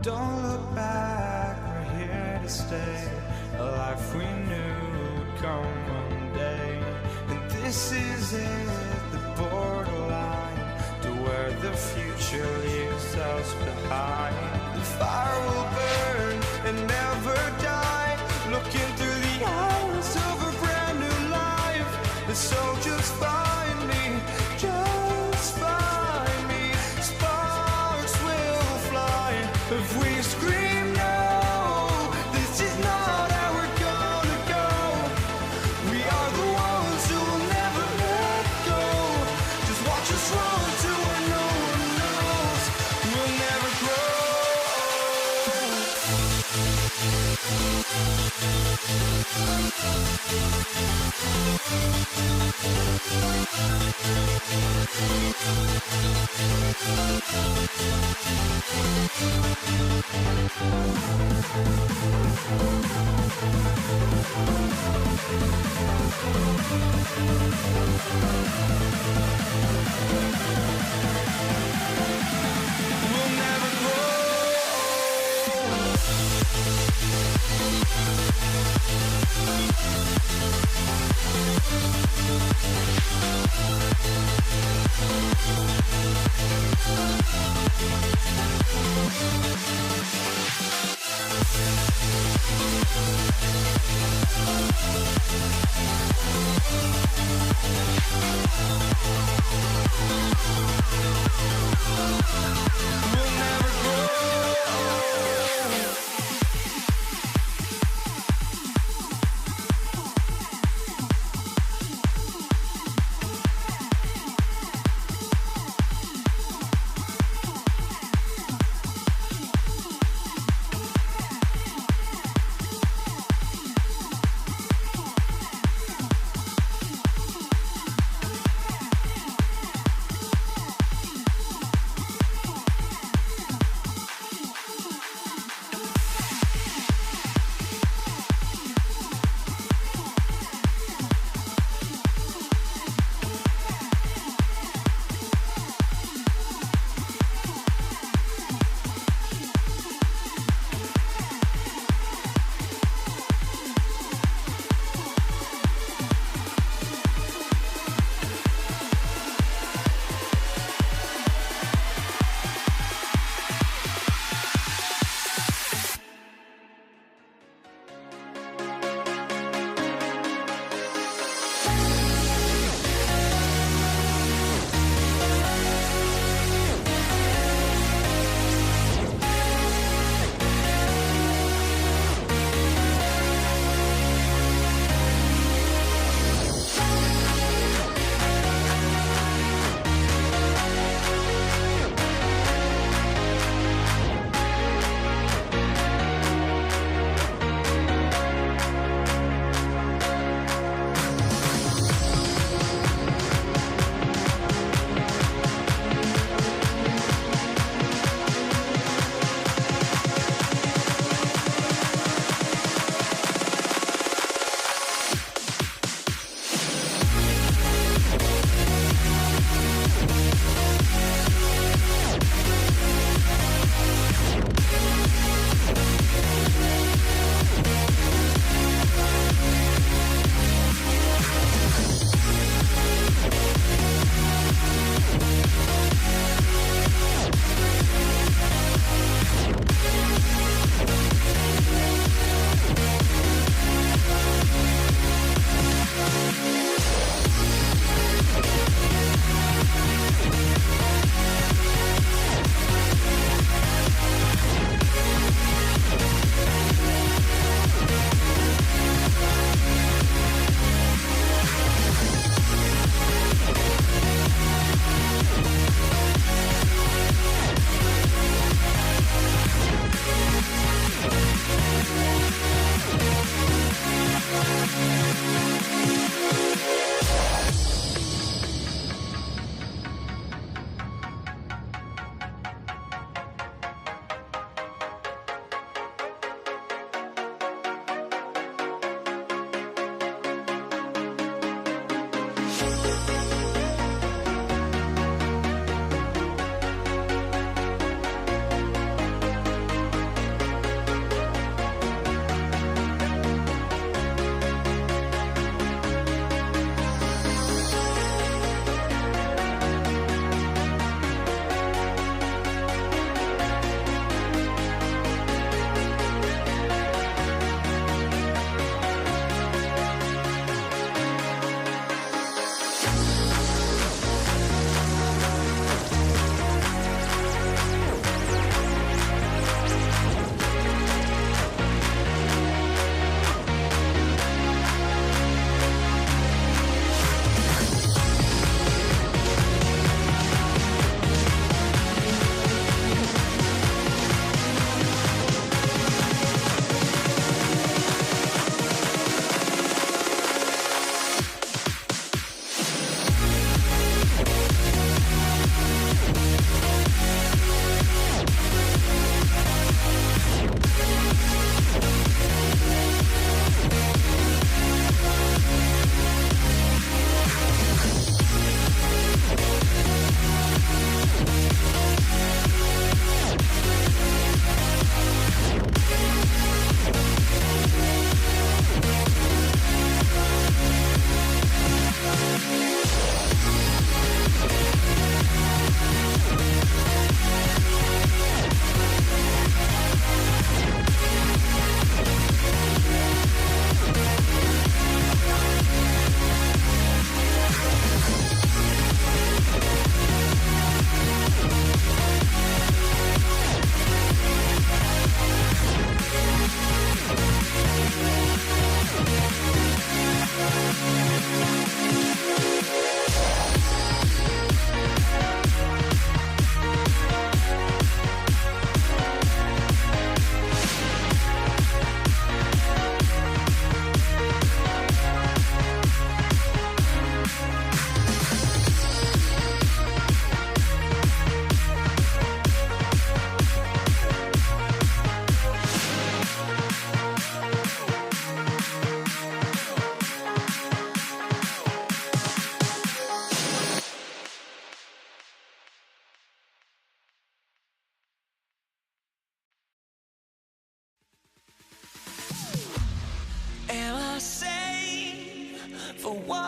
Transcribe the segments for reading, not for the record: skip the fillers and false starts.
Don't look back, we're here to stay. A life we knew would come one day. And this is it, the borderline to where the future leaves us behind. The fire will burn and never die, looking through the eyes of a brand new life. And so just find me, just find me. Sparks will fly if we scream no. This is not how we're gonna go. We are the ones who will never let go. Just watch us run to where no one knows. We'll never grow. We'll never grow. We'll never grow.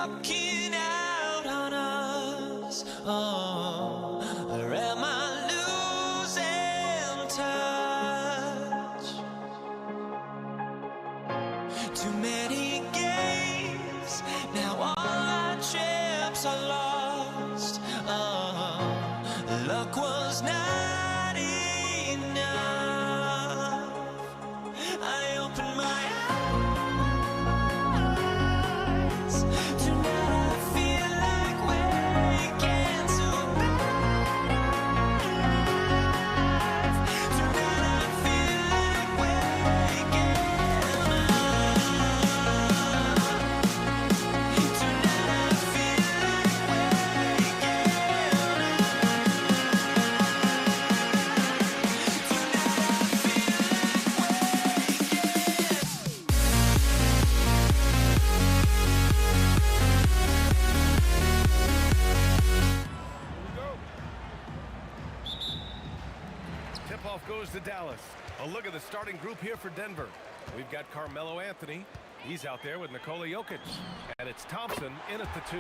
walking out on us. Oh, or am I losing touch? Too many games, now all our chips are lost. Oh, luck was not enough. I opened my eyes. Tonight I feel like waking to life. Tonight I feel like waking up. Tonight I feel like waking Tip-off goes to Dallas. A look at the starting group here for Denver. We've got Carmelo Anthony. He's out there with Nikola Jokic. And it's Thompson in at the 2.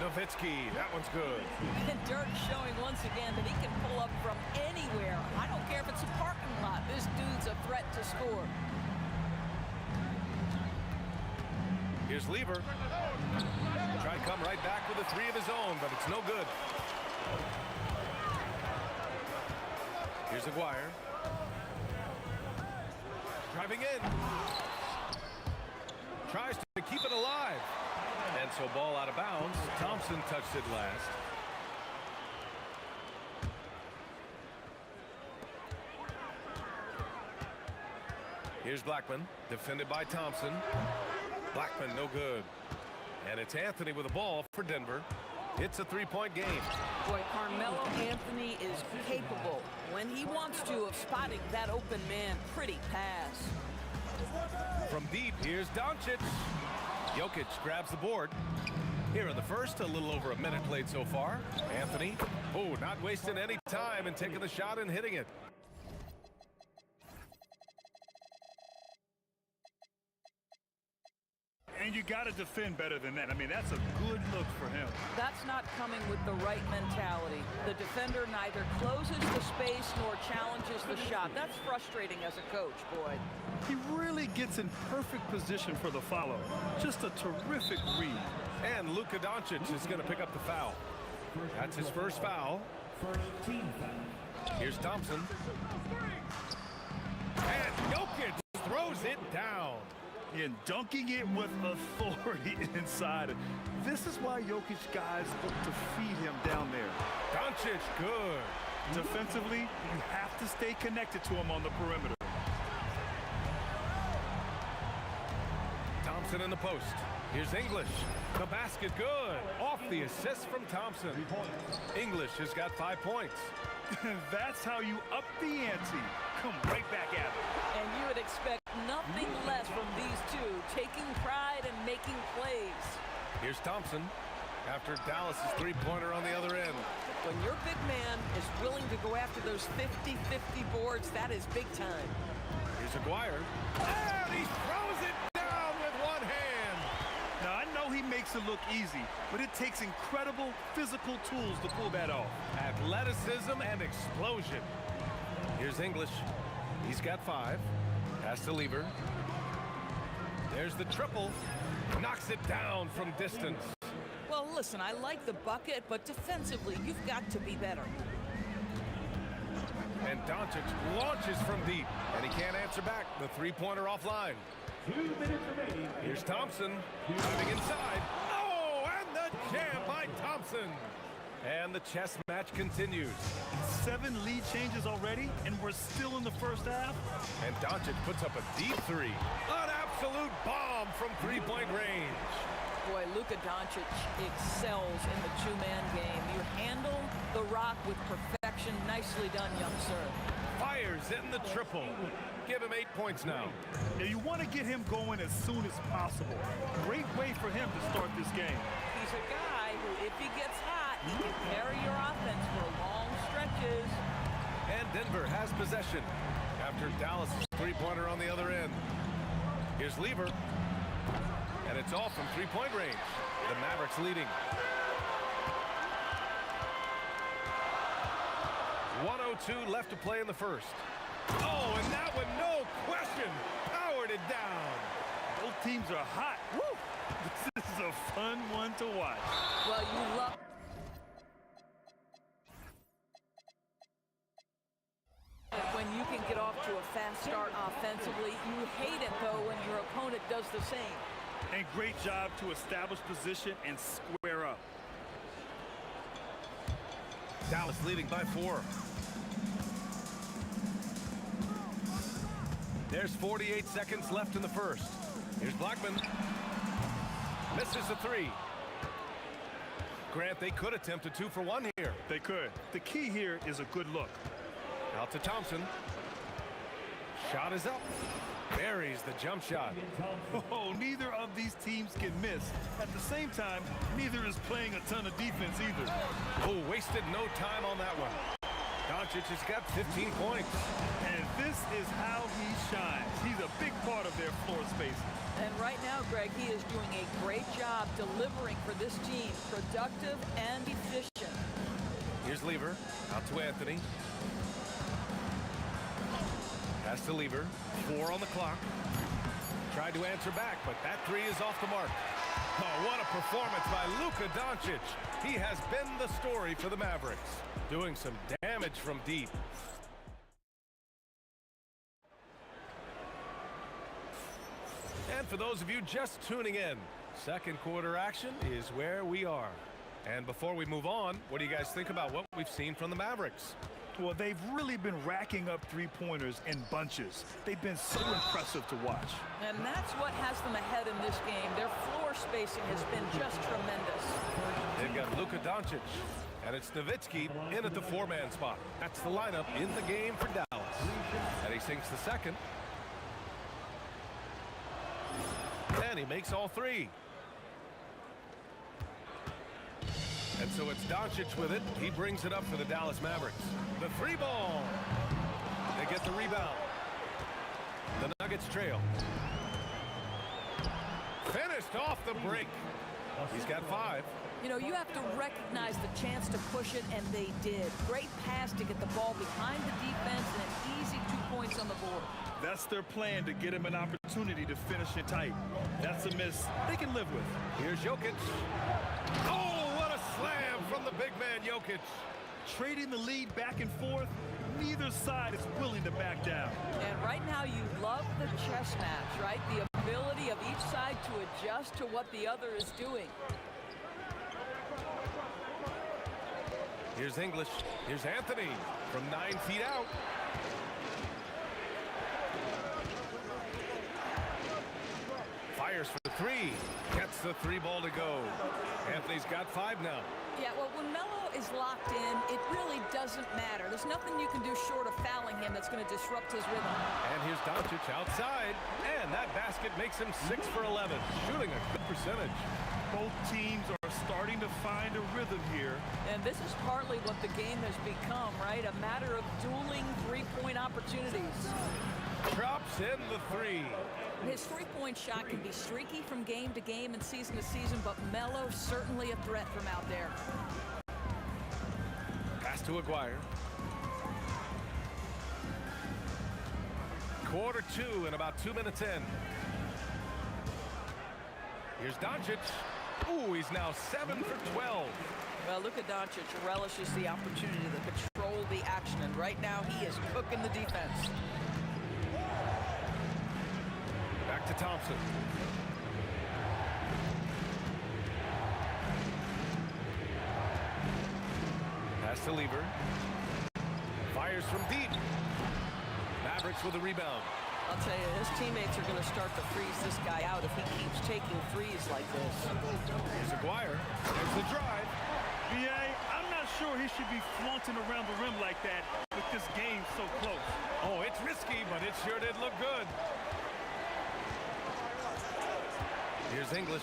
Nowitzki, that one's good. And Dirk showing once again that he can pull up from anywhere. I don't care if it's a parking lot. This dude's a threat to score. Here's Lever. Try to come right back with a 3 of his own, but it's no good. Here's Aguirre. Driving in. Tries to keep it alive. And so ball out of bounds. Thompson touched it last. Here's Blackman, defended by Thompson. Blackman no good. And it's Anthony with the ball for Denver. It's a 3-point game. Boy, Carmelo Anthony is capable, when he wants to, of spotting that open man. Pretty pass. From deep, here's Doncic. Jokic grabs the board. Here in the first, a little over a minute played so far. Anthony, not wasting any time and taking the shot and hitting it. And you got to defend better than that. I mean, that's a good look for him. That's not coming with the right mentality. The defender neither closes the space nor challenges the shot. That's frustrating as a coach, Boyd. He really gets in perfect position for the follow. Just a terrific read. And Luka Doncic is going to pick up the foul. That's his first foul. Here's Thompson. And Jokic throws it down. And dunking it with authority inside. This is why Jokic guys look to feed him down there. Doncic, good. Defensively, you have to stay connected to him on the perimeter. Thompson in the post. Here's English. The basket good. Off the assist from Thompson. English has got 5 points. That's how you up the ante. Come right back at him. And you would expect nothing less from these two, taking pride and making plays. Here's Thompson after Dallas's 3-pointer on the other end. When your big man is willing to go after those 50-50 boards, that is big time. Here's Aguirre. And he throws it down with one hand. Now, I know he makes it look easy, but it takes incredible physical tools to pull that off. Athleticism and explosion. Here's English. He's got 5. Pass to Lever. There's the triple. Knocks it down from distance. Well, listen, I like the bucket, but defensively, you've got to be better. And Doncic launches from deep, and he can't answer back. The 3-pointer offline. 2 minutes remaining. Here's Thompson driving inside. Oh, and the jam by Thompson. And the chess match continues. 7 lead changes already, and we're still in the first half. And Doncic puts up a deep 3. An absolute bomb from 3-point range. Boy, Luka Doncic excels in the two-man game. You handle the rock with perfection. Nicely done, young sir. Fires in the triple. Give him 8 points now. Now, you want to get him going as soon as possible. Great way for him to start this game. He's a guy who, if he gets hot, he can carry your offense for long stretches. And Denver has possession after Dallas' 3-pointer on the other end. Here's Lever. And And it's all from three-point range. The Mavericks leading. 1:02 left to play in the first. Oh, and that one, no question, powered it down. Both teams are hot. Woo! This is a fun one to watch. Well, you love... when you can get off to a fast start offensively. You hate it, though, when your opponent does the same. And great job to establish position and square up. Dallas leading by 4. There's 48 seconds left in the first. Here's Blackman. Misses the 3. Grant, they could attempt a 2 for 1 here. They could. The key here is a good look. Out to Thompson. Shot is up. Buries the jump shot. Oh, neither of these teams can miss. At the same time, neither is playing a ton of defense either. Oh, wasted no time on that one. Doncic has got 15 points. And this is how he shines. He's a big part of their floor space. And right now, Greg, he is doing a great job delivering for this team. Productive and efficient. Here's Lever. Out to Anthony. Pass to Lever. 4 on the clock. Tried to answer back, but that 3 is off the mark. Oh, what a performance by Luka Doncic. He has been the story for the Mavericks, doing some damage from deep. And for those of you just tuning in, second quarter action is where we are. And before we move on, what do you guys think about what we've seen from the Mavericks? Well, they've really been racking up three-pointers in bunches. They've been so impressive to watch. And that's what has them ahead in this game. Their floor spacing has been just tremendous. They've got Luka Doncic, and it's Nowitzki in at the 4-man spot. That's the lineup in the game for Dallas. And he sinks the second. And he makes all 3. And so it's Doncic with it. He brings it up for the Dallas Mavericks. The 3 ball. They get the rebound. The Nuggets trail. Finished off the break. He's got 5. You know, you have to recognize the chance to push it, and they did. Great pass to get the ball behind the defense and an easy 2 points on the board. That's their plan, to get him an opportunity to finish it tight. That's a miss they can live with. Here's Jokic. Oh, what a slam from the big man, Jokic. Trading the lead back and forth, neither side is willing to back down. And right now you love the chess match, right? The ability of each side to adjust to what the other is doing. Here's English. Here's Anthony from 9 feet out. Fires for the 3. Gets the 3 ball to go. Anthony's got 5 now. Yeah, well, when Melo is locked in, it really doesn't matter. There's nothing you can do short of fouling him that's going to disrupt his rhythm. And here's Doncic outside. And that basket makes him 6 for 11. Shooting a good percentage. Both teams are starting to find a rhythm here. And this is partly what the game has become, right? A matter of dueling three-point opportunities. Drops in the 3. His three-point shot can be streaky from game to game and season to season, but Melo certainly a threat from out there. Pass to Aguirre. Quarter 2 and about 2 minutes in. Here's Doncic. Ooh, he's now 7 for 12. Well, Luka Doncic relishes the opportunity to control the action, and right now he is cooking the defense. Back to Thompson. Pass to Lever. Fires from deep. Mavericks with a rebound. I'll tell you, his teammates are going to start to freeze this guy out if he keeps taking threes like this. Here's Aguirre. There's the drive. B.A., I'm not sure he should be flaunting around the rim like that with this game so close. Oh, it's risky, but it sure did look good. Here's English.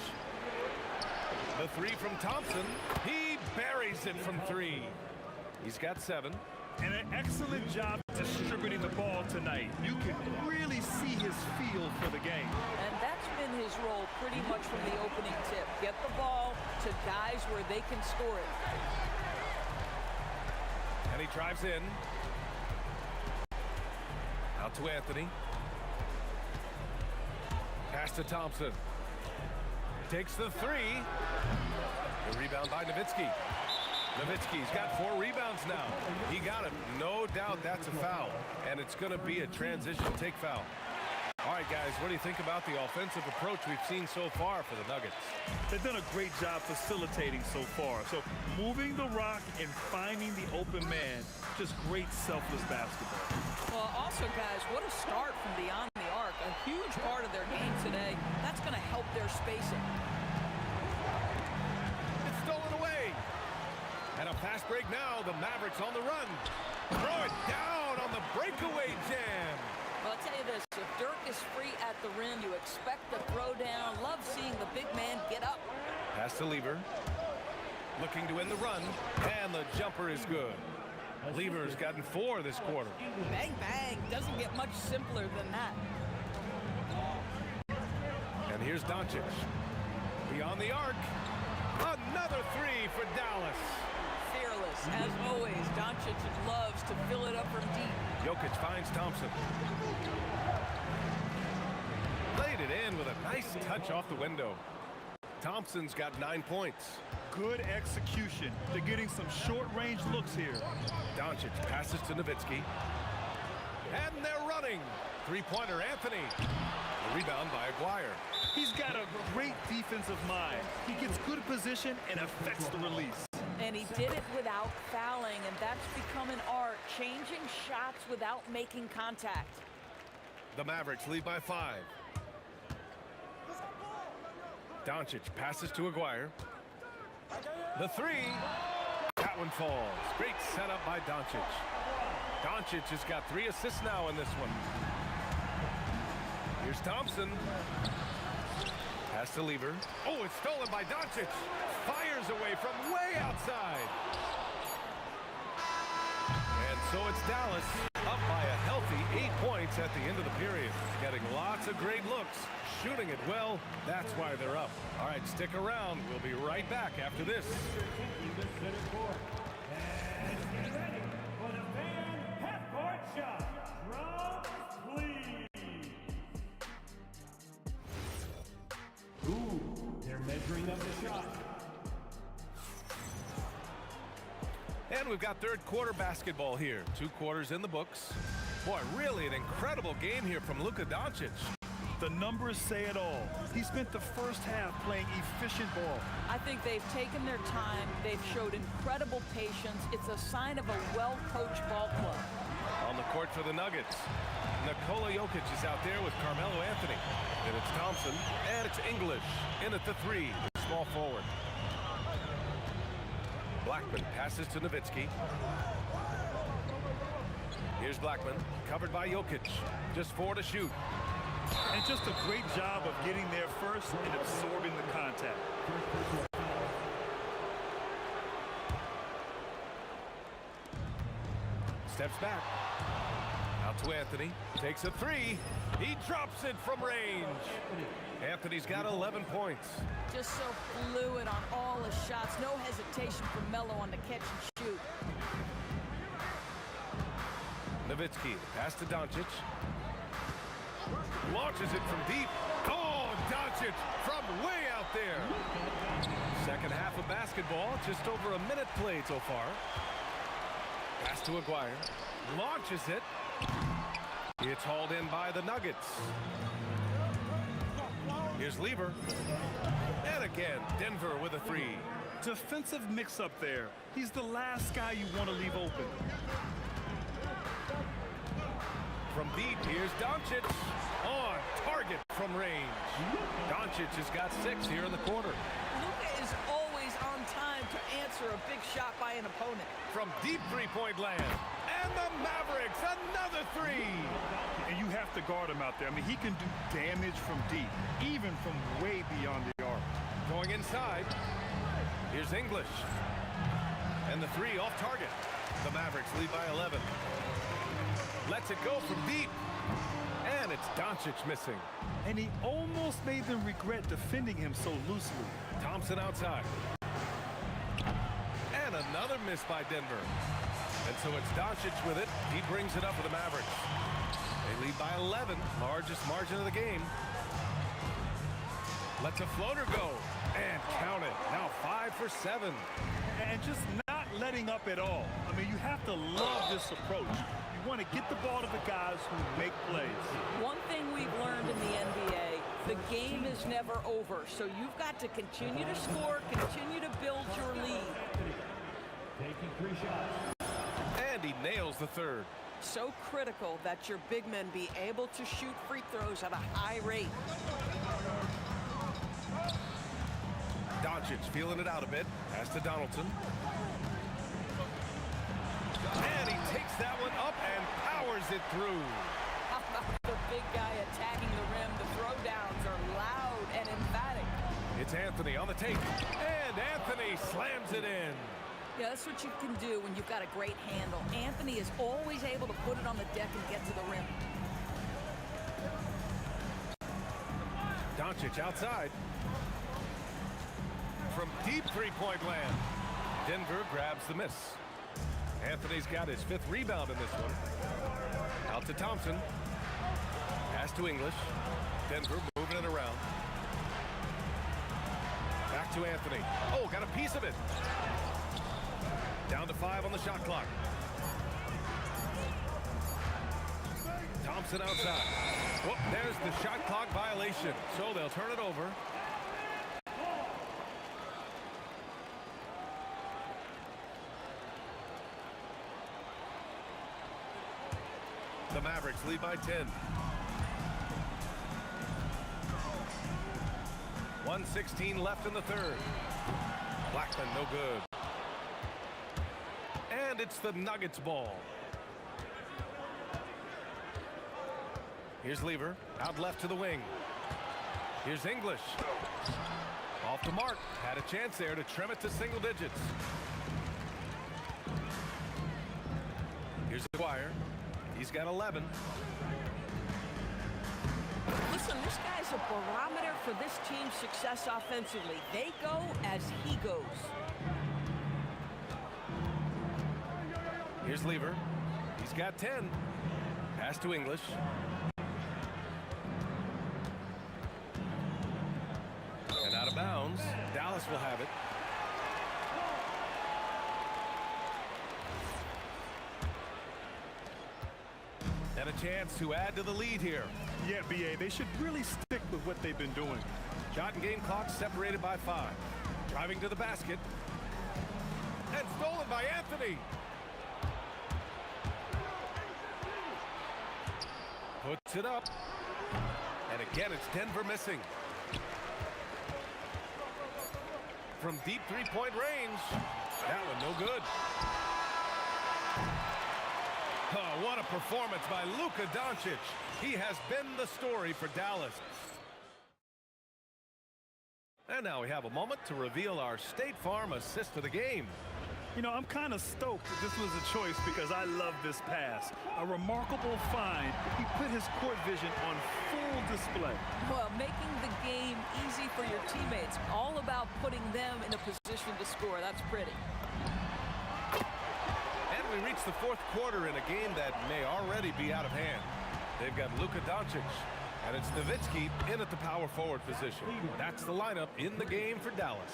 The 3 from Thompson. He buries it from 3. He's got 7. And an excellent job distributing the ball tonight. You can really see his feel for the game. And that's been his role pretty much from the opening tip. Get the ball to guys where they can score it. And he drives in. Out to Anthony. Pass to Thompson. Takes the three. The rebound by Nowitzki. Nowitzki's got 4 rebounds now. He got it. No doubt that's a foul. And it's going to be a transition take foul. All right, guys, what do you think about the offensive approach we've seen so far for the Nuggets? They've done a great job facilitating so far. So moving the rock and finding the open man, just great selfless basketball. Well, also, guys, what a start from beyond the arc. A huge part of their game today. That's going to help their spacing. It's stolen away. And a fast break now. The Mavericks on the run. Throw it down on the breakaway jam. Well, I'll tell you this, if Dirk is free at the rim, you expect the throwdown. Love seeing the big man get up. Pass to Lever. Looking to end the run. And the jumper is good. Lever's gotten 4 this quarter. Bang, bang. Doesn't get much simpler than that. And here's Doncic. Beyond the arc. Another 3 for Dallas. Fearless, as always. Doncic loves to fill it up from deep. Jokic finds Thompson. Laid it in with a nice touch off the window. Thompson's got 9 points. Good execution. They're getting some short-range looks here. Doncic passes to Nowitzki. And they're running. Three-pointer Anthony. The rebound by Aguirre. He's got a great defensive mind. He gets good position and affects the release. And he did it without fouling, and that's become an art, changing shots without making contact. The Mavericks lead by 5. Doncic passes to Aguirre. The 3. That one falls. Great setup by Doncic. Doncic has got 3 assists now in this one. Here's Thompson. Pass to Lever. Oh, it's stolen by Doncic. Fires away from way outside. And so it's Dallas up by a healthy 8 points at the end of the period. Getting lots of great looks. Shooting it well. That's why they're up. All right, stick around. We'll be right back after this. And get ready for the fan half-court shot. Drums, please. Ooh, they're measuring up the shot. And we've got third quarter basketball here. 2 quarters in the books. Boy, really an incredible game here from Luka Doncic. The numbers say it all. He spent the first half playing efficient ball. I think they've taken their time. They've showed incredible patience. It's a sign of a well-coached ball club. On the court for the Nuggets, Nikola Jokic is out there with Carmelo Anthony. And it's Thompson, and it's English in at the 3, the small forward. Blackman passes to Nowitzki. Here's Blackman, covered by Jokic. Just 4 to shoot. And just a great job of getting there first and absorbing the contact. Steps back. Out to Anthony. Takes a 3. He drops it from range. Anthony's got 11 points. Just so fluid on all his shots. No hesitation from Melo on the catch and shoot. Nowitzki, pass to Doncic. Launches it from deep. Oh, Doncic from way out there. Second half of basketball, just over a minute played so far. Pass to Aguirre. Launches it. It's hauled in by the Nuggets. Here's Lever. And again, Denver with a 3. Defensive mix-up there. He's the last guy you want to leave open. From deep, here's Doncic. On target from range. Doncic has got 6 here in the quarter. Luka is always on time to answer a big shot by an opponent. From deep three-point land. And the Mavericks, another 3. And you have to guard him out there. I mean, he can do damage from deep, even from way beyond the arc. Going inside. Here's English. And the 3 off target. The Mavericks lead by 11. Lets it go from deep. And it's Doncic missing. And he almost made them regret defending him so loosely. Thompson outside. And another miss by Denver. And so it's Doncic with it. He brings it up for the Mavericks. They lead by 11, largest margin of the game. Lets a floater go. And count it. Now 5 for 7. And just not letting up at all. I mean, you have to love this approach. You want to get the ball to the guys who make plays. One thing we've learned in the NBA, the game is never over. So you've got to continue to score, continue to build your lead. Taking 3 shots. And he nails the third. So critical that your big men be able to shoot free throws at a high rate. Doncic feeling it out a bit. Pass to Donaldson. And he takes that one up and powers it through. How about the big guy attacking the rim? The throwdowns are loud and emphatic. It's Anthony on the tape. And Anthony slams it in. Yeah, that's what you can do when you've got a great handle. Anthony is always able to put it on the deck and get to the rim. Doncic outside. From deep three-point land. Denver grabs the miss. Anthony's got his 5th rebound in this one. Out to Thompson. Pass to English. Denver moving it around. Back to Anthony. Oh, got a piece of it. Down to 5 on the shot clock. Thompson outside. Whoop, there's the shot clock violation. So they'll turn it over. The Mavericks lead by 10. 1:16 left in the third. Blackman no good. And it's the Nuggets ball. Here's Lever, out left to the wing. Here's English. Off the mark. Had a chance there to trim it to single digits. Here's Dwyer. He's got 11. Listen, this guy's a barometer for this team's success offensively. They go as he goes. Here's Lever. He's got 10. Pass to English. And out of bounds. Dallas will have it. And a chance to add to the lead here. Yeah, B.A., they should really stick with what they've been doing. Shot and game clock separated by 5. Driving to the basket. And stolen by Anthony. Puts it up. And again, it's Denver missing. From deep three-point range. That one no good. Oh, what a performance by Luka Doncic. He has been the story for Dallas. And now we have a moment to reveal our State Farm assist of the game. You know, I'm kind of stoked that this was a choice because I love this pass. A remarkable find. He put his court vision on full display. Well, making the game easy for your teammates. All about putting them in a position to score. That's pretty. And we reach the 4th quarter in a game that may already be out of hand. They've got Luka Doncic, and it's Nowitzki in at the power forward position. That's the lineup in the game for Dallas.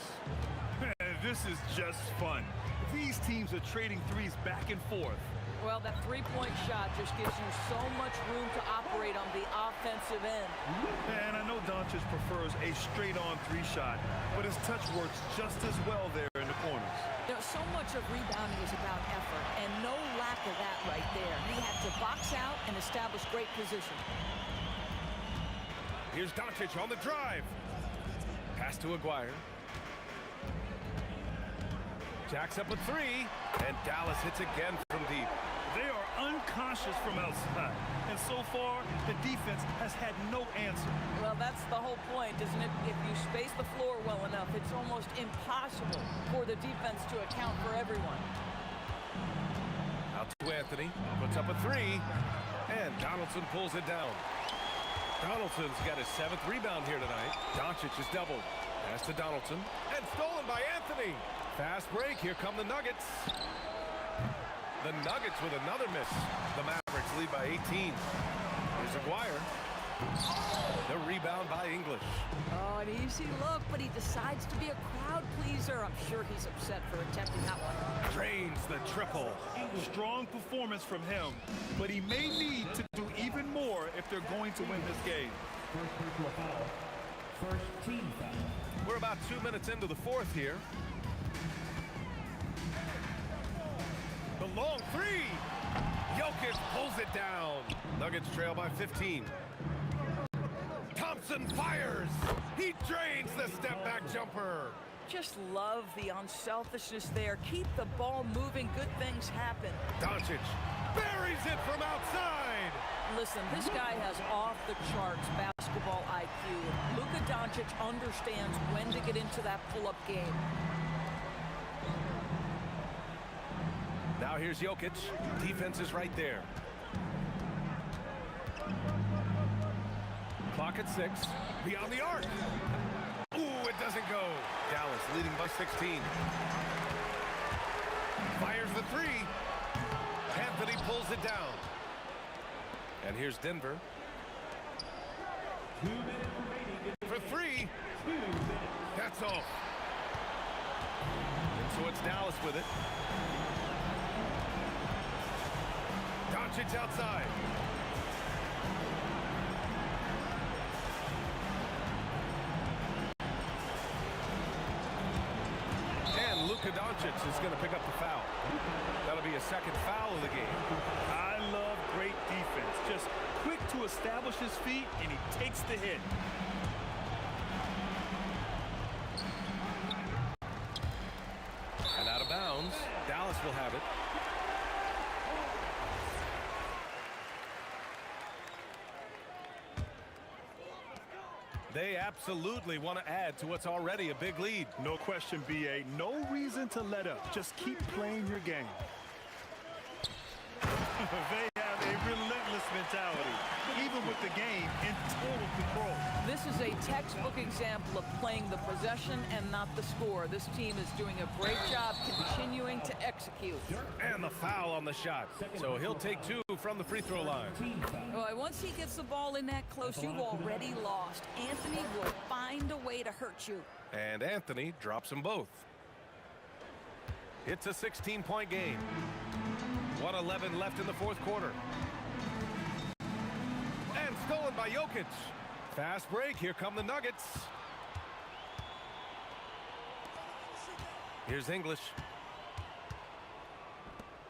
This is just fun. These teams are trading threes back and forth. Well, that three-point shot just gives you so much room to operate on the offensive end. And I know Doncic prefers a straight-on 3 shot, but his touch works just as well there in the corners. You know, so much of rebounding is about effort, and no lack of that right there. He had to box out and establish great position. Here's Doncic on the drive. Pass to Aguirre. Jacks up a 3, and Dallas hits again from deep. They are unconscious from outside, and so far, the defense has had no answer. Well, that's the whole point, isn't it? If you space the floor well enough, it's almost impossible for the defense to account for everyone. Out to Anthony, puts up a 3, and Donaldson pulls it down. Donaldson's got his 7th rebound here tonight. Doncic is doubled. Pass to Donaldson. And stolen by Anthony. Fast break. Here come the Nuggets. The Nuggets with another miss. The Mavericks lead by 18. Here's Aguirre. The rebound by English. Oh, an easy look, but he decides to be a crowd pleaser. I'm sure he's upset for attempting that one. Drains the triple. Strong performance from him, but he may need to do even more if they're going to win this game. First personal foul. First team foul. We're about 2 minutes into the fourth here. The long three. Jokic pulls it down. Nuggets trail by 15. Thompson fires. He drains the step-back jumper. Just love the unselfishness there. Keep the ball moving. Good things happen. Doncic buries it from outside. Listen, this guy has off-the-charts basketball IQ. Luka Doncic understands when to get into that pull-up game. Now here's Jokic. Defense is right there. Clock at 6. Beyond the arc. Ooh, it doesn't go. Dallas leading by 16. Fires the three. Anthony pulls it down. And here's Denver. 2 minutes remaining. For three. 2 minutes. That's off. And so it's Dallas with it. Doncic outside. And Luka Doncic is going to pick up the foul. That'll be a second foul of the game. I love great defense. Just quick to establish his feet, and he takes the hit. And out of bounds. Dallas will have it. They absolutely want to add to what's already a big lead. No question, B.A. No reason to let up. Just keep playing your game. They have a relentless mentality, even with the game in total control. This is a textbook example of playing the possession and not the score. This team is doing a great job continuing to execute. And the foul on the shot. So he'll take 2 from the free throw line. Boy, once he gets the ball in that close, you've already lost. Anthony will find a way to hurt you. And Anthony drops them both. It's a 16-point game. 1:11 left in the fourth quarter. And stolen by Jokic. Fast break. Here come the Nuggets. Here's English.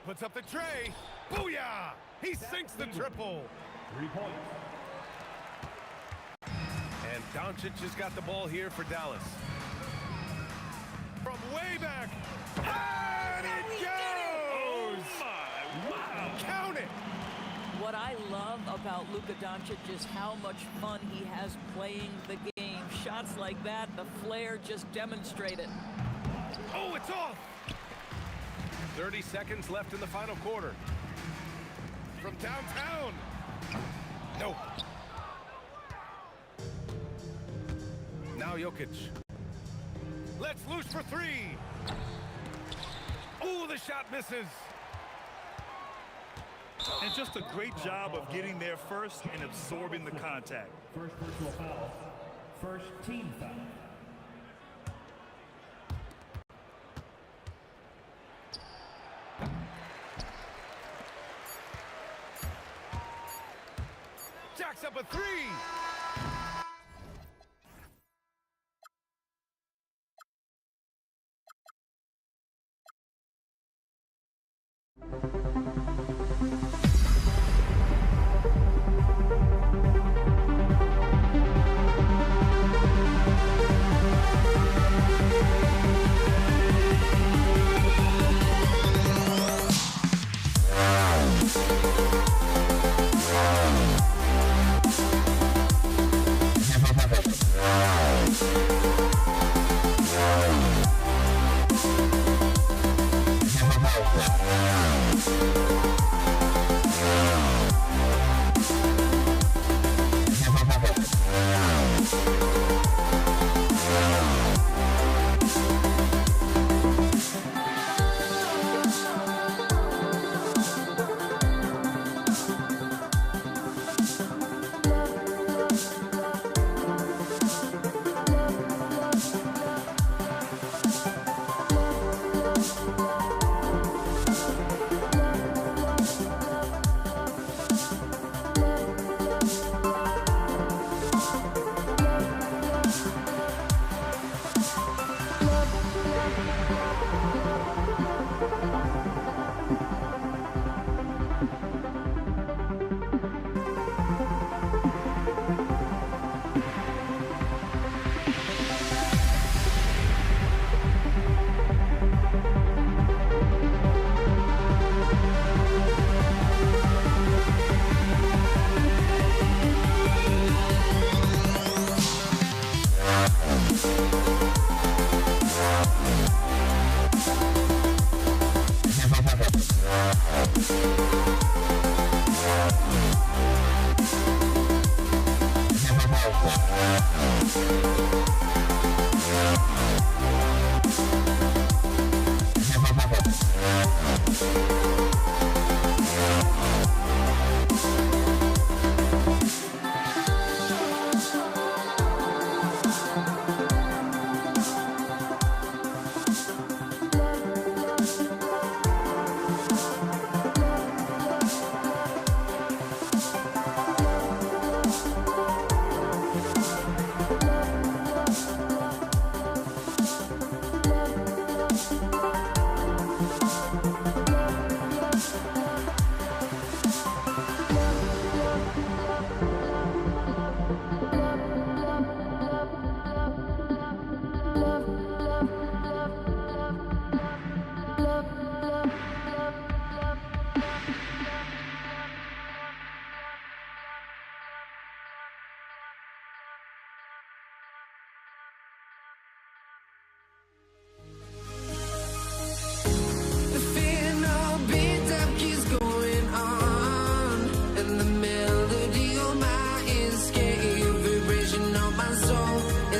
Puts up the tray. Booyah! He sinks the triple. 3 points. And Doncic has got the ball here for Dallas. From way back. And it goes! Wow. Count it! What I love about Luka Doncic is how much fun he has playing the game. Shots like that, the flair just demonstrated. Oh, it's off! 30 seconds left in the final quarter. From downtown. No. Now Jokic. Let's loose for 3. Oh, the shot misses. And just a great job of getting there first and absorbing the contact. First personal foul. First team foul. Jacks up a 3.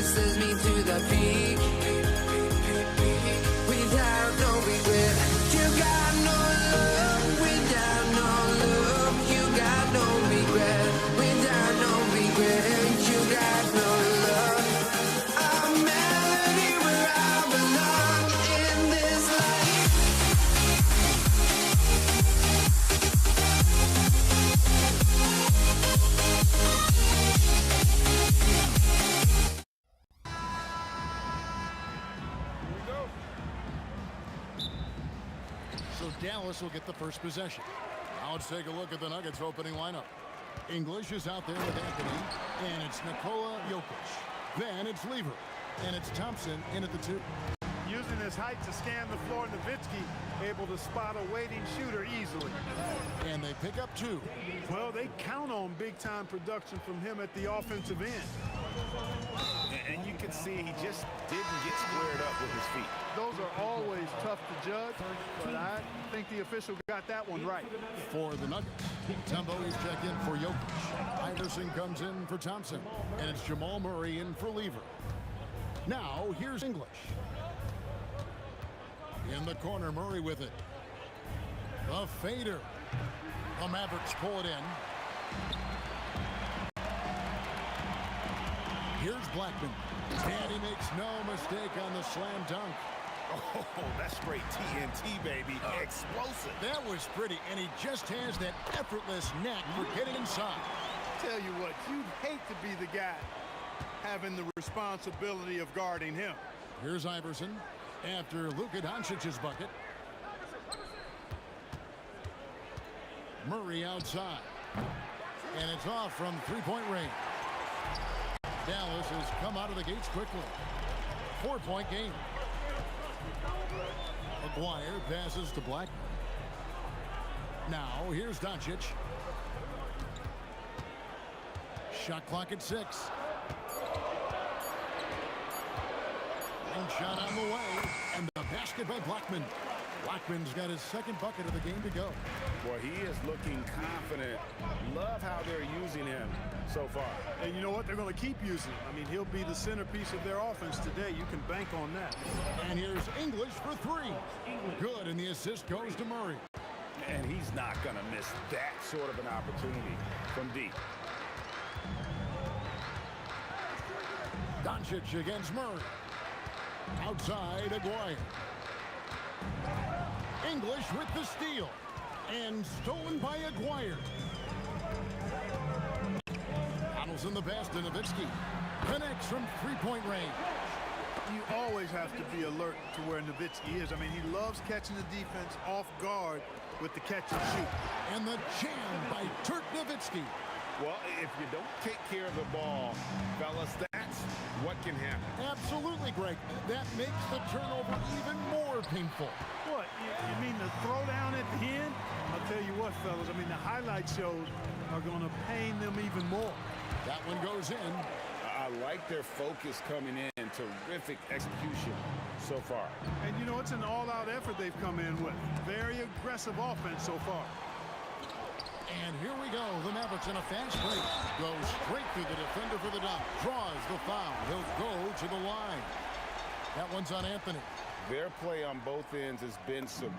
Says me to the peak without no regret. You got no love without no love. You got no regret without no regret. You got no love. A melody where I belong in this life. So Dallas will get the first possession. Now let's take a look at the Nuggets opening lineup. English is out there with Anthony, and it's Nikola Jokic. Then it's Lever, and it's Thompson in at the 2. Using his height to scan the floor, Nowitzki able to spot a waiting shooter easily. And they pick up 2. Well, they count on big-time production from him at the offensive end. And you can see he just didn't get squared up with his feet. Those are always tough to judge, but I think the official got that one right. For the Nuggets, Tumbo is checked in for Jokic. Iverson comes in for Thompson, and it's Jamal Murray in for Lever. Now, here's English. In the corner, Murray with it. The fader. The Mavericks pull it in. Here's Blackman. And he makes no mistake on the slam dunk. Oh, that's straight TNT, baby. Explosive. That was pretty, and he just has that effortless knack for getting inside. Tell you what, you'd hate to be the guy having the responsibility of guarding him. Here's Iverson after Luka Doncic's bucket. Murray outside. And it's off from three-point range. Dallas has come out of the gates quickly. 4-point game. Maguire passes to Blackman. Now here's Doncic. Shot clock at 6. One shot on the way, and the basket by Blackman. Blackman's got his second bucket of the game to go. Boy, he is looking confident. Love how they're using him so far. And you know what? They're going to keep using him. I mean, he'll be the centerpiece of their offense today. You can bank on that. And here's English for 3. Good, and the assist goes to Murray. And he's not going to miss that sort of an opportunity from deep. Doncic against Murray. Outside, Aguirre. English with the steal. And stolen by Aguirre. Paddles in the pass to Nowitzki. Connects from three-point range. You always have to be alert to where Nowitzki is. I mean, he loves catching the defense off guard with the catch and shoot. And the jam by Dirk Nowitzki. Well, if you don't take care of the ball, fellas, that's what can happen. Absolutely, Greg. That makes the turnover even more painful. What? You mean the throwdown at the end? I'll tell you what, fellas. I mean, the highlight shows are going to pain them even more. That one goes in. I like their focus coming in. Terrific execution so far. And, you know, it's an all-out effort they've come in with. Very aggressive offense so far. And here we go. The Mavericks in a fast break. Goes straight through the defender for the dunk. Draws the foul. He'll go to the line. That one's on Anthony. Their play on both ends has been superb.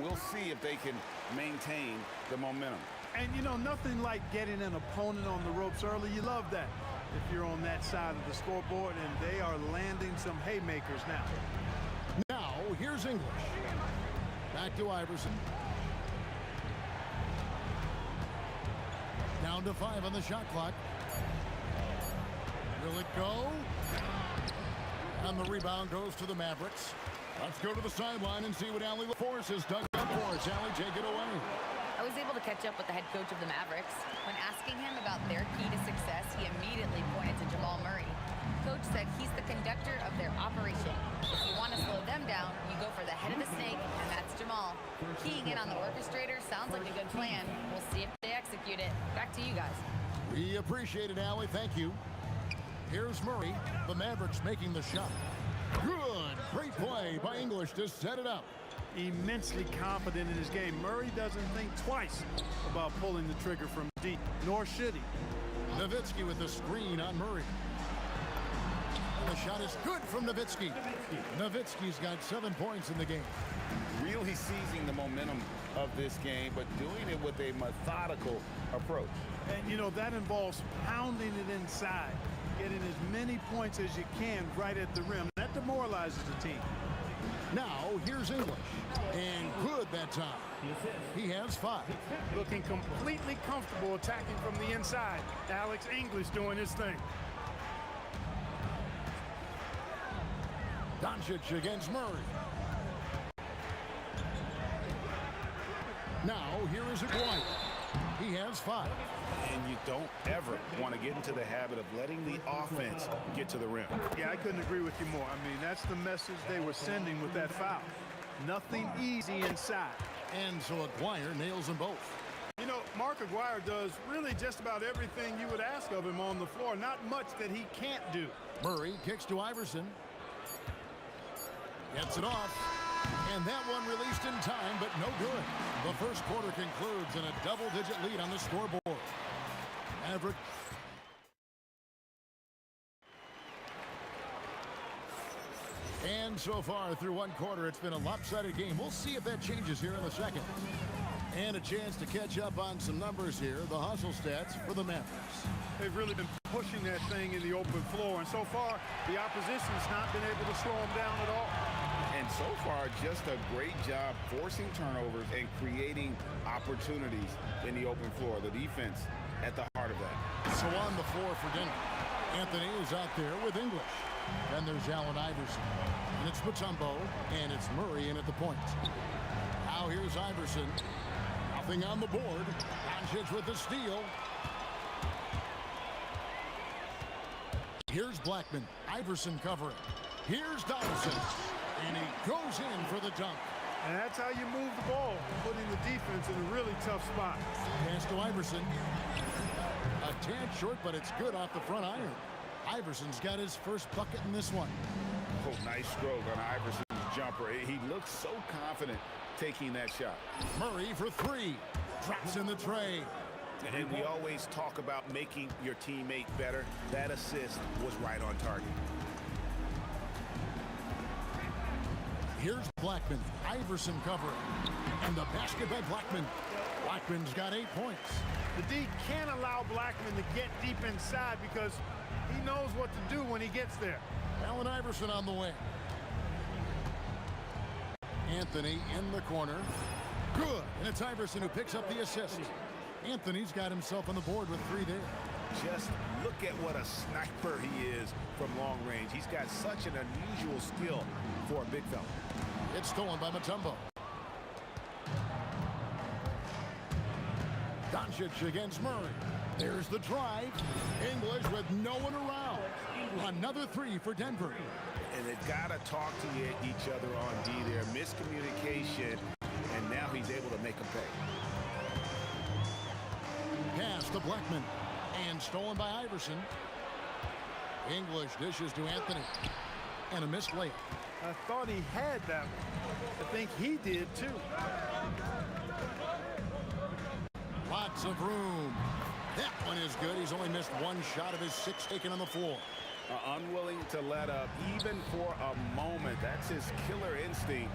We'll see if they can maintain the momentum. And, you know, nothing like getting an opponent on the ropes early. You love that if you're on that side of the scoreboard, and they are landing some haymakers now. Now, here's English. Back to Iverson. Down to 5 on the shot clock. Will it go? And the rebound goes to the Mavericks. Let's go to the sideline and see what Allie Force has dug up for us. Allie, take it away. I was able to catch up with the head coach of the Mavericks. When asking him about their key to success, he immediately pointed to Jamal Murray. Coach said he's the conductor of their operation. If you want to slow them down, you go for the head of the snake, and that's Jamal. Keying in on the orchestrator sounds like a good plan. We'll see if they execute it. Back to you guys. We appreciate it, Allie. Thank you. Here's Murray. The Mavericks making the shot. Good. Great play by English to set it up. Immensely confident in his game. Murray doesn't think twice about pulling the trigger from deep, nor should he. Nowitzki with the screen on Murray. The shot is good from Nowitzki. Nowitzki's got 7 points in the game. Really seizing the momentum of this game, but doing it with a methodical approach. And, you know, that involves pounding it inside, getting as many points as you can right at the rim. That demoralizes the team. Now, here's English. And good that time. He has 5. Looking completely comfortable attacking from the inside. Alex English doing his thing. Doncic against Murray. Now, here is Aguirre. He has 5. And you don't ever want to get into the habit of letting the offense get to the rim. Yeah, I couldn't agree with you more. I mean, that's the message they were sending with that foul. Nothing easy inside. And so Aguirre nails them both. You know, Mark Aguirre does really just about everything you would ask of him on the floor. Not much that he can't do. Murray kicks to Iverson. Gets it off. And that one released in time, but no good. The first quarter concludes in a double-digit lead on the scoreboard. Maverick. And so far through one quarter, it's been a lopsided game. We'll see if that changes here in the second. And a chance to catch up on some numbers here. The hustle stats for the Mavericks. They've really been pushing that thing in the open floor. And so far, the opposition's not been able to slow them down at all. And so far, just a great job forcing turnovers and creating opportunities in the open floor. The defense at the heart of that. So on the floor for Denver, Anthony is out there with English. Then there's Allen Iverson. And it's Mutombo, and it's Murray in at the point. Now here's Iverson. Nothing on the board. Doncic with the steal. Here's Blackman. Iverson covering. Here's Donaldson. And he goes in for the dunk. And that's how you move the ball, putting the defense in a really tough spot. Pass to Iverson. A tad short, but it's good off the front iron. Iverson's got his first bucket in this one. Oh, nice stroke on Iverson's jumper. He looks so confident taking that shot. Murray for 3. Drops in the tray. And we always talk about making your teammate better. That assist was right on target. Here's Blackman. Iverson covering. And the basket by Blackman. Blackman's got 8 points. The D can't allow Blackman to get deep inside because he knows what to do when he gets there. Allen Iverson on the wing. Anthony in the corner. Good. And it's Iverson who picks up the assist. Anthony's got himself on the board with 3 there. Just look at what a sniper he is from long range. He's got such an unusual skill for a big fella. It's stolen by Mutombo. Doncic against Murray. There's the drive. English with no one around. Another 3 for Denver. And they've got to talk to each other on D there. Miscommunication, and now he's able to make them pay. Pass to Blackman. And stolen by Iverson. English dishes to Anthony. And a missed layup. I thought he had that one. I think he did too. Lots of room. That one is good. He's only missed 1 shot of his 6 taken on the floor. Unwilling to let up even for a moment. That's his killer instinct,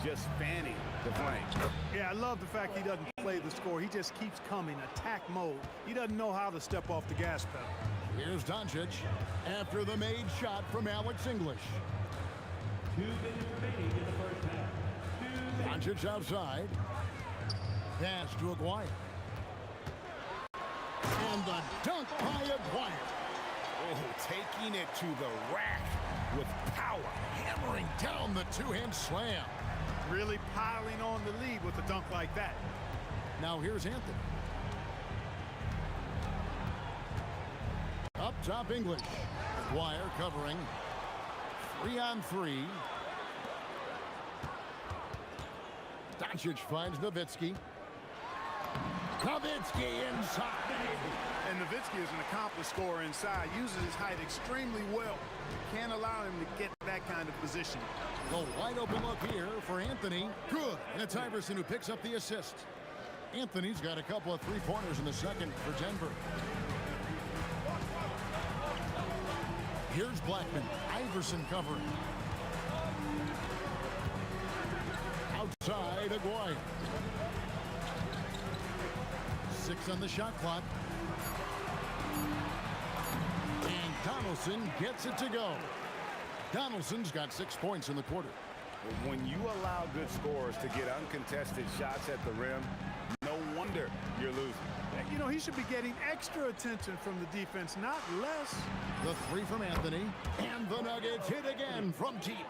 just fanning the flame. Yeah, I love the fact he doesn't play the score. He just keeps coming, attack mode. He doesn't know how to step off the gas pedal. Here's Doncic after the made shot from Alex English. 2 minutes remaining in the first half. Doncic outside. Pass to Aguirre. And the dunk by Aguirre. Oh, taking it to the rack with power. Hammering down the two-hand slam. Really piling on the lead with a dunk like that. Now here's Anthony. Up top, English. Dwyer covering. 3-on-3. Doncic finds Nowitzki. Nowitzki inside. And Nowitzki is an accomplished scorer inside. Uses his height extremely well. Can't allow him to get that kind of position. The wide open look here for Anthony. Good. And it's Iverson who picks up the assist. Anthony's got a couple of three-pointers in the second for Denver. Here's Blackman. Iverson covering. Outside, Aguirre. 6 on the shot clock. And Donaldson gets it to go. Donaldson's got 6 points in the quarter. When you allow good scorers to get uncontested shots at the rim, no wonder you're losing. You know, he should be getting extra attention from the defense, not less. The three from Anthony, and the Nuggets hit again from deep.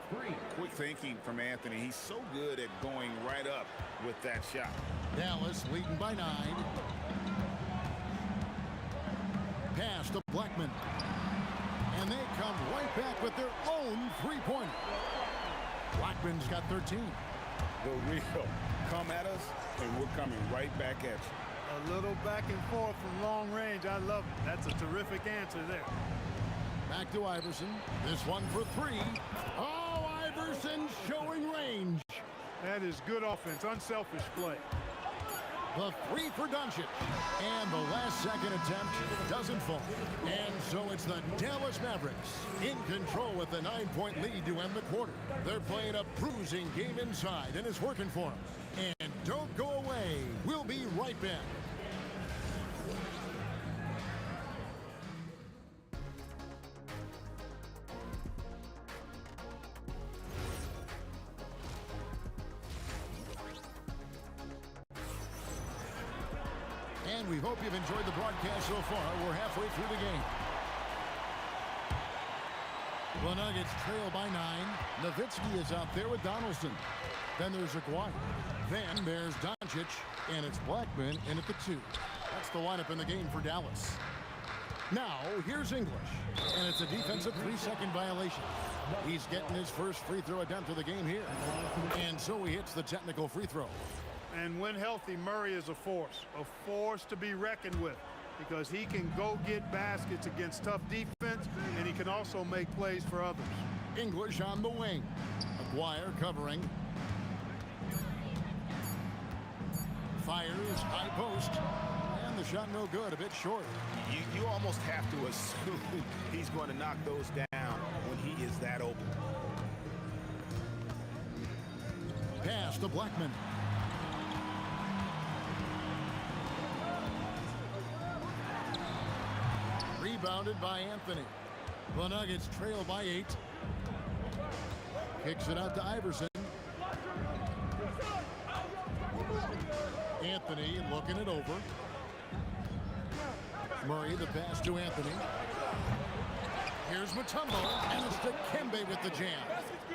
Quick thinking from Anthony. He's so good at going right up with that shot. Dallas leading by 9. Pass to Blackman. And they come right back with their own three-pointer. Blackman's got 13. The real come at us, and we're coming right back at you. A little back and forth from long range. I love it. That's a terrific answer there. Back to Iverson. This one for 3. Oh, Iverson showing range. That is good offense, unselfish play. The 3 for Doncic. And the last second attempt doesn't fall. And so it's the Dallas Mavericks in control with a 9-point lead to end the quarter. They're playing a bruising game inside, and it's working for them. And don't go away. We'll be right back. And we hope you've enjoyed the broadcast so far. We're halfway through the game. The Nuggets trail by 9. Nowitzki is out there with Donaldson. Then there's Aguirre. Then there's Doncic, and it's Blackman in at the 2. That's the lineup in the game for Dallas. Now, here's English, and it's a defensive 3-second violation. He's getting his first free throw attempt of the game here. And so he hits the technical free throw. And when healthy, Murray is a force to be reckoned with, because he can go get baskets against tough defense, and he can also make plays for others. English on the wing. Aguirre covering. Fires, high post, and the shot no good, a bit short. You almost have to assume he's going to knock those down when he is that open. Pass to Blackman. Rebounded by Anthony. The Nuggets trail by 8. Kicks it out to Iverson. Anthony looking it over. Murray, the pass to Anthony. Here's Mutombo, and it's Dikembe with the jam.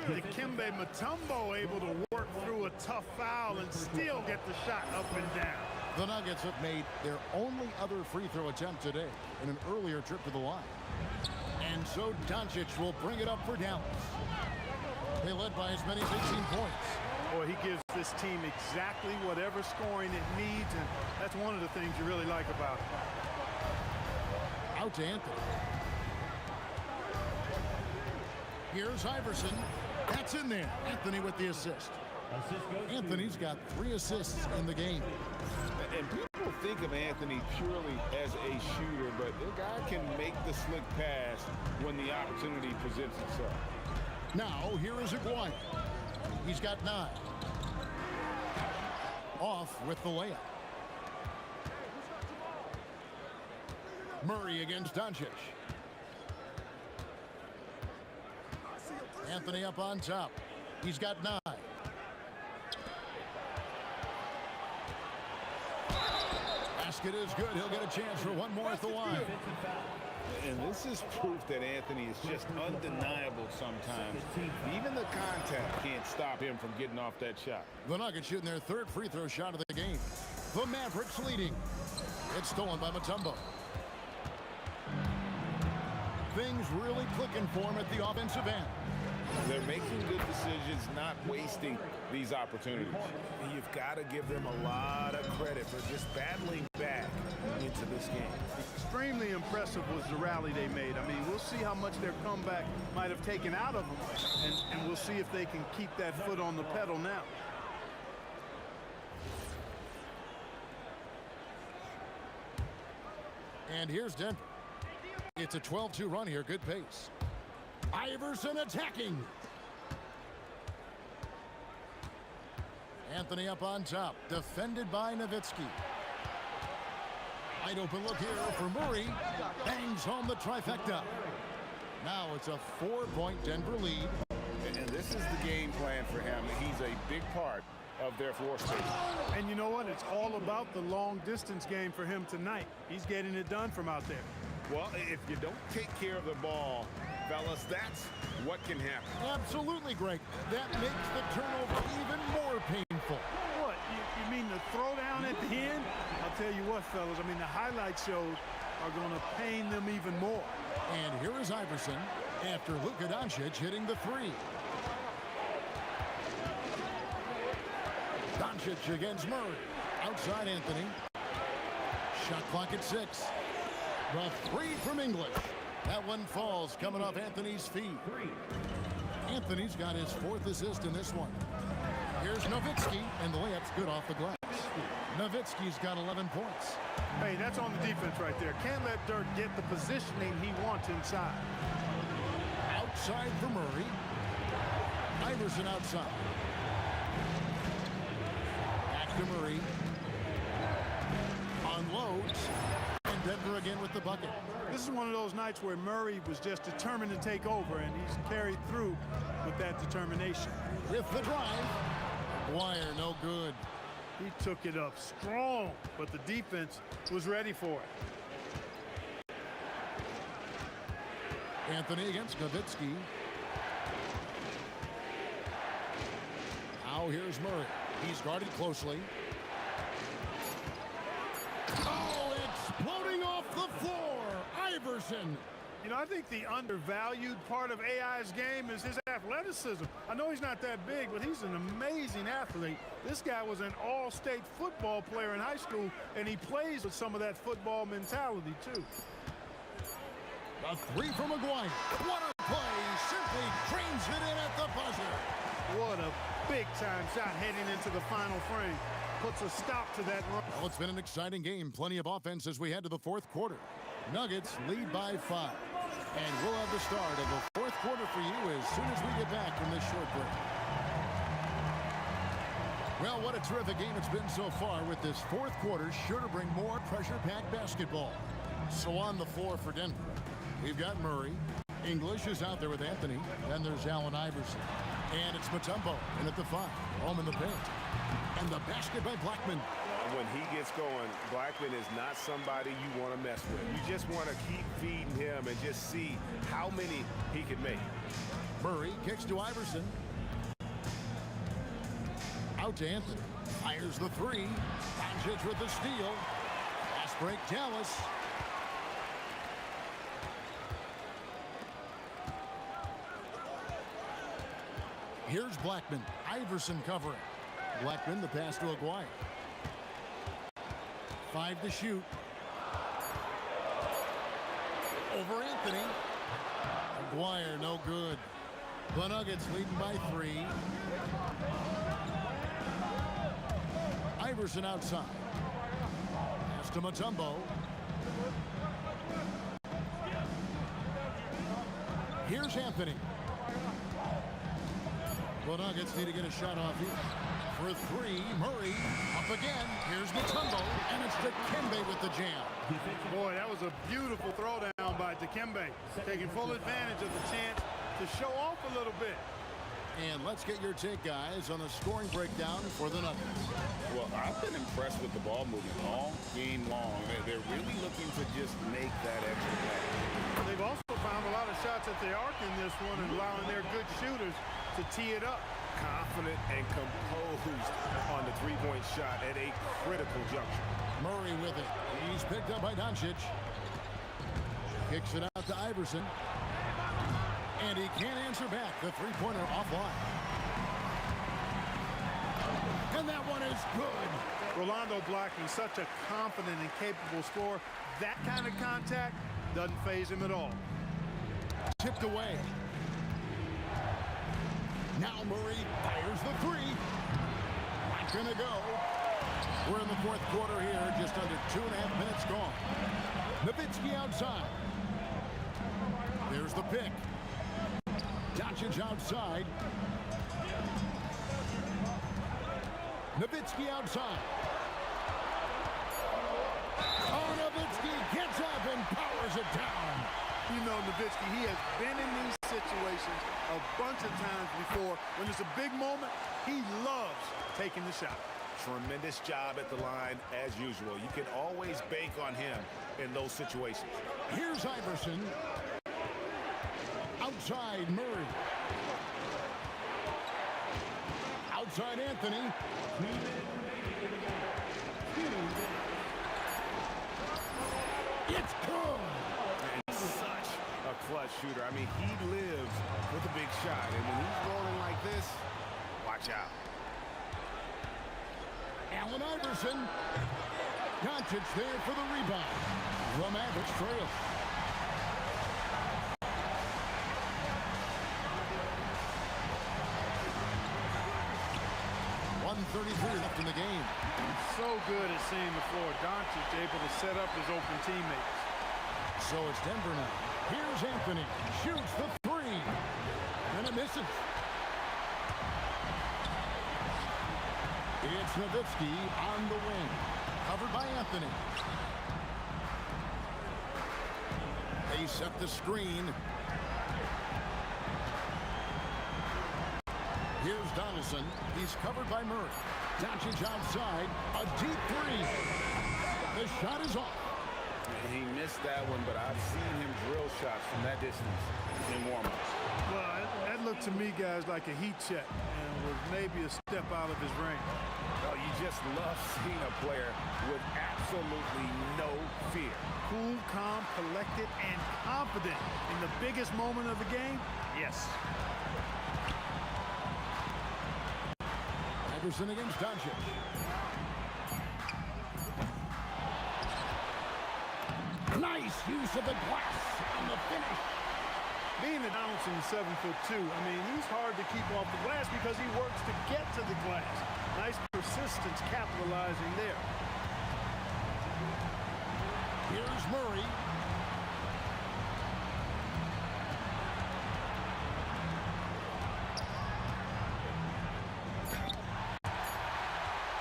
Dikembe Mutombo able to work through a tough foul and still get the shot up and down. The Nuggets have made their only other free throw attempt today in an earlier trip to the line. And so Doncic will bring it up for Dallas. They led by as many as 18 points. Boy, he gives this team exactly whatever scoring it needs, and that's one of the things you really like about him. Out to Anthony. Here's Iverson. That's in there. Anthony with the assist. Anthony's got 3 assists in the game. And people think of Anthony purely as a shooter, but the guy can make the slick pass when the opportunity presents itself. Now, here is Aguirre. He's got 9. Off with the layup. Murray against Doncic. Anthony up on top. He's got 9. basket is good. He'll get a chance for one more at the line. And this is proof that Anthony is just undeniable sometimes. Even the contact can't stop him from getting off that shot. The Nuggets shooting their third free throw shot of the game. The Mavericks leading. It's stolen by Mutombo. Things really clicking for him at the offensive end. They're making good decisions, not wasting these opportunities. And you've got to give them a lot of credit for just battling back into this game. Extremely impressive was the rally they made. I mean, we'll see how much their comeback might have taken out of them, and we'll see if they can keep that foot on the pedal now. And here's Denver. It's a 12-2 run here. Good pace. Iverson attacking. Anthony up on top. Defended by Nowitzki. Wide open look here for Murray. Bangs home the trifecta. Now it's a 4-point Denver lead. And this is the game plan for him. He's a big part of their floor space. And you know what? It's all about the long distance game for him tonight. He's getting it done from out there. Well, if you don't take care of the ball, fellas, that's what can happen. Absolutely, Greg. That makes the turnover even more painful. What? You mean the throwdown at the end? I'll tell you what, fellas. I mean, the highlight shows are going to pain them even more. And here is Iverson after Luka Doncic hitting the three. Doncic against Murray. Outside Anthony. Shot clock at 6. The three from English. That one falls coming off Anthony's feet. Anthony's got his 4th assist in this one. Here's Nowitzki, and the layup's good off the glass. Nowitzki's got 11 points. Hey, that's on the defense right there. Can't let Dirk get the positioning he wants inside. Outside for Murray. Iverson outside. Back to Murray. Unloads. And Denver again with the bucket. This is one of those nights where Murray was just determined to take over, and he's carried through with that determination. With the drive. Wire, no good. He took it up strong, but the defense was ready for it. Anthony against Nowitzki. Now here's Murray. He's guarded closely. Oh, exploding off the floor. Iverson. You know, I think the undervalued part of AI's game is his athleticism. I know he's not that big, but he's an amazing athlete. This guy was an all-state football player in high school, and he plays with some of that football mentality, too. A three from McGuire. What a play. Simply trains it in at the buzzer. What a big-time shot heading into the final frame. Puts a stop to that run. Well, it's been an exciting game. Plenty of offense as we head to the 4th quarter. Nuggets lead by 5. And we'll have the start of the 4th quarter for you as soon as we get back from this short break. Well, what a terrific game it's been so far, with this 4th quarter sure to bring more pressure-packed basketball. So on the floor for Denver, we've got Murray. English is out there with Anthony. Then there's Allen Iverson. And it's Mutombo in at the 5. Home in the paint. And the basket by Blackman. When he gets going, Blackman is not somebody you want to mess with. You just want to keep feeding him and just see how many he can make. Murray kicks to Iverson. Out to Anthony. Fires the 3. Doncic with the steal. Fast break Dallas. Here's Blackman. Iverson covering. Blackman, the pass to Aguirre. 5 to shoot. Over Anthony. Aguirre, no good. The Nuggets leading by 3. Iverson outside. Pass to Mutombo. Here's Anthony. The Nuggets need to get a shot off here. For 3, Murray up again. Here's Mutombo, and it's Dikembe with the jam. Boy, that was a beautiful throwdown by Dikembe, taking full advantage of the chance to show off a little bit. And let's get your take, guys, on the scoring breakdown for the Nuggets. Well, I've been impressed with the ball movement all game long. They're really looking to just make that extra play. They've also found a lot of shots at the arc in this one and allowing their good shooters to tee it up. Confident and composed on the three-point shot at a critical juncture. Murray with it. He's picked up by Doncic. Kicks it out to Iverson. And he can't answer back. The three-pointer offline. And that one is good. Rolando blocking, such a confident and capable scorer. That kind of contact doesn't faze him at all. Tipped away. Now Murray fires the three. Not gonna go. We're in the fourth quarter here, just under 2.5 minutes gone. Nowitzki outside. There's the pick. Doncic outside. Nowitzki outside. Oh, Nowitzki gets up and powers it down. You know, Nowitzki, he has been in these situations a bunch of times before. When it's a big moment, he loves taking the shot. Tremendous job at the line, as usual. You can always bank on him in those situations. Here's Iverson. Outside Murray. Outside Anthony. It's good. And such a clutch shooter. I mean, he lives with a big shot. And when he's rolling like this, watch out. Allen Iverson. Doncic there for the rebound. The Mavericks trail. .133 left in the game. So good at seeing the floor. Doncic able to set up his open teammates. So it's Denver now. Here's Anthony. Shoots the three. And it misses. It's Nowitzki on the wing. Covered by Anthony. They set the screen. Here's Donaldson. He's covered by Murray. Doncic outside. A deep three. The shot is off. He missed that one, but I've seen him drill shots from that distance in warm-ups. Well, that looked to me, guys, like a heat check and was maybe a step out of his range. Oh, you just love seeing a player with absolutely no fear. Cool, calm, collected, and confident in the biggest moment of the game. Yes. Iverson against Doncic. Nice use of the glass on the finish. Being an ounce and 7'2", I mean, he's hard to keep off the glass because he works to get to the glass. Nice persistence capitalizing there. Here's Murray.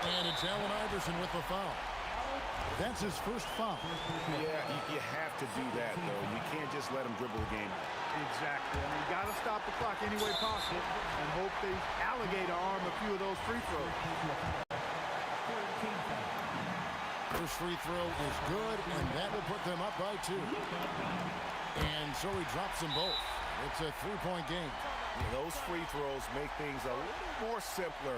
And it's Allen Iverson with the foul. That's his first foul. Yeah, you have to do that, though. You can't just let him dribble the game. Exactly. I mean, you got to stop the clock any way possible and hope they alligator arm a few of those free throws. First free throw is good, and that will put them up by 2. And so he drops them both. It's a three-point game. Yeah, those free throws make things a little more simpler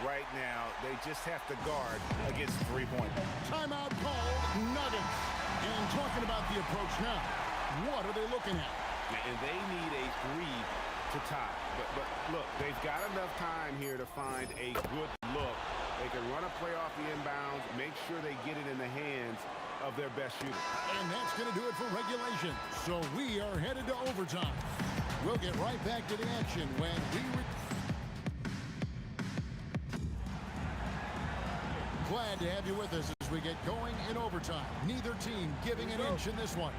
right now. They just have to guard against three-point. Timeout called, Nuggets. And talking about the approach now, what are they looking at? And they need a three to tie. But look, they've got enough time here to find a good look. They can run a play off the inbounds, make sure they get it in the hands of their best shooter. And that's going to do it for regulation. So we are headed to overtime. We'll get right back to the action when we Glad to have you with us as we get going in overtime. Neither team giving an inch in this one.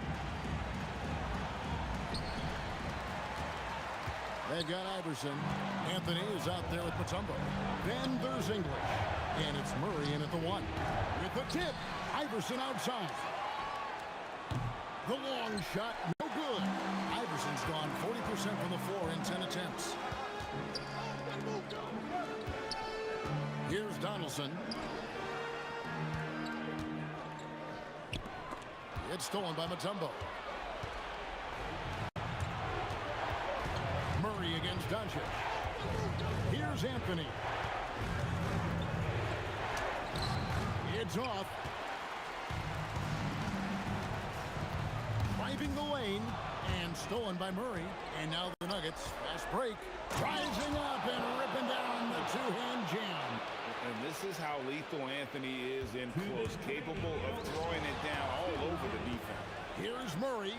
They've got Iverson. Anthony is out there with Mutombo. Then there's English. And it's Murray in at the 1. With the tip, Iverson outside. The long shot, no good. Iverson's gone 40% from the floor in 10 attempts. Here's Donaldson. It's stolen by Mutombo. Murray against Doncic. Here's Anthony. It's off. Driving the lane and stolen by Murray. And now the Nuggets, fast break, rising up and ripping down the two-hand jam. And this is how lethal Anthony is in close, capable of throwing it down all over the defense. Here's Murray.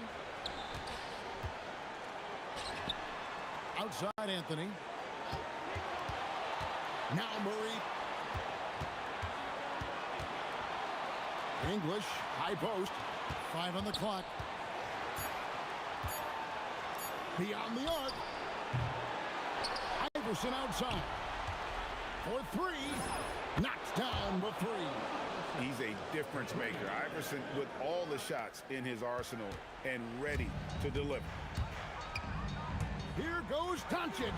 Outside Anthony. Now Murray. English, high post. 5 on the clock. Beyond the arc. Iverson outside. For 3. Knocks down the 3. He's a difference maker. Iverson with all the shots in his arsenal and ready to deliver. Here goes Doncic.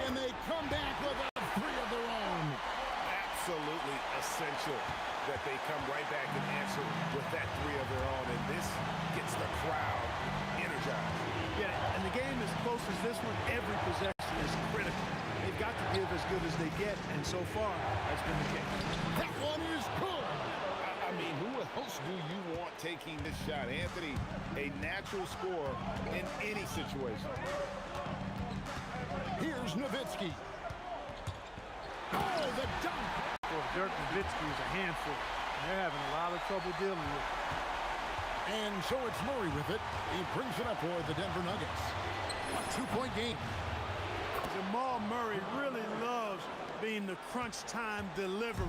And they come back with a 3 of their own. Absolutely essential that they come right back and answer with that 3 of their own. And this gets the crowd energized. Yeah, and the game as close as this one, every possession is critical. They've got to give as good as they get, and so far, that's been the case. That one is good. I mean, who else do you want taking this shot? Anthony, a natural scorer in any situation. Here's Nowitzki. Oh, the dunk. Well, Dirk Nowitzki is a handful. They're having a lot of trouble dealing with it. And so it's Murray with it. He brings it up for the Denver Nuggets. A 2-point game. Jamal Murray really loves being the crunch time deliverer.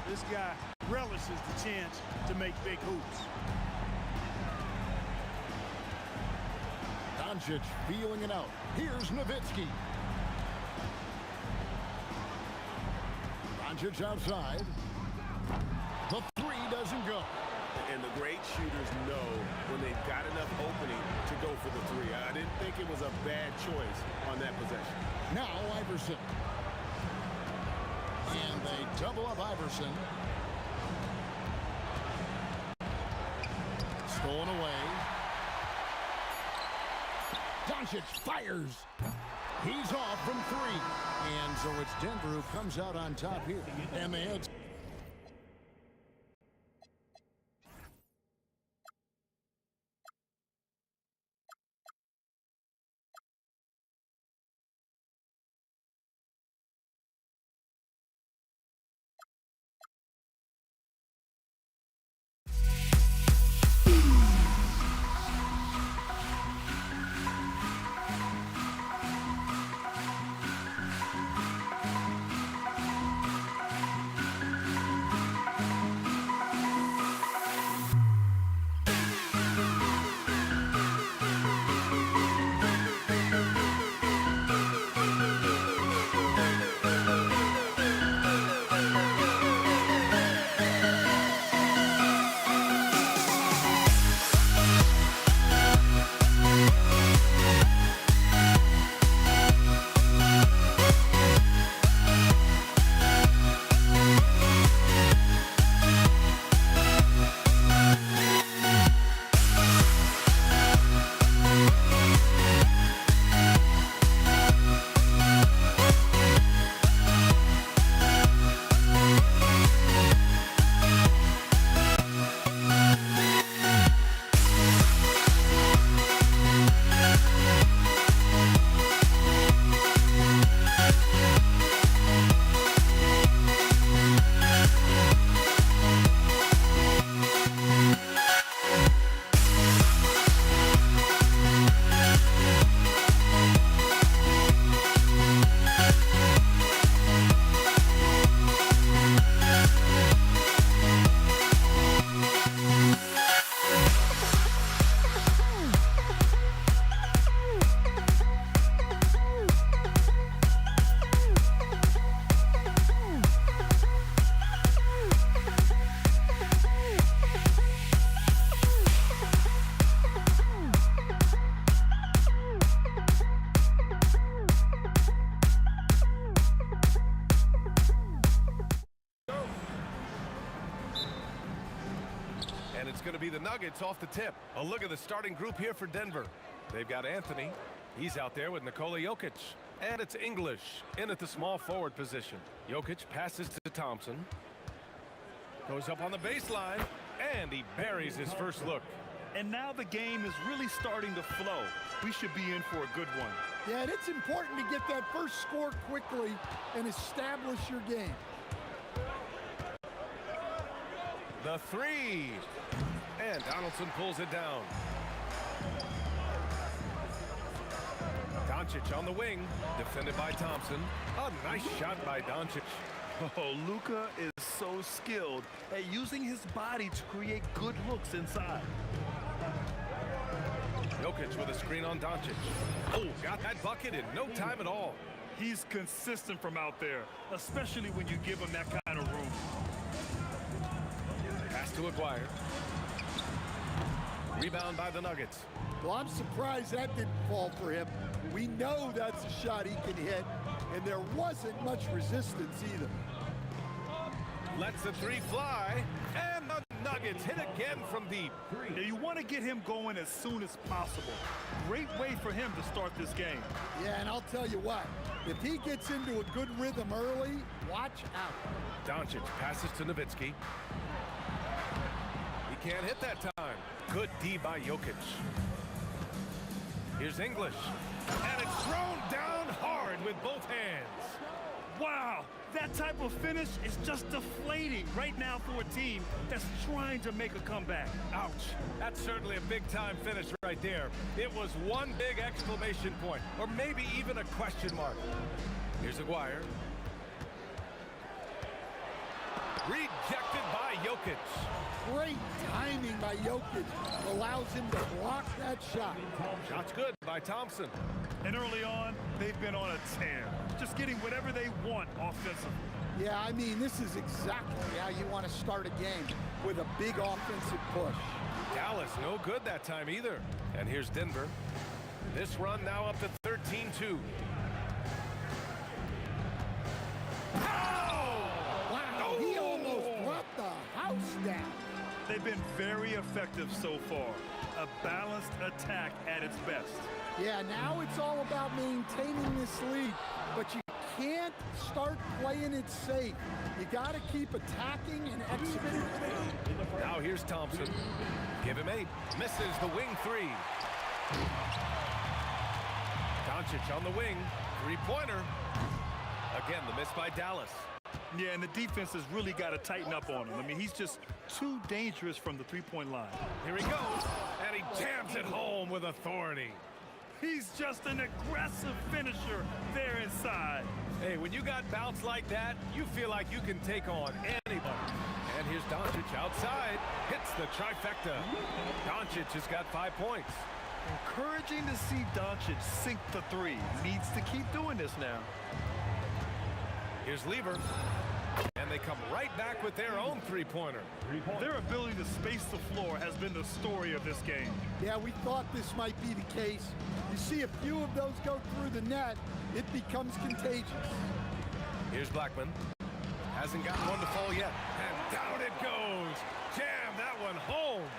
This guy relishes the chance to make big hoops. Doncic feeling it out. Here's Nowitzki. Doncic outside. The 3 doesn't go. And the great shooters know when they've got enough opening to go for the 3. I didn't think it was a bad choice on that possession. Now Iverson. And they double up Iverson. Stolen away. Doncic fires. He's off from 3. And so it's Denver who comes out on top here. And they head. it's going to be the Nuggets off the tip. A look at the starting group here for Denver. They've got Anthony. He's out there with Nikola Jokic. And it's English in at the small forward position. Jokic passes to Thompson. Goes up on the baseline. And he buries his first look. And now the game is really starting to flow. We should be in for a good one. Yeah, and it's important to get that first score quickly and establish your game. The three. And Donaldson pulls it down. Doncic on the wing, defended by Thompson. A nice shot by Doncic. Oh, Luka is so skilled at using his body to create good looks inside. Jokic with a screen on Doncic. Oh, got that bucket in no time at all. He's consistent from out there, especially when you give him that kind of room. Pass to Aguirre. Rebound by the Nuggets. Well, I'm surprised that didn't fall for him. We know that's a shot he can hit, and there wasn't much resistance either. Lets the three fly, and the Nuggets hit again from deep. Yeah, you want to get him going as soon as possible. Great way for him to start this game. Yeah, and I'll tell you what, if he gets into a good rhythm early, watch out. Doncic passes to Nowitzki. He can't hit that time. Good D by Jokic. Here's English. And it's thrown down hard with both hands. Wow, that type of finish is just deflating right now for a team that's trying to make a comeback. Ouch. That's certainly a big-time finish right there. It was one big exclamation point, or maybe even a question mark. Here's Aguirre. Rejected by Jokic. Great timing by Jokic. Allows him to block that shot. Shot's good by Thompson. And early on, they've been on a tear. Just getting whatever they want offensively. Yeah, I mean, this is exactly how you want to start a game, with a big offensive push. Dallas no good that time either. And here's Denver. This run now up to 13-2. Wow, he almost brought the house down. They've been very effective so far. A balanced attack at its best. Yeah, now it's all about maintaining this lead, but you can't start playing it safe. You got to keep attacking and executing. Now here's Thompson. Give him 8. Misses the wing 3. Doncic on the wing. Three-pointer. Again, the miss by Dallas. Yeah, and the defense has really got to tighten up on him. I mean, he's just too dangerous from the three-point line. Here he goes, and he jams it home with authority. He's just an aggressive finisher there inside. Hey, when you got bounce like that, you feel like you can take on anybody. And here's Doncic outside. Hits the trifecta. Doncic has got 5 points. Encouraging to see Doncic sink the three. Needs to keep doing this now. Here's Lever. And they come right back with their own three-pointer. Their ability to space the floor has been the story of this game. Yeah, we thought this might be the case. You see a few of those go through the net, it becomes contagious. Here's Blackman. Hasn't got one to fall yet. And down it goes. Jam that one home.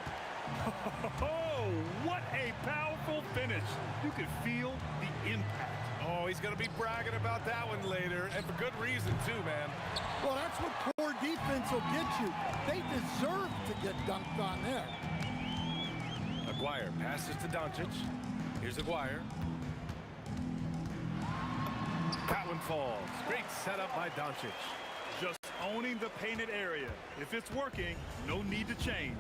Oh, what a powerful finish. You could feel the impact. Oh, he's going to be bragging about that one later, and for good reason, too, man. Well, that's what poor defense will get you. They deserve to get dunked on there. Aguirre passes to Doncic. Here's Aguirre. That one falls. Great setup by Doncic. Just owning the painted area. If it's working, no need to change.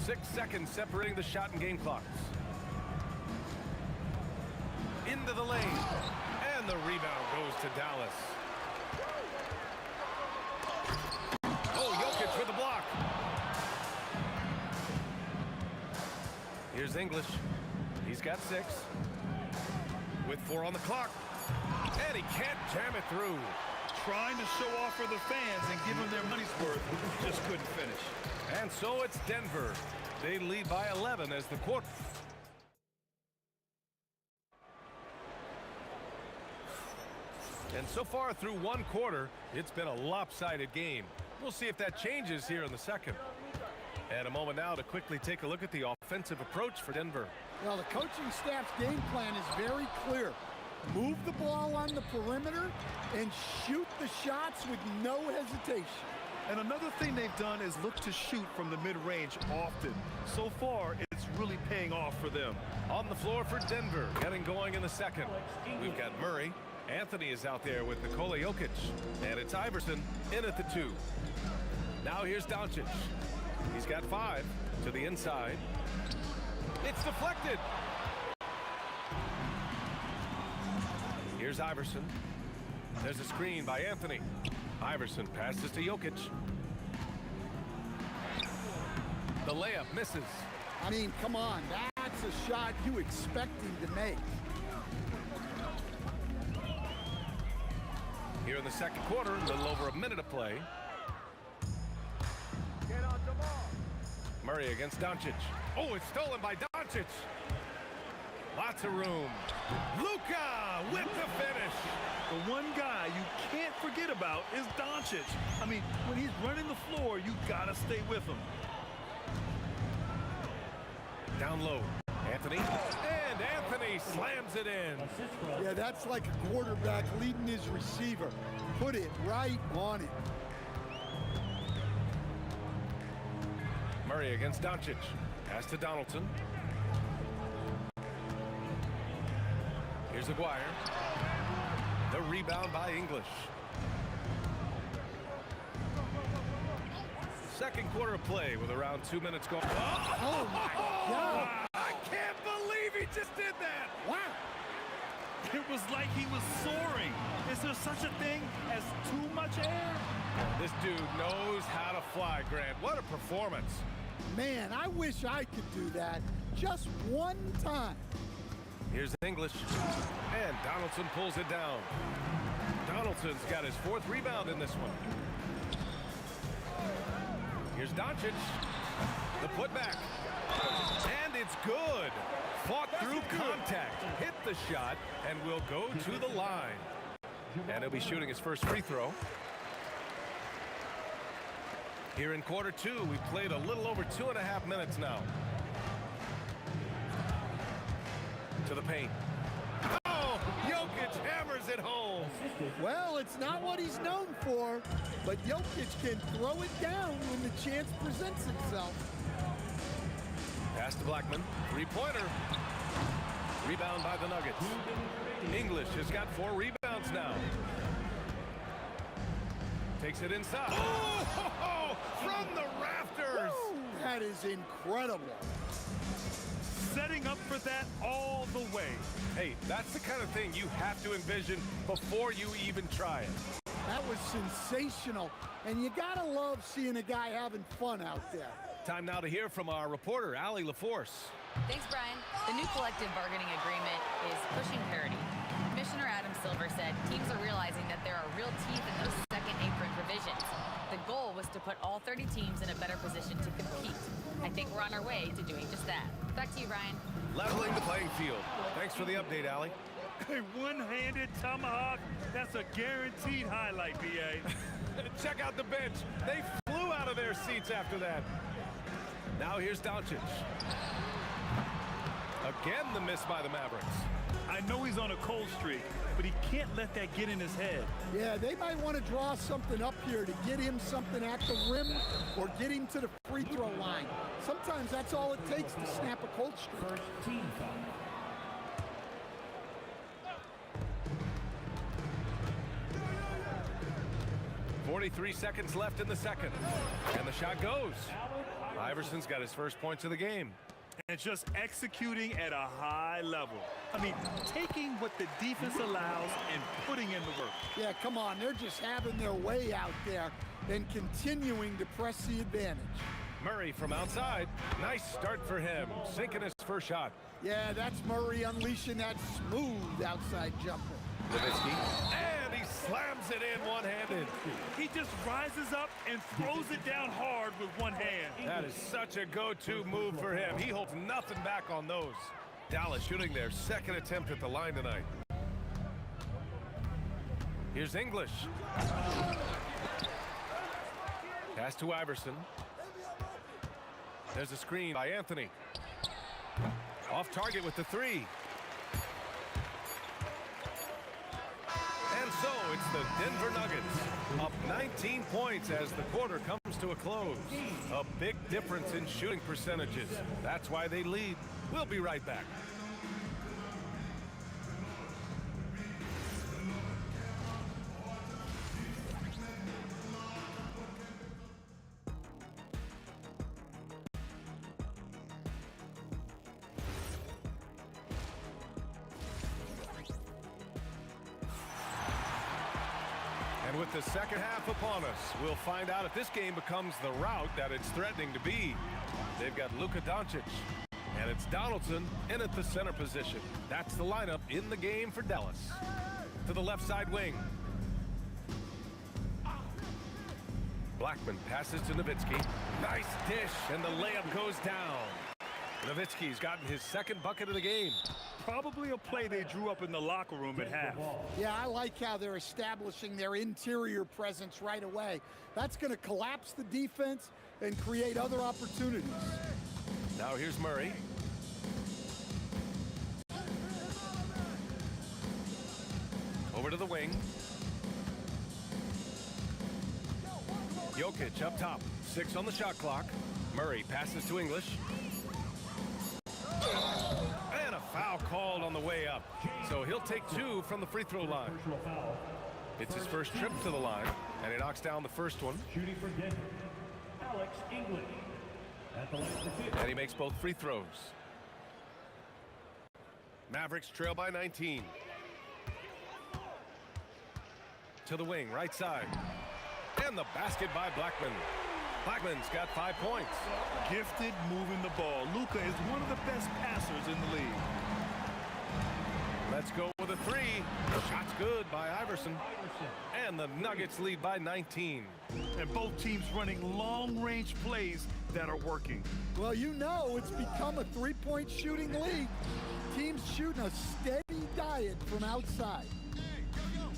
6 seconds separating the shot and game clocks. Into the lane. And the rebound goes to Dallas. Oh, Jokic with the block. Here's English. He's got 6. With 4 on the clock. And he can't jam it through. Trying to show off for the fans and give them their money's worth. Just couldn't finish. And so it's Denver. They lead by 11 as the quarter. And so far through one quarter, it's been a lopsided game. We'll see if that changes here in the second. And a moment now to quickly take a look at the offensive approach for Denver. Well, the coaching staff's game plan is very clear. Move the ball on the perimeter and shoot the shots with no hesitation. And another thing they've done is look to shoot from the mid-range often. So far, it's really paying off for them. On the floor for Denver, getting going in the second. We've got Murray. Anthony is out there with Nikola Jokic. And it's Iverson in at the 2. Now here's Doncic. He's got 5 to the inside. It's deflected. Here's Iverson. There's a screen by Anthony. Iverson passes to Jokic. The layup misses. I mean, come on, that's a shot you expect him to make. Here in the second quarter, a little over a minute of play. Murray against Doncic. Oh, it's stolen by Doncic. Lots of room. Luka with the finish. The one guy you can't forget about is Doncic. I mean, when he's running the floor, you gotta stay with him. Down low, Anthony. And Anthony slams it in. Yeah, that's like a quarterback leading his receiver. Put it right on it. Murray against Doncic. Pass to Donaldson. Here's Aguirre. The rebound by English. Second quarter of play with around 2 minutes gone. Oh my God! I can't believe he just did that. Wow! It was like he was soaring. Is there such a thing as too much air? This dude knows how to fly, Grant. What a performance. Man, I wish I could do that just one time. Here's English. And Donaldson pulls it down. Donaldson's got his 4th rebound in this one. Here's Doncic. The putback. And it's good. Fought through contact. Hit the shot and will go to the line. And he'll be shooting his first free throw. Here in quarter 2, we've played a little over 2.5 minutes now. To the paint. Oh, Jokic hammers it home. Well, it's not what he's known for, but Jokic can throw it down when the chance presents itself. Pass to Blackman. 3-pointer. Rebound by the Nuggets. English has got 4 rebounds now. Takes it inside. Oh, from the rafters. Woo, that is incredible. Setting up for that all the way. Hey, that's the kind of thing you have to envision before you even try it. That was sensational, and you gotta love seeing a guy having fun out there. Time now to hear from our reporter, Allie LaForce. Thanks, Brian. The new collective bargaining agreement is pushing parity. Commissioner Adam Silver said teams are realizing that there are real teeth in those second apron provisions. The goal was to put all 30 teams in a better position to compete. I think we're on our way to doing just that. Back to you, Brian. Leveling the playing field. Thanks for the update, Allie. A one-handed tomahawk, that's a guaranteed highlight, B.A. Check out the bench. They flew out of their seats after that. Now here's Doncic. Again, the miss by the Mavericks. I know he's on a cold streak, but he can't let that get in his head. Yeah, they might want to draw something up here to get him something at the rim or get him to the free throw line. Sometimes that's all it takes to snap a cold streak. First team foul. 43 seconds left in the second. And the shot goes. Iverson's got his first points of the game. And just executing at a high level. I mean, taking what the defense allows and putting in the work. Yeah, come on. They're just having their way out there and continuing to press the advantage. Murray from outside. Nice start for him. Sinking his first shot. Yeah, that's Murray unleashing that smooth outside jumper. Levitsky. And he slams it in one-handed. He just rises up and throws it down hard with one hand. That is such a go-to move for him. He holds nothing back on those. Dallas shooting their second attempt at the line tonight. Here's English. Pass to Iverson. There's a screen by Anthony. Off target with the three. And so it's the Denver Nuggets up 19 points as the quarter comes to a close. A big difference in shooting percentages. That's why they lead. We'll be right back. And with the second half upon us, we'll find out if this game becomes the rout that it's threatening to be. They've got Luka Doncic, and it's Donaldson in at the center position. That's the lineup in the game for Dallas. To the left side wing. Blackman passes to Nowitzki. Nice dish, and the layup goes down. Nowitzki's gotten his second bucket of the game. Probably a play they drew up in the locker room at half. Yeah, I like how they're establishing their interior presence right away. That's going to collapse the defense and create other opportunities. Now here's Murray. Over to the wing. Jokic up top. 6 on the shot clock. Murray passes to English. And a foul called on the way up. So he'll take 2 from the free throw line. It's his first trip to the line, and he knocks down the first one. Shooting for Denver, Alex English. At the line for 50. And he makes both free throws. Mavericks trail by 19. To the wing, right side. And the basket by Blackman. Blackman's got 5 points. Gifted moving the ball. Luka is one of the best passers in the league. Let's go with a 3. The shot's good by Iverson. And the Nuggets lead by 19. And both teams running long-range plays that are working. Well, you know it's become a three-point shooting league. Teams shooting a steady diet from outside.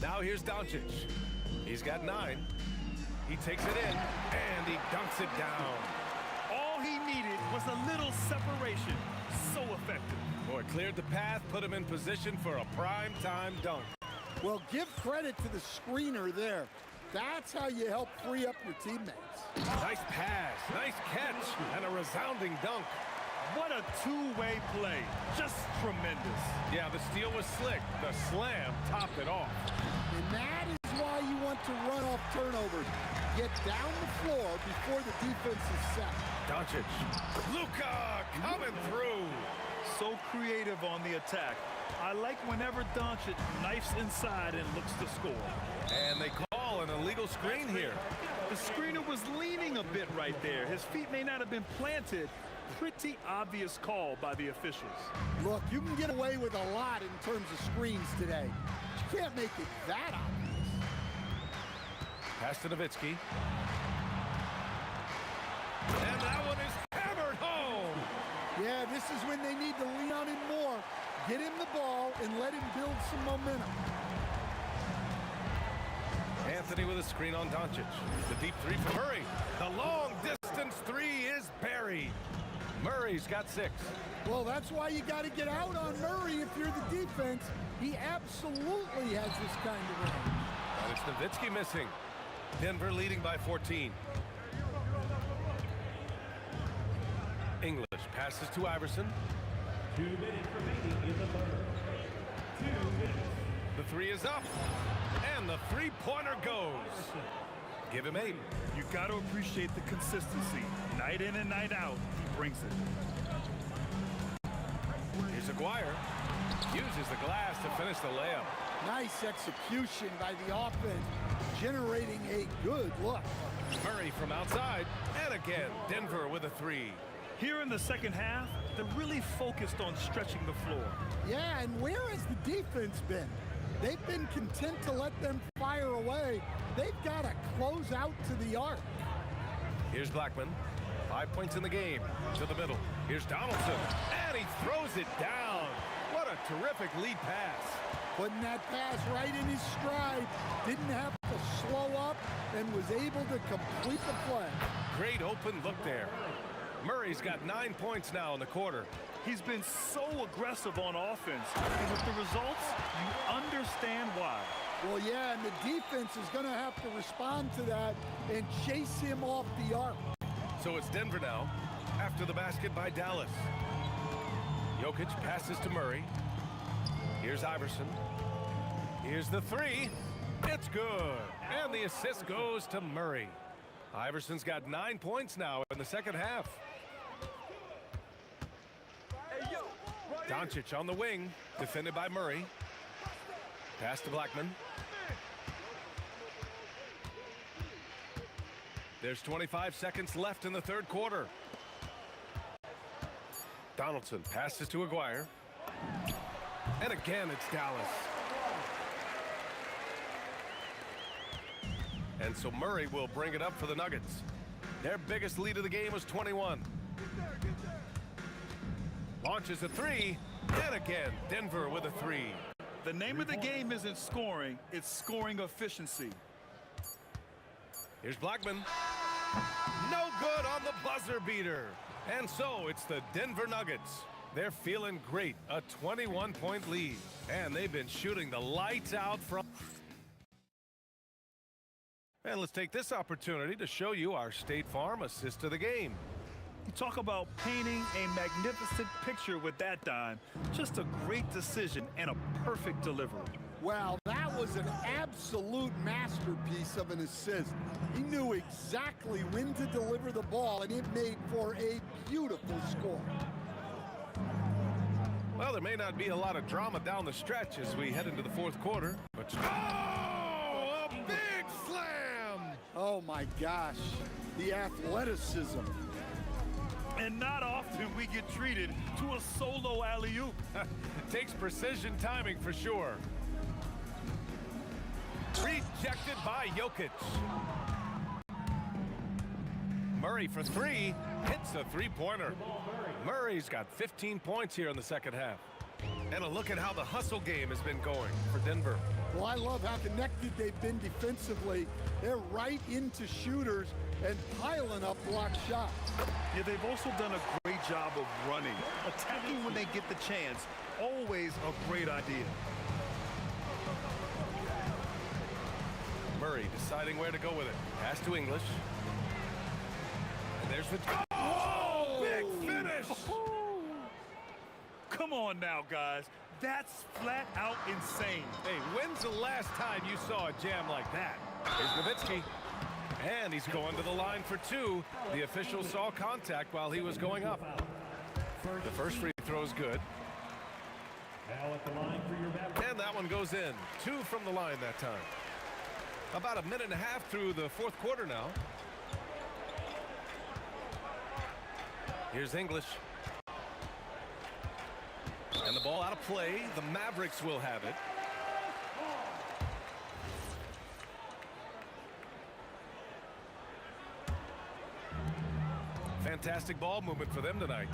Now here's Doncic. He's got 9. He takes it in, and he dunks it down. All he needed was a little separation. So effective. Boy, cleared the path, put him in position for a prime-time dunk. Well, give credit to the screener there. That's how you help free up your teammates. Nice pass, nice catch, and a resounding dunk. What a two-way play. Just tremendous. Yeah, the steal was slick. The slam topped it off. And that is why you want to run off turnovers. Get down the floor before the defense is set. Doncic. Luka coming through. So creative on the attack. I like whenever Doncic knifes inside and looks to score. And they call an illegal screen here. The screener was leaning a bit right there. His feet may not have been planted. Pretty obvious call by the officials. Look, you can get away with a lot in terms of screens today. You can't make it that obvious. Pass to Nowitzki. And that one is hammered home. Yeah, this is when they need to lean on him more. Get him the ball and let him build some momentum. Anthony with a screen on Doncic. The deep 3 for Murray. The long distance 3 is buried. Murray's got 6. Well, that's why you got to get out on Murray if you're the defense. He absolutely has this kind of range. And it's Nowitzki missing. Denver leading by 14. English passes to Iverson. 2 minutes remaining in the third. 2 minutes. The 3 is up. And the three-pointer goes. Give him 8. You got to appreciate the consistency. Night in and night out, he brings it. Here's Aguirre. Uses the glass to finish the layup. Nice execution by the offense, generating a good look. Murray from outside. And again, Denver with a 3. Here in the second half, they're really focused on stretching the floor. Yeah, and where has the defense been? They've been content to let them fire away. They've got to close out to the arc. Here's Blackman. 5 points in the game. To the middle. Here's Donaldson. And he throws it down. What a terrific lead pass. Putting that pass right in his stride. Didn't have to slow up and was able to complete the play. Great open look there. Murray's got 9 points now in the quarter. He's been so aggressive on offense. And with the results, you understand why. Well, yeah, and the defense is going to have to respond to that and chase him off the arc. So it's Denver now, after the basket by Dallas. Jokic passes to Murray. Here's Iverson. Here's the three. It's good. And the assist goes to Murray. Iverson's got 9 points now in the second half. Doncic on the wing, defended by Murray. Pass to Blackman. There's 25 seconds left in the third quarter. Donaldson passes to Aguirre. And again, it's Dallas. And so Murray will bring it up for the Nuggets. Their biggest lead of the game was 21. Launches a three. And again, Denver with a three. The name of the game isn't scoring, it's scoring efficiency. Here's Blackman. No good on the buzzer beater. And so it's the Denver Nuggets. They're feeling great. A 21-point lead. And they've been shooting the lights out from... And let's take this opportunity to show you our State Farm assist of the game. You talk about painting a magnificent picture with that dime. Just a great decision and a perfect delivery. Wow, that was an absolute masterpiece of an assist. He knew exactly when to deliver the ball, and it made for a beautiful score. Well, there may not be a lot of drama down the stretch as we head into the fourth quarter, but... Oh, a big slam! Oh, my gosh, the athleticism. And not often we get treated to a solo alley-oop. Takes precision timing for sure. Rejected by Jokic. Murray for three. Hits a three-pointer. Murray's got 15 points here in the second half. And a look at how the hustle game has been going for Denver. Well, I love how connected they've been defensively. They're right into shooters and piling up block shots. Yeah, they've also done a great job of running. Attacking when they get the chance. Always a great idea. Murray deciding where to go with it. Pass to English. And there's the... Oh, big finish! Come on now, guys. That's flat out insane. Hey, when's the last time you saw a jam like that? Here's Nowitzki. And he's going to the line for two. The official saw contact while he was going up. The first free throw is good. And that one goes in. Two from the line that time. About a minute and a half through the fourth quarter now. Here's English. And the ball out of play. The Mavericks will have it. Fantastic ball movement for them tonight.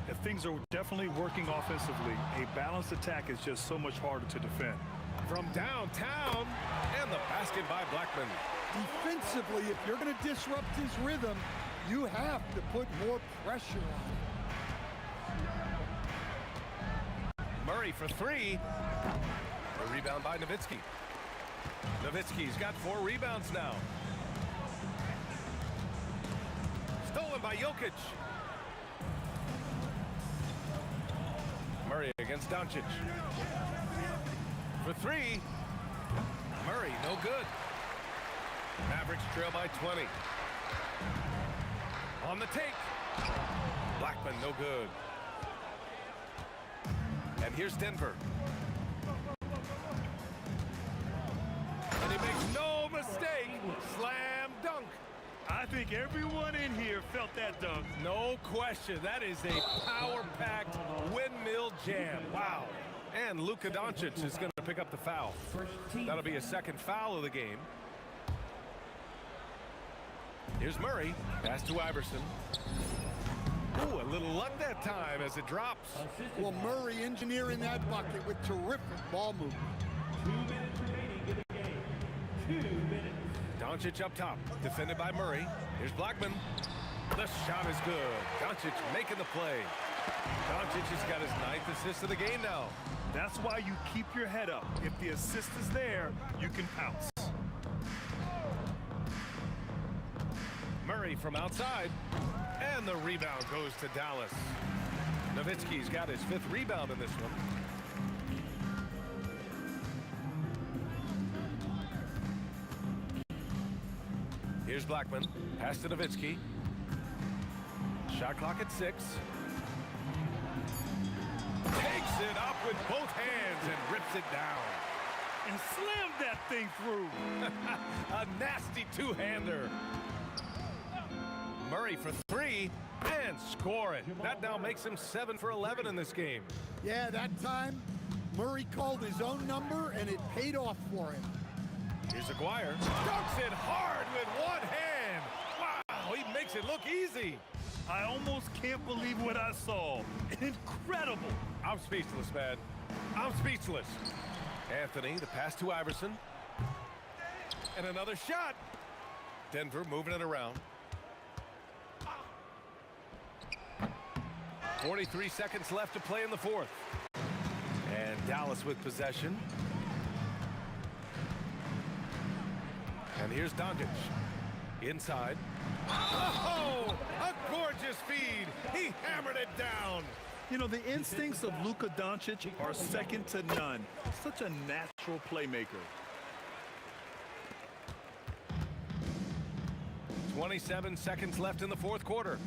And things are definitely working offensively. A balanced attack is just so much harder to defend. From downtown, and the basket by Blackman. Defensively, if you're going to disrupt his rhythm, you have to put more pressure on him. Murray for three. A rebound by Nowitzki. Nowitzki's got 4 rebounds now. Stolen by Jokic. Murray against Doncic. For three. Murray, no good. Mavericks trail by 20. On the take. Blackman, no good. And here's Denver. And he makes no mistake. Slam dunk. I think everyone in here felt that dunk. No question. That is a power-packed windmill jam. Wow. And Luka Doncic is going to pick up the foul. That'll be a second foul of the game. Here's Murray. Pass to Iverson. Ooh, a little luck that time as it drops. Well, Murray engineering that bucket with terrific ball movement. 2 minutes remaining in the game. 2 minutes. Doncic up top, defended by Murray. Here's Blackman. The shot is good. Doncic making the play. Doncic has got his 9th assist of the game now. That's why you keep your head up. If the assist is there, you can pounce. Murray from outside. And the rebound goes to Dallas. Nowitzki's got his 5th rebound in this one. Here's Blackman. Pass to Nowitzki. Shot clock at 6. Takes it up with both hands and rips it down. And slammed that thing through. A nasty two-hander. Murray for 3 and score it. That now makes him 7 for 11 in this game. Yeah, that time Murray called his own number and it paid off for him. Here's Aguirre. Dunks it hard with one hand. Wow, he makes it look easy. I almost can't believe what I saw. Incredible. I'm speechless, man. I'm speechless. Anthony, the pass to Iverson. And another shot. Denver moving it around. 43 seconds left to play in the 4th. And Dallas with possession. And here's Doncic. Inside. Oh, a gorgeous feed. He hammered it down. You know, the instincts of Luka Doncic are second to none. Such a natural playmaker. 27 seconds left in the 4th quarter.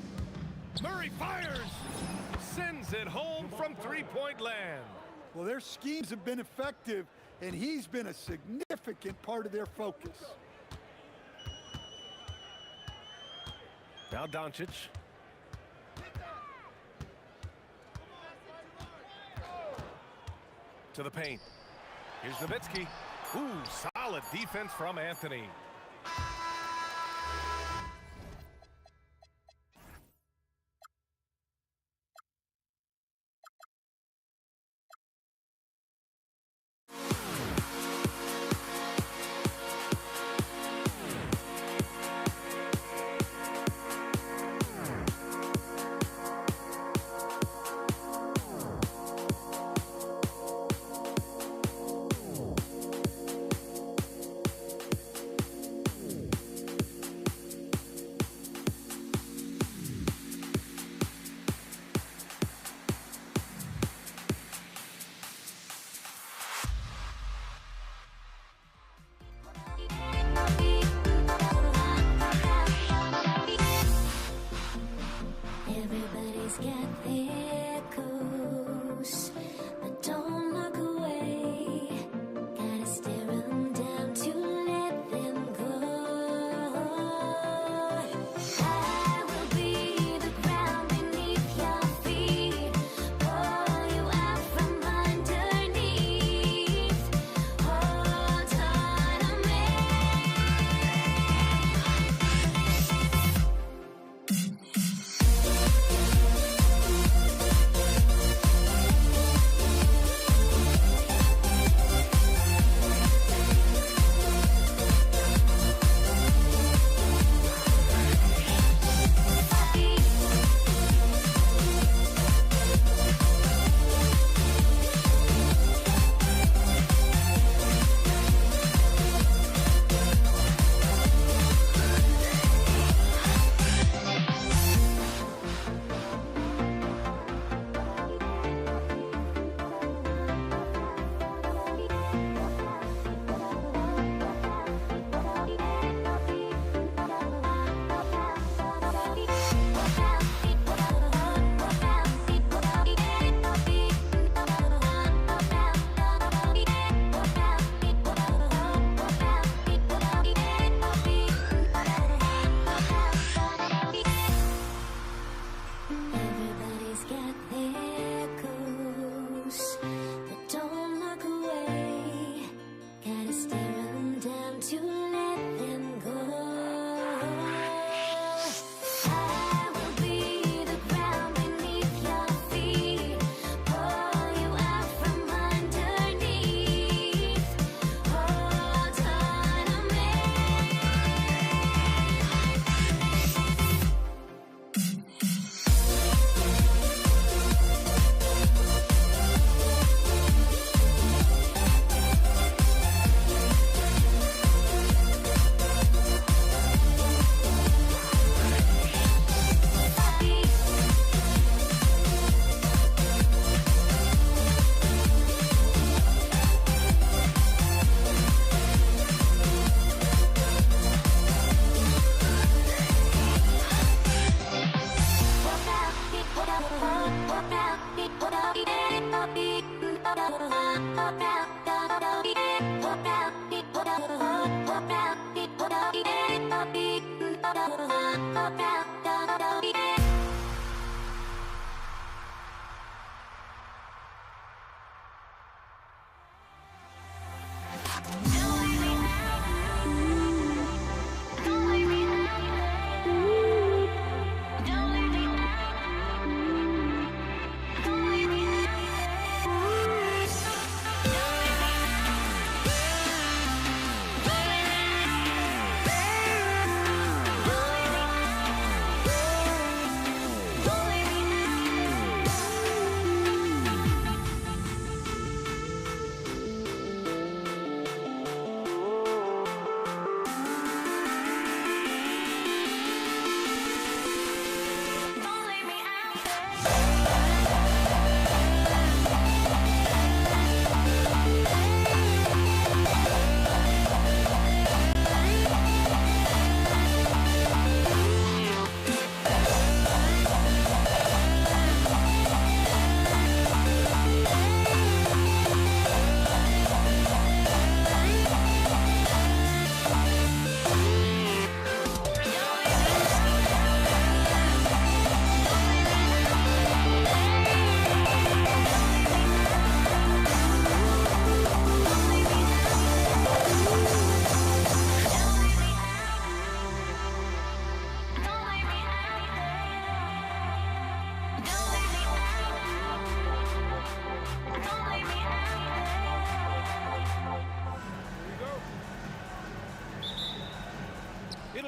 Murray fires. Sends it home from three-point land. Well, their schemes have been effective, and he's been a significant part of their focus. Now Doncic. To the paint. Here's Nowitzki. Ooh, solid defense from Anthony.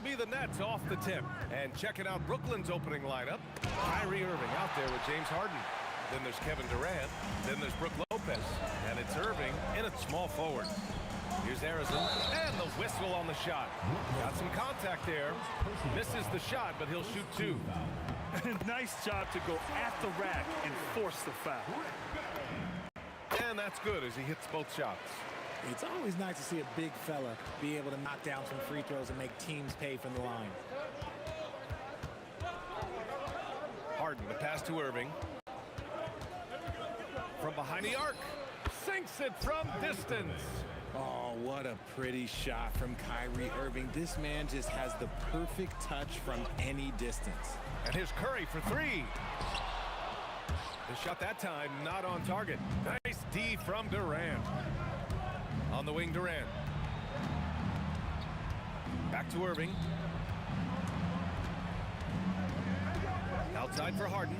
be the Nets off the tip. And checking out Brooklyn's opening lineup, Kyrie Irving out there with James Harden. Then there's Kevin Durant. Then there's Brook Lopez. And it's Irving in at small forward. Here's Harrison. And the whistle on the shot. Got some contact there. Misses the shot, but he'll shoot two. Nice job to go at the rack and force the foul. And that's good as he hits both shots. It's always nice to see a big fella be able to knock down some free throws and make teams pay from the line. Harden, the pass to Irving. From behind the arc. Sinks it from distance. Oh, what a pretty shot from Kyrie Irving. This man just has the perfect touch from any distance. And here's Curry for three. The shot that time not on target. Nice D from Durant. On the wing, Durant. Back to Irving. Outside for Harden.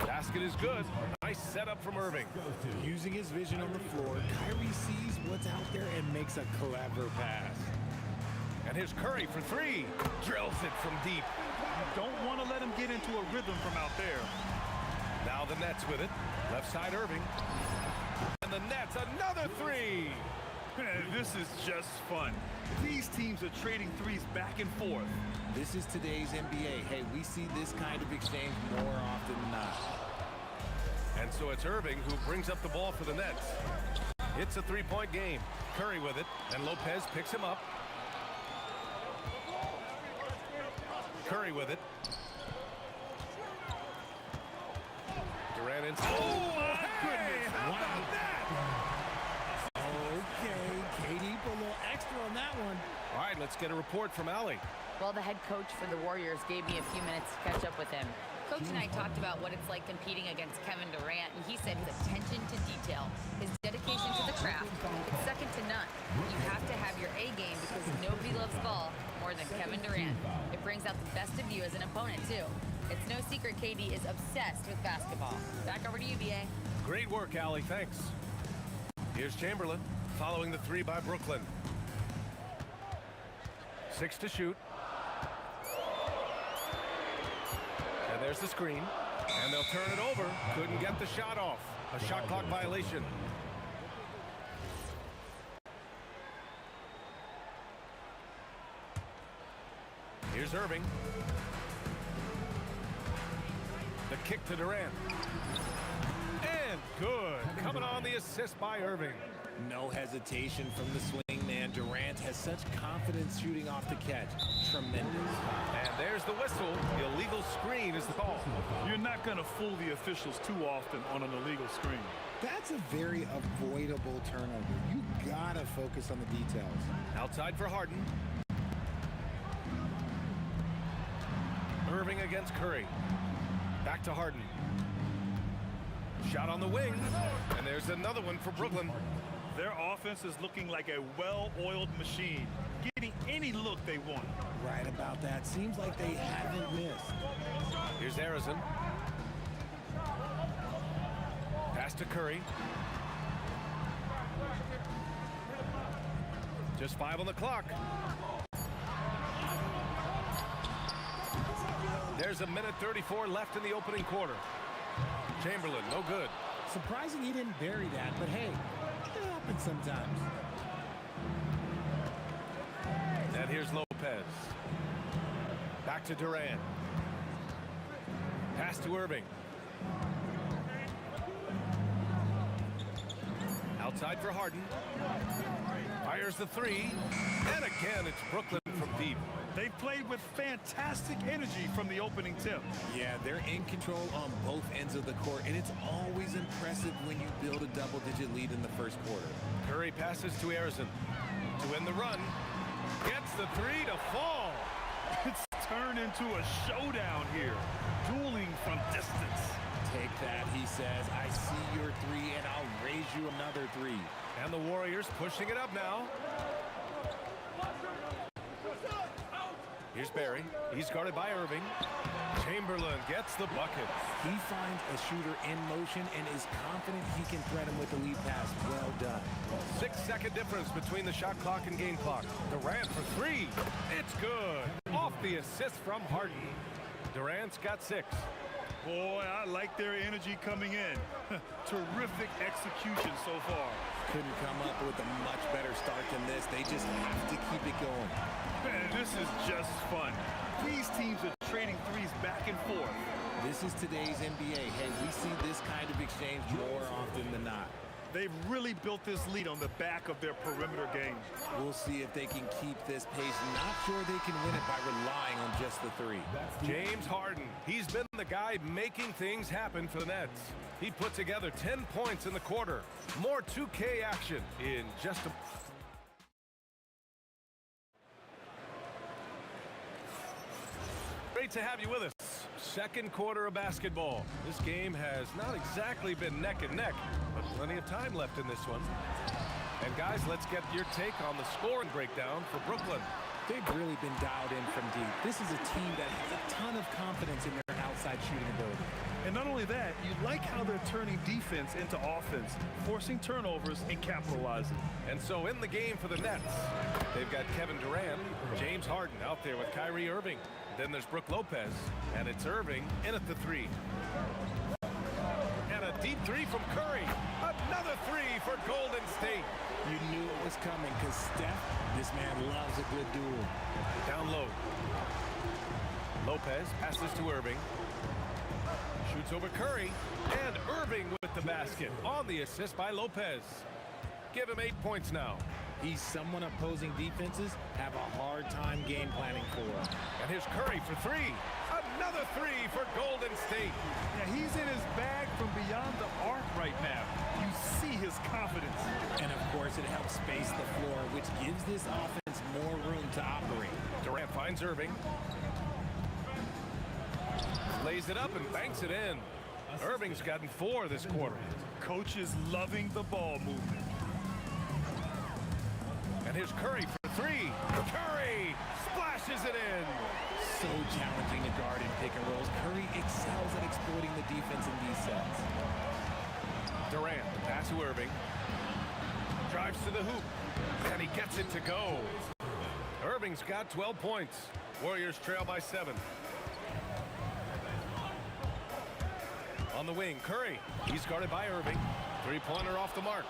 Basket is good. Nice setup from Irving. Using his vision on the floor, Kyrie sees what's out there and makes a clever pass. And here's Curry for three. Drills it from deep. Don't want to let him get into a rhythm from out there. Now the Nets with it. Left side Irving. And the Nets, another three. This is just fun. These teams are trading threes back and forth. This is today's NBA. Hey, we see this kind of exchange more often than not. And so it's Irving who brings up the ball for the Nets. It's a three-point game. Curry with it, and Lopez picks him up. Curry with it. Durant inside. Oh, my goodness. How about that? Okay, KD put a little extra on that one. All right, let's get a report from Allie. Well, the head coach for the Warriors gave me a few minutes to catch up with him. Coach and I talked about what it's like competing against Kevin Durant, and he said his attention to detail, his dedication to the craft, it's second to none. You have to have your A game because nobody loves ball more than Kevin Durant. It brings out the best of you as an opponent, too. It's no secret KD is obsessed with basketball. Back over to you, BA. Great work, Allie. Thanks. Here's Chamberlain following the three by Brooklyn. 6 to shoot. And there's the screen. And they'll turn it over. Couldn't get the shot off. A shot clock violation. Here's Irving. The kick to Durant. And good. Coming on the assist by Irving. No hesitation from the swing man. Durant has such confidence shooting off the catch. Tremendous. And there's the whistle. The illegal screen is the call. You're not going to fool the officials too often on an illegal screen. That's a very avoidable turnover. You gotta focus on the details. Outside for Harden. Irving against Curry. Back to Harden. Shot on the wing. And there's another one for Brooklyn. Their offense is looking like a well-oiled machine, getting any look they want. Right about that. Seems like they haven't missed. Here's Harrison. Pass to Curry. Just 5 on the clock. There's a minute 34 left in the opening quarter. Chamberlain, no good. Surprising he didn't bury that, but hey, it happens sometimes. And here's Lopez. Back to Durant. Pass to Irving. Outside for Harden. Fires the three. And again, it's Brooklyn from deep. They played with fantastic energy from the opening tip. Yeah, they're in control on both ends of the court, and it's always impressive when you build a double-digit lead in the first quarter. Curry passes to Harrison. To win the run. Gets the three to fall. It's turned into a showdown here. Dueling from distance. Take that, he says. I see your three, and I'll raise you another three. And the Warriors pushing it up now. Here's Barry. He's guarded by Irving. Chamberlain gets the bucket. He finds a shooter in motion and is confident he can threat him with the lead pass. Well done. 6-second difference between the shot clock and game clock. Durant for three. It's good. Off the assist from Harden. Durant's got 6. Boy, I like their energy coming in. Terrific execution so far. Couldn't come up with a much better start than this. They just have to keep it going. Man, this is just fun. These teams are trading threes back and forth. This is today's NBA. Hey, we see this kind of exchange more often than not. They've really built this lead on the back of their perimeter game. We'll see if they can keep this pace. Not sure they can win it by relying on just the 3. James Harden. He's been the guy making things happen for the Nets. He put together 10 points in the quarter. More 2K action in just a... Great to have you with us. Second quarter of basketball. This game has not exactly been neck and neck, but plenty of time left in this one. And guys, let's get your take on the scoring breakdown for Brooklyn. They've really been dialed in from deep. This is a team that has a ton of confidence in their outside shooting ability. And not only that, you like how they're turning defense into offense, forcing turnovers and capitalizing. And so in the game for the Nets, they've got Kevin Durant, James Harden out there with Kyrie Irving. Then there's Brook Lopez, and it's Irving in at the 3. And a deep 3 from Curry. Another 3 for Golden State. You knew it was coming because Steph, this man loves a good duel. Down low. Lopez passes to Irving. Shoots over Curry. And Irving with the basket on the assist by Lopez. Give him 8 points now. He's someone opposing defenses have a hard time game planning for. And here's Curry for 3. Another 3 for Golden State. Yeah, he's in his bag from beyond the arc right now. You see his confidence. And of course, it helps space the floor, which gives this offense more room to operate. Durant finds Irving. Lays it up and banks it in. Irving's gotten 4 this quarter. Coach is loving the ball movement. And here's Curry for 3. Curry splashes it in. So challenging to guard in pick and rolls. Curry excels at exploiting the defense in these sets. Durant, the pass to Irving. Drives to the hoop. And he gets it to go. Irving's got 12 points. Warriors trail by 7. On the wing, Curry. He's guarded by Irving. 3-pointer off the mark.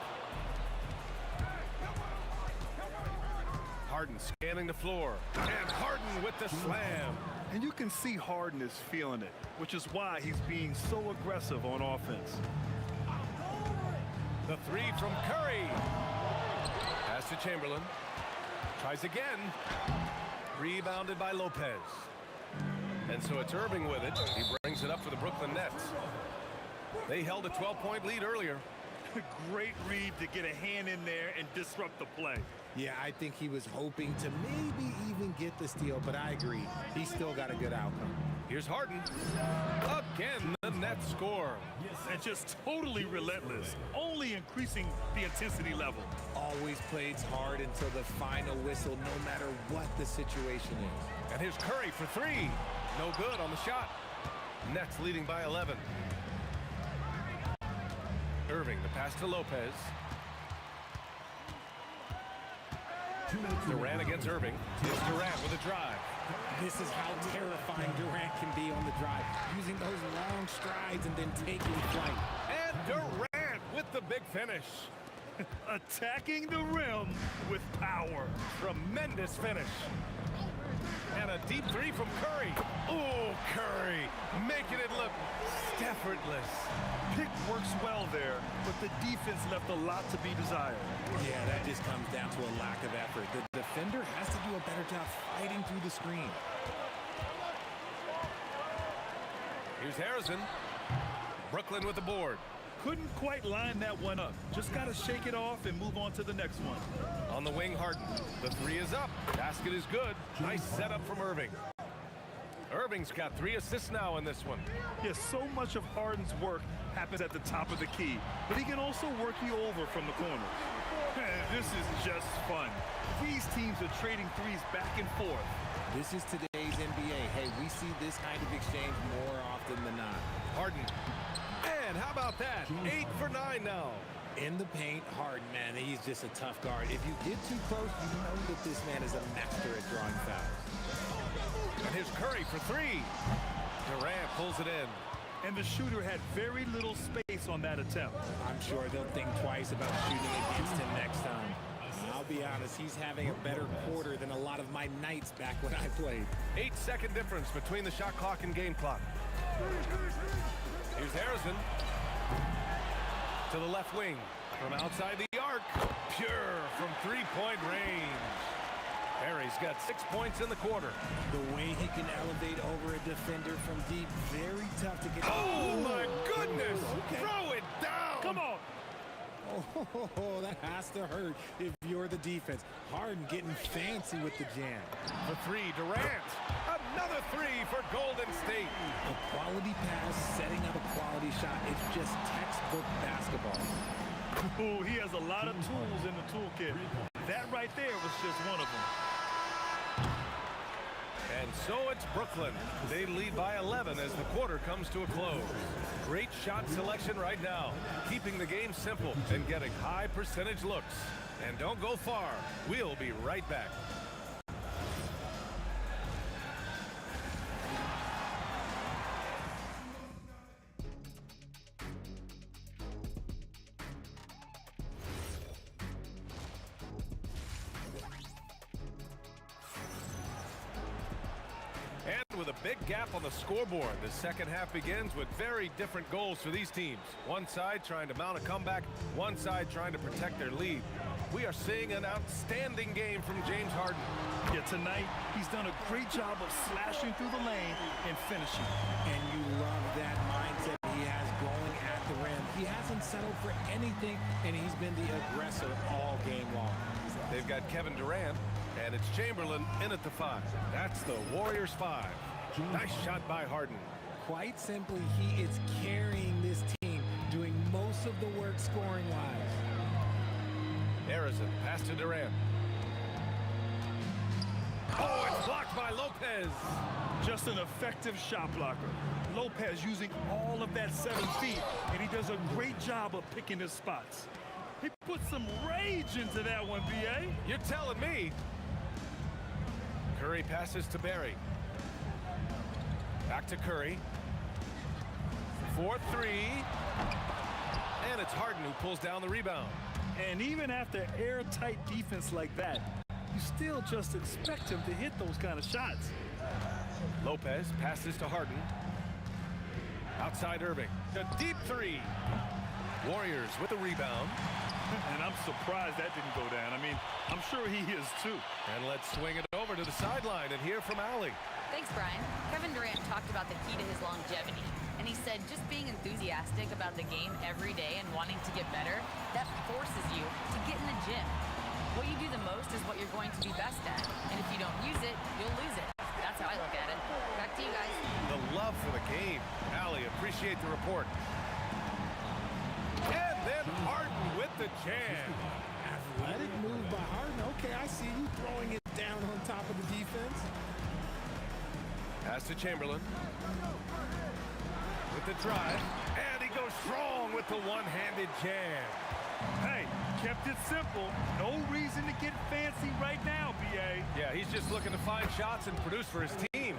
Harden scanning the floor. And Harden with the slam. And you can see Harden is feeling it, which is why he's being so aggressive on offense. The 3 from Curry. Pass to Chamberlain. Tries again. Rebounded by Lopez. And so it's Irving with it. He brings it up for the Brooklyn Nets. They held a 12-point lead earlier. Great read to get a hand in there and disrupt the play. Yeah, I think he was hoping to maybe even get the steal, but I agree. He still got a good outcome. Here's Harden. Again, the Nets score. And just totally relentless, only increasing the intensity level. Always plays hard until the final whistle, no matter what the situation is. And here's Curry for 3. No good on the shot. Nets leading by 11. Irving, the pass to Lopez. Durant against Irving. It's Durant with a drive. This is how terrifying Durant can be on the drive, using those long strides and then taking flight. And Durant with the big finish. Attacking the rim with power. Tremendous finish. And a deep 3 from Curry. Oh, Curry making it look effortless. Pick works well there, but the defense left a lot to be desired. Yeah, that just comes down to a lack of effort. The defender has to do a better job fighting through the screen. Here's Harrison. Brooklyn with the board. Couldn't quite line that one up. Just got to shake it off and move on to the next one. On the wing, Harden. The 3 is up. Basket is good. Nice setup from Irving. Irving's got 3 assists now in this one. Yes, so much of Harden's work happens at the top of the key, but he can also work you over from the corner. This is just fun. These teams are trading threes back and forth. This is today's NBA. Hey, we see this kind of exchange more often than not. Harden. And how about that? 8 for 9 now. In the paint, Harden, man, he's just a tough guard. If you get too close, you know that this man is a master at drawing fouls. And here's Curry for 3. Durant pulls it in. And the shooter had very little space on that attempt. I'm sure they'll think twice about shooting against him next time. I'll be honest, he's having a better quarter than a lot of my nights back when I played. 8-second difference between the shot clock and game clock. Here's Harrison. To the left wing. From outside the arc. Pure from three-point range. Harry's got 6 points in the quarter. The way he can elevate over a defender from deep, very tough to get. Oh, my goodness! Okay. Throw it down! Come on! Oh, that has to hurt if you're the defense. Harden getting fancy with the jam. For 3, Durant. Another 3 for Golden State. A quality pass, setting up a quality shot. It's just textbook basketball. Ooh, he has a lot of tools in the toolkit. That right there was just one of them. And so it's Brooklyn. They lead by 11 as the quarter comes to a close. Great shot selection right now, keeping the game simple and getting high percentage looks. And don't go far. We'll be right back. With a big gap on the scoreboard, the second half begins with very different goals for these teams. One side trying to mount a comeback, one side trying to protect their lead. We are seeing an outstanding game from James Harden. Yeah, tonight he's done a great job of slashing through the lane and finishing. And you love that mindset he has going at the rim. He hasn't settled for anything, and he's been the aggressor all game long. They've got Kevin Durant, and it's Chamberlain in at the 5. That's the Warriors 5. Nice shot by Harden. Quite simply, he is carrying this team, doing most of the work scoring-wise. Harrison, pass to Durant. Oh, it's blocked by Lopez. Just an effective shot blocker. Lopez using all of that 7 feet, and he does a great job of picking his spots. He put some rage into that one, B.A. You're telling me. Curry passes to Barry. Back to Curry. 4-3. And it's Harden who pulls down the rebound. And even after airtight defense like that, you still just expect him to hit those kind of shots. Lopez passes to Harden. Outside Irving. The deep 3. Warriors with the rebound. And I'm surprised that didn't go down. I mean, I'm sure he is too. And let's swing it over to the sideline and hear from Allie. Thanks, Brian. Kevin Durant talked about the key to his longevity. And he said just being enthusiastic about the game every day and wanting to get better, that forces you to get in the gym. What you do the most is what you're going to be best at. And if you don't use it, you'll lose it. That's how I look at it. Back to you guys. The love for the game. Allie, appreciate the report. And then Harden with the jam. Athletic move by Harden. Okay, I see you throwing it down on top of the defense. Pass to Chamberlain. With the drive. And he goes strong with the one-handed jam. Hey, kept it simple. No reason to get fancy right now, B.A. Yeah, he's just looking to find shots and produce for his team.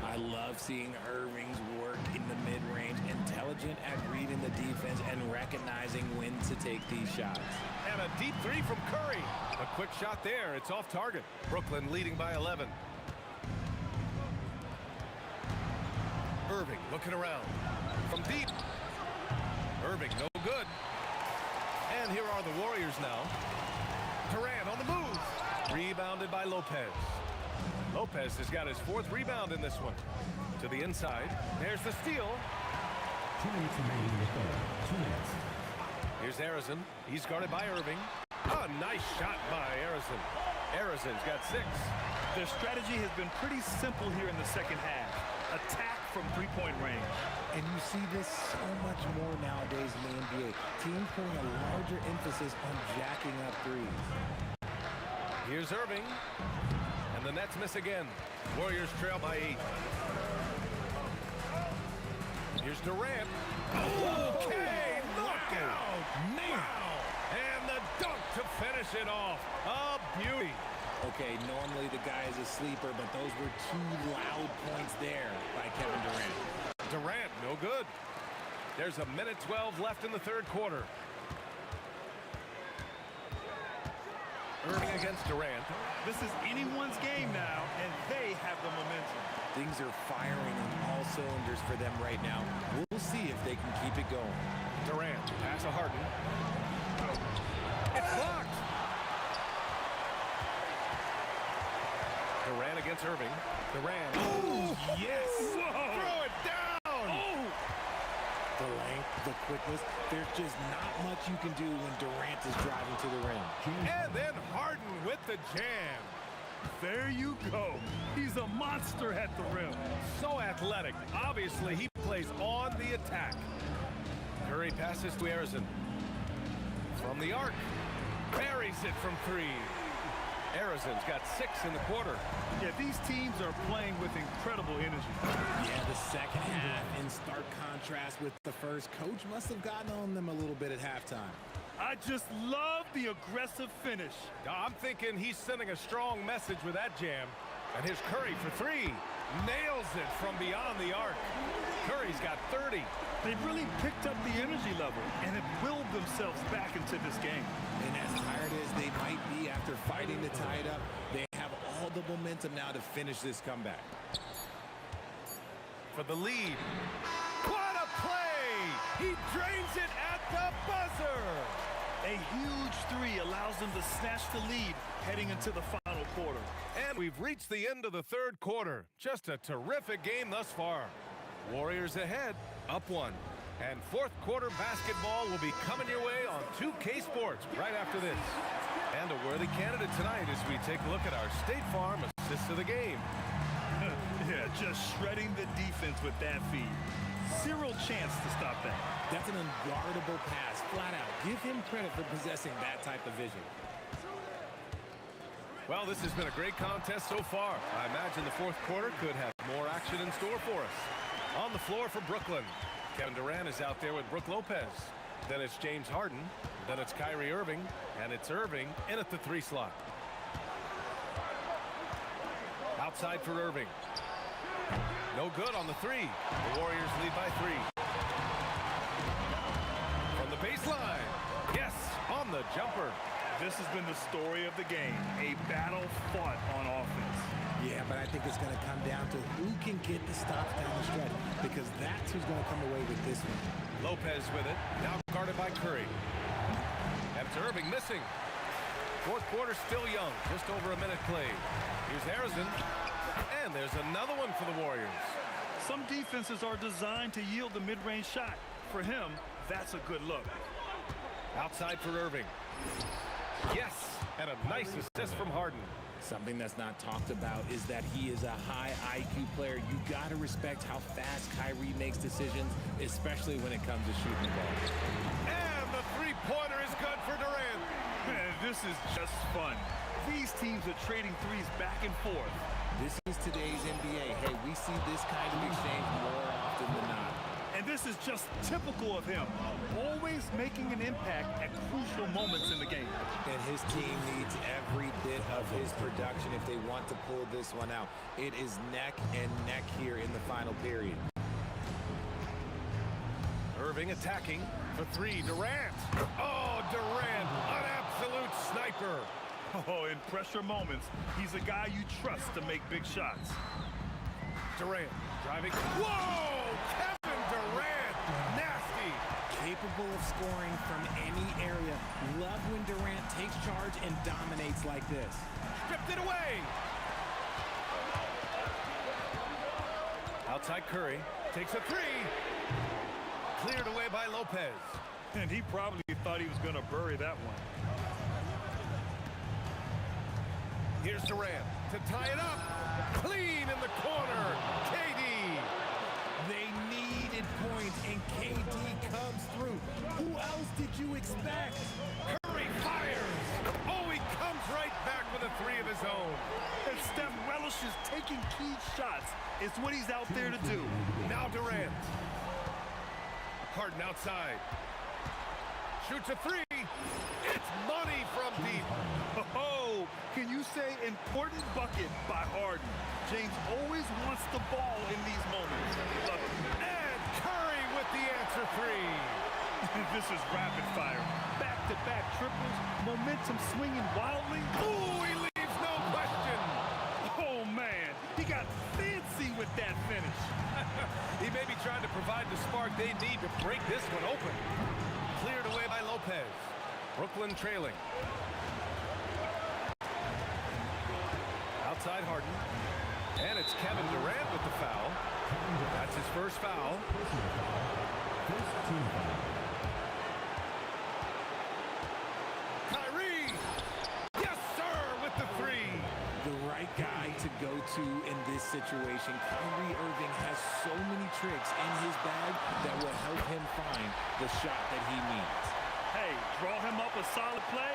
I love seeing Irving's work in the mid-range, intelligent at reading the defense and recognizing when to take these shots. And a deep 3 from Curry. A quick shot there. It's off target. Brooklyn leading by 11. Irving looking around. From deep. Irving no good. And here are the Warriors now. Durant on the move. Rebounded by Lopez. Lopez has got his 4th rebound in this one. To the inside. There's the steal. 2 minutes remaining in the third. 2 minutes. Here's Harrison. He's guarded by Irving. A nice shot by Harrison. Harrison's got 6. Their strategy has been pretty simple here in the second half. Attack from three-point range. And you see this so much more nowadays in the NBA. Teams putting a larger emphasis on jacking up threes. Here's Irving. And And the Nets miss again. Warriors trail by 8. Here's Durant. Okay, knockout. Man. Wow. And the dunk to finish it off. A beauty. Okay, normally the guy is a sleeper, but those were 2 loud points there by Kevin Durant. Durant, no good. There's a minute 12 left in the third quarter. Irving against Durant. This is anyone's game now, and they have the momentum. Things are firing on all cylinders for them right now. We'll see if they can keep it going. Durant, pass to Harden. It's blocked. Durant against Irving. Durant. Oh, yes. Whoa. Throw it down. Oh. The length, the quickness, there's just not much you can do when Durant is driving to the rim. And then Harden with the jam. There you go. He's a monster at the rim. So athletic. Obviously, he plays on the attack. Curry passes to Arizon. From the arc. Buries it from 3. Arizon's got 6 in the quarter. Yeah, these teams are playing with incredible energy. Yeah, the second half in stark contrast with the first. Coach must have gotten on them a little bit at halftime. I just love the aggressive finish. I'm thinking he's sending a strong message with that jam. And here's Curry for 3. Nails it from beyond the arc. Curry's got 30. They really picked up the energy level and have willed themselves back into this game. And as tired as they might be after fighting to tie it up, they have all the momentum now to finish this comeback. For the lead. What a play! He drains it at the buzzer! A huge 3 allows them to snatch the lead heading into the final quarter. And we've reached the end of the third quarter. Just a terrific game thus far. Warriors ahead, up 1. And fourth quarter basketball will be coming your way on 2K Sports right after this. And a worthy candidate tonight as we take a look at our State Farm assist of the game. Yeah, just shredding the defense with that feed. Zero chance to stop that. That's an unguardable pass, flat out. Give him credit for possessing that type of vision. Well, this has been a great contest so far. I imagine the fourth quarter could have more action in store for us. On the floor for Brooklyn, Kevin Durant is out there with Brook Lopez. Then it's James Harden. Then it's Kyrie Irving. And it's Irving in at the 3 slot. Outside for Irving. No good on the 3. The Warriors lead by 3. From the baseline. Yes, on the jumper. This has been the story of the game. A battle fought on offense. Yeah, but I think it's going to come down to who can get the stops down the stretch, because that's who's going to come away with this one. Lopez with it. Now guarded by Curry. And it's Irving missing. Fourth quarter still young. Just over a minute played. Here's Harrison. And there's another one for the Warriors. Some defenses are designed to yield the mid-range shot. For him, that's a good look. Outside for Irving. Yes, and a nice assist from Harden. Something that's not talked about is that he is a high IQ player. You got to respect how fast Kyrie makes decisions, especially when it comes to shooting the ball. And the three-pointer is good for Durant. Man, this is just fun. These teams are trading threes back and forth. This is today's NBA. Hey, we see this kind of exchange more often than not. And this is just typical of him, always making an impact at crucial moments in the game. And his team needs every bit of his production if they want to pull this one out. It is neck and neck here in the final period. Irving attacking for 3. Durant. Oh, Durant, an absolute sniper. Oh, in pressure moments, he's a guy you trust to make big shots. Durant driving. Whoa! Kevin Durant! Nasty! Capable of scoring from any area. Love when Durant takes charge and dominates like this. Stripped it away! Outside Curry. Takes a 3. Cleared away by Lopez. And he probably thought he was going to bury that one. Here's Durant to tie it up. Clean in the corner. KD. They needed points, and KD comes through. Who else did you expect? Curry fires. Oh, he comes right back with a 3 of his own. And Steph key shots. It's what he's out there to do. Now Durant. Harden outside. Shoots a three. It's money from deep. Oh, can you say important bucket by Harden? James always wants the ball in these moments. And Curry with the answer three. This is rapid fire. Back-to-back triples, momentum swinging wildly. Ooh, he leaves no question. Oh, man, he got fancy with that finish. He may be trying to provide the spark they need to break this one open. Cleared away by Lopez. Brooklyn trailing. Outside Harden. And it's Kevin Durant with the foul. That's his first foul. Kyrie! Yes, sir, with the three. The right guy to go to in this situation. Kyrie Irving has so many tricks in his bag that will help him find the shot that he needs. Hey, draw him up a solid play,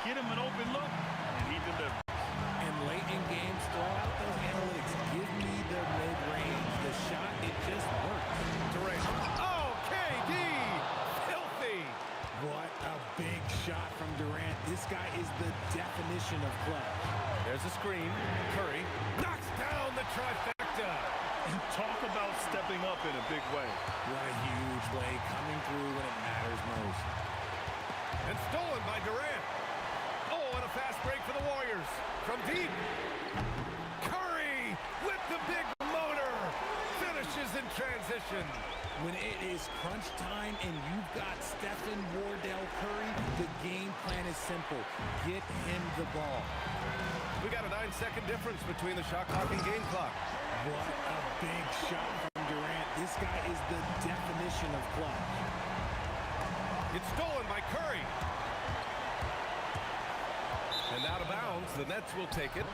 get him an open look, and he delivers. And late in games, throw out those analytics. Give me the mid-range. The shot, it just works. Durant. Oh, KD! Filthy! What a big shot from Durant. This guy is the definition of clutch. There's a screen. Curry knocks down the trifecta. And talk about stepping up in a big way. What a huge play coming through when it matters most. And stolen by Durant. Oh, and a fast break for the Warriors. From deep. Curry with the big motor. Finishes in transition. When it is crunch time and you've got Stephen Wardell Curry, the game plan is simple. Get him the ball. We got a 9-second difference between the shot clock and game clock. What a big shot from Durant. This guy is the definition of clutch. It's stolen by Curry. And out of bounds, the Nets will take it.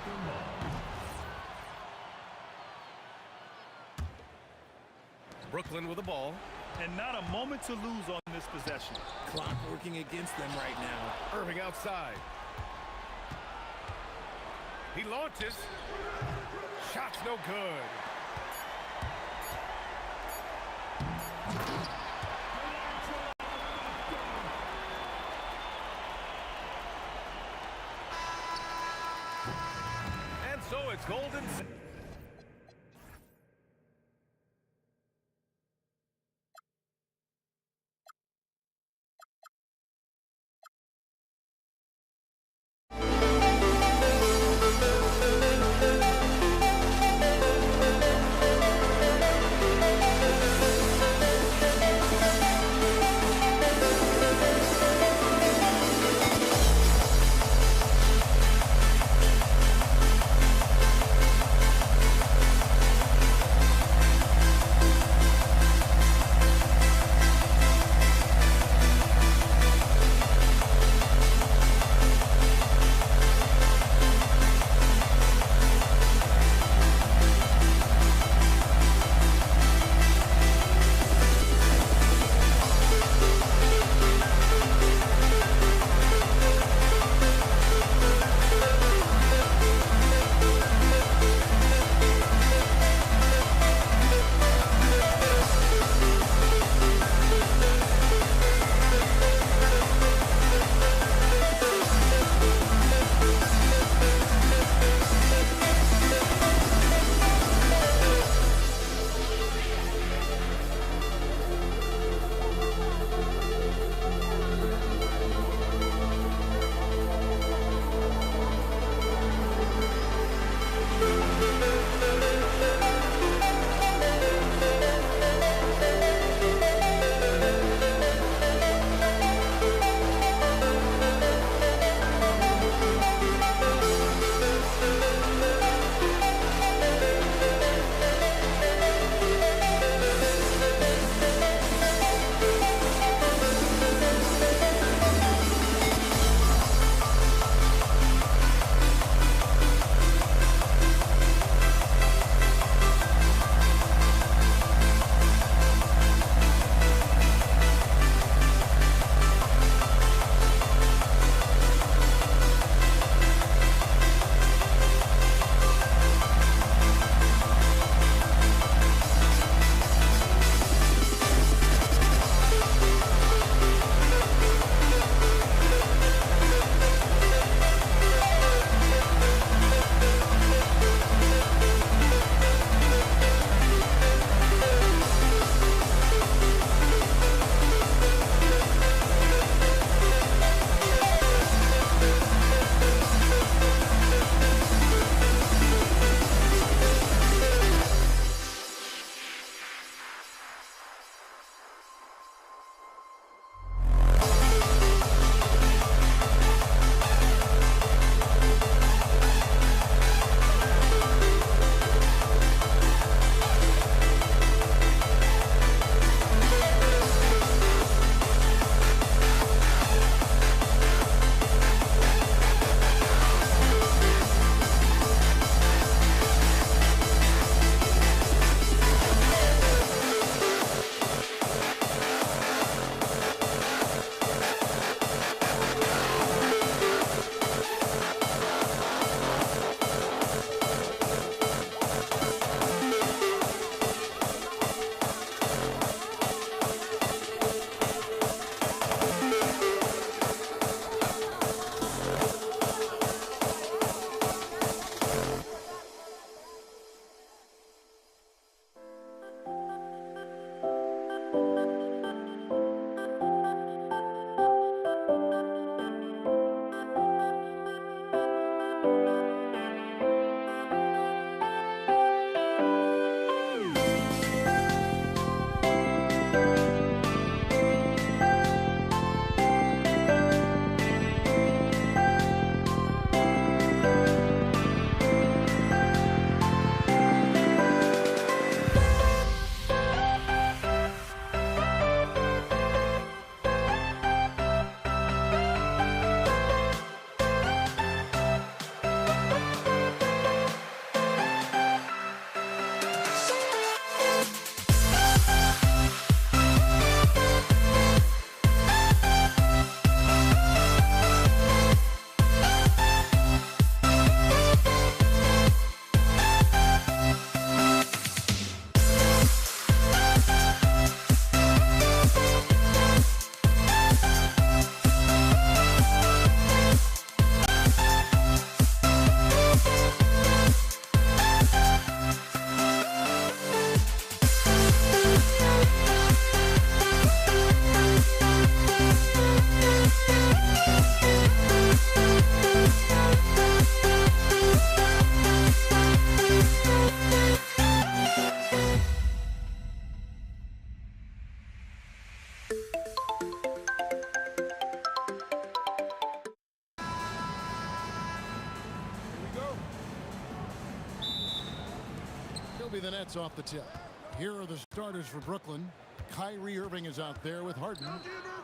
Brooklyn with the ball. And not a moment to lose on this possession. Clock working against them right now. Irving outside. He launches. Shot's no good. And so it's Golden State. the Nets off the tip. Here are the starters for Brooklyn. Kyrie Irving is out there with Harden.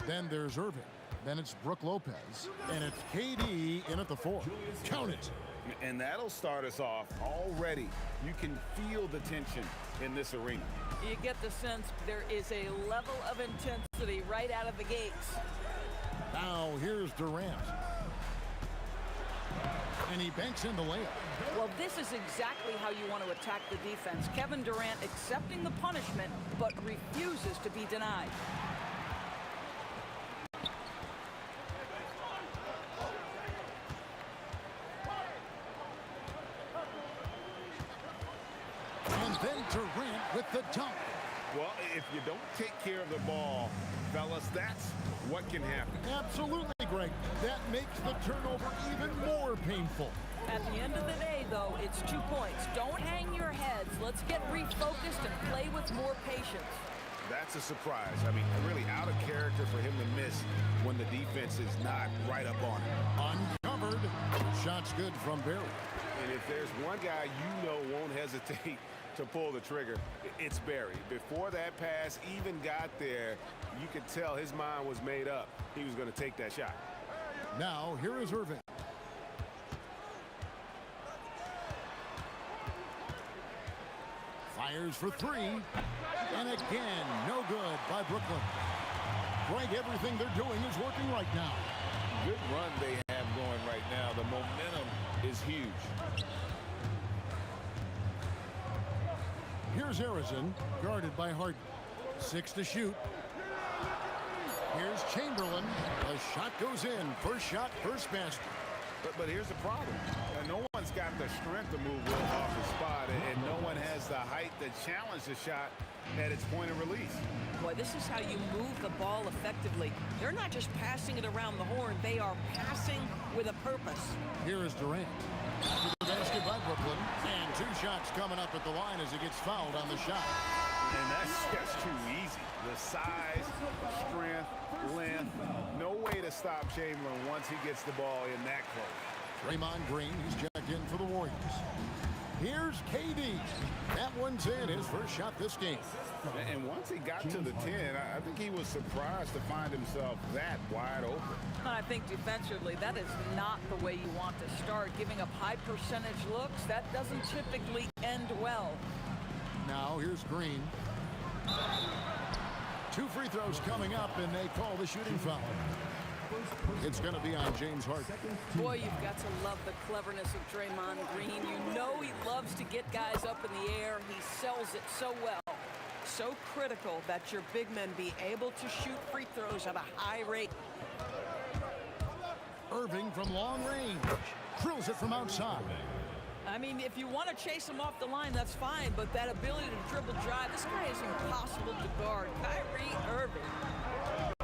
Then there's Irving. Then it's Brook Lopez. And it's KD in at the 4. Count it. And that'll start us off already. You can feel the tension in this arena. You get the sense there is a level of intensity right out of the gates. Now here's Durant. And he banks in the layup. Well, this is exactly how you want to attack the defense. Kevin Durant accepting the punishment, but refuses to be denied. And then Durant with the dunk. Well, if you don't take care of the ball, fellas, that's what can happen. Absolutely, Greg. That makes the turnover even more painful. At the end of the day, though, it's 2 points. Don't hang your heads. Let's get refocused and play with more patience. That's a surprise. I mean, really out of character for him to miss when the defense is not right up on him. Uncovered. Shot's good from Barry. And if there's one guy you know won't hesitate to pull the trigger, it's Barry. Before that pass even got there, you could tell his mind was made up. He was going to take that shot. Now, here is Irving. Fires for 3. And again, no good by Brooklyn. Greg, everything they're doing is working right now. Good run they have going right now. The momentum is huge. Here's Harrison, guarded by Harden. 6 to shoot. Here's Chamberlain. The shot goes in. First shot, first basket. But here's the problem. No one's got the strength to move well off the spot, and no one has the height to challenge the shot at its point of release. Boy, this is how you move the ball effectively. They're not just passing it around the horn. They are passing with a purpose. Here is Durant. After the basket by Brooklyn. And 2 shots coming up at the line as he gets fouled on the shot. And that's just too easy. The size, strength, length. No way to stop Chamberlain once he gets the ball in that close. Draymond Green, he's checked in for the Warriors. Here's KD. That one's in, his first shot this game. And once he got to the 10, I think he was surprised to find himself that wide open. I think defensively, that is not the way you want to start. Giving up high percentage looks, that doesn't typically end well. Now here's Green. 2 free throws coming up, and they call the shooting foul. It's going to be on James Harden. Boy, you've got to love the cleverness of Draymond Green. You know he loves to get guys up in the air. He sells it so well. So critical that your big men be able to shoot free throws at a high rate. Irving from long range. Drills it from outside. I mean, if you want to chase him off the line, that's fine. But that ability to dribble drive, this guy is impossible to guard. Kyrie Irving.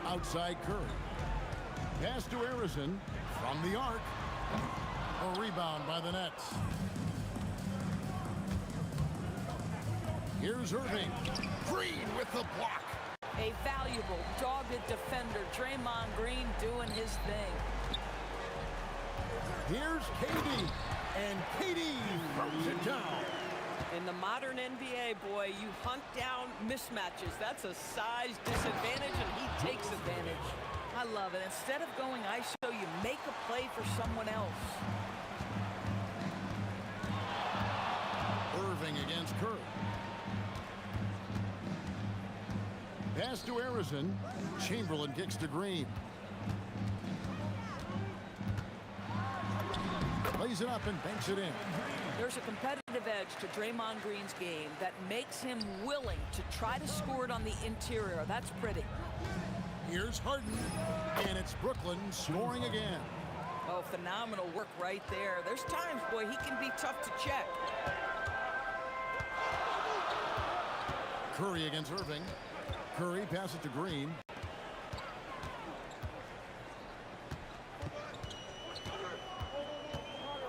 Outside Curry. Pass to Harrison from the arc. A rebound by the Nets. Here's Irving. Green with the block. A valuable, dogged defender. Draymond Green doing his thing. Here's KD. And KD throws it down. In the modern NBA, boy, you hunt down mismatches. That's a size disadvantage, and he takes advantage. I love it. Instead of going ISO, you make a play for someone else. Irving against Curry. Pass to Harrison. Chamberlain kicks to Green. Lays it up and banks it in. There's a competitive edge to Draymond Green's game that makes him willing to try to score it on the interior. That's pretty. Here's Harden, and it's Brooklyn scoring again. Oh, phenomenal work right there. There's times, boy, he can be tough to check. Curry against Irving. Curry passes to Green.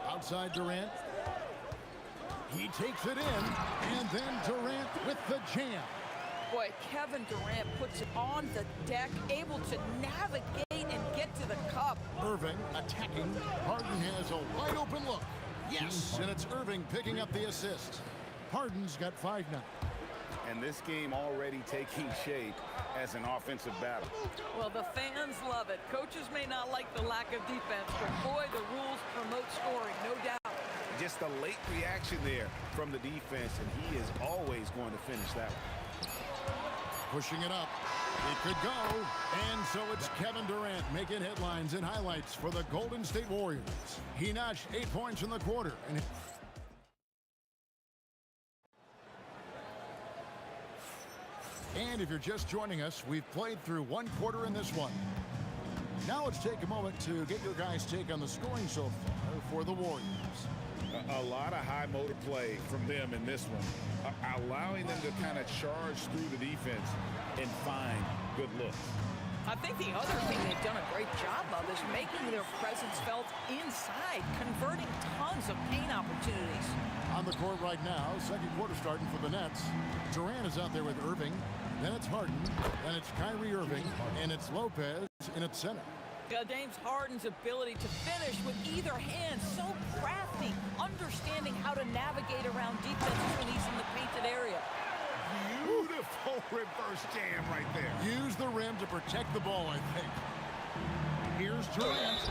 Outside Durant. He takes it in, and then Durant with the jam. Boy, Kevin Durant puts it on the deck, able to navigate and get to the cup. Irving attacking. Harden has a wide open look. Yes, and it's Irving picking up the assist. Harden's got 5 now. And this game already taking shape as an offensive battle. Well, the fans love it. Coaches may not like the lack of defense, but boy, the rules promote scoring, no doubt. Just a late reaction there from the defense, and he is always going to finish that one. Pushing it up. It could go. And so it's Kevin Durant making headlines and highlights for the Golden State Warriors. He notched 8 points in the quarter. And if you're just joining us, we've played through 1 quarter in this one. Now let's take a moment to get your guys' take on the scoring so far for the Warriors. A lot of high motor play from them in this one, allowing them to kind of charge through the defense and find good looks. I think the other thing they've done a great job of is making their presence felt inside, converting tons of paint opportunities. On the court right now, second quarter starting for the Nets. Durant is out there with Irving, then it's Harden, then it's Kyrie Irving, and it's Lopez in its center. James Harden's ability to finish with either hand, so crafty, understanding how to navigate around defenses when he's in the painted area. Beautiful reverse jam right there. Use the rim to protect the ball, I think. Here's Durant.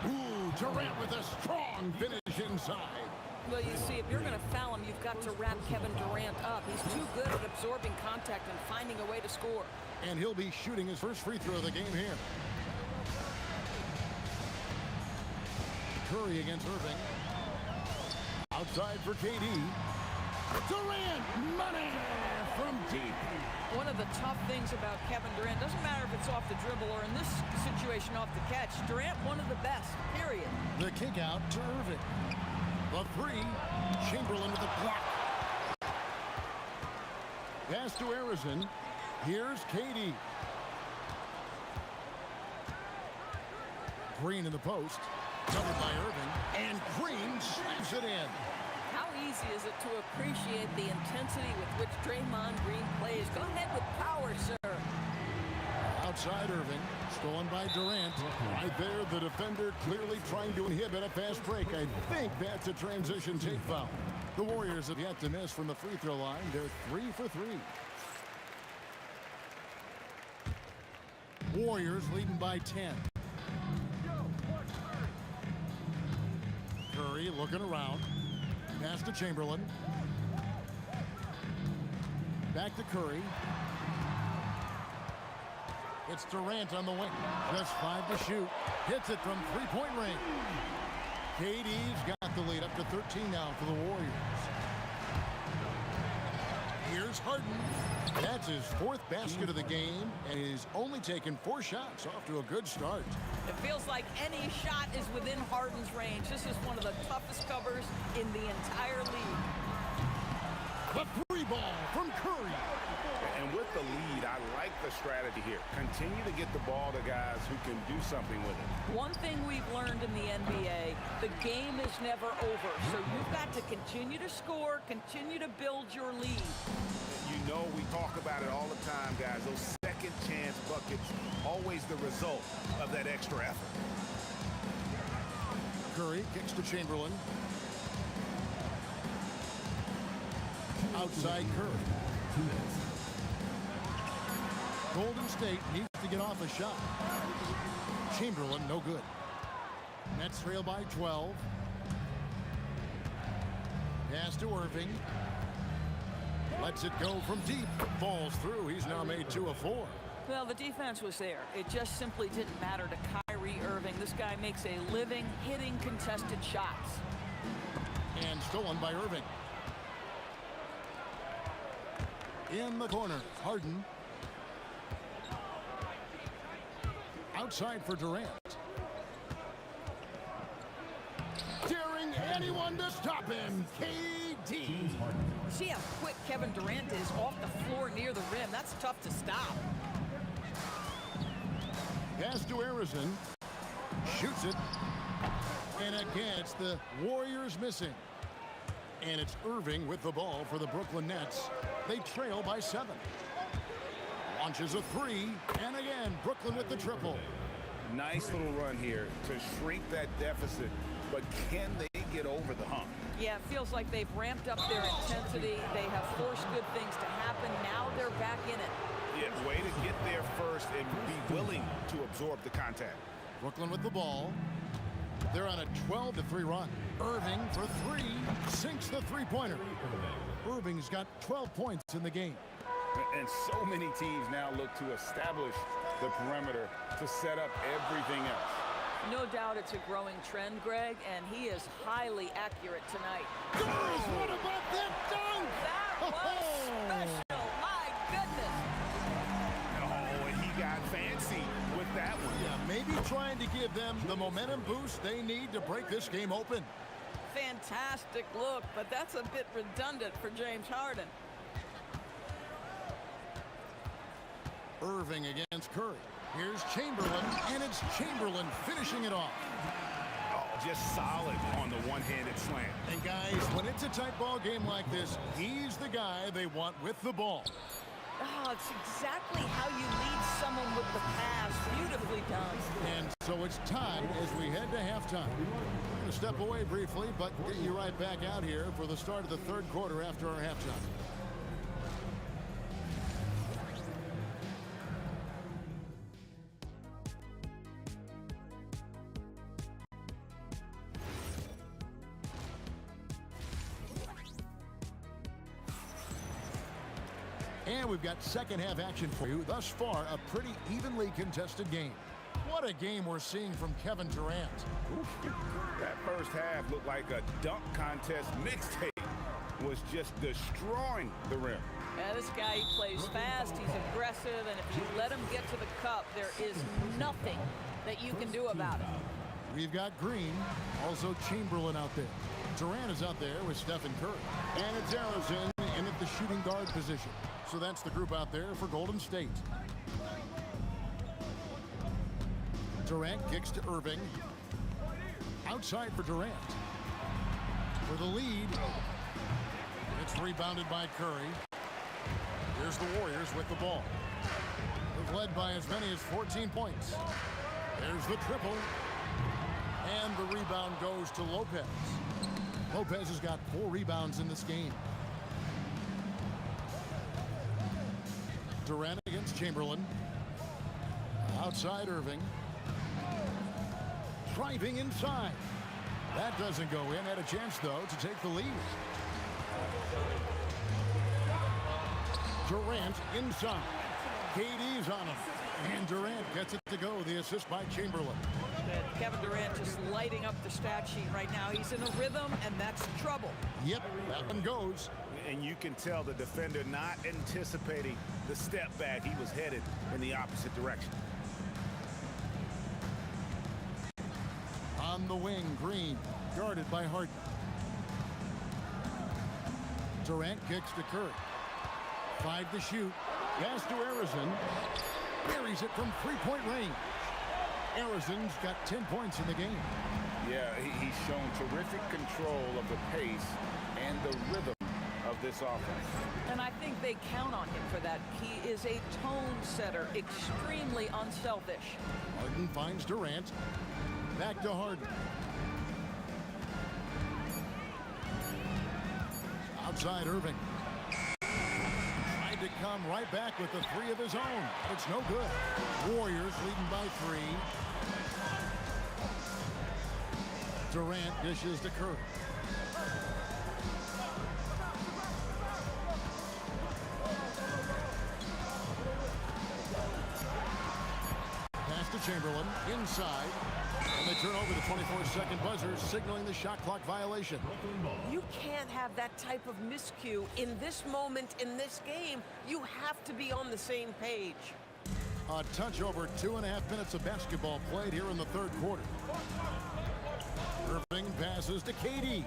Ooh, Durant with a strong finish inside. Well, you see, if you're going to foul him, you've got to wrap Kevin Durant up. He's too good at absorbing contact and finding a way to score. And he'll be shooting his first free throw of the game here. Curry against Irving. Outside for KD. Durant, money from deep. One of the tough things about Kevin Durant, doesn't matter if it's off the dribble or in this situation off the catch, Durant one of the best, period. The kick out to Irving. The 3, Chamberlain with a block. Pass to Arizon. Here's KD. Green in the post. Covered by Irving. And Green slaps it in. How easy is it to appreciate the intensity with which Draymond Green plays? Go ahead with power, sir. Outside Irving. Stolen by Durant. Right there, the defender clearly trying to inhibit a fast break. I think that's a transition take foul. The Warriors have yet to miss from the free throw line. They're 3 for 3. Warriors leading by 10. Curry looking around. Pass to Chamberlain. Back to Curry. It's Durant on the wing. Just 5 to shoot. Hits it from 3-point range. KD's got the lead up to 13 now for the Warriors. Here's Harden. That's his 4th basket of the game, and he's only taken 4 shots. Off to a good start. It feels like any shot is within Harden's range. This is one of the toughest covers in the entire league. The 3 ball from Curry. And with the lead, I like the strategy here. Continue to get the ball to guys who can do something with it. One thing we've learned in the NBA, the game is never over. So you've got to continue to score, continue to build your lead. You know we talk about it all the time, guys. Those second chance buckets, always the result of that extra effort. Curry kicks to Chamberlain. Outside Curry. Golden State needs to get off a shot. Chamberlain, no good. Nets trail by 12. Pass to Irving. Lets it go from deep. Falls through. He's now made 2 of 4. Well, the defense was there. It just simply didn't matter to Kyrie Irving. This guy makes a living hitting contested shots. And stolen by Irving. In the corner, Harden. Outside for Durant. Daring anyone to stop him, KD. See how quick Kevin Durant is off the floor near the rim. That's tough to stop. Pass to Arizon. Shoots it. And again, it's the Warriors missing. And it's Irving with the ball for the Brooklyn Nets. They trail by 7. Launches a 3. And again, Brooklyn with the triple. Nice little run here to shrink that deficit. But can they get over the hump. Yeah, it feels like they've ramped up their intensity. They have forced good things to happen. Now they're back in it. Yeah, way to get there first and be willing to absorb the contact. Brooklyn with the ball. They're on a 12-3 run. Irving for three, sinks the three-pointer. Irving's got 12 points in the game. And so many teams now look to establish the perimeter to set up everything else. No doubt it's a growing trend, Greg, and he is highly accurate tonight. Girls, what about that dunk? That was special. My goodness. Oh, and he got fancy with that one. Yeah, maybe trying to give them the momentum boost they need to break this game open. Fantastic look, but that's a bit redundant for James Harden. Irving against Curry. Here's Chamberlain, and it's Chamberlain finishing it off. Oh, just solid on the one-handed slam. And guys, when it's a tight ball game like this, he's the guy they want with the ball. Oh, it's exactly how you lead someone with the pass. Beautifully done. And so it's time as we head to halftime. We're going to step away briefly, but get you right back out here for the start of the third quarter after our halftime. And we've got second half action for you. Thus far, a pretty evenly contested game. What a game we're seeing from Kevin Durant. That first half looked like a dunk contest mixtape. Was just destroying the rim. Yeah, this guy, he plays fast, he's aggressive, and if you let him get to the cup, there is nothing that you can do about it. We've got Green, also Chamberlain out there. Durant is out there with Stephen Curry. And it's Harrison in at the shooting guard position. So that's the group out there for Golden State. Durant kicks to Irving. Outside for Durant. For the lead. It's rebounded by Curry. Here's the Warriors with the ball. They've led by as many as 14 points. There's the triple. And the rebound goes to Lopez. Lopez has got 4 rebounds in this game. Durant against Chamberlain. Outside Irving. Driving inside. That doesn't go in. Had a chance, though, to take the lead. Durant inside. KD's on him. And Durant gets it to go. The assist by Chamberlain. Kevin Durant just lighting up the stat sheet right now. He's in a rhythm, and that's trouble. Yep, that one goes. And you can tell the defender not anticipating the step back. He was headed in the opposite direction. On the wing, Green, guarded by Harden. Durant kicks to Curry. 5 to shoot. Pass to Harrison. Buries it from three-point range. Harrison's got 10 points in the game. Yeah, he's shown terrific control of the pace and the rhythm of this offense. And I think they count on him for that. He is a tone setter, extremely unselfish. Harden finds Durant. Back to Harden. Outside Irving. Tried to come right back with the 3 of his own. It's no good. Warriors leading by 3. Durant dishes to Curry. Pass to Chamberlain. Inside. And they turn over the 24-second buzzer, signaling the shot clock violation. You can't have that type of miscue in this moment in this game. You have to be on the same page. A touch over 2.5 minutes of basketball played here in the third quarter. Irving passes to KD.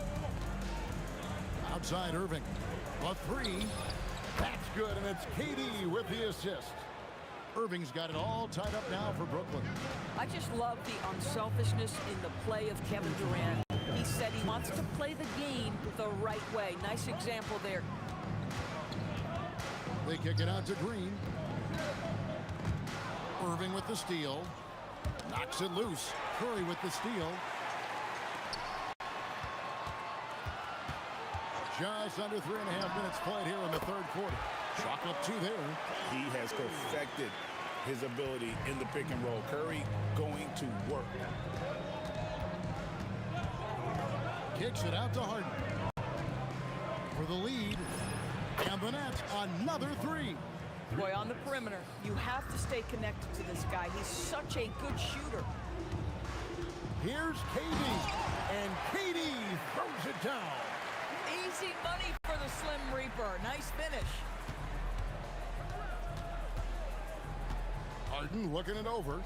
Outside Irving. A 3. That's good, and it's KD with the assist. Irving's got it all tied up now for Brooklyn. I just love the unselfishness in the play of Kevin Durant. He said he wants to play the game the right way. Nice example there. They kick it out to Green. Irving with the steal. Knocks it loose. Curry with the steal. Just under 3.5 minutes played here in the third quarter. Chalk up 2 there. He has perfected his ability in the pick and roll. Curry going to work. Kicks it out to Harden. For the lead. And the net, another 3. Boy, on the perimeter, you have to stay connected to this guy. He's such a good shooter. Here's KD. And KD throws it down. Easy money for the Slim Reaper. Nice finish. Harden looking it over.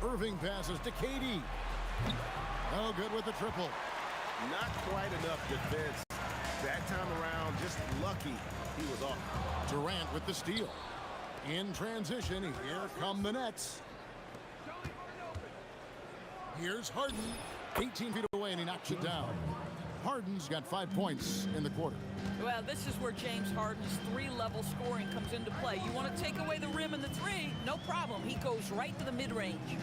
Irving passes to KD. No good with the triple. Not quite enough defense. That time around, just lucky he was off. Durant with the steal. In transition, here come the Nets. Here's Harden. 18 feet away, and he knocks it down. Harden's got 5 points in the quarter. Well, this is where James Harden's 3-level scoring comes into play. You want to take away the rim and the 3, no problem. He goes right to the mid-range.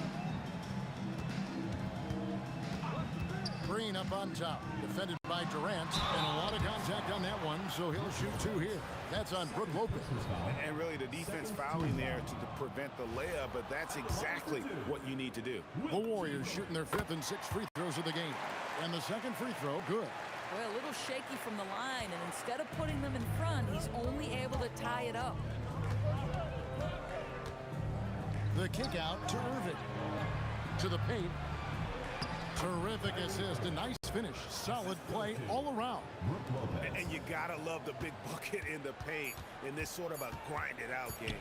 Green up on top, defended by Durant, and a lot of contact on that one, so he'll shoot 2 here. That's on Brook Lopez. And really the defense fouling there to prevent the layup, but that's exactly what you need to do. The Warriors shooting their 5th and 6th free throws of the game. And the second free throw, good. Well, a little shaky from the line, and instead of putting them in front, he's only able to tie it up. The kick out to Irving. To the paint. Terrific assist, a nice finish. Solid play all around. And you gotta love the big bucket in the paint in this sort of a grinded-out game.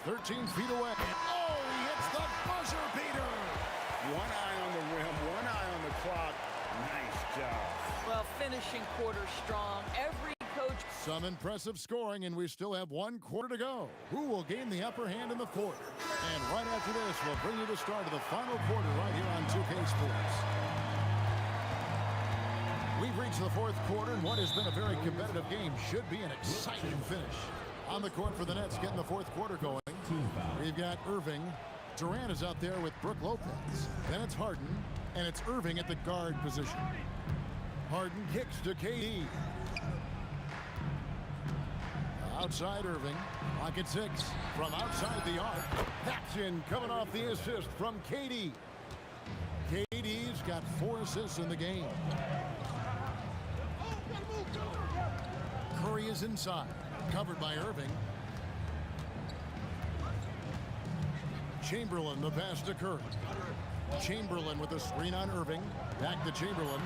13 feet away. Oh, he hits the buzzer beater. One eye on the rim, one eye on the clock. Nice job. Well, finishing quarter strong. Every coach. Some impressive scoring, and we still have 1 quarter to go. Who will gain the upper hand in the fourth? And right after this, we'll bring you the start of the final quarter right here on 2K Sports. We've reached the fourth quarter, and what has been a very competitive game should be an exciting finish. On the court for the Nets, getting the fourth quarter going. We've got Irving. Durant is out there with Brook Lopez. Then it's Harden, and it's Irving at the guard position. Harden kicks to KD. Outside Irving. Pocket 6 from outside the arc. That's in, coming off the assist from KD. KD's got 4 assists in the game. Curry is inside. Covered by Irving. Chamberlain, the pass to Curry. Chamberlain with a screen on Irving. Back to Chamberlain.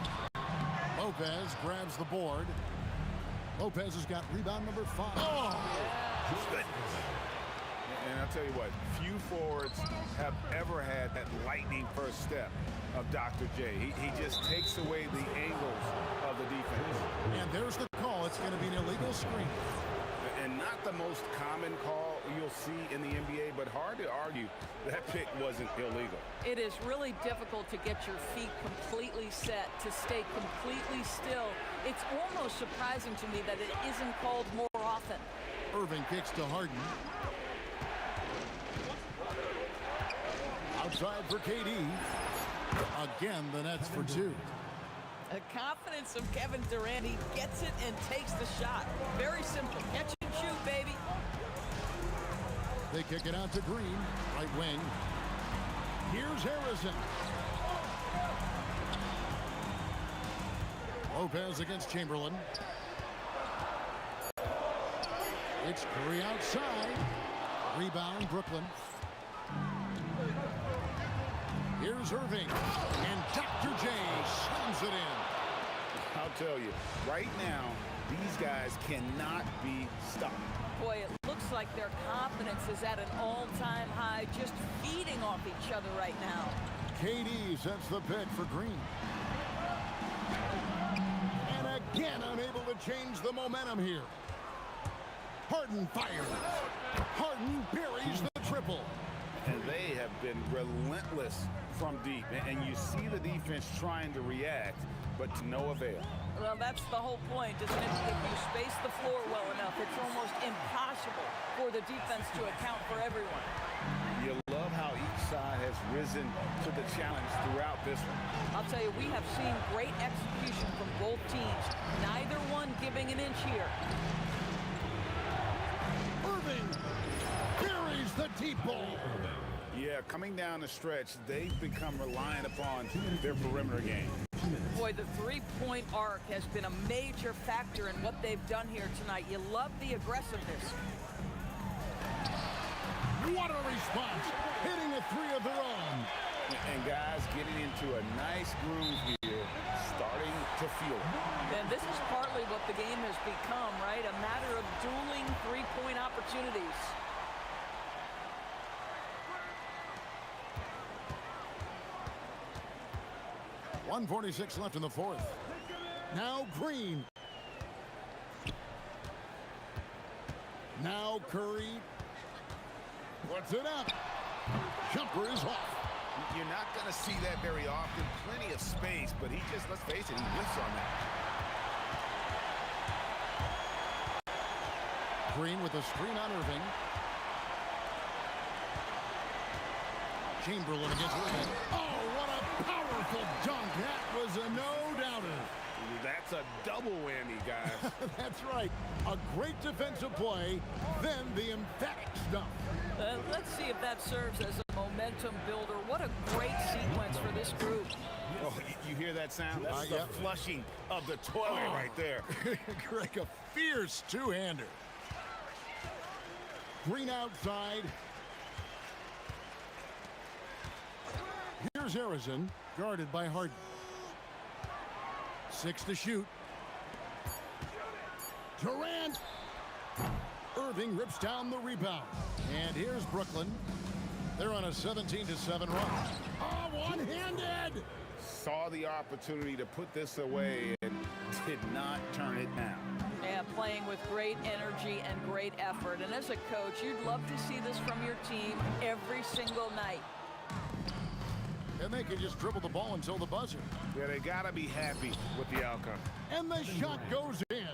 Lopez grabs the board. Lopez has got rebound number 5. Oh! And I'll tell you what, few forwards have ever had that lightning first step of Dr. J. He just takes away the angles of the defense. And there's the call. It's going to be an illegal screen. And not the most common call you'll see in the NBA, but hard to argue that pick wasn't illegal. It is really difficult to get your feet completely set, to stay completely still. It's almost surprising to me that it isn't called more often. Irving kicks to Harden. Outside for KD. Again, the Nets for 2. The confidence of Kevin Durant. He gets it and takes the shot. Very simple. Catch and shoot, baby. They kick it out to Green. Right wing. Here's Harrison. Lopez against Chamberlain. It's Curry outside. Rebound, Brooklyn. Here's Irving. And Dr. J slams it in. I'll tell you, right now, these guys cannot be stopped. Boy, it looks like their confidence is at an all-time high, just feeding off each other right now. KD sets the pick for Green. And again, unable to change the momentum here. Harden fires. Harden buries the triple. And they have been relentless from deep. And you see the defense trying to react, but to no avail. Well, that's the whole point, isn't it? If you space the floor well enough, it's almost impossible for the defense to account for everyone. You love how each side has risen to the challenge throughout this one. I'll tell you, we have seen great execution from both teams. Neither one giving an inch here. Irving carries the deep ball. Yeah, coming down the stretch, they've become reliant upon their perimeter game. Boy, the three-point arc has been a major factor in what they've done here tonight. You love the aggressiveness. What a response, hitting a three of their own. And guys getting into a nice groove here, starting to feel it. And this is partly what the game has become, right? A matter of dueling three-point opportunities. .146 left in the fourth. Now Green. Now Curry. Puts it up. Jumper is off. You're not going to see that very often. Plenty of space, but he just, let's face it, he whiffs on that. Green with a screen on Irving. Chamberlain against Irving. Oh, what a powerful dunk. That was a no-doubter. That's a double whammy, guys. That's right. A great defensive play, then the emphatic stuff. Let's see if that serves as a momentum builder. What a great sequence for this group. Oh, you hear that sound? That's the flushing of the toilet right there. Greg, a fierce two-hander. Green outside. Here's Harrison, guarded by Harden. 6 to shoot. Durant. Irving rips down the rebound. And here's Brooklyn. They're on a 17-7 run. Oh, one-handed! Saw the opportunity to put this away and did not turn it down. Yeah, playing with great energy and great effort. And as a coach, you'd love to see this from your team every single night. And they can just dribble the ball until the buzzer. Yeah, they got to be happy with the outcome. And the shot goes in.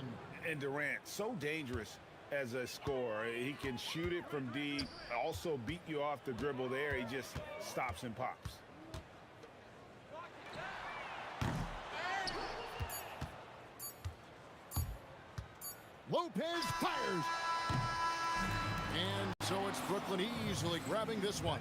And Durant, so dangerous as a scorer. He can shoot it from deep, also beat you off the dribble there. He just stops and pops. Lopez fires. And so it's Brooklyn easily grabbing this one.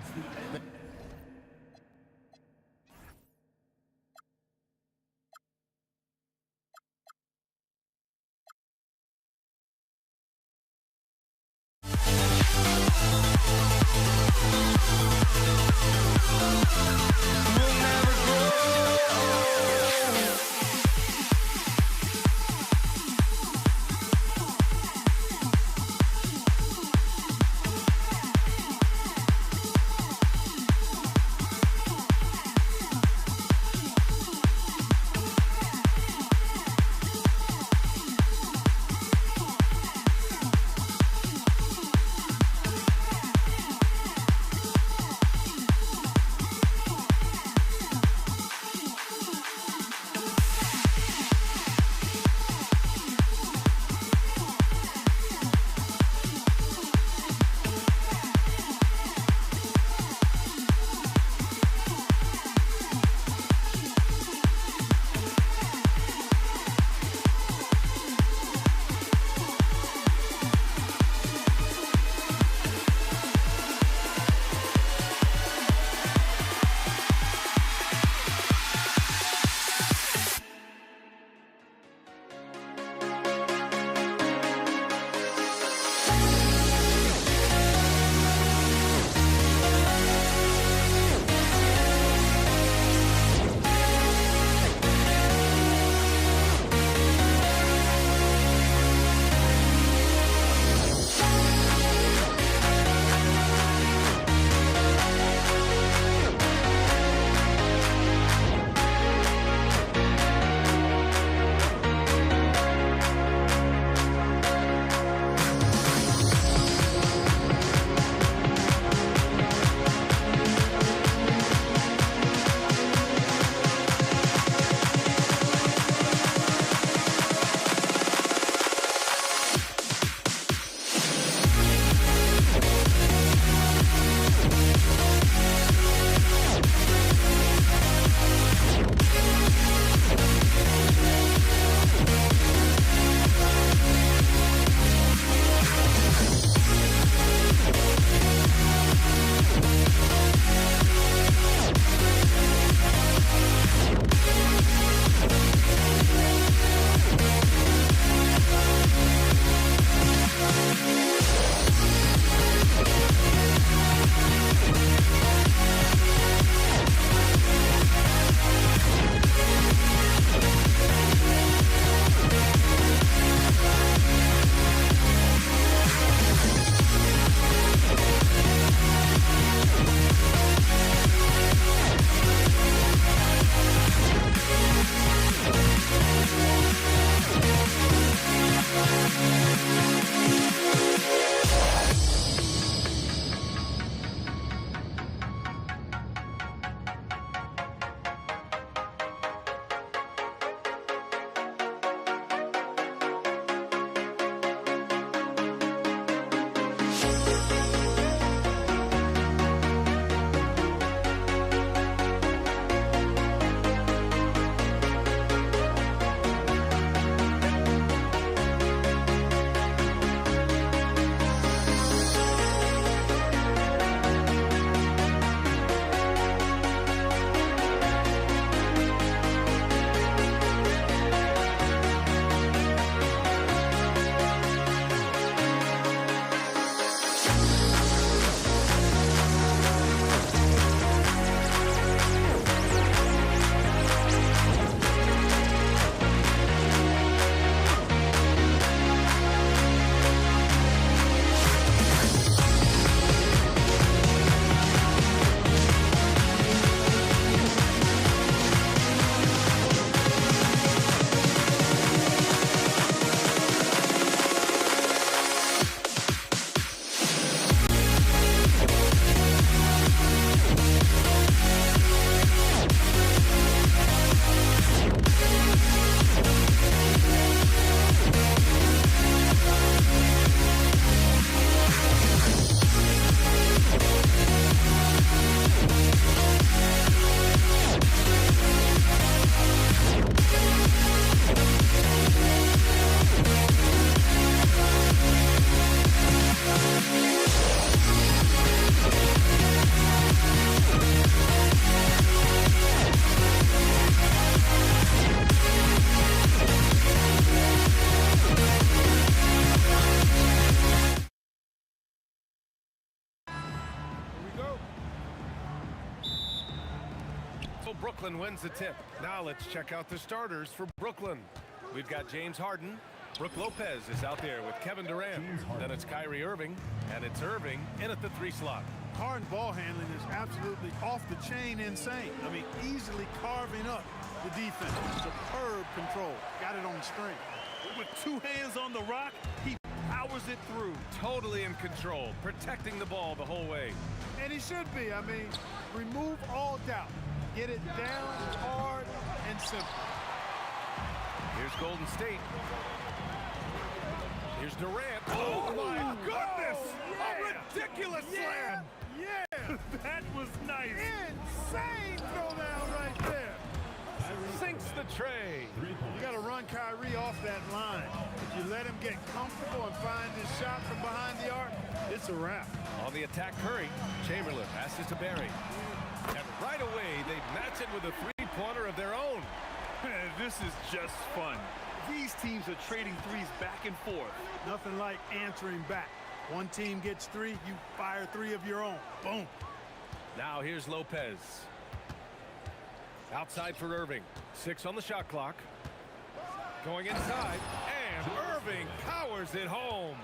Brooklyn wins the tip. Now let's check out the starters for Brooklyn. We've got James Harden. Brooke Lopez is out there with Kevin Durant. Then it's Kyrie Irving, and it's Irving in at the 3 slot. Harden ball handling is absolutely off the chain insane. I mean, easily carving up the defense. Superb control. Got it on the string. With 2 hands on the rock, he powers it through. Totally in control, protecting the ball the whole way. And he should be. I mean, remove all doubt. Get it down hard and simple. Here's Golden State. Here's Durant. Oh, my goodness! A ridiculous slam! Yeah! That was nice. Insane throwdown right there. Sinks the tray. You got to run Kyrie off that line. If you let him get comfortable and find his shot from behind the arc, it's a wrap. On the attack, Curry. Chamberlain passes to Barry. And right away, they match it with a three-pointer of their own. This is just fun. These teams are trading threes back and forth. Nothing like answering back. One team gets 3, you fire 3 of your own. Boom. Now here's Lopez. Outside for Irving. 6 on the shot clock. Going inside, and Irving powers it home.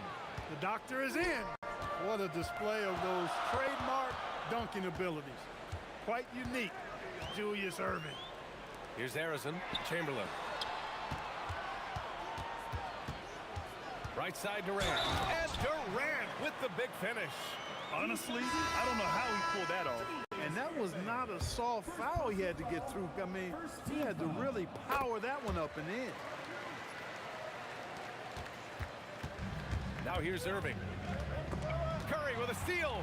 The doctor is in. What a display of those trademark dunking abilities. Quite unique, Julius Irving. Here's Harrison. Chamberlain. Right side Durant. And Durant with the big finish. Honestly, I don't know how he pulled that off. And that was not a soft foul he had to get through. I mean, he had to really power that one up and in. Now here's Irving. Curry with a steal.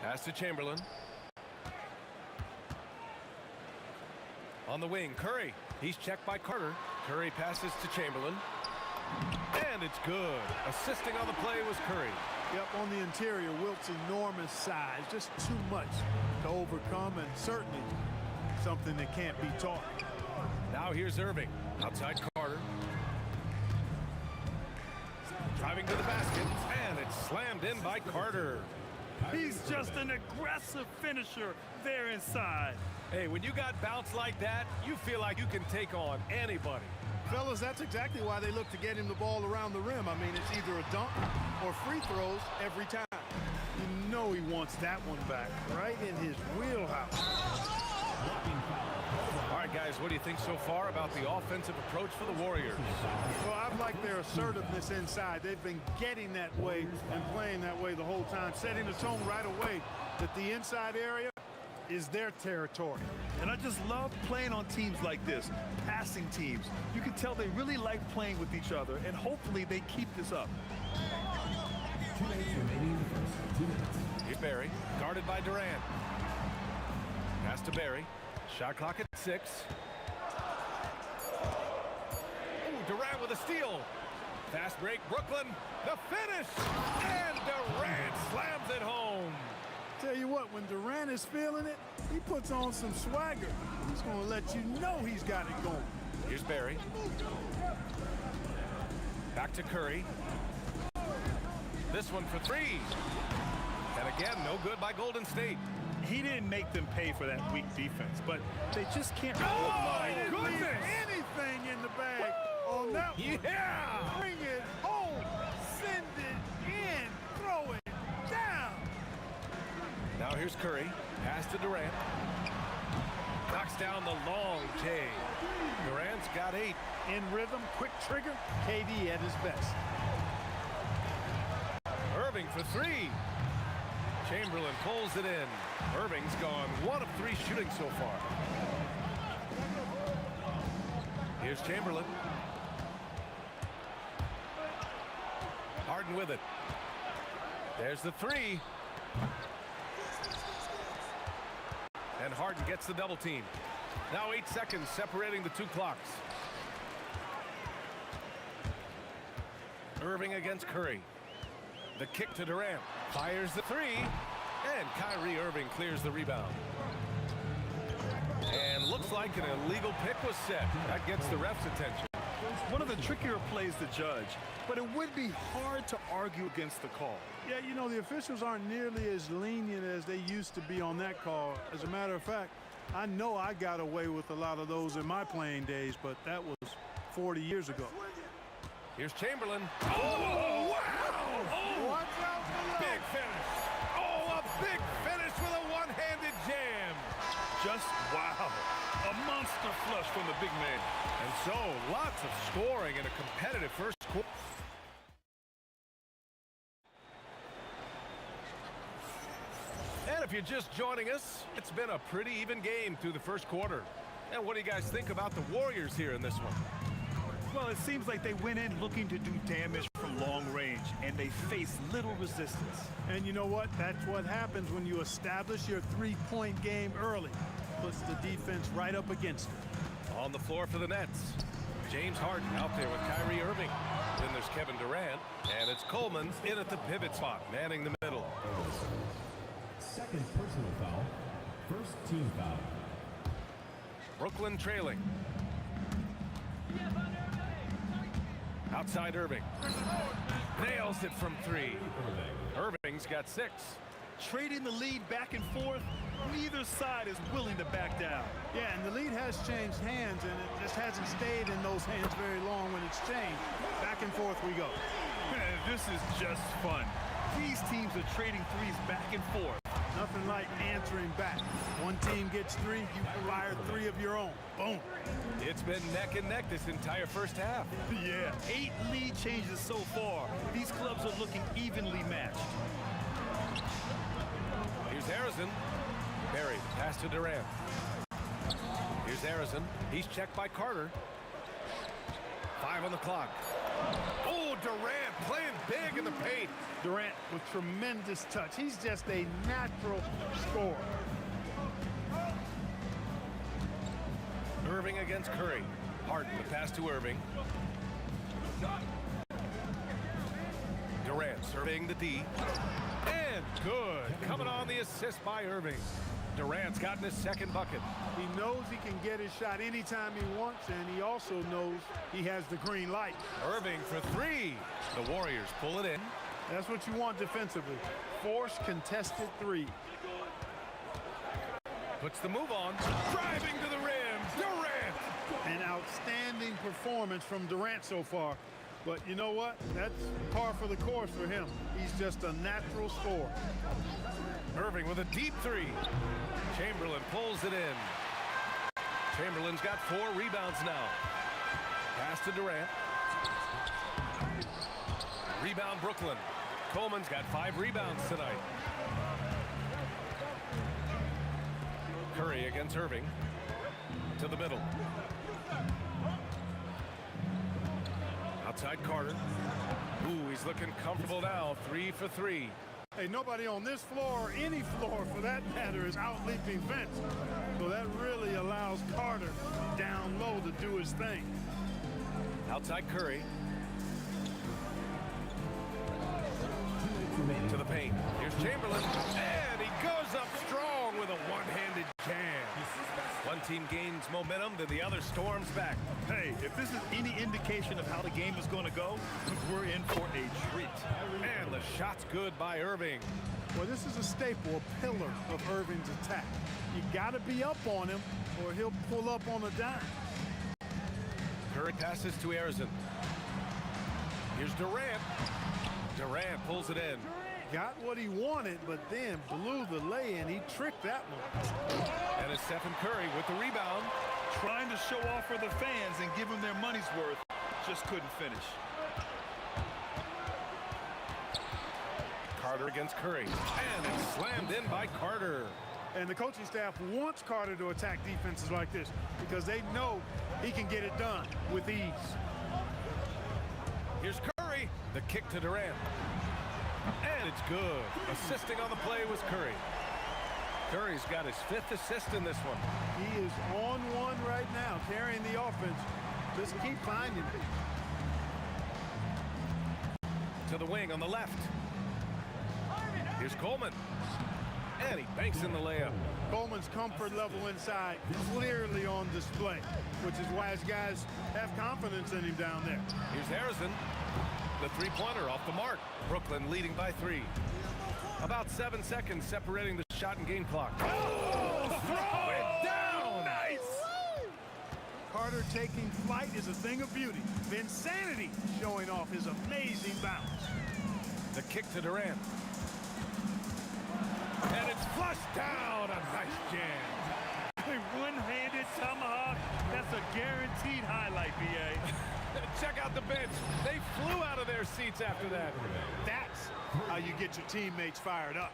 Pass to Chamberlain. On the wing, Curry. He's checked by Carter. Curry passes to Chamberlain. And it's good. Assisting on the play was Curry. Yep, on the interior, Wilt's enormous size. Just too much to overcome, and certainly something that can't be taught. Now here's Irving. Outside Carter. Driving to the basket. And it's slammed in by Carter. He's just an aggressive finisher there inside. Hey, when you got bounce like that, you feel like you can take on anybody. Fellas, that's exactly why they look to get him the ball around the rim. I mean, it's either a dunk or free throws every time. You know he wants that one back, right in his wheelhouse. All right, guys, what do you think so far about the offensive approach for the Warriors? Well, I've liked their assertiveness inside. They've been getting that way and playing that way the whole time, setting the tone right away that the inside area, is their territory. And I just love playing on teams like this, passing teams. You can tell they really like playing with each other, and hopefully they keep this up. 2 minutes remaining in the first. 2 minutes. Here's Barry, guarded by Durant. Pass to Barry. Shot clock at 6. Ooh, Durant with a steal. Fast break, Brooklyn. The finish! And Durant slams it home. Tell you what, when Durant is feeling it, he puts on some swagger. He's going to let you know he's got it going. Here's Barry. Back to Curry. This one for 3. And again, no good by Golden State. He didn't make them pay for that weak defense, but they just can't. Oh, my goodness! Anything in the bag on that one. Yeah! Bring it home. Send it in. Throw it down. Now here's Curry. Pass to Durant. Knocks down the long J. Durant's got 8. In rhythm, quick trigger, KD at his best. Irving for 3. Chamberlain pulls it in. Irving's gone 1 of 3 shooting so far. Here's Chamberlain. Harden with it. There's the 3. And Harden gets the double team. Now 8 seconds separating the 2 clocks. Irving against Curry. The kick to Durant. Fires the 3. And Kyrie Irving clears the rebound. And looks like an illegal pick was set. That gets the ref's attention. One of the trickier plays to judge, but it would be hard to argue against the call. Yeah, you know, the officials aren't nearly as lenient as they used to be on that call. As a matter of fact, I know I got away with a lot of those in my playing days, but that was 40 years ago. Here's Chamberlain. Oh, wow! Oh, watch out below. Big finish. Oh, a big finish with a one-handed jam. Just wow. A monster flush from the big man. And so, lots of scoring in a competitive first quarter. And if you're just joining us, it's been a pretty even game through the first quarter. And what do you guys think about the Warriors here in this one? Well, it seems like they went in looking to do damage from long range, and they faced little resistance. And you know what? That's what happens when you establish your three-point game early. Puts the defense right up against it. On the floor for the Nets, James Harden out there with Kyrie Irving. Then there's Kevin Durant, and it's Coleman in at the pivot spot, manning the middle. Second personal foul. First team foul. Brooklyn trailing. Outside Irving. Nails it from 3. Irving's got 6. Trading the lead back and forth, neither side is willing to back down. Yeah, and the lead has changed hands, and it just hasn't stayed in those hands very long when it's changed. Back and forth we go. Man, this is just fun. These teams are trading threes back and forth. Nothing like answering back. One team gets 3, you fire 3 of your own. Boom. It's been neck and neck this entire first half. Yeah, 8 lead changes so far. These clubs are looking evenly matched. Here's Harrison. Barry, pass to Durant. Here's Harrison. He's checked by Carter. 5 on the clock. Oh, Durant playing big in the paint. Durant with tremendous touch. He's just a natural scorer. Irving against Curry. Harden, the pass to Irving. Durant serving the D. And good. Coming on the assist by Irving. Durant's gotten his second bucket. He knows he can get his shot anytime he wants, and he also knows he has the green light. Irving for 3. The Warriors pull it in. That's what you want defensively. Force contested 3. Puts the move on. Driving to the rim. Durant. An outstanding performance from Durant so far. But you know what? That's par for the course for him. He's just a natural scorer. Irving with a deep 3. Chamberlain pulls it in. Chamberlain's got 4 rebounds now. Pass to Durant. Rebound Brooklyn. Coleman's got 5 rebounds tonight. Curry against Irving. To the middle. Outside Carter. Ooh, he's looking comfortable now. 3 for 3. Hey, nobody on this floor, or any floor for that matter, is out-leaping Vince. So that really allows Carter down low to do his thing. Outside Curry. To the paint. Here's Chamberlain. And he goes up strong with a one-handed jam. One team gains momentum, then the other storms back. Hey, if this is any indication of how the game is going to go, we're in for a treat. And the shot's good by Irving. Well, this is a staple, a pillar of Irving's attack. You got to be up on him, or he'll pull up on a dime. Curry passes to Arizon. Here's Durant. Durant pulls it in. Got what he wanted, but then blew the lay-in. He tricked that one. And it's Stephen Curry with the rebound. Trying to show off for the fans and give them their money's worth. Just couldn't finish. Carter against Curry. And it's slammed in by Carter. And the coaching staff wants Carter to attack defenses like this because they know he can get it done with ease. Here's Curry. The kick to Durant. And it's good. Assisting on the play was Curry. Curry's got his 5th assist in this one. He is on one right now, carrying the offense. Just keep finding it. To the wing on the left. Here's Coleman. And he banks in the layup. Coleman's comfort level inside clearly on display, which is why his guys have confidence in him down there. Here's Harrison. The three-pointer off the mark. Brooklyn leading by 3. About 7 seconds separating the shot and game clock. Oh, throw it down! Nice! Carter taking flight is a thing of beauty. Vinsanity showing off his amazing bounce. The kick to Durant. And it's flushed down. A nice jam. A one-handed tomahawk. That's a guaranteed highlight, B.A. Check out the bench. They flew out of their seats after that. That's how you get your teammates fired up.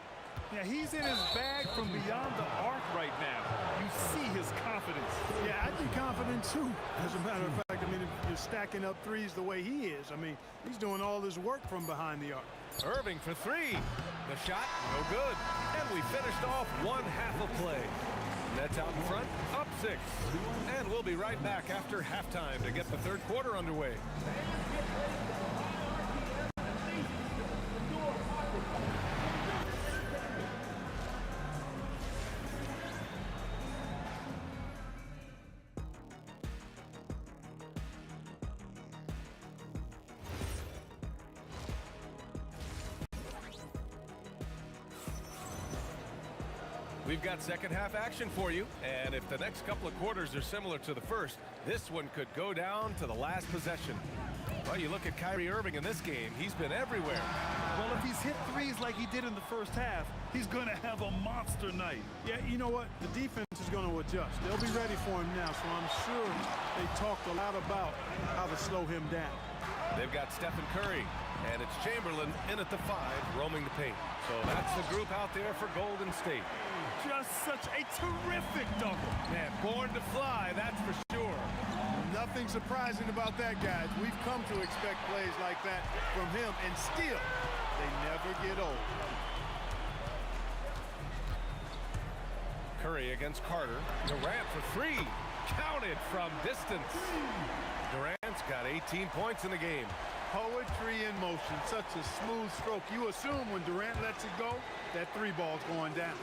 Yeah, he's in his bag from beyond the arc right now. You see his confidence. Yeah, I'd be confident too. As a matter of fact, I mean, if you're stacking up threes the way he is, I mean, he's doing all this work from behind the arc. Irving for 3. The shot, no good. And we finished off one half of play. Nets out in front, up 6. And we'll be right back after halftime to get the third quarter underway. We've got second half action for you, and if the next couple of quarters are similar to the first, this one could go down to the last possession. Well, you look at Kyrie Irving in this game, he's been everywhere. Well, if he's hit threes like he did in the first half, he's going to have a monster night. Yeah, you know what? The defense is going to adjust. They'll be ready for him now, so I'm sure they talked a lot about how to slow him down. They've got Stephen Curry, and it's Chamberlain in at the 5, roaming the paint. So that's the group out there for Golden State. Just such a terrific double. Man, born to fly, that's for sure. Nothing surprising about that, guys. We've come to expect plays like that from him, and still, they never get old. Curry against Carter. Durant for 3. Counted from distance. Durant's got 18 points in the game. Poetry in motion. Such a smooth stroke. You assume when Durant lets it go, that 3 ball's going down.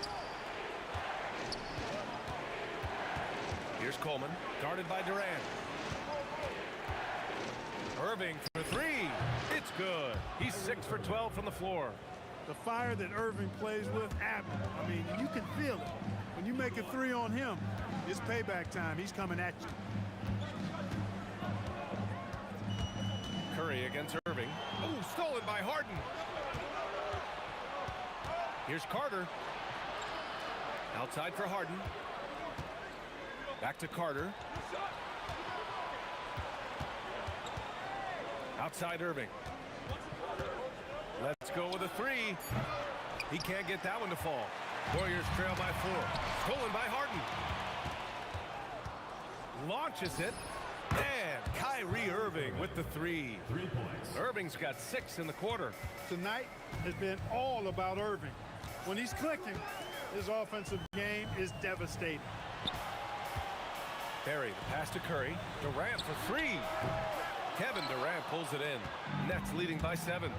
Here's Coleman, guarded by Durant. Irving for 3. It's good. He's 6 for 12 from the floor. The fire that Irving plays with, admirable. I mean, you can feel it. When you make a 3 on him, it's payback time. He's coming at you. Curry against Irving. Oh, stolen by Harden. Here's Carter. Outside for Harden. Back to Carter. Outside Irving. Let's go with a 3. He can't get that one to fall. Warriors trail by 4. Stolen by Harden. Launches it. And Kyrie Irving with the 3. 3 points. Irving's got 6 in the quarter. Tonight has been all about Irving. When he's clicking, his offensive game is devastating. Barry, the pass to Curry. Durant for 3. Kevin Durant pulls it in. Nets leading by 7.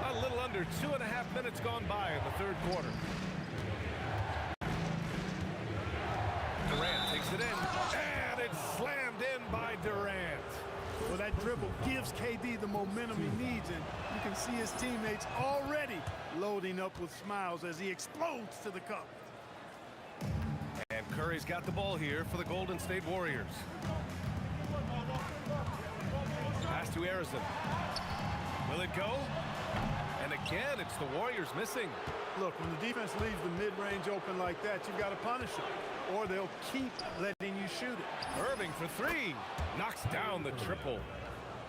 A little under 2.5 minutes gone by in the third quarter. Durant takes it in, and it's slammed in by Durant. Well, that dribble gives KD the momentum he needs, and you can see his teammates already loading up with smiles as he explodes to the cup. And Curry's got the ball here for the Golden State Warriors. Pass to Arizon. Will it go? And again, it's the Warriors missing. Look, when the defense leaves the mid-range open like that, you've got to punish them, or they'll keep letting you shoot it. Irving for 3. Knocks down the triple.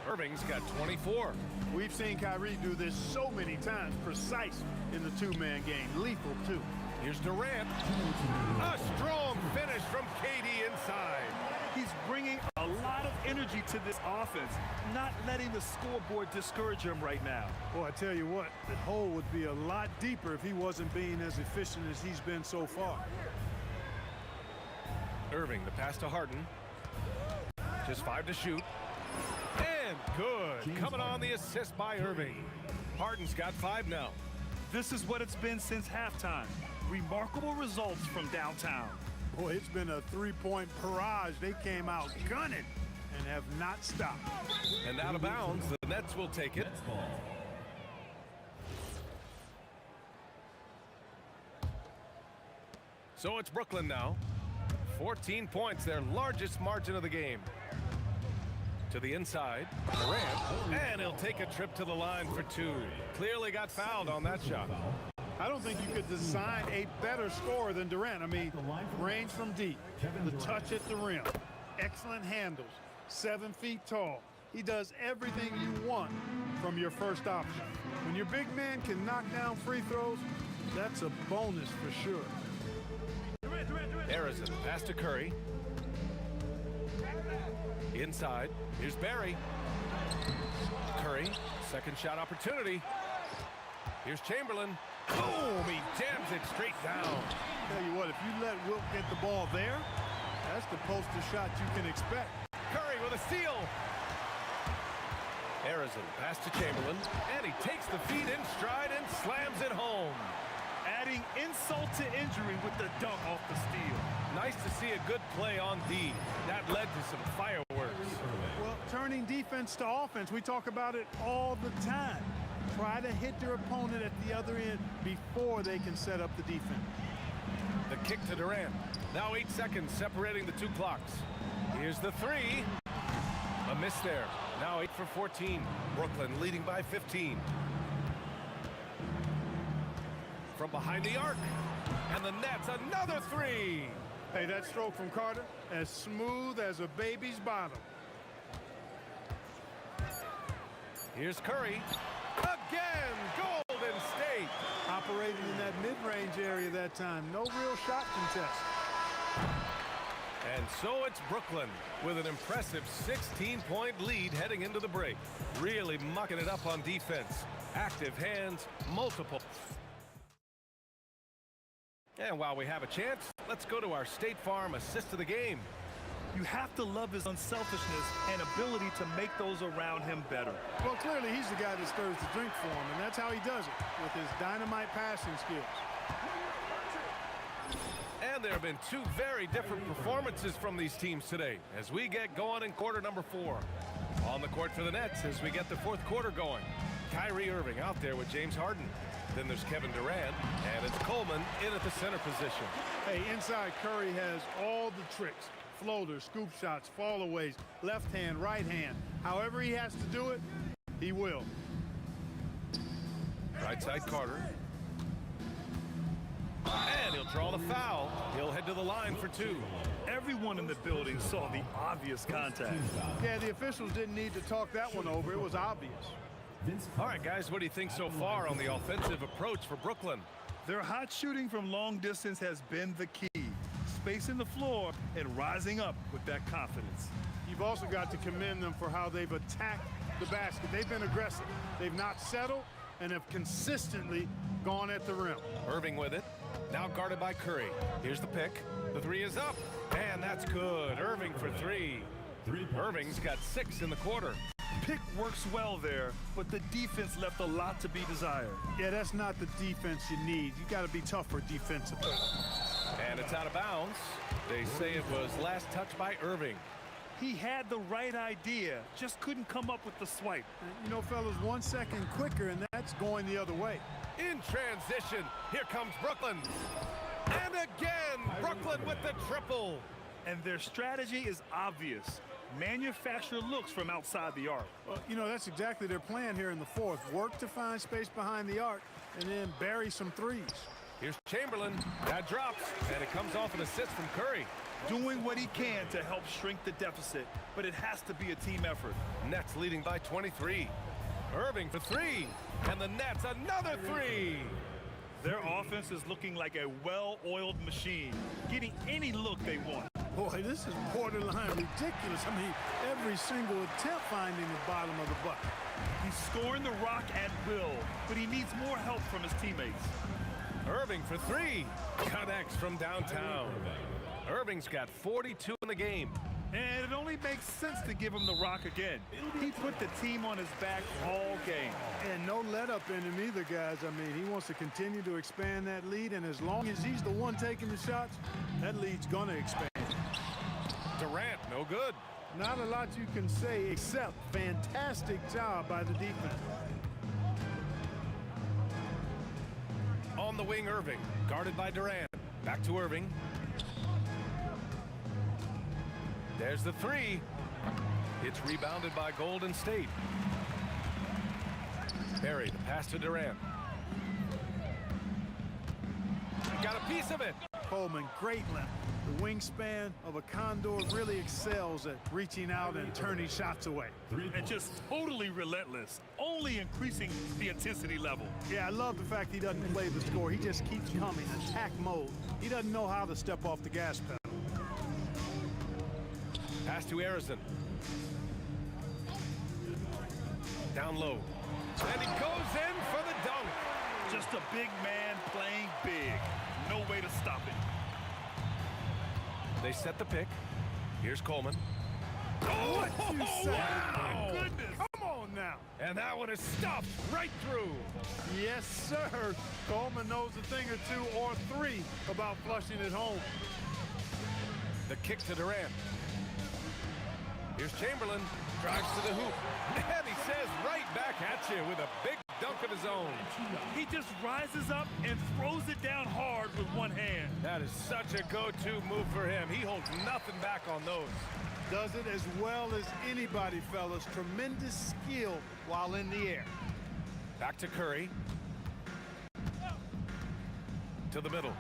Irving's got 24. We've seen Kyrie do this so many times, precise in the two-man game. Lethal, too. Here's Durant. A strong finish from KD inside. He's bringing a lot of energy to this offense, not letting the scoreboard discourage him right now. Well, I tell you what, the hole would be a lot deeper if he wasn't being as efficient as he's been so far. Irving, the pass to Harden. Just 5 to shoot. And good. Coming on the assist by Irving. Harden's got 5 now. This is what it's been since halftime. Remarkable results from downtown. Boy, it's been a three-point barrage. They came out gunning and have not stopped. And out of bounds, the Nets will take it. So it's Brooklyn now. 14 points, their largest margin of the game. To the inside, Durant, and he'll take a trip to the line for 2. Clearly got fouled on that shot. I don't think you could design a better scorer than Durant. I mean, range from deep, the touch at the rim, excellent handles, 7 feet tall. He does everything you want from your first option. When your big man can knock down free throws, that's a bonus for sure. Arizon, pass to Curry. Inside, here's Barry. Curry, second shot opportunity. Here's Chamberlain. Boom, he jams it straight down. Tell you what, if you let Wilt get the ball there, that's the poster shot you can expect. Curry with a steal. Arizon, pass to Chamberlain, and he takes the feed in stride and slams it home. Adding insult to injury with the dunk off the steal. Nice to see a good play on D. That led to some fireworks. Well, turning defense to offense, we talk about it all the time. Try to hit your opponent at the other end before they can set up the defense. The kick to Durant. Now 8 seconds separating the 2 clocks. Here's the 3. A miss there. Now 8 for 14. Brooklyn leading by 15. From behind the arc. And the Nets, another 3. Hey, that stroke from Carter, as smooth as a baby's bottom. Here's Curry. Again, Golden State. Operating in that mid-range area that time. No real shot contest. And so it's Brooklyn with an impressive 16-point lead heading into the break. Really mucking it up on defense. Active hands, multiple. And while we have a chance, let's go to our State Farm assist of the game. You have to love his unselfishness and ability to make those around him better. Well, clearly he's the guy that stirs the drink for him, and that's how he does it, with his dynamite passing skills. And there have been 2 very different performances from these teams today as we get going in quarter number 4. On the court for the Nets as we get the 4th quarter going. Kyrie Irving out there with James Harden. Then there's Kevin Durant, and it's Coleman in at the center position. Hey, inside Curry has all the tricks. Floaters, scoop shots, fallaways, left hand, right hand. However he has to do it, he will. Right side Carter. And he'll draw the foul. He'll head to the line for 2. Everyone in the building saw the obvious contact. Yeah, the officials didn't need to talk that one over. It was obvious. All right, guys, what do you think so far on the offensive approach for Brooklyn? Their hot shooting from long distance has been the key. Spacing the floor and rising up with that confidence. You've also got to commend them for how they've attacked the basket. They've been aggressive. They've not settled and have consistently gone at the rim. Irving with it. Now guarded by Curry. Here's the pick. The three is up. And that's good. Irving for three. Irving's got 6 in the quarter. Pick works well there, but the defense left a lot to be desired. Yeah, that's not the defense you need. You got to be tougher defensively. And it's out of bounds. They say it was last touched by Irving. He had the right idea, just couldn't come up with the swipe. You know, fellas, 1 second quicker, and that's going the other way. In transition, here comes Brooklyn. And again, Brooklyn with the triple. And their strategy is obvious. Manufacture looks from outside the arc. Well, you know, that's exactly their plan here in the fourth. Work to find space behind the arc and then bury some threes. Here's Chamberlain. That drops, and it comes off an assist from Curry. Doing what he can to help shrink the deficit, but it has to be a team effort. Nets leading by 23. Irving for 3, and the Nets another 3. Their offense is looking like a well-oiled machine, getting any look they want. Boy, this is borderline ridiculous. I mean, every single attempt finding the bottom of the bucket. He's scoring the rock at will, but he needs more help from his teammates. Irving for 3. Connects from downtown. Irving's got 42 in the game. And it only makes sense to give him the rock again. He put the team on his back all game. And no let up in him either, guys. I mean, he wants to continue to expand that lead, and as long as he's the one taking the shots, that lead's going to expand. Durant, no good. Not a lot you can say except fantastic job by the defense. On the wing, Irving, guarded by Durant. Back to Irving. There's the 3. It's rebounded by Golden State. Barry, the pass to Durant. Got a piece of it. Coleman, great length. The wingspan of a Condor really excels at reaching out and turning shots away. And just totally relentless, only increasing the intensity level. Yeah, I love the fact he doesn't play the score. He just keeps coming, attack mode. He doesn't know how to step off the gas pedal. Pass to Harrison. Down low. And he goes in for the dunk. Just a big man playing big. No way to stop it. They set the pick. Here's Coleman. Oh, what you say? Wow. My goodness. Come on now. And that one is stuffed right through. Yes, sir. Coleman knows a thing or 2 or 3 about flushing it home. The kick to Durant. Here's Chamberlain. Drives to the hoop. And he says right back at you with a big dunk of his own. He just rises up and throws it down hard with one hand. That is such a go-to move for him. He holds nothing back on those. Does it as well as anybody, fellas. Tremendous skill while in the air. Back to Curry. To the middle.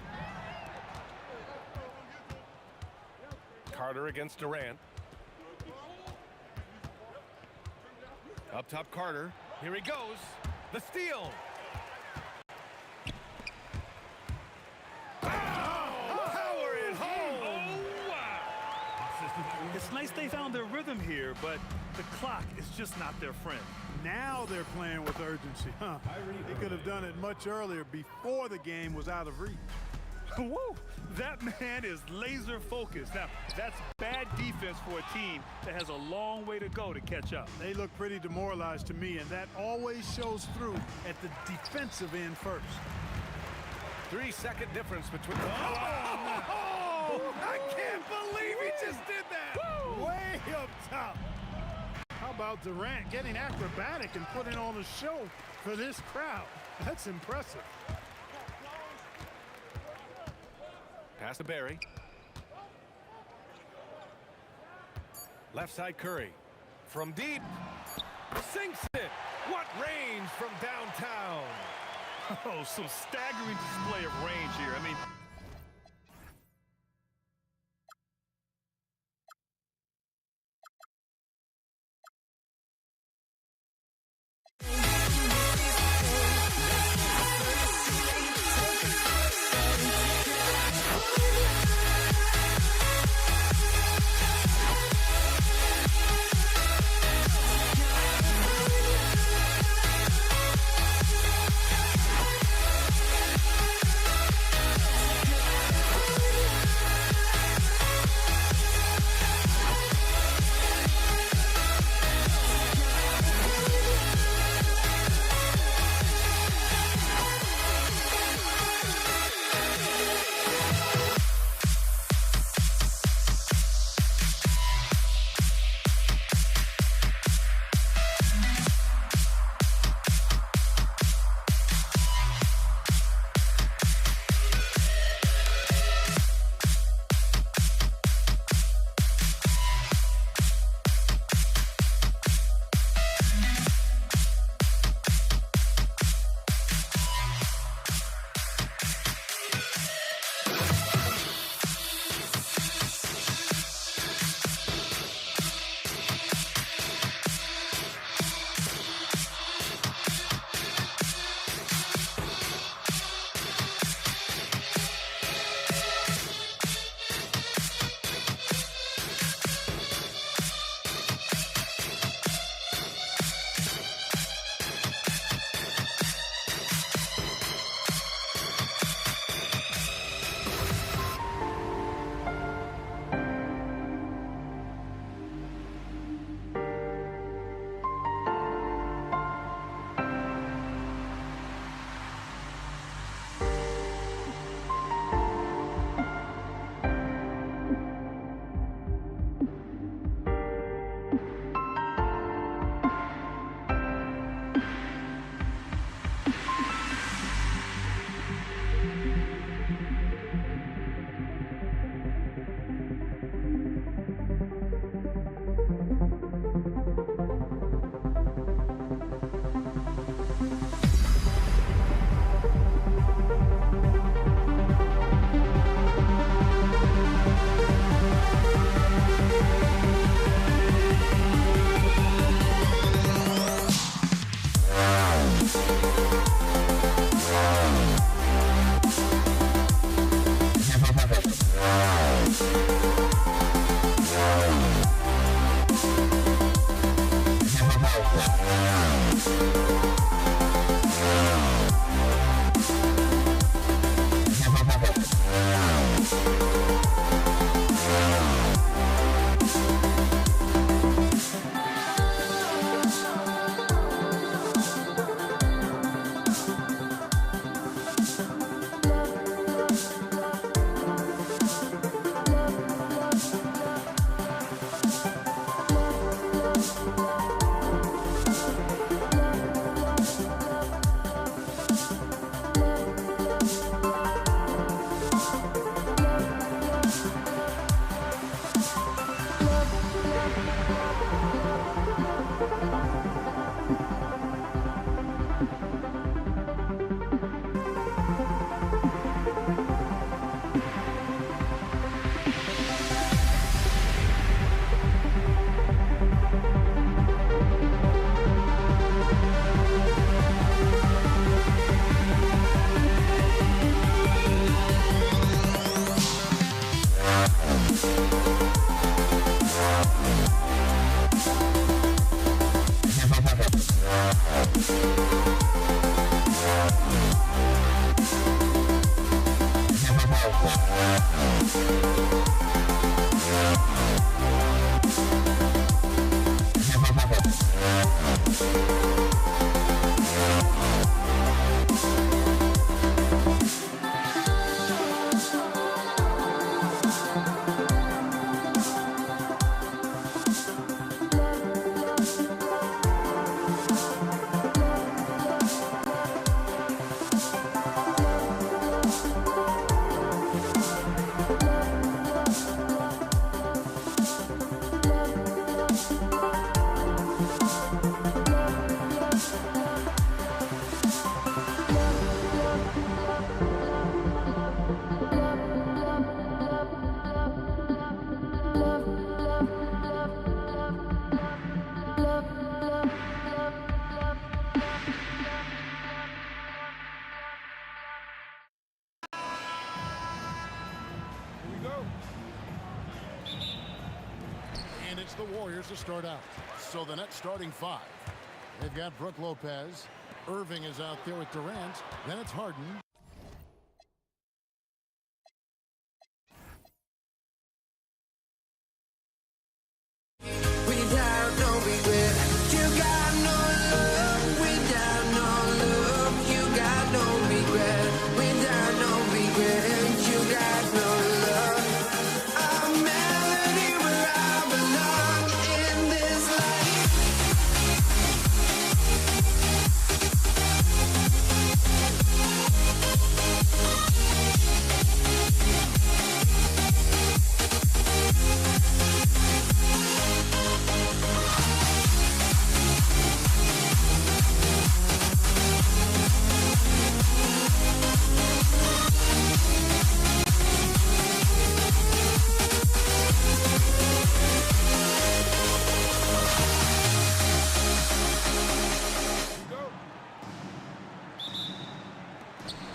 Carter against Durant. Up top, Carter. Here he goes. The steal. Power it home. Oh, wow. It's nice they found their rhythm here, but the clock is just not their friend. Now they're playing with urgency, huh? They could have done it much earlier before the game was out of reach. Woo! That man is laser focused. Now, that's bad defense for a team that has a long way to go to catch up. They look pretty demoralized to me, and that always shows through at the defensive end first. 3-second difference between. Oh, I can't believe he just did that. Way up top. How about Durant getting acrobatic and putting on a show for this crowd? That's impressive. Pass to Barry. Left side Curry. From deep. Sinks it. What range from downtown. Oh, some staggering display of range here. I mean, And it's the Warriors to start out. So the next starting five. They've got Brook Lopez. Irving is out there with Durant. Then it's Harden. Without no regret, you got no love. Without no love, you got no regret. Without no regret, you got no love. A melody where I belong in this life.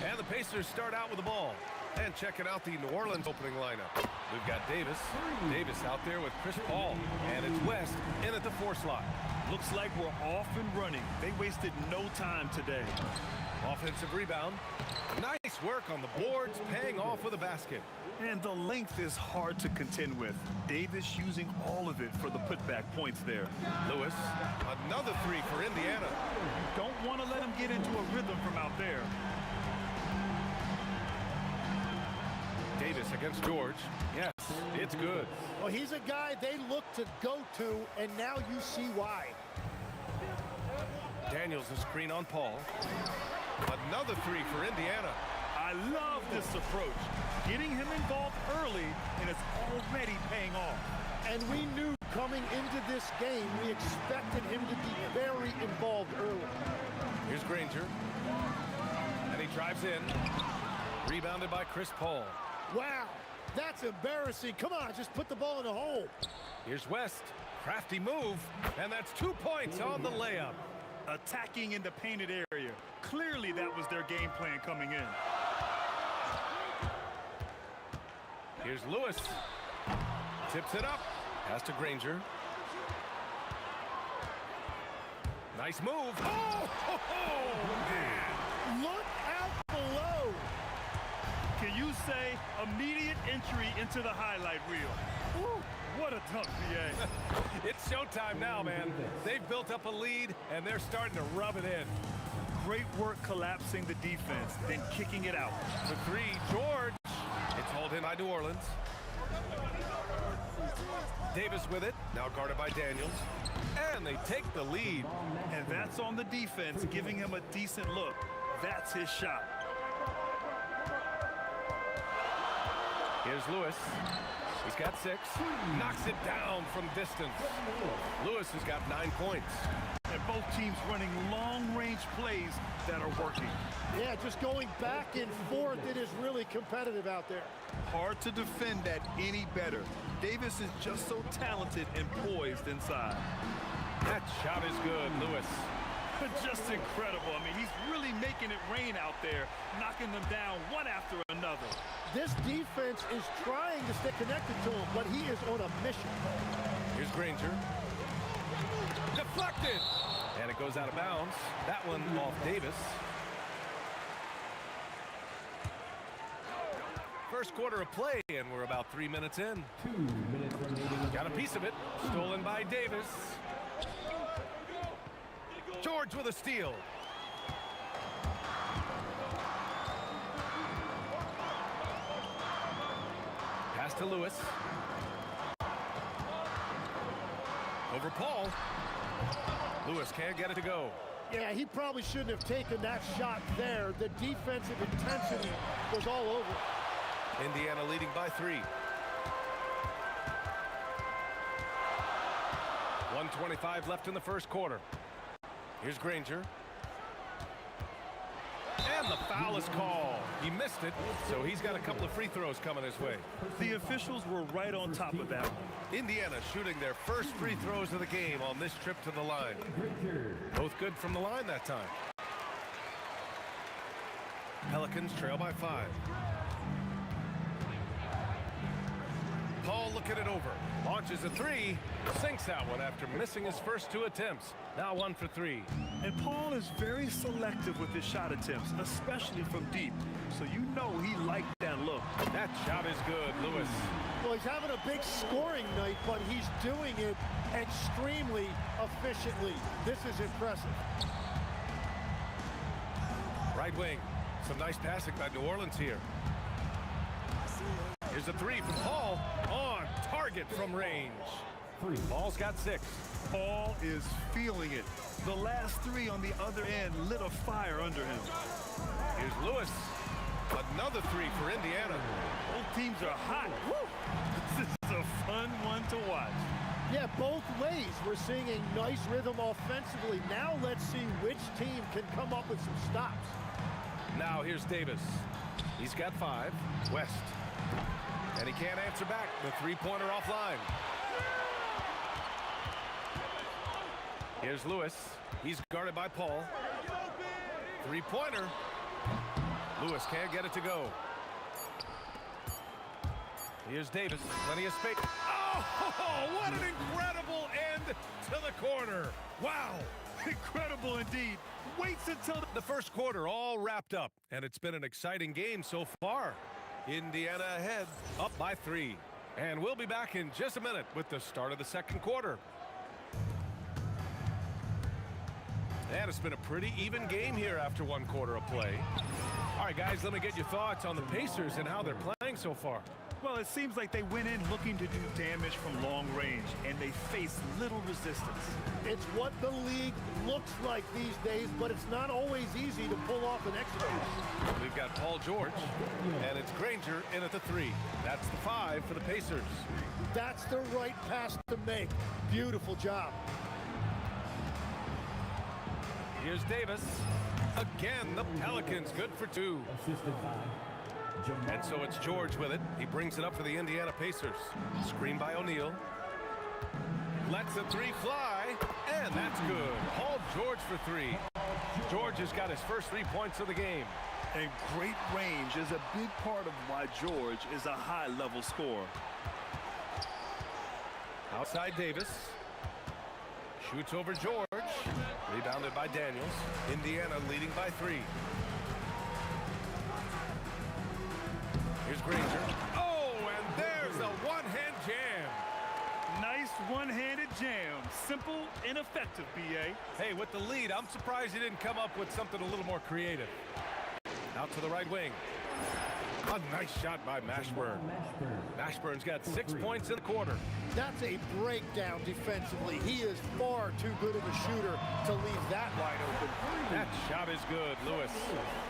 And the Pacers start out with the ball. And checking out the New Orleans opening lineup. We've got Davis. Davis out there with Chris Paul. And it's West in at the 4 slot. Looks like we're off and running. They wasted no time today. Offensive rebound. Nice work on the boards, paying off with a basket. And the length is hard to contend with. Davis using all of it for the putback points there. Lewis, another 3 for Indiana. Don't want to let him get into a rhythm from out there. Davis against George. Yes, it's good. Well, he's a guy they look to go to, and now you see why. Daniels a screen on Paul. Another 3 for Indiana. I love this approach. Getting him involved early, and it's already paying off. And we knew coming into this game, we expected him to be very involved early. Here's Granger. And he drives in. Rebounded by Chris Paul. Wow, that's embarrassing. Come on, just put the ball in the hole. Here's West. Crafty move. And that's 2 points on the layup. Attacking in the painted area. Clearly that was their game plan coming in. Here's Lewis. Tips it up. Pass to Granger. Nice move. Oh, man. Look out below. Can you say immediate entry into the highlight reel? Ooh, what a dunk, PA. It's showtime now, man. They've built up a lead, and they're starting to rub it in. Great work collapsing the defense, then kicking it out. For 3, George. It's hauled in by New Orleans. Davis with it, now guarded by Daniels. And they take the lead. And that's on the defense, giving him a decent look. That's his shot. Here's Lewis. He's got 6. Knocks it down from distance. Lewis has got 9 points. And both teams running long-range plays that are working. Yeah, just going back and forth, it is really competitive out there. Hard to defend that any better. Davis is just so talented and poised inside. That shot is good, Lewis. Just incredible. I mean, he's really making it rain out there, knocking them down one after another. This defense is trying to stay connected to him, but he is on a mission. Here's Granger. Deflected. And it goes out of bounds. That one off Davis. first quarter of play, and we're about 3 minutes in. 2 minutes remaining. Got a piece of it. Stolen by Davis. George with a steal. Pass to Lewis. Over Paul. Lewis can't get it to go. Yeah, he probably shouldn't have taken that shot there. The defensive intensity was all over it. Indiana leading by 3. 1:25 left in the first quarter. Here's Granger. And the foul is called. He missed it, so he's got a couple of free throws coming his way. The officials were right on top of that one. Indiana shooting their first free throws of the game on this trip to the line. Both good from the line that time. Pelicans trail by 5. Paul looking it over. Launches a 3. Sinks that one after missing his first 2 attempts. Now 1 for 3. And Paul is very selective with his shot attempts, especially from deep. So you know he liked that look. That shot is good, Lewis. Well, he's having a big scoring night, but he's doing it extremely efficiently. This is impressive. Right wing. Some nice passing by New Orleans here. Here's a 3 from Paul. On target from range. Paul's got 6. Paul is feeling it. The last 3 on the other end lit a fire under him. Here's Lewis. Another 3 for Indiana. Both teams are hot. Woo! This is a fun one to watch. Yeah, both ways. We're seeing a nice rhythm offensively. Now let's see which team can come up with some stops. Now here's Davis. He's got 5. West. And he can't answer back. The 3-pointer offline. Here's Lewis. He's guarded by Paul. 3-pointer. Lewis can't get it to go. Here's Davis. Plenty of space. Oh, what an incredible end to the corner. Wow. Incredible indeed. Waits until the first quarter all wrapped up, and it's been an exciting game so far. Indiana ahead, up by 3. And we'll be back in just a minute with the start of the second quarter. And it's been a pretty even game here after 1 quarter of play. All right, guys, let me get your thoughts on the Pacers and how they're playing so far. Well, it seems like they went in looking to do damage from long range, and they faced little resistance. It's what the league looks like these days, but it's not always easy to pull off an execution. We've got Paul George, and it's Granger in at the 3. That's the 5 for the Pacers. That's the right pass to make. Beautiful job. Here's Davis. Again, the Pelicans good for 2. And so it's George with it. He brings it up for the Indiana Pacers. Screen by O'Neal. Lets the 3 fly, and that's good. Paul George for 3. George has got his first 3 points of the game. And great range is a big part of why George is a high-level scorer. Outside Davis. Shoots over George. Rebounded by Daniels. Indiana leading by 3. Here's Granger. Oh, and there's a one-hand jam. Nice one-handed jam. Simple and effective, B.A. Hey, with the lead, I'm surprised he didn't come up with something a little more creative. Out to the right wing. A nice shot by Mashburn. Mashburn's got 6 points in the quarter. That's a breakdown defensively. He is far too good of a shooter to leave that wide open. That shot is good, Lewis.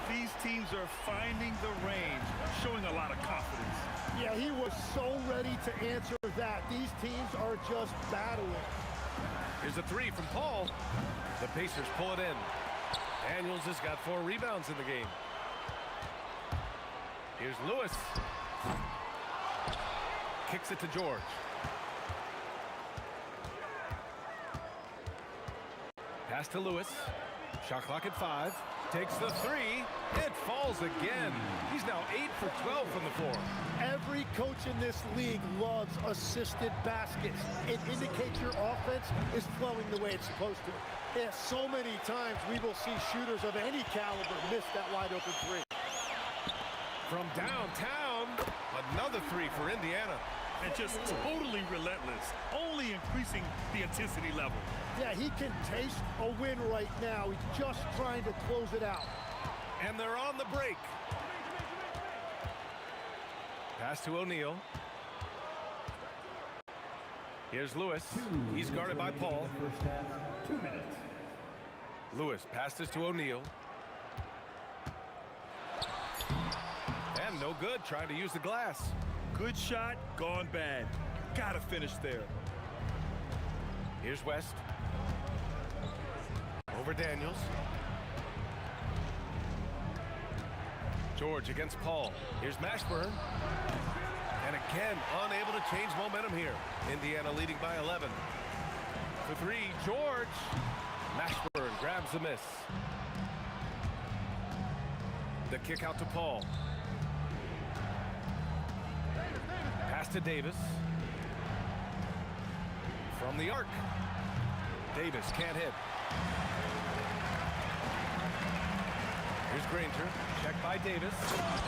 These teams are finding the range, showing a lot of confidence. Yeah, he was so ready to answer that. These teams are just battling. Here's a 3 from Paul. The Pacers pull it in. Daniels has got 4 rebounds in the game. Here's Lewis. Kicks it to George. Pass to Lewis. Shot clock at 5. Takes the 3. It falls again. He's now 8 for 12 from the floor. Every coach in this league loves assisted baskets. It indicates your offense is flowing the way it's supposed to. Yeah, so many times we will see shooters of any caliber miss that wide open 3. From downtown, Another three for Indiana. And just totally relentless, only increasing the intensity level. Yeah, he can taste a win right now. He's just trying to close it out. And they're on the break. Pass to O'Neal. Here's Lewis. He's guarded by Paul. 2 minutes. Lewis passes to O'Neal. And no good, trying to use the glass. Good shot, gone bad. Gotta finish there. Here's West. Over Daniels. George against Paul. Here's Mashburn. And again, unable to change momentum here. Indiana leading by 11. For three, George. Mashburn grabs the miss. The kick out to Paul. Pass to Davis. From the arc. Davis can't hit. Here's Granger. Checked by Davis.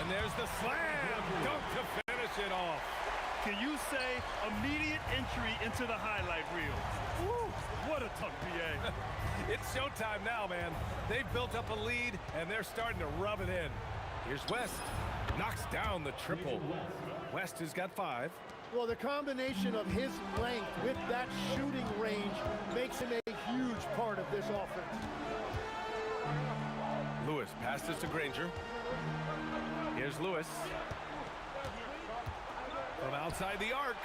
And there's the slam. Dunk to finish it off. Can you say immediate entry into the highlight reel? Woo, what a tough PA. It's showtime now, man. They've built up a lead, and they're starting to rub it in. Here's West. Knocks down the triple. West has got 5. Well, the combination of his length with that shooting range makes him a huge part of this offense. Lewis passes to Granger. Here's Lewis. From outside the arc.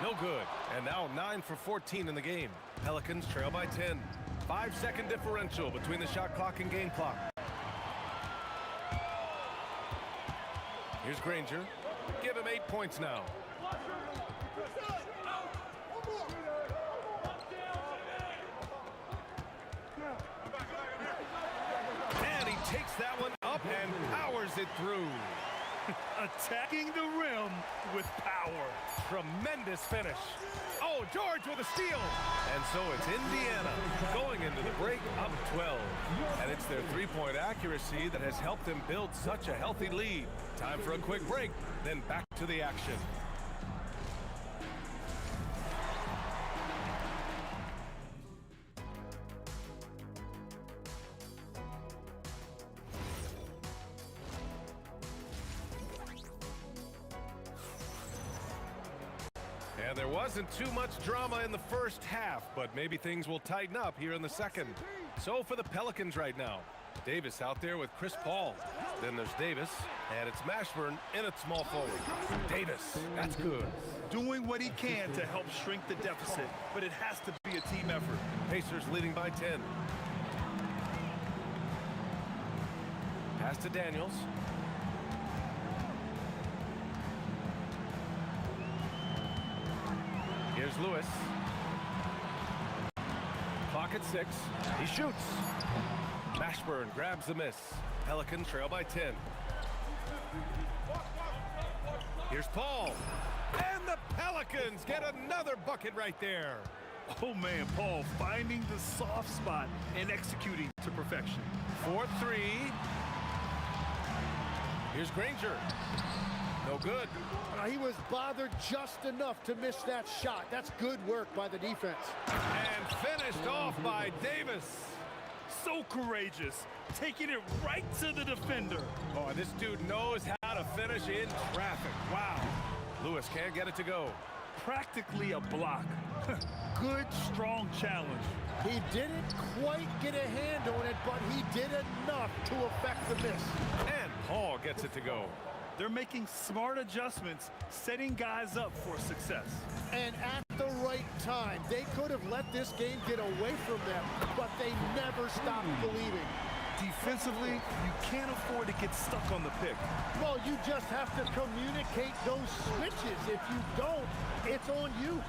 No good. And now 9 for 14 in the game. Pelicans trail by 10. 5-second differential between the shot clock and game clock. Here's Granger. Give him 8 points now. And he takes that one up and powers it through. Attacking the rim with power. Tremendous finish. Oh, George with a steal. And so it's Indiana going into the break up 12. And it's their three-point accuracy that has helped them build such a healthy lead. Time for a quick break, then back to the action. And there wasn't too much drama in the first half, but maybe things will tighten up here in the second. So for the Pelicans right now, Davis out there with Chris Paul. Then there's Davis, and it's Mashburn in at small forward. Davis, that's good. Doing what he can to help shrink the deficit, but it has to be a team effort. Pacers leading by 10. Pass to Daniels. Here's Lewis. Clock at 6. He shoots. Mashburn grabs the miss. Pelicans trail by 10. Here's Paul. And the Pelicans get another bucket right there. Oh man, Paul finding the soft spot and executing to perfection. 4-3. Here's Granger. No good. He was bothered just enough to miss that shot. That's good work by the defense. And finished off by Davis. So courageous, taking it right to the defender. Oh, and this dude knows how to finish in traffic. Wow. Lewis can't get it to go. Practically a block. Good, strong challenge. He didn't quite get a hand on it, but he did enough to affect the miss. And Paul gets it to go. They're making smart adjustments, setting guys up for success. And at the right time, they could have let this game get away from them, but they never stopped believing. Defensively, you can't afford to get stuck on the pick. Well, you just have to communicate those switches. If you don't, it's on you.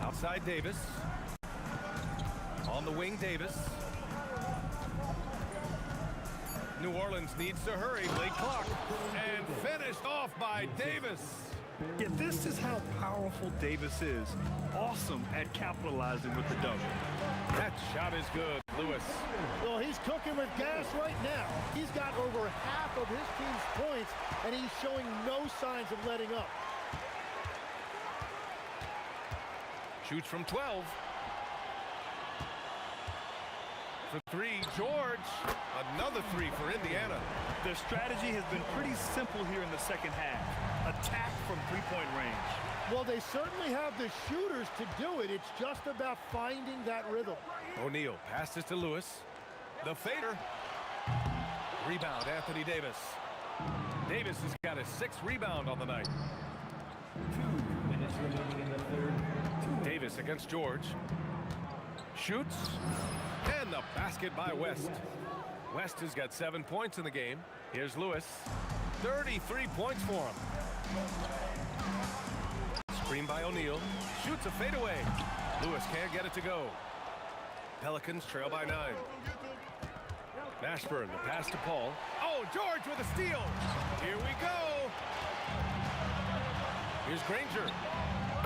Outside Davis. On the wing, Davis. New Orleans needs to hurry, late clock. And finished off by Davis. Yeah, this is how powerful Davis is. Awesome at capitalizing with the dunk. That shot is good, Lewis. Well, he's cooking with gas right now. He's got over half of his team's points, and he's showing no signs of letting up. Shoots from 12. For three, George. Another three for Indiana. Their strategy has been pretty simple here in the second half. Attack from three-point range. Well, they certainly have the shooters to do it. It's just about finding that rhythm. O'Neal passes to Lewis. The fader. Rebound, Anthony Davis. Davis has got his 6th rebound on the night. 2 minutes remaining in the third. Davis against George. Shoots. And the basket by West. West has got 7 points in the game. Here's Lewis. 33 points for him. Screen by O'Neal. Shoots a fadeaway. Lewis can't get it to go. Pelicans trail by 9. Mashburn, the pass to Paul. Oh, George with a steal. Here we go. Here's Granger.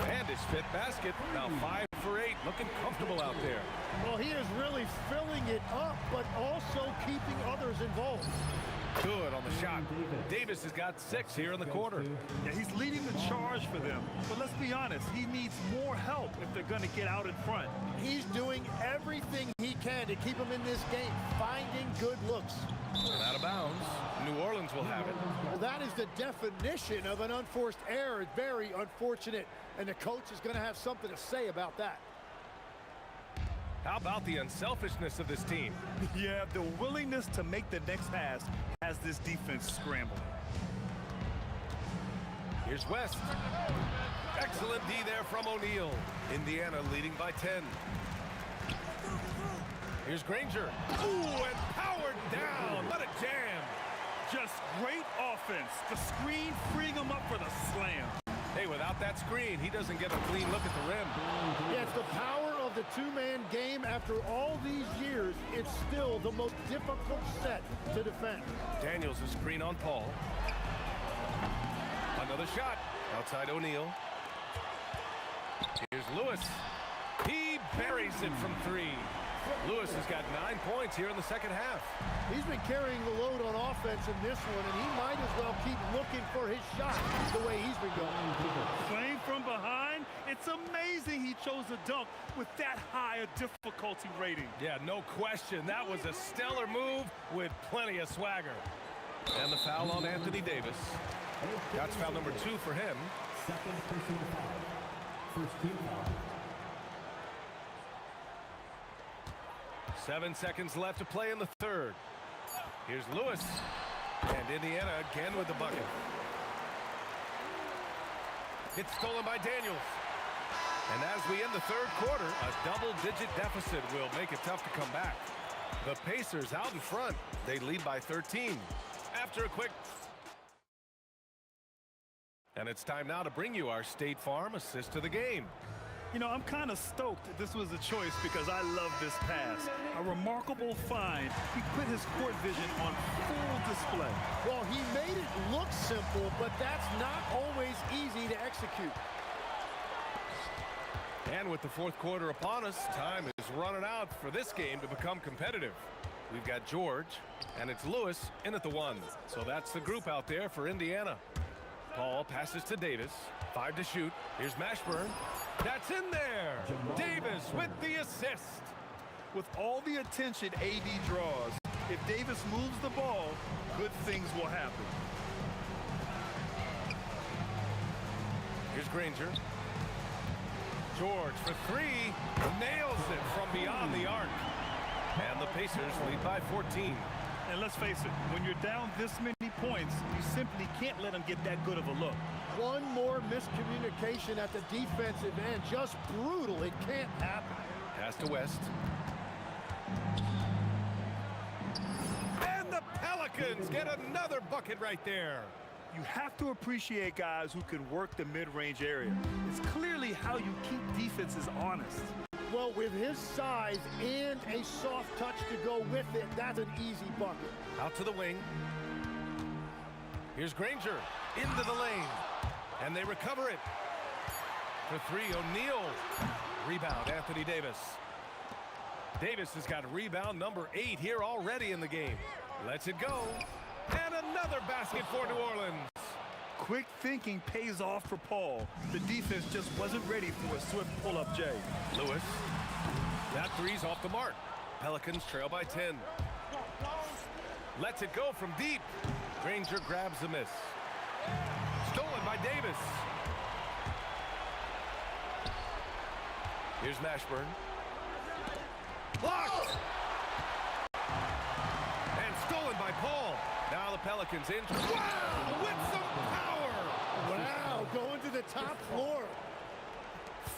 And his 5th basket. Now 5 for 8. Looking comfortable out there. Well, he is really filling it up, but also keeping others involved. Good on the shot. Davis has got 6 here in the quarter. Yeah, he's leading the charge for them. But let's be honest, he needs more help if they're going to get out in front. He's doing everything he can to keep them in this game, finding good looks. And out of bounds. New Orleans will have it. Well, that is the definition of an unforced error. Very unfortunate. And the coach is going to have something to say about that. How about the unselfishness of this team? Yeah, the willingness to make the next pass has this defense scrambling. Here's West. Excellent D there from O'Neal. Indiana leading by 10. Here's Granger. Ooh, and powered down. What a jam. Just great offense. The screen freeing him up for the slam. Hey, without that screen, he doesn't get a clean look at the rim. Yeah, it's the power of the two-man game. After all these years, it's still the most difficult set to defend. Daniels a screen on Paul. Another shot outside O'Neal. Here's Lewis. He buries it from 3. Lewis has got 9 points here in the second half. He's been carrying the load on offense in this one, and he might as well keep looking for his shot the way he's been going. Playing from behind, it's amazing he chose a dunk with that high a difficulty rating. Yeah, no question. That was a stellar move with plenty of swagger. And the foul on Anthony Davis. That's foul number 2 for him. Second personal foul. First team foul. 7 seconds left to play in the third. Here's Lewis. And Indiana again with the bucket. It's stolen by Daniels. And as we end the third quarter, a double-digit deficit will make it tough to come back. The Pacers out in front. They lead by 13. After a quick... And it's time now to bring you our State Farm assist to the game. You know, I'm kind of stoked that this was a choice because I love this pass. A remarkable find. He put his court vision on full display. Well, he made it look simple, but that's not always easy to execute. And with the fourth quarter upon us, time is running out for this game to become competitive. We've got George, and it's Lewis in at the 1. So that's the group out there for Indiana. Paul passes to Davis. 5 to shoot. Here's Mashburn. That's in there. Davis with the assist. With all the attention AD draws, if Davis moves the ball, good things will happen. Here's Granger. George for 3. Nails it from beyond the arc. And the Pacers lead by 14. And let's face it, when you're down this many points, you simply can't let them get that good of a look. One more miscommunication at the defensive end. Just brutal. It can't happen. Pass to West. And the Pelicans get another bucket right there. You have to appreciate guys who can work the mid-range area. It's clearly how you keep defenses honest. Well, with his size and a soft touch to go with it, that's an easy bucket. Out to the wing. Here's Granger into the lane. And they recover it. For 3, O'Neal. Rebound, Anthony Davis. Davis has got rebound number 8 here already in the game. Lets it go. And another basket for New Orleans. Quick thinking pays off for Paul. The defense just wasn't ready for a swift pull-up Jay. Lewis. That three's off the mark. Pelicans trail by 10. Lets it go from deep. Granger grabs the miss. Stolen by Davis. Here's Mashburn. Blocked! And stolen by Paul. Now the Pelicans in. Wow! With some power! Wow, going to the top floor.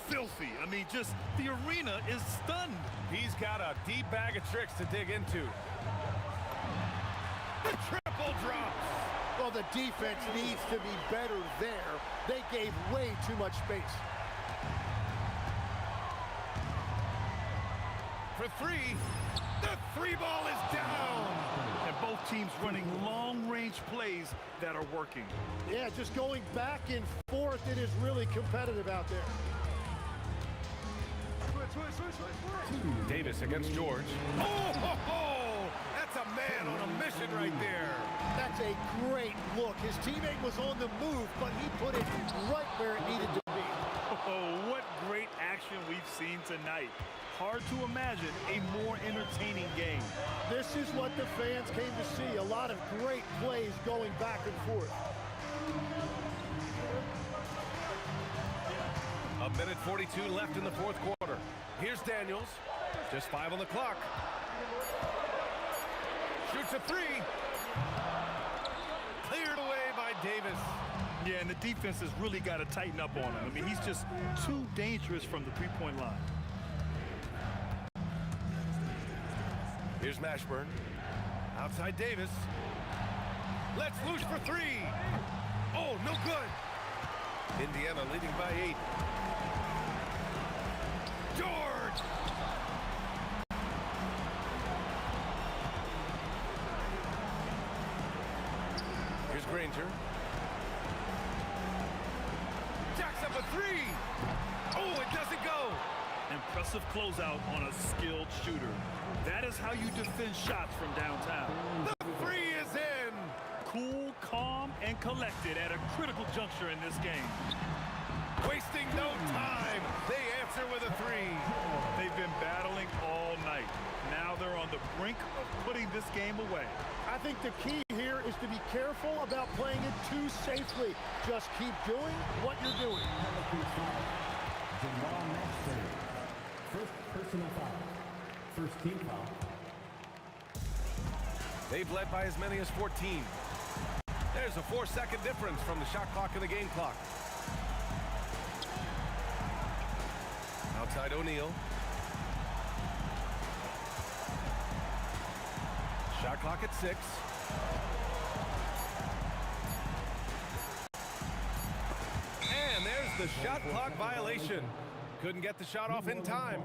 Filthy. I mean, just the arena is stunned. He's got a deep bag of tricks to dig into. The triple drops. Well, the defense needs to be better there. They gave way too much space. For three. The three ball is down. And both teams running long-range plays that are working. Yeah, just going back and forth. It is really competitive out there. Davis against George. Oh, ho, ho! That's a man on a mission right there. That's a great look. His teammate was on the move, but he put it right where it needed to be. Oh, what great action we've seen tonight. Hard to imagine a more entertaining game. This is what the fans came to see. A lot of great plays going back and forth. A minute 42 left in the fourth quarter. Here's Daniels. Just 5 on the clock. Shoots a three. Cleared away by Davis. Yeah, and the defense has really got to tighten up on him. I mean, he's just too dangerous from the three-point line. Here's Mashburn. Outside Davis. Let's loose for three. Oh, no good. Indiana leading by 8. George! Here's Granger. Jacks up a three. Oh, it doesn't go. Impressive closeout on a skilled shooter. That is how you defend shots from downtown. The three is in. Cool, calm, and collected at a critical juncture in this game. Wasting no time. They answer with a three. They've been battling all night. Now they're on the brink of putting this game away. I think the key here is to be careful about playing it too safely. Just keep doing what you're doing. First personal foul. First team foul. They've led by as many as 14. There's a 4-second difference from the shot clock and the game clock. Outside O'Neal. Shot clock at 6. And there's the shot clock violation. Couldn't get the shot off in time.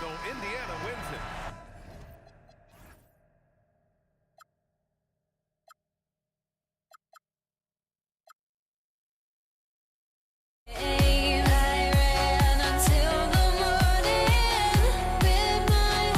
So Indiana wins it. I ran until the morning with my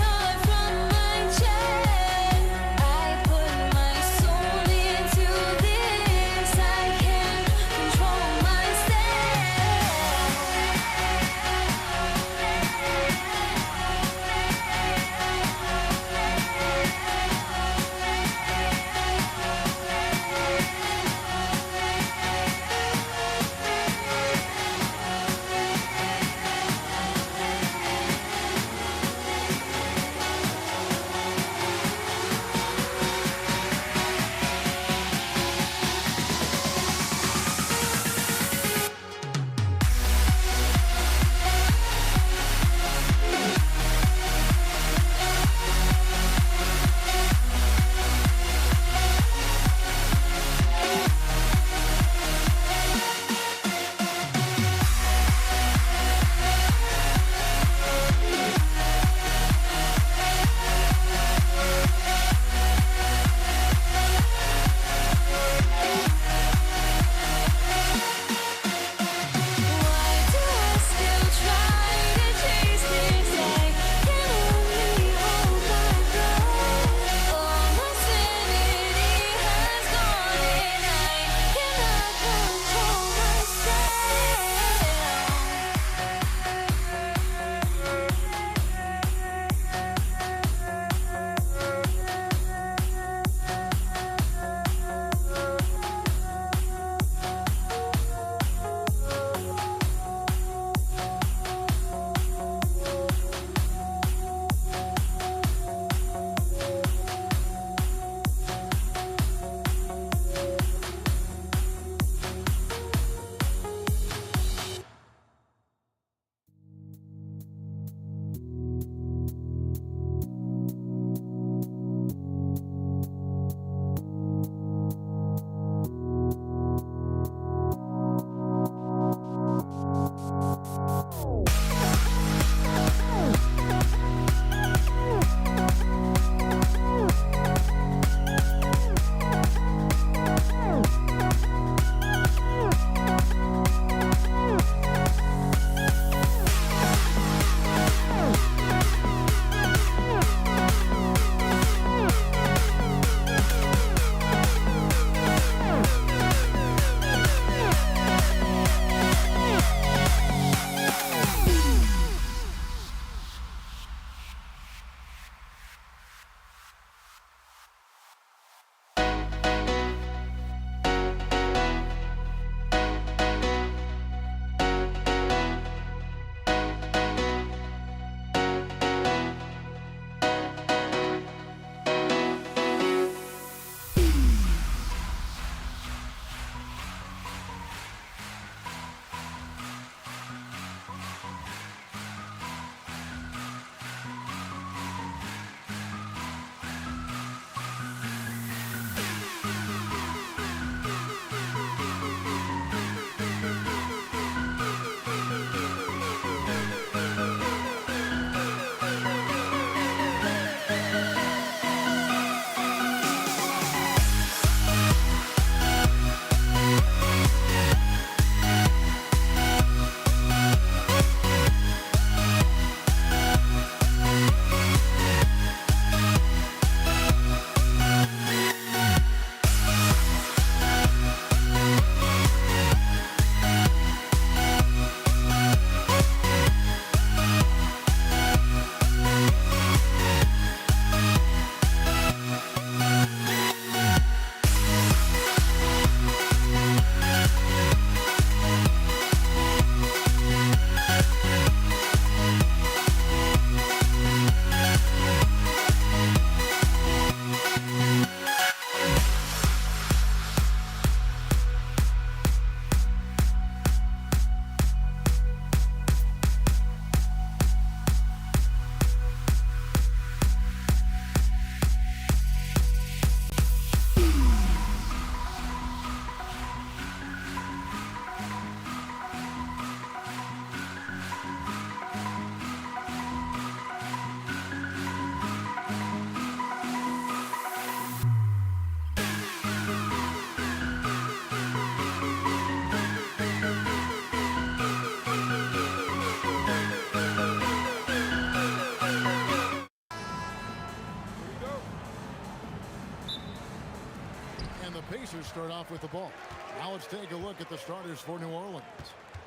Pacers start off with the ball. Now let's take a look at the starters for New Orleans.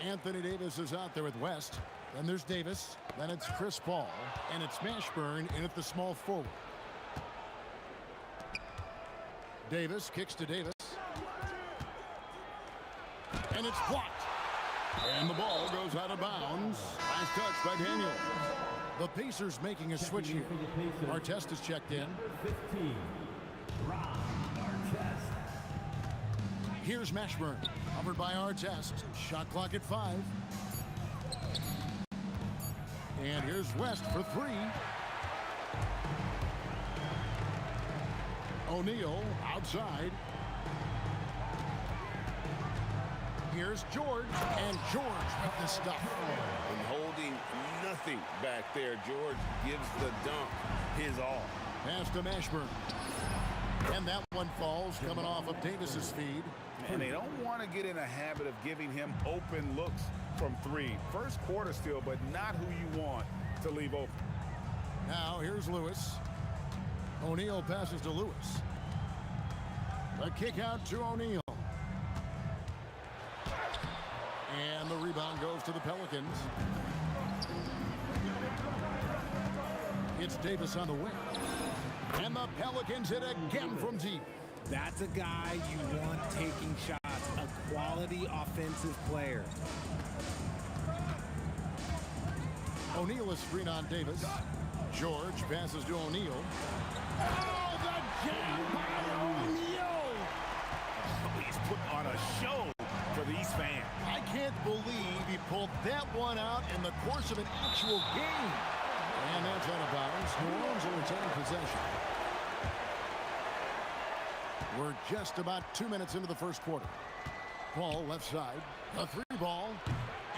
Anthony Davis is out there with West. Then there's Davis. Then it's Chris Paul. And it's Mashburn in at the small forward. Davis kicks to Davis. And it's blocked. And the ball goes out of bounds. Last touch by Daniels. The Pacers making a switch here. Artest is checked in. 15, Ron Artest. Here's Mashburn. Covered by Artest. Shot clock at 5. And here's West for 3. O'Neal outside. Here's George. And George with the stuff. And holding nothing back there. George gives the dunk his all. Pass to Mashburn. And that one falls coming off of Davis's feed. And they don't want to get in a habit of giving him open looks from 3. First quarter still, but not who you want to leave open. Now here's Lewis. O'Neal passes to Lewis. The kick out to O'Neal. And the rebound goes to the Pelicans. It's Davis on the wing. And the Pelicans hit again from deep. That's a guy you want taking shots, a quality offensive player. O'Neal is screen on Davis. George passes to O'Neal. Oh, the jam by O'Neal! He's putting on a show for these fans. I can't believe he pulled that one out in the course of an actual game. And that's out of bounds. New Orleans will retain possession. We're just about 2 minutes into the first quarter. Paul left side. A 3-ball.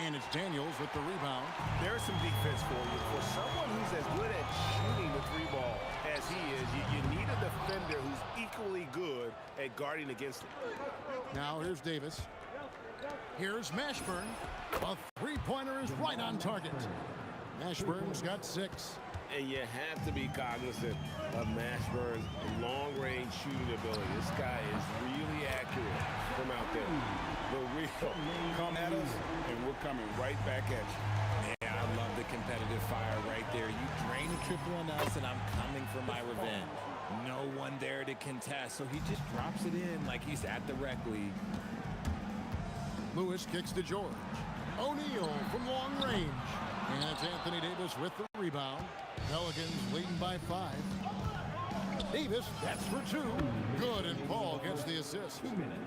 And it's Daniels with the rebound. There's some defense for you. For someone who's as good at shooting the 3-ball as he is, you need a defender who's equally good at guarding against him. Now here's Davis. Here's Mashburn. A 3-pointer is right on target. Mashburn's got 6. And you have to be cognizant of Mashburn's long-range shooting ability. This guy is really accurate from out there. The real Come at us, and we're coming right back at you. Yeah, I love the competitive fire right there. You drain a triple on us, and I'm coming for my revenge. No one there to contest, so he just drops it in like he's at the rec league. Lewis kicks to George. O'Neal from long range. And it's Anthony Davis with the rebound. Pelicans leading by 5. Davis, that's for 2. Good, and Paul gets the assist.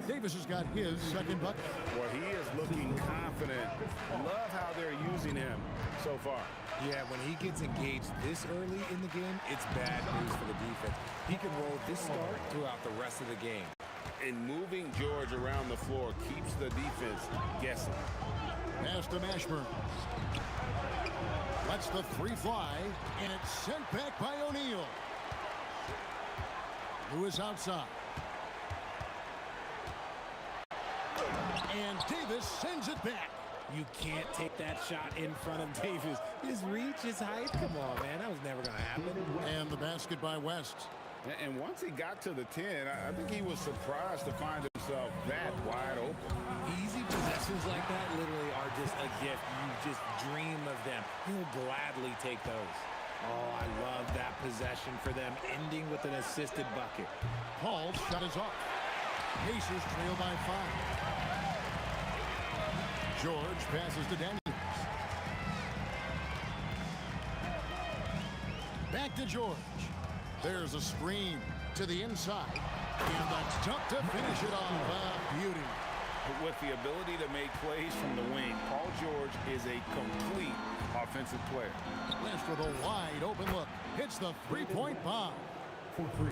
Davis has got his second bucket. Well, he is looking confident. Love how they're using him so far. Yeah, when he gets engaged this early in the game, it's bad news for the defense. He can roll this start throughout the rest of the game. And moving George around the floor keeps the defense guessing. Pass to Mashburn. Lets the 3 fly, and it's sent back by O'Neal. Lewis outside. And Davis sends it back. You can't take that shot in front of Davis. His reach, his height, come on, man. That was never going to happen. And the basket by West. And once he got to the 10, I think he was surprised to find himself that wide open. Easy possessions like that literally are just a gift. You just dream of them. He'll gladly take those. Oh, I love that possession for them, ending with an assisted bucket. Paul's shot is off. Pacers trail by 5. George passes to Daniels. Back to George. There's a screen to the inside. And that's tough to finish it off. Beauty. With the ability to make plays from the wing, Paul George is a complete offensive player. West with a wide open look. Hits the 3-point bomb.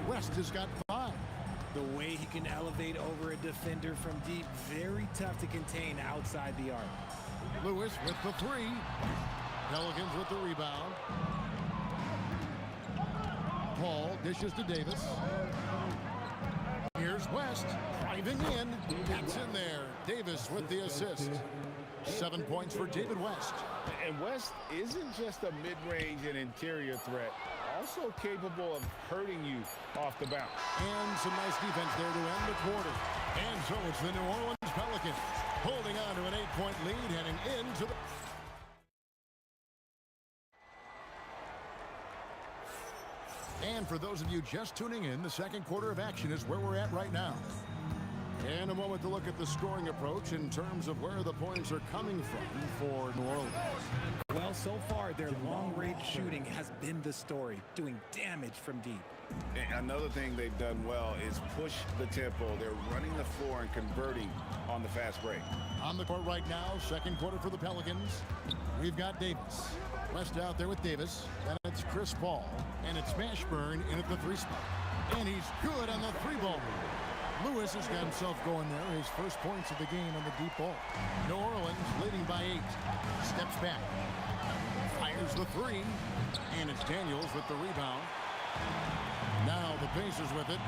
West has got 5. The way he can elevate over a defender from deep, very tough to contain outside the arc. Lewis with the 3. Pelicans with the rebound. Paul dishes to Davis. Here's West driving in. That's in there. Davis with the assist. 7 points for David West. And West isn't just a mid-range and interior threat. also capable of hurting you off the bounce. And some nice defense there to end the quarter. And so it's the New Orleans Pelicans holding on to an 8-point lead heading into the... And for those of you just tuning in, the second quarter of action is where we're at right now. And a moment to look at the scoring approach in terms of where the points are coming from for New Orleans. Well, so far, their long-range shooting has been the story, doing damage from deep. And another thing they've done well is push the tempo. They're running the floor and converting on the fast break. On the court right now, second quarter for the Pelicans. We've got Davis. West out there with Davis. And it's Chris Paul. And it's Mashburn in at the 3 spot. And he's good on the 3-ball. Lewis has got himself going there. His first points of the game on the deep ball. New Orleans leading by 8. Steps back. Fires the 3. And it's Daniels with the rebound. Now the Pacers with it.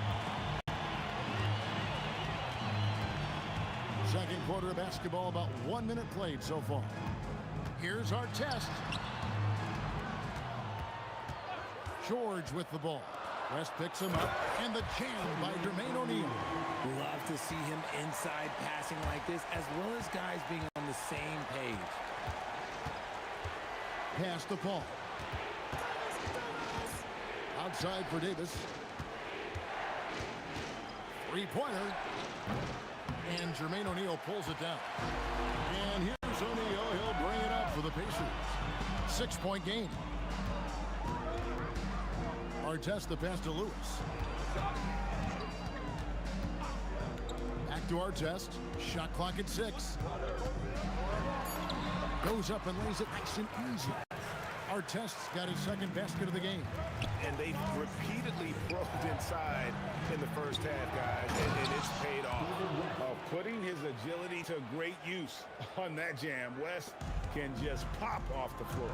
Second quarter of basketball, about 1 minute played so far. Here's our test. George with the ball. West picks him up, and the jam by Jermaine O'Neal. Love to see him inside passing like this, as well as guys being on the same page. Pass to Paul. Outside for Davis. 3-pointer. And Jermaine O'Neal pulls it down. And here's O'Neal. He'll bring it up for the Pacers. 6-point game. Artest the pass to Lewis. Back to Artest. Shot clock at 6. Goes up and lays it nice and easy. Artest's got his second basket of the game. And they've repeatedly probed inside in the first half, guys, and it's paid off. Putting his agility to great use on that jam. West can just pop off the floor.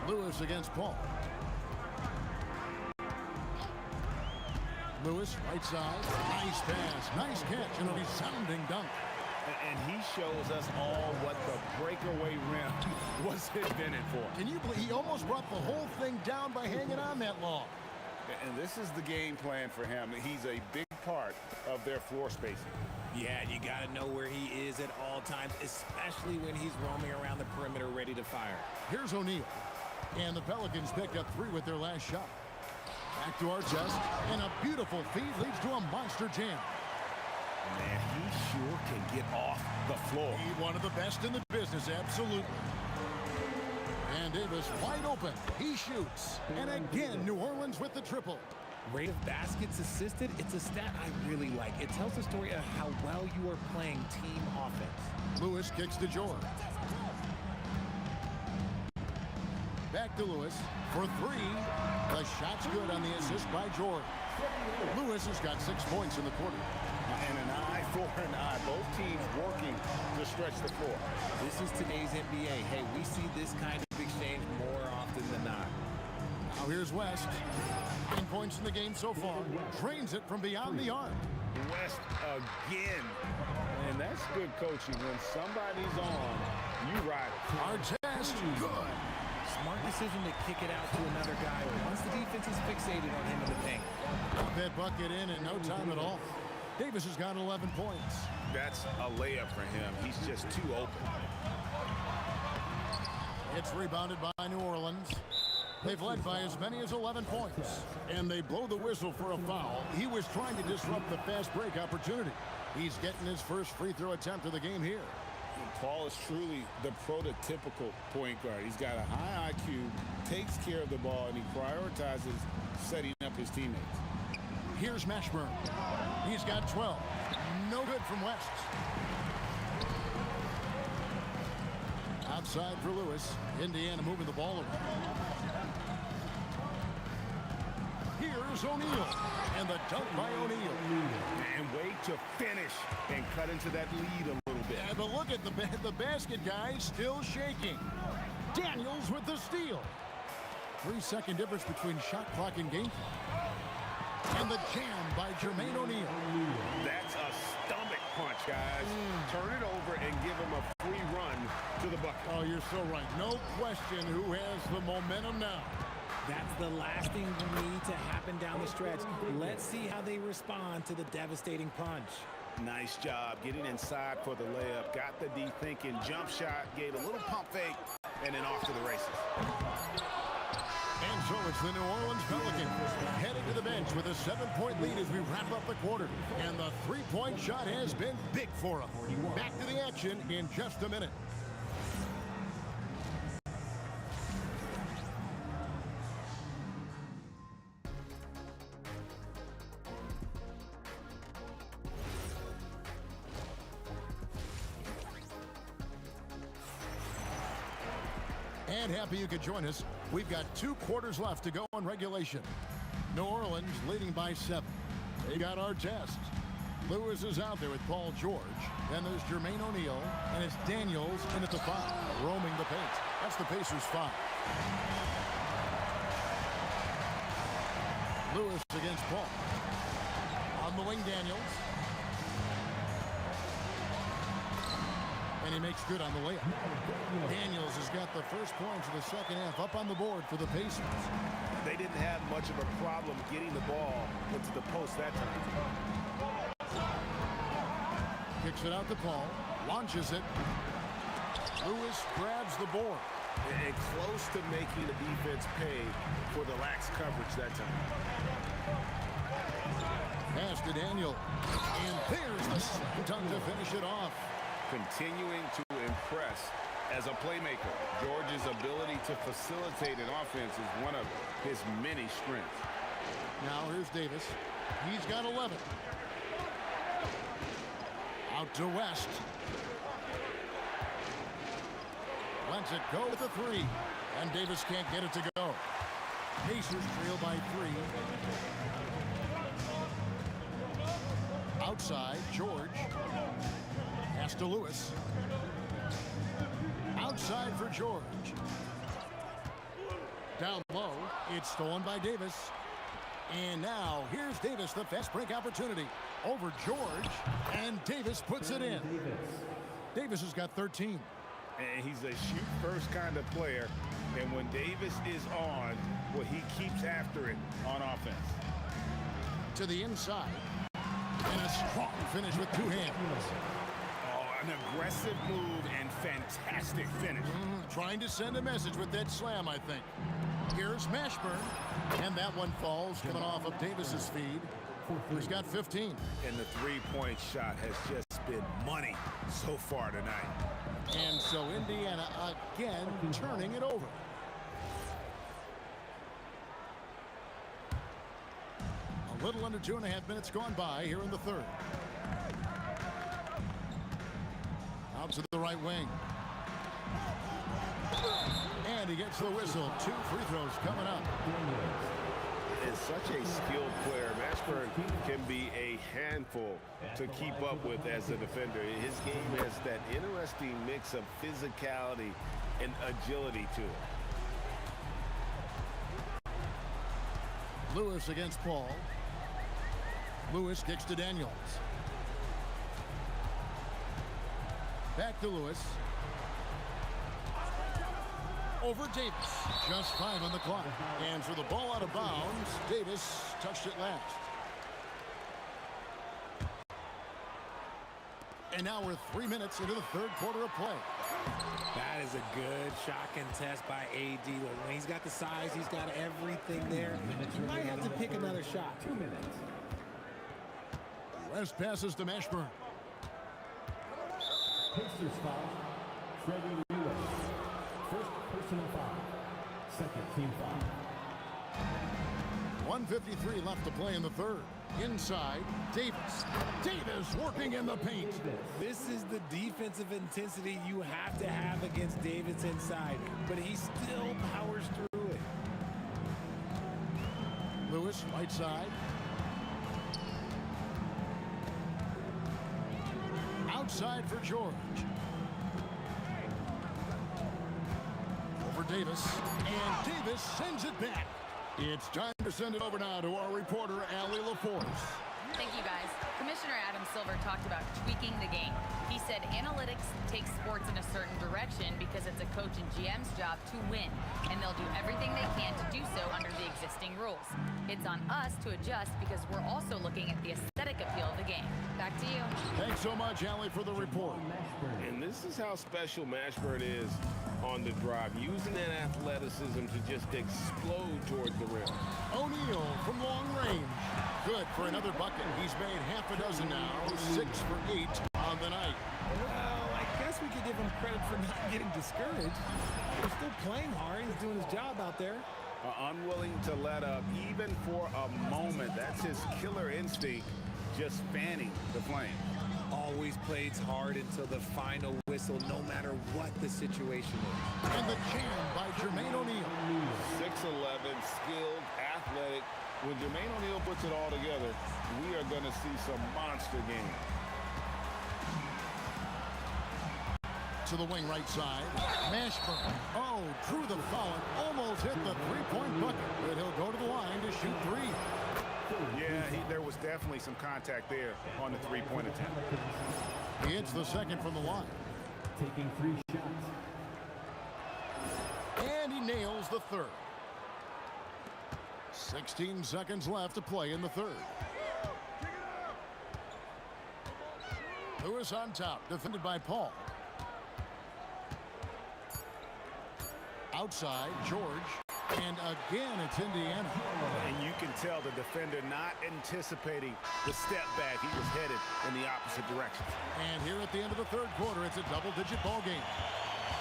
Lewis against Paul. Lewis, right side. Nice pass. Nice catch and a resounding dunk. And he shows us all what the breakaway rim was invented for. Can you believe he almost brought the whole thing down by hanging on that long? And this is the game plan for him. He's a big part of their floor spacing. Yeah, you got to know where he is at all times, especially when he's roaming around the perimeter ready to fire. Here's O'Neal. And the Pelicans pick up 3 with their last shot. Back to Artest. And a beautiful feed leads to a monster jam. Man, he sure can get off the floor. He's one of the best in the business, absolutely. And Davis wide open. He shoots. And again, New Orleans with the triple. Rate of baskets assisted, it's a stat I really like. It tells the story of how well you are playing team offense. Lewis kicks to George. Back to Lewis for 3. The shot's good on the assist by George. Lewis has got 6 points in the quarter. And an eye for an eye. Both teams working to stretch the floor. This is today's NBA. Hey, we see this kind of exchange more often than not. Now here's West. 9 points in the game so far. Drains it from beyond the arc. West again. And that's good coaching. When somebody's on, you ride it. Artest, good. Smart decision to kick it out to another guy once the defense is fixated on him in the paint. Got that bucket in no time at all. Davis has got 11 points. That's a layup for him. He's just too open. It's rebounded by New Orleans. They've led by as many as 11 points. And they blow the whistle for a foul. He was trying to disrupt the fast break opportunity. He's getting his first free throw attempt of the game here. Paul is truly the prototypical point guard. He's got a high IQ, takes care of the ball, and he prioritizes setting up his teammates. Here's Mashburn. He's got 12. No good from West. Outside for Lewis. Indiana moving the ball around. Here's O'Neal. And the dunk by O'Neal. And way to finish and cut into that lead a little bit. Yeah, but look at the basket guy still shaking. Daniels with the steal. 3-second difference between shot clock and game clock. And the jam by Jermaine O'Neal. That's a stomach punch, guys. Turn it over and give him a free run to the bucket. Oh, you're so right. No question who has the momentum now. That's the last thing we need to happen down the stretch. Let's see how they respond to the devastating punch. Nice job getting inside for the layup. Got the D thinking. Jump shot. Gave a little pump fake. And then off to the races. And so it's the New Orleans Pelicans heading to the bench with a 7-point lead as we wrap up the quarter. And the three-point shot has been big for them. Back to the action in just a minute. And happy you could join us. We've got 2 quarters left to go on regulation. New Orleans leading by 7. They got our test. Lewis is out there with Paul George. Then there's Jermaine O'Neal, and it's Daniels in at the 5, roaming the paint. That's the Pacers' 5. Lewis against Paul. On the wing, Daniels. And he makes good on the layup. Daniels has got the first points of the second half up on the board for the Pacers. They didn't have much of a problem getting the ball into the post that time. Kicks it out to Paul. Launches it. Lewis grabs the board. And close to making the defense pay for the lax coverage that time. Pass to Daniel. And there's the slam dunk to finish it off. Continuing to impress as a playmaker. George's ability to facilitate an offense is one of his many strengths. Now here's Davis. He's got 11. Out to West. Lets it go with the 3. And Davis can't get it to go. Pacers trail by 3. Outside, George. Pass to Lewis. Outside for George. Down low. It's stolen by Davis. And now here's Davis, the fast break opportunity. Over George. And Davis puts it in. Davis has got 13. And he's a shoot-first kind of player. And when Davis is on, well, he keeps after it on offense. To the inside. And a strong finish with 2 hands. An aggressive move and fantastic finish. Trying to send a message with that slam, I think. Here's Mashburn. And that one falls, coming off of Davis's feed. He's got 15. And the three-point shot has just been money so far tonight. And so Indiana again turning it over. A little under 2.5 minutes gone by here in the third. Out to the right wing. And he gets the whistle. 2 free throws coming up. Is such a skilled player. Mashburn can be a handful to keep up with as a defender. His game has that interesting mix of physicality and agility to it. Lewis against Paul. Lewis kicks to Daniels. Back to Lewis. Over Davis. Just 5 on the clock. And for the ball out of bounds, Davis touched it last. And now we're 3 minutes into the third quarter of play. That is a good shot contest by AD. When he's got the size, he's got everything there. He might have to pick another shot. 2 minutes. West passes to Mashburn. Pacers foul. Trevor Lewis. First personal foul. Second team foul. 1:53 left to play in the third. Inside, Davis. Davis working in the paint. This is the defensive intensity you have to have against Davis inside, but he still powers through it. Lewis, right side. Outside for George. Over Davis. And Davis sends it back. It's time to send it over now to our reporter, Allie LaForce. Thank you, guys. Commissioner Adam Silver talked about tweaking the game. He said analytics takes sports in a certain direction because it's a coach and GM's job to win, and they'll do everything they can to do so under the existing rules. It's on us to adjust because we're also looking at the aesthetic appeal of the game. Back to you. Thanks so much, Allie, for the report. And this is how special Mashburn is on the drive, using that athleticism to just explode towards the rim. O'Neal from long range. Good for another bucket. He's made half a dozen now, 6 for 8 on the night. Well, I guess we could give him credit for not getting discouraged. He's still playing hard. He's doing his job out there. Unwilling to let up even for a moment. That's his killer instinct, just fanning the flame. Always plays hard until the final whistle, no matter what the situation is. And the jam by Jermaine O'Neal. 6'11", skilled, athletic. When Jermaine O'Neal puts it all together, we are going to see some monster games. To the wing right side. Mashburn. Oh, drew the foul and almost hit the three-point bucket. But he'll go to the line to shoot 3. Yeah, there was definitely some contact there on the three-point attempt. He hits the second from the line. Taking 3 shots. And he nails the third. 16 seconds left to play in the third. Lewis on top, defended by Paul. Outside, George. And again, it's Indiana. And you can tell the defender not anticipating the step back. He was headed in the opposite direction. And here at the end of the third quarter, it's a double-digit ball game.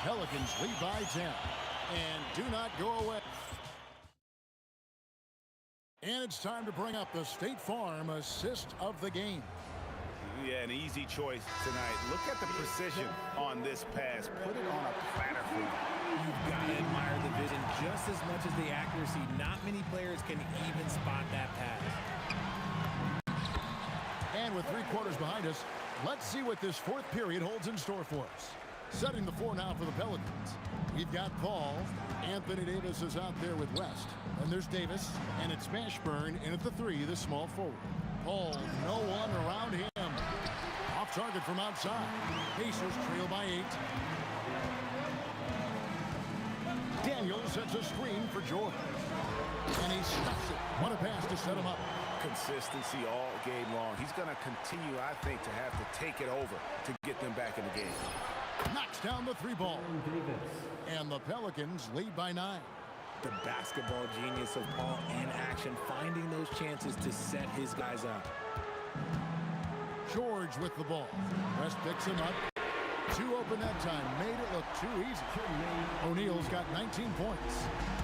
Pelicans lead by 10. And do not go away. And it's time to bring up the State Farm assist of the game. Yeah, an easy choice tonight. Look at the precision on this pass. Put it on a platter for you. You've got to admire the vision just as much as the accuracy. Not many players can even spot that pass. And with 3 quarters behind us, let's see what this fourth period holds in store for us. Setting the floor now for the Pelicans. We've got Paul. Anthony Davis is out there with West. And there's Davis. And it's Mashburn in at the 3, the small forward. Paul, no one around him. Off target from outside. Pacers trail by 8. Daniel sets a screen for George. And he stops it. What a pass to set him up. Consistency all game long. He's going to continue, I think, to have to take it over to get them back in the game. Knocks down the 3 ball. And the Pelicans lead by 9. The basketball genius of Paul in action, finding those chances to set his guys up. George with the ball. West picks him up. 2 open that time. Made it look too easy. O'Neal's got 19 points.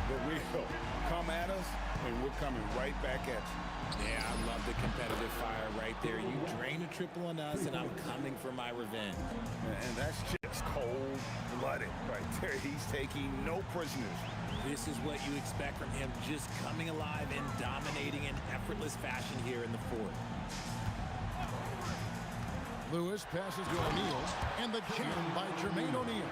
But we'll come at us, and we're coming right back at you. Yeah, I love the competitive fire right there. You drain a triple on us, and I'm coming for my revenge. And that's just cold-blooded right there. He's taking no prisoners. This is what you expect from him, just coming alive and dominating in effortless fashion here in the fourth. Lewis passes to O'Neal, and the jam by Jermaine O'Neal.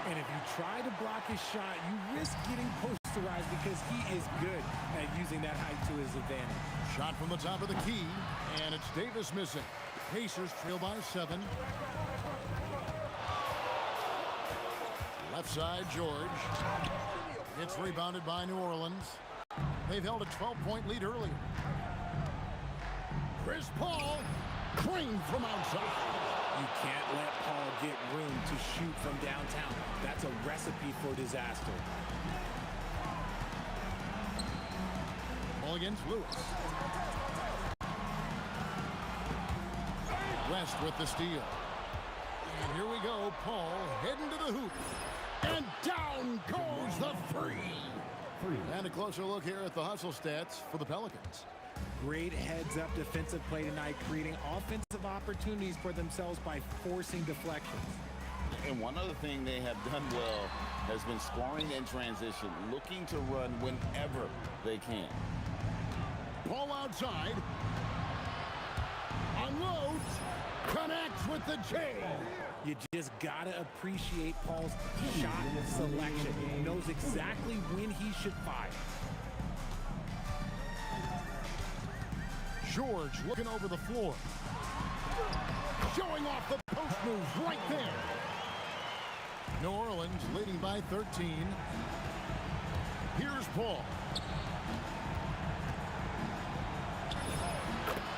And if you try to block his shot, you risk getting posterized because he is good at using that height to his advantage. Shot from the top of the key, and it's Davis missing. Pacers trail by 7. Left side, George. It's rebounded by New Orleans. They've held a 12-point lead earlier. Chris Paul, clean from outside. You can't let Paul get room to shoot from downtown. That's a recipe for disaster. Ball against Lewis. West with the steal. And here we go. Paul heading to the hoop. And down goes the 3. And a closer look here at the hustle stats for the Pelicans. Great heads-up defensive play tonight, creating offensive opportunities for themselves by forcing deflections. And one other thing they have done well has been scoring in transition, looking to run whenever they can. Paul outside. Unloads. Connects with the J. You just got to appreciate Paul's shot selection. He knows exactly when he should fire. George looking over the floor. Showing off the post moves right there. New Orleans leading by 13. Here's Paul.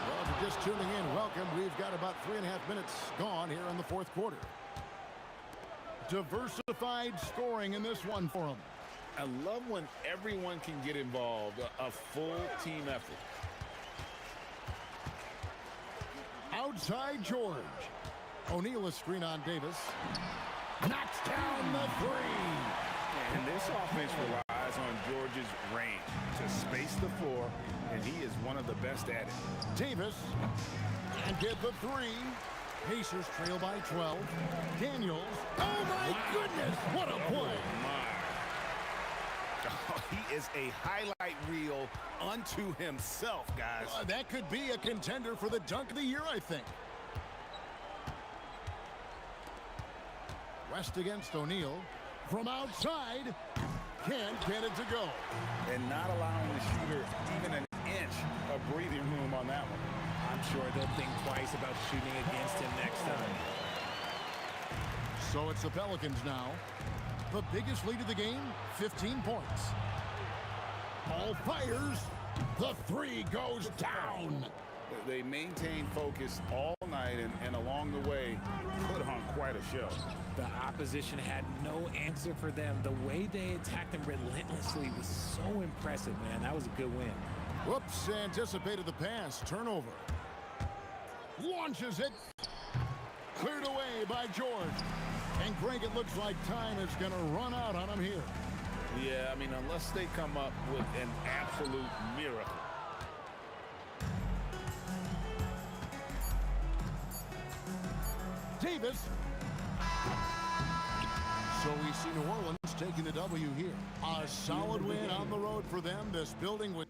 Well, if you're just tuning in, welcome. We've got about 3.5 minutes gone here in the fourth quarter. Diversified scoring in this one for them. I love when everyone can get involved, a full team effort. Outside George. O'Neal a screen on Davis. Knocks down the three. And this offense relies on George's range to space the floor, and he is one of the best at it. Davis and get the three. Pacers trail by 12. Daniels. Oh, my goodness. What a play. Oh, he is a highlight reel unto himself, guys. That could be a contender for the dunk of the year, I think. West against O'Neal. From outside. Can't get it to go. And not allowing the shooter even an inch of breathing room on that one. I'm sure they'll think twice about shooting against him next time. So it's the Pelicans now. The biggest lead of the game, 15 points. Ball fires. The three goes down. They maintain focus all night and along the way put on quite a show. The opposition had no answer for them. The way they attacked them relentlessly was so impressive, man. That was a good win. Whoops, anticipated the pass. Turnover. Launches it. Cleared away by George. And Greg, it looks like time is going to run out on him here. Yeah, I mean, unless they come up with an absolute miracle. Davis. So we see New Orleans taking the W here. A solid win on the road for them. This building with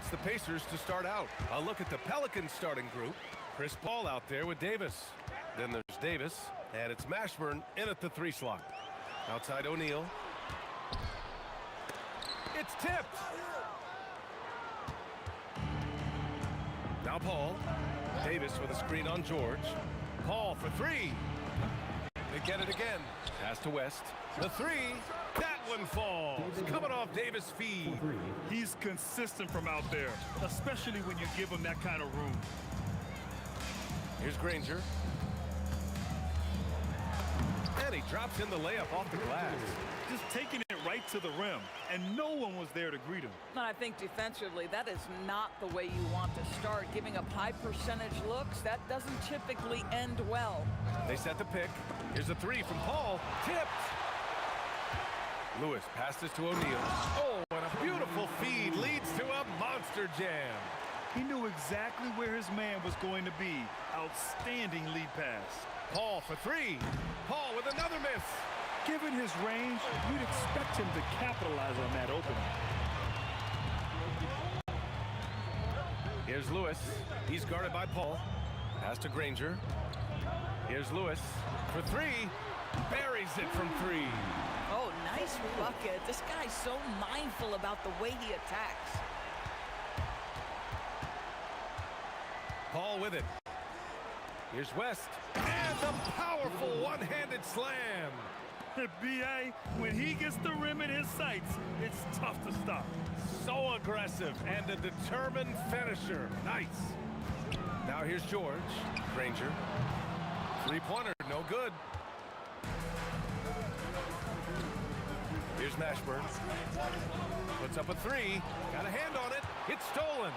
It's the Pacers to start out. A look at the Pelicans starting group. Chris Paul out there with Davis. Then there's Davis, and it's Mashburn in at the 3 slot. Outside O'Neal. It's tipped. Now Paul. Davis with a screen on George. Paul for 3. They get it again. Pass to West. The 3. That one falls. Coming off Davis' feed. He's consistent from out there, especially when you give him that kind of room. Here's Granger. And he drops in the layup off the glass. Just taking it right to the rim, and no one was there to greet him. I think defensively, that is not the way you want to start. Giving up high percentage looks, that doesn't typically end well. They set the pick. Here's a 3 from Paul. Tipped. Lewis passes to O'Neal. Oh, and a beautiful feed leads to a monster jam. He knew exactly where his man was going to be. Outstanding lead pass. Paul for 3. Paul with another miss. Given his range, you'd expect him to capitalize on that opening. Here's Lewis. He's guarded by Paul. Pass to Granger. Here's Lewis for 3. Buries it from 3. Oh, nice bucket. This guy's so mindful about the way he attacks. Paul with it. Here's West. And the powerful one-handed slam. B.A., when he gets the rim in his sights, it's tough to stop. So aggressive and a determined finisher. Nice. Now here's George. Granger. 3-pointer, no good. Here's Mashburn. Puts up a 3. Got a hand on it. It's stolen.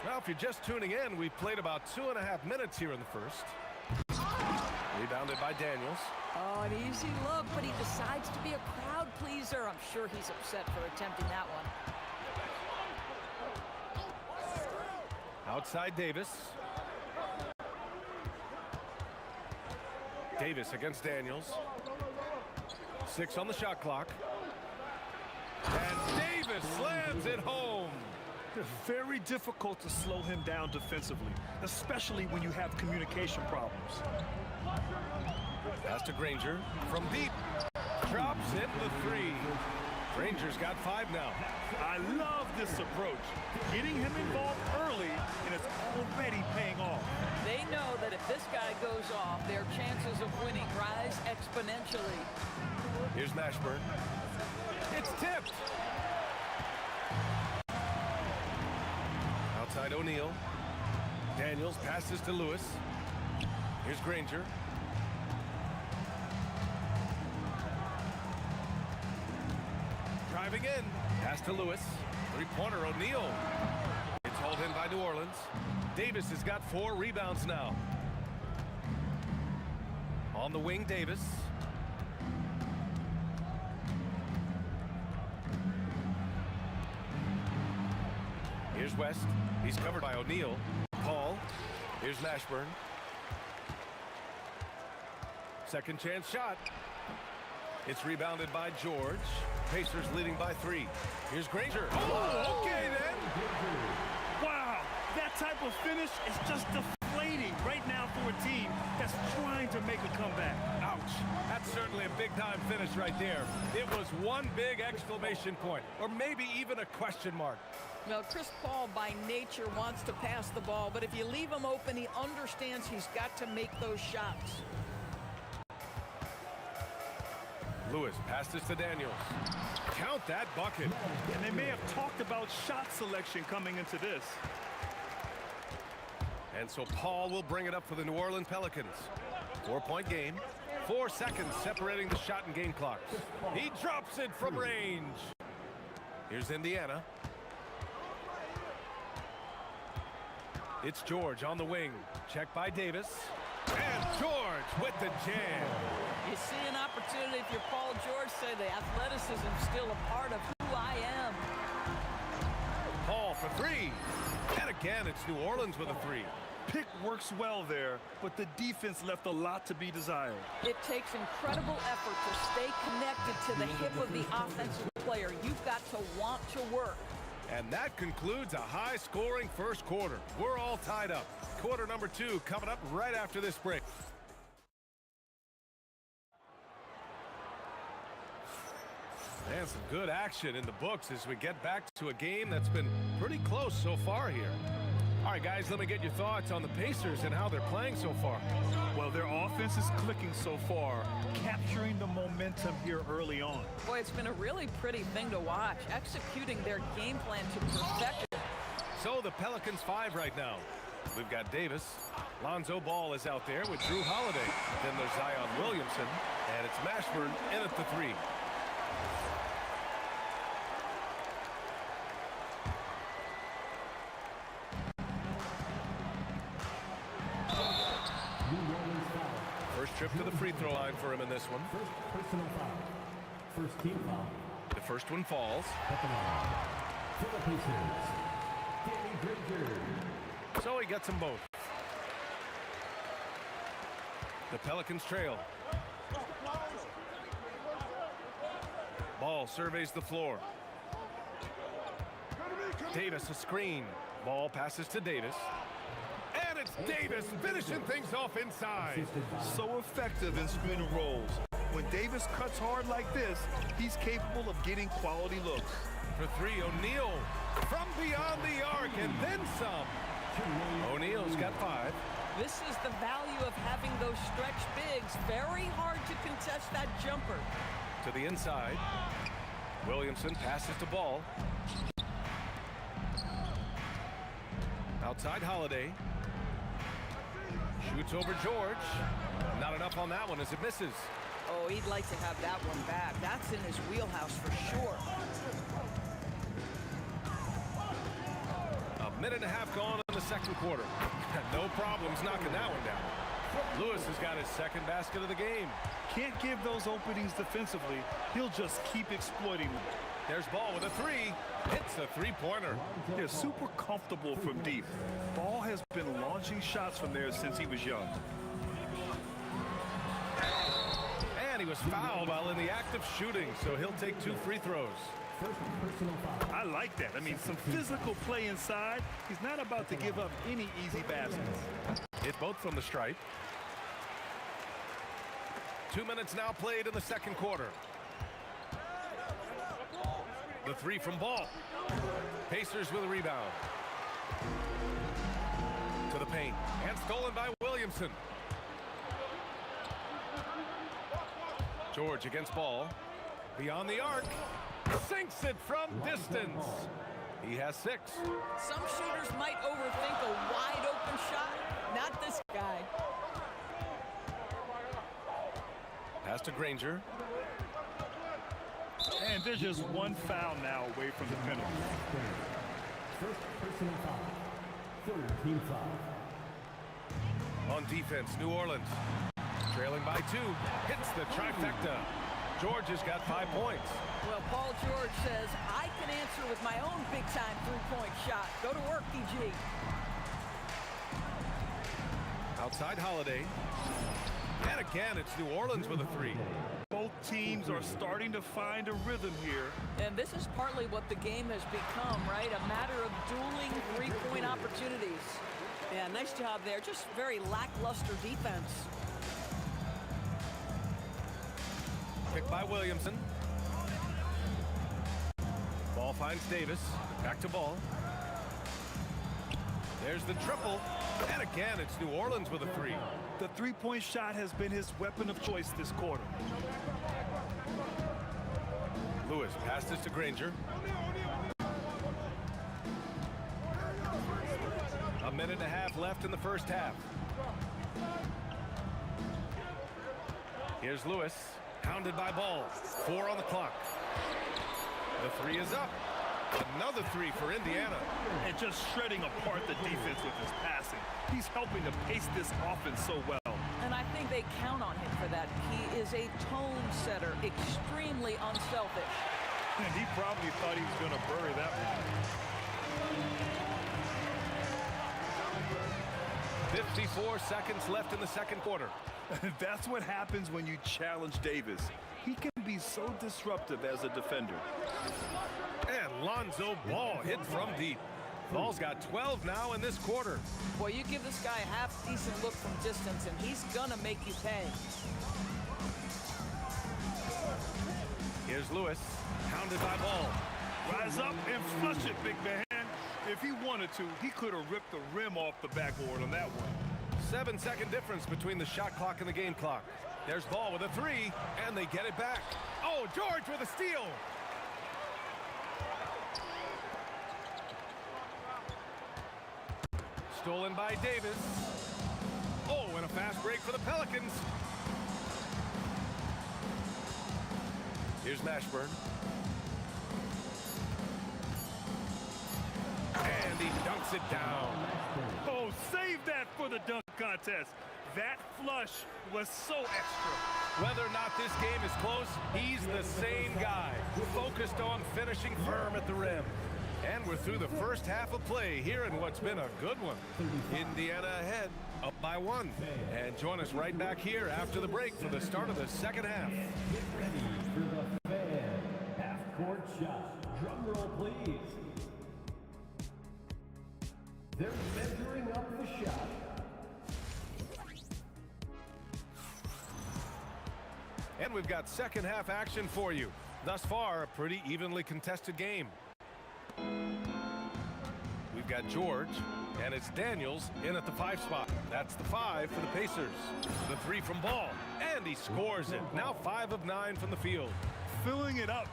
Well, if you're just tuning in, we've played about 2.5 minutes here in the first. Rebounded by Daniels. Oh, an easy look, but he decides to be a crowd pleaser. I'm sure he's upset for attempting that one. Outside Davis. Davis against Daniels. 6 on the shot clock. And Davis slams it home. Very difficult to slow him down defensively, especially when you have communication problems. Pass to Granger from deep. Drops in the 3. Granger's got 5 now. I love this approach. Getting him involved early, and it's already paying off. They know that if this guy goes off, their chances of winning rise exponentially. Here's Mashburn. It's tipped. Outside O'Neal. Daniels passes to Lewis. Here's Granger. Driving in. Pass to Lewis. 3-pointer O'Neal. It's hauled in by New Orleans. Davis has got 4 rebounds now. On the wing, Davis. Here's West. He's covered by O'Neal. Paul. Here's Mashburn. Second chance shot. It's rebounded by George. Pacers leading by 3. Here's Granger. Oh, okay then. Wow, that type of finish is just deflating right now for a team that's trying to make a comeback. Ouch. That's certainly a big-time finish right there. It was one big exclamation point, or maybe even a question mark. Well, Chris Paul by nature wants to pass the ball, but if you leave him open, he understands he's got to make those shots. Lewis passes to Daniels. Count that bucket. And they may have talked about shot selection coming into this. And so Paul will bring it up for the New Orleans Pelicans. 4-point game. 4 seconds separating the shot and game clocks. He drops it from range. Here's Indiana. It's George on the wing. Check by Davis. And George with the jam. You see an opportunity if you're Paul George, say the athleticism still a part of who I am. Paul for three. And again, it's New Orleans with a three. Pick works well there, but the defense left a lot to be desired. It takes incredible effort to stay connected to the hip of the offensive player. You've got to want to work. And that concludes a high-scoring first quarter. We're all tied up. Quarter number 2 coming up right after this break. And some good action in the books as we get back to a game that's been pretty close so far here. All right, guys, let me get your thoughts on the Pacers and how they're playing so far. Well, their offense is clicking so far, capturing the momentum here early on. Boy, it's been a really pretty thing to watch, executing their game plan to perfection. So the Pelicans 5 right now. We've got Davis. Lonzo Ball is out there with Drew Holiday. Then there's Zion Williamson, and it's Mashburn in at the 3. First trip to the free throw line for him in this one. First personal foul. First team foul. The first one falls. For the Pacers, Danny Granger. So he gets them both. The Pelicans trail. Ball surveys the floor. Davis a screen. Ball passes to Davis. And it's Davis finishing things off inside. So effective in screen and rolls. When Davis cuts hard like this, he's capable of getting quality looks. For 3, O'Neal from beyond the arc and then some. O'Neal's got 5. This is the value of having those stretch bigs. Very hard to contest that jumper. To the inside. Williamson passes to Ball. Outside Holiday. Shoots over George. Not enough on that one as it misses. Oh, he'd like to have that one back. That's in his wheelhouse for sure. A minute and a half gone in the second quarter. No problems knocking that one down. Lewis has got his second basket of the game. Can't give those openings defensively. He'll just keep exploiting them. There's Ball with a 3. Hits a three-pointer. They're super comfortable from deep. Ball has been launching shots from there since he was young. And he was fouled while in the act of shooting, so he'll take 2 free throws. First personal foul. I like that. I mean, some physical play inside. He's not about to give up any easy baskets. Hit both from the stripe. 2 minutes now played in the second quarter. The 3 from Ball. Pacers with a rebound. To the paint. And stolen by Williamson. George against Ball. Beyond the arc. Sinks it from distance. He has 6. Some shooters might overthink a wide open shot. Not this guy. Pass to Granger. And there's just one foul now away from the penalty. First personal foul. Third team foul. On defense, New Orleans. Trailing by 2. Hits the trifecta. George has got 5 points. Well, Paul George says, I can answer with my own big-time three-point shot. Go to work, DG. Outside Holiday. And again, it's New Orleans with a 3. Both teams are starting to find a rhythm here. And this is partly what the game has become, right? A matter of dueling three-point opportunities. Yeah, nice job there. Just very lackluster defense. by Williamson. Ball finds Davis. Back to Ball. There's the triple. And again, it's New Orleans with a three. The three-point shot has been his weapon of choice this quarter. Lewis passes to Granger. A minute and a half left in the first half. Here's Lewis, hounded by Ball. 4 on the clock. The three is up. Another three for Indiana. And just shredding apart the defense with his passing. He's helping to pace this offense so well. And I think they count on him for that. He is a tone setter, extremely unselfish. And he probably thought he was going to bury that one. 54 seconds left in the second quarter. That's what happens when you challenge Davis. He can be so disruptive as a defender. And Lonzo Ball hit from deep. Ball's got 12 now in this quarter. Boy, you give this guy a half-decent look from distance, and he's gonna make you pay. Here's Lewis, hounded by Ball. Rise up and flush it, big man. If he wanted to, he could have ripped the rim off the backboard on that one. 7-second difference between the shot clock and the game clock. There's Ball with a three, and they get it back. Oh, George with a steal. Stolen by Davis. Oh, and a fast break for the Pelicans. Here's Mashburn. And he dunks it down. Oh, save that for the dunk contest. That flush was so extra. Whether or not this game is close, he's the same guy, focused on finishing firm at the rim. And we're through the first half of play here in what's been a good one. Indiana ahead, up by 1. And join us right back here after the break for the start of the second half. Get ready for the fan half-court shot. Drum roll, please. They're measuring up the shot. And we've got second half action for you. Thus far, a pretty evenly contested game. We've got George, and it's Daniels in at the 5 spot. That's the 5 for the Pacers. The 3 from Ball, and he scores it. Now 5 of 9 from the field. Filling it up.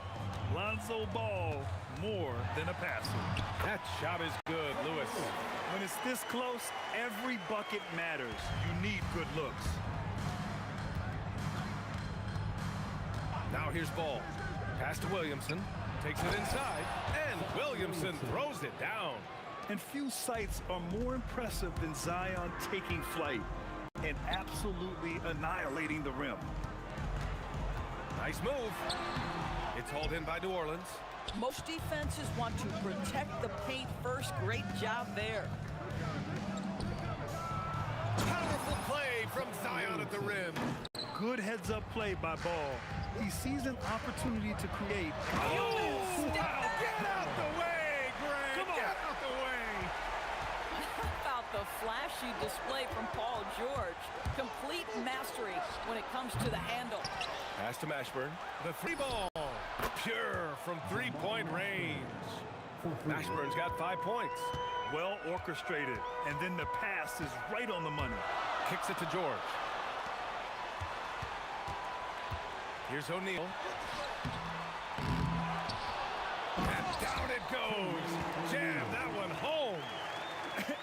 Lonzo Ball, more than a passer. That shot is good, Lewis. When it's this close, every bucket matters. You need good looks. Now here's Ball. Pass to Williamson. Takes it inside, and Williamson throws it down. And few sights are more impressive than Zion taking flight and absolutely annihilating the rim. Nice move. It's hauled in by New Orleans. Most defenses want to protect the paint first. Great job there. Powerful play from Zion at the rim. Good heads-up play by Ball. He sees an opportunity to create. Oh, wow. Get out the way, Greg. Come on. Get out the way. How about the flashy display from Paul George? Complete mastery when it comes to the handle. Pass to Mashburn. The 3 ball. Pure from 3-point range. Mashburn's got 5 points. Well orchestrated. And then the pass is right on the money. Kicks it to George. Here's O'Neal. And down it goes. Jam that one home.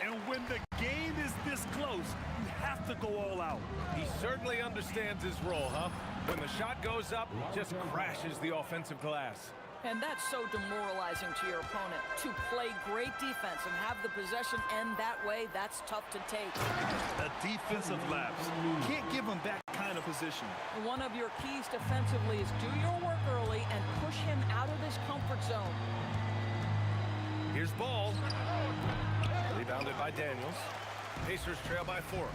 And when the game is this close, you have to go all out. He certainly understands his role, huh? When the shot goes up, just crashes the offensive glass. And that's so demoralizing to your opponent. To play great defense and have the possession end that way, that's tough to take. A defensive lapse. Can't give him that kind of position. One of your keys defensively is do your work early and push him out of his comfort zone. Here's Ball. Rebounded by Daniels. Pacers trail by 4.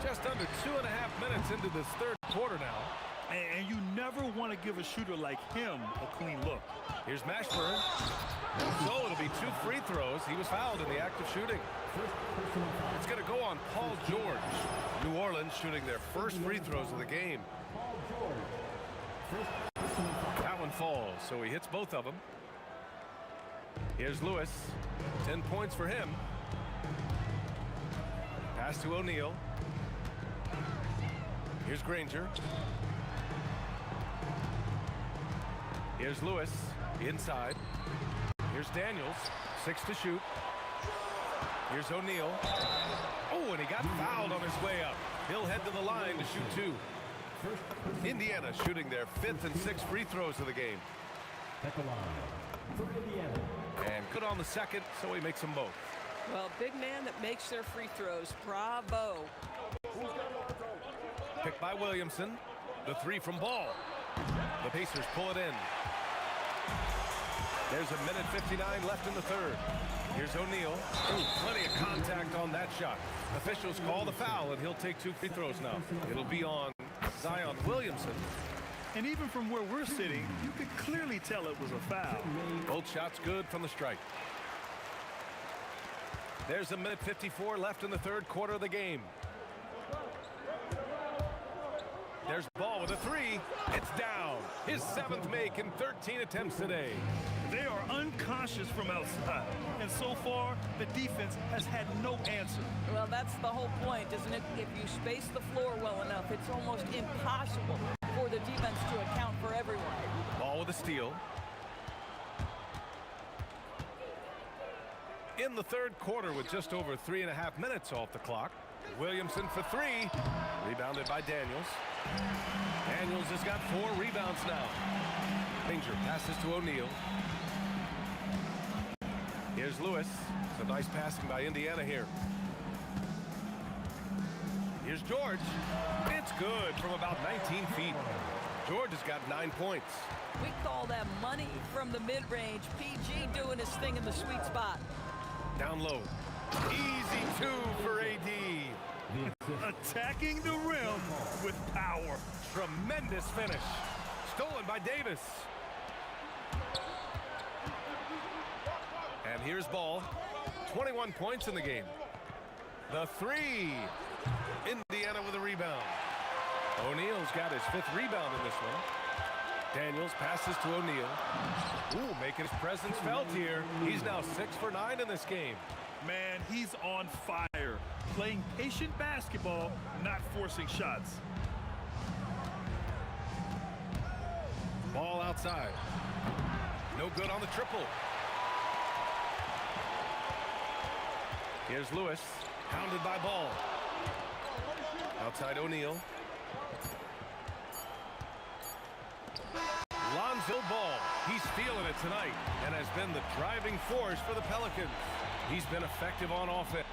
Just under 2.5 minutes into this third quarter now. And you never want to give a shooter like him a clean look. Here's Mashburn. So it'll be 2 free throws. He was fouled in the act of shooting. It's going to go on Paul George. New Orleans shooting their first free throws of the game. That one falls, so he hits both of them. Here's Lewis. 10 points for him. Pass to O'Neal. Here's Granger. Here's Lewis inside. Here's Daniels. 6 to shoot. Here's O'Neal. Oh, and he got fouled on his way up. He'll head to the line to shoot 2. Indiana shooting their 5th and 6th free throws of the game. At the line for Indiana. And good on the second, so he makes them both. Well, big man that makes their free throws. Bravo. Picked by Williamson. The 3 from Ball. The Pacers pull it in. There's a minute 59 left in the third. Here's O'Neal. Plenty of contact on that shot. Officials call the foul, and he'll take 2 free throws now. It'll be on Zion Williamson. And even from where we're sitting, you could clearly tell it was a foul. Both shots good from the strike. There's a minute 54 left in the third quarter of the game. There's Ball with a 3. It's down. His 7th make in 13 attempts today. They are unconscious from outside, and so far, the defense has had no answer. Well, that's the whole point, isn't it? If you space the floor well enough, it's almost impossible for the defense to account for everyone. Ball with a steal. In the third quarter with just over 3.5 minutes off the clock. Williamson for 3. Rebounded by Daniels. Daniels has got 4 rebounds now. Granger passes to O'Neal. Here's Lewis. Some nice passing by Indiana here. Here's George. It's good from about 19 feet. George has got 9 points. We call that money from the mid-range. PG doing his thing in the sweet spot. Down low. Easy 2 for AD. Attacking the rim with power. Tremendous finish. Stolen by Davis. And here's Ball. 21 points in the game. The 3. Indiana with a rebound. O'Neal's got his 5th rebound in this one. Daniels passes to O'Neal. Ooh, making his presence felt here. He's now 6 for 9 in this game. Man, he's on fire. Playing patient basketball, not forcing shots. Ball outside. No good on the triple. Here's Lewis, hounded by Ball. Outside O'Neal. Lonzo Ball, he's feeling it tonight and has been the driving force for the Pelicans. He's been effective on offense.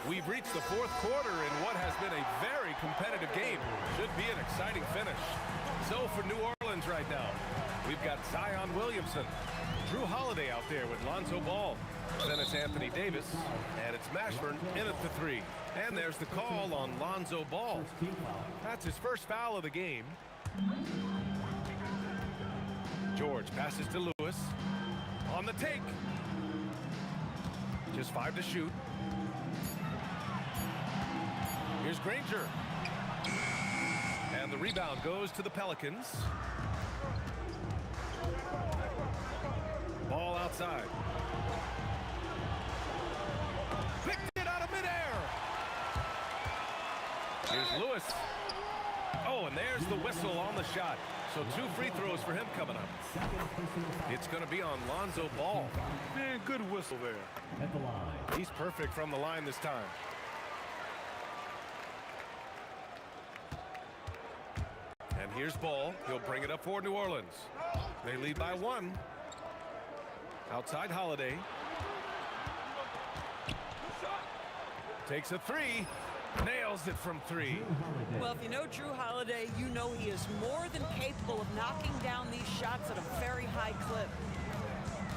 We've reached the fourth quarter in what has been a very competitive game. Should be an exciting finish. So for New Orleans right now, we've got Zion Williamson, Drew Holiday out there with Lonzo Ball. Then it's Anthony Davis, and it's Mashburn in at the 3. And there's the call on Lonzo Ball. That's his first foul of the game. George passes to Lewis. On the take. Just 5 to shoot. Here's Granger. And the rebound goes to the Pelicans. Ball outside. Picked it out of midair. Here's Lewis. Oh, and there's the whistle on the shot. So 2 free throws for him coming up. It's going to be on Lonzo Ball. Man, good whistle there. At the line. He's perfect from the line this time. And here's Ball. He'll bring it up for New Orleans. They lead by 1. Outside Holiday. Takes a 3. Nails it from 3. Well, if you know Drew Holiday, you know he is more than capable of knocking down these shots at a very high clip.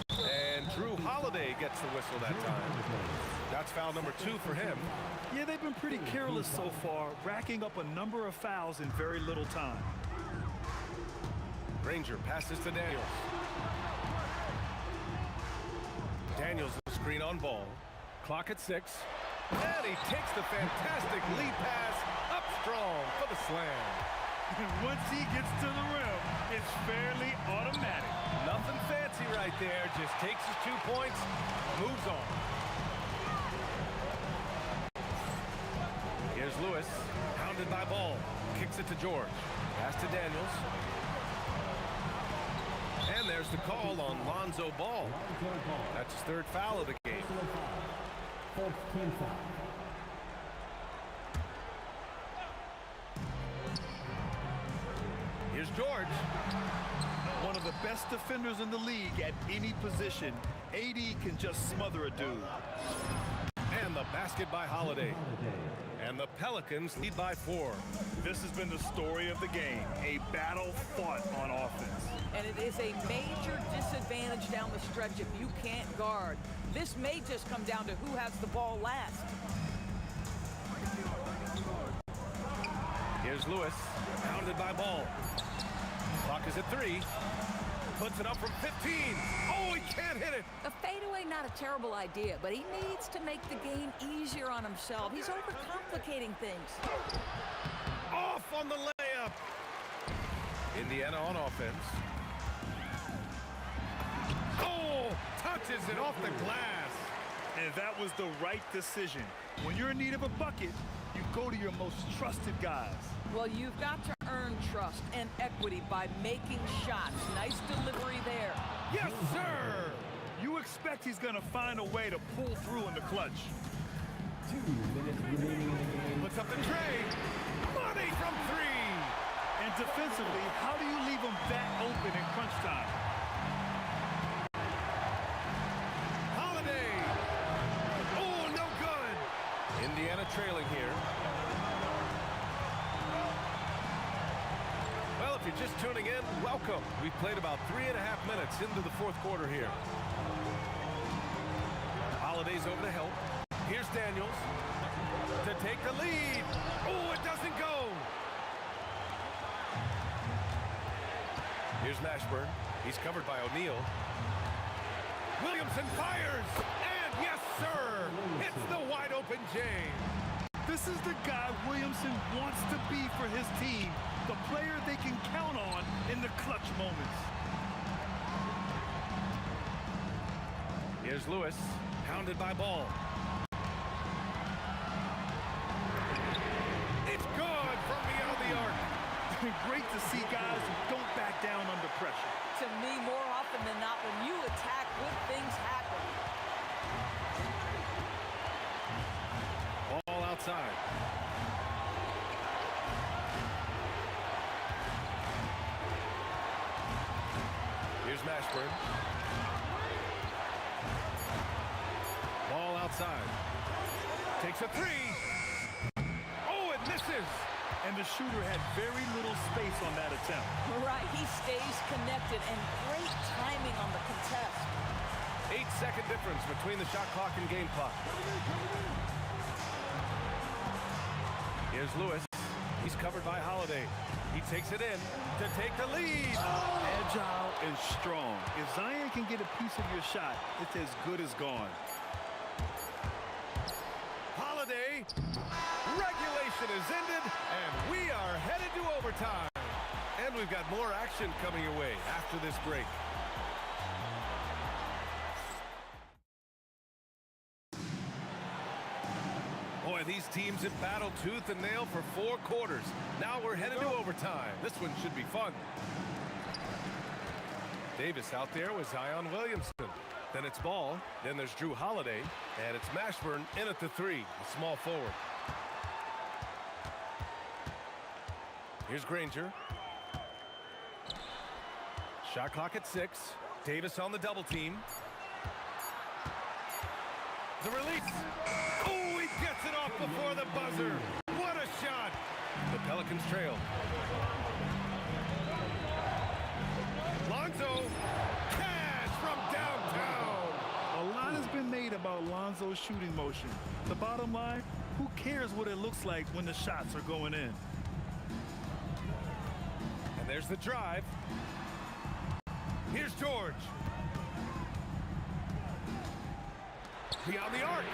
And Drew Holiday gets the whistle that time. That's foul number 2 for him. Yeah, they've been pretty careless so far, racking up a number of fouls in very little time. Granger passes to Daniels. Daniels the screen on ball. Clock at 6. And he takes the fantastic lead pass up strong for the slam. Once he gets to the rim, it's fairly automatic. Nothing fancy right there. Just takes his 2 points, moves on. Here's Lewis, pounded by Ball. Kicks it to George. Pass to Daniels. And there's the call on Lonzo Ball. That's his 3rd foul of the game. Here's George. One of the best defenders in the league at any position. AD can just smother a dude. And the basket by Holiday. And the Pelicans lead by 4. This has been the story of the game. A battle fought on offense. And it is a major disadvantage down the stretch if you can't guard. This may just come down to who has the ball last. Here's Lewis, pounded by Ball. Clock is at 3. Puts it up from 15. Oh, he can't hit it. A fadeaway, not a terrible idea, but he needs to make the game easier on himself. He's overcomplicating things. Off on the layup. Indiana on offense. Oh, touches it off the glass. And that was the right decision. When you're in need of a bucket, you go to your most trusted guys. Well, you've got to earn trust and equity by making shots. Nice delivery there. Yes, sir! You expect he's going to find a way to pull through in the clutch. 2 minutes remaining in the game. Puts up the tray. Money from 3. And defensively, how do you leave him that open in crunch time? Holiday. Oh, no good. Indiana trailing here. Well, if you're just tuning in, welcome. We've played about 3.5 minutes into the 4th quarter here. Holiday's over to help. Here's Daniels to take the lead. Oh, it doesn't go. Here's Mashburn. He's covered by O'Neal. Williamson fires. And yes, sir. Hits the wide open J. This is the guy Williamson wants to be for his team. The player they can count on in the clutch moments. Here's Lewis, pounded by Ball. It's good from beyond the arc. Great to see guys who don't back down under pressure. To me, more often than not, when you attack, good things happen. Ball outside. Here's Mashburn. Ball outside. Takes a 3. Oh, it misses. And the shooter had very little space on that attempt. Right, he stays connected, and great timing on the contest. 8-second difference between the shot clock and game clock. Here's Lewis. He's covered by Holiday. He takes it in to take the lead. Agile and strong. If Zion can get a piece of your shot, it's as good as gone. Holiday. Regulation is ended, and we are headed to overtime. And we've got more action coming your way after this break. Boy, these teams have battled tooth and nail for 4 quarters. Now we're headed to overtime. This one should be fun. Davis out there with Zion Williamson. Then it's Ball. Then there's Drew Holiday. And it's Mashburn in at the 3, a small forward. Here's Granger. Shot clock at 6. Davis on the double team. The release. Oh, he gets it off before the buzzer. What a shot. The Pelicans trail. Lonzo. Cash from downtown. A lot has been made about Lonzo's shooting motion. The bottom line, who cares what it looks like when the shots are going in? And there's the drive. Here's George. Beyond the arc.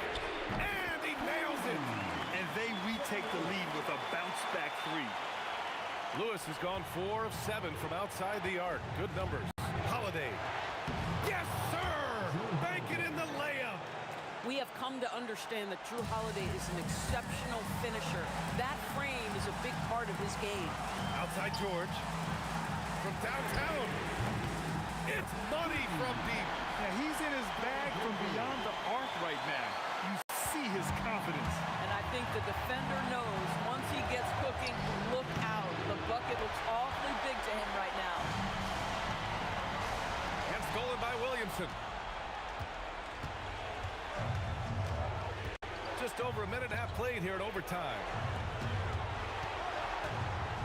And he nails it. And they retake the lead with a bounce-back three. Lewis has gone 4 of 7 from outside the arc. Good numbers. Holiday. Yes, sir! Bank it in the layup. We have come to understand that Drew Holiday is an exceptional finisher. That frame is a big part of his game. Outside George. From downtown. It's money from deep. Yeah, he's in his bag from beyond the arc right now. You see his confidence. And I think the defender knows once he gets cooking, look out. The bucket looks awfully big to him right now. And stolen by Williamson. Just over a minute and a half played here in overtime.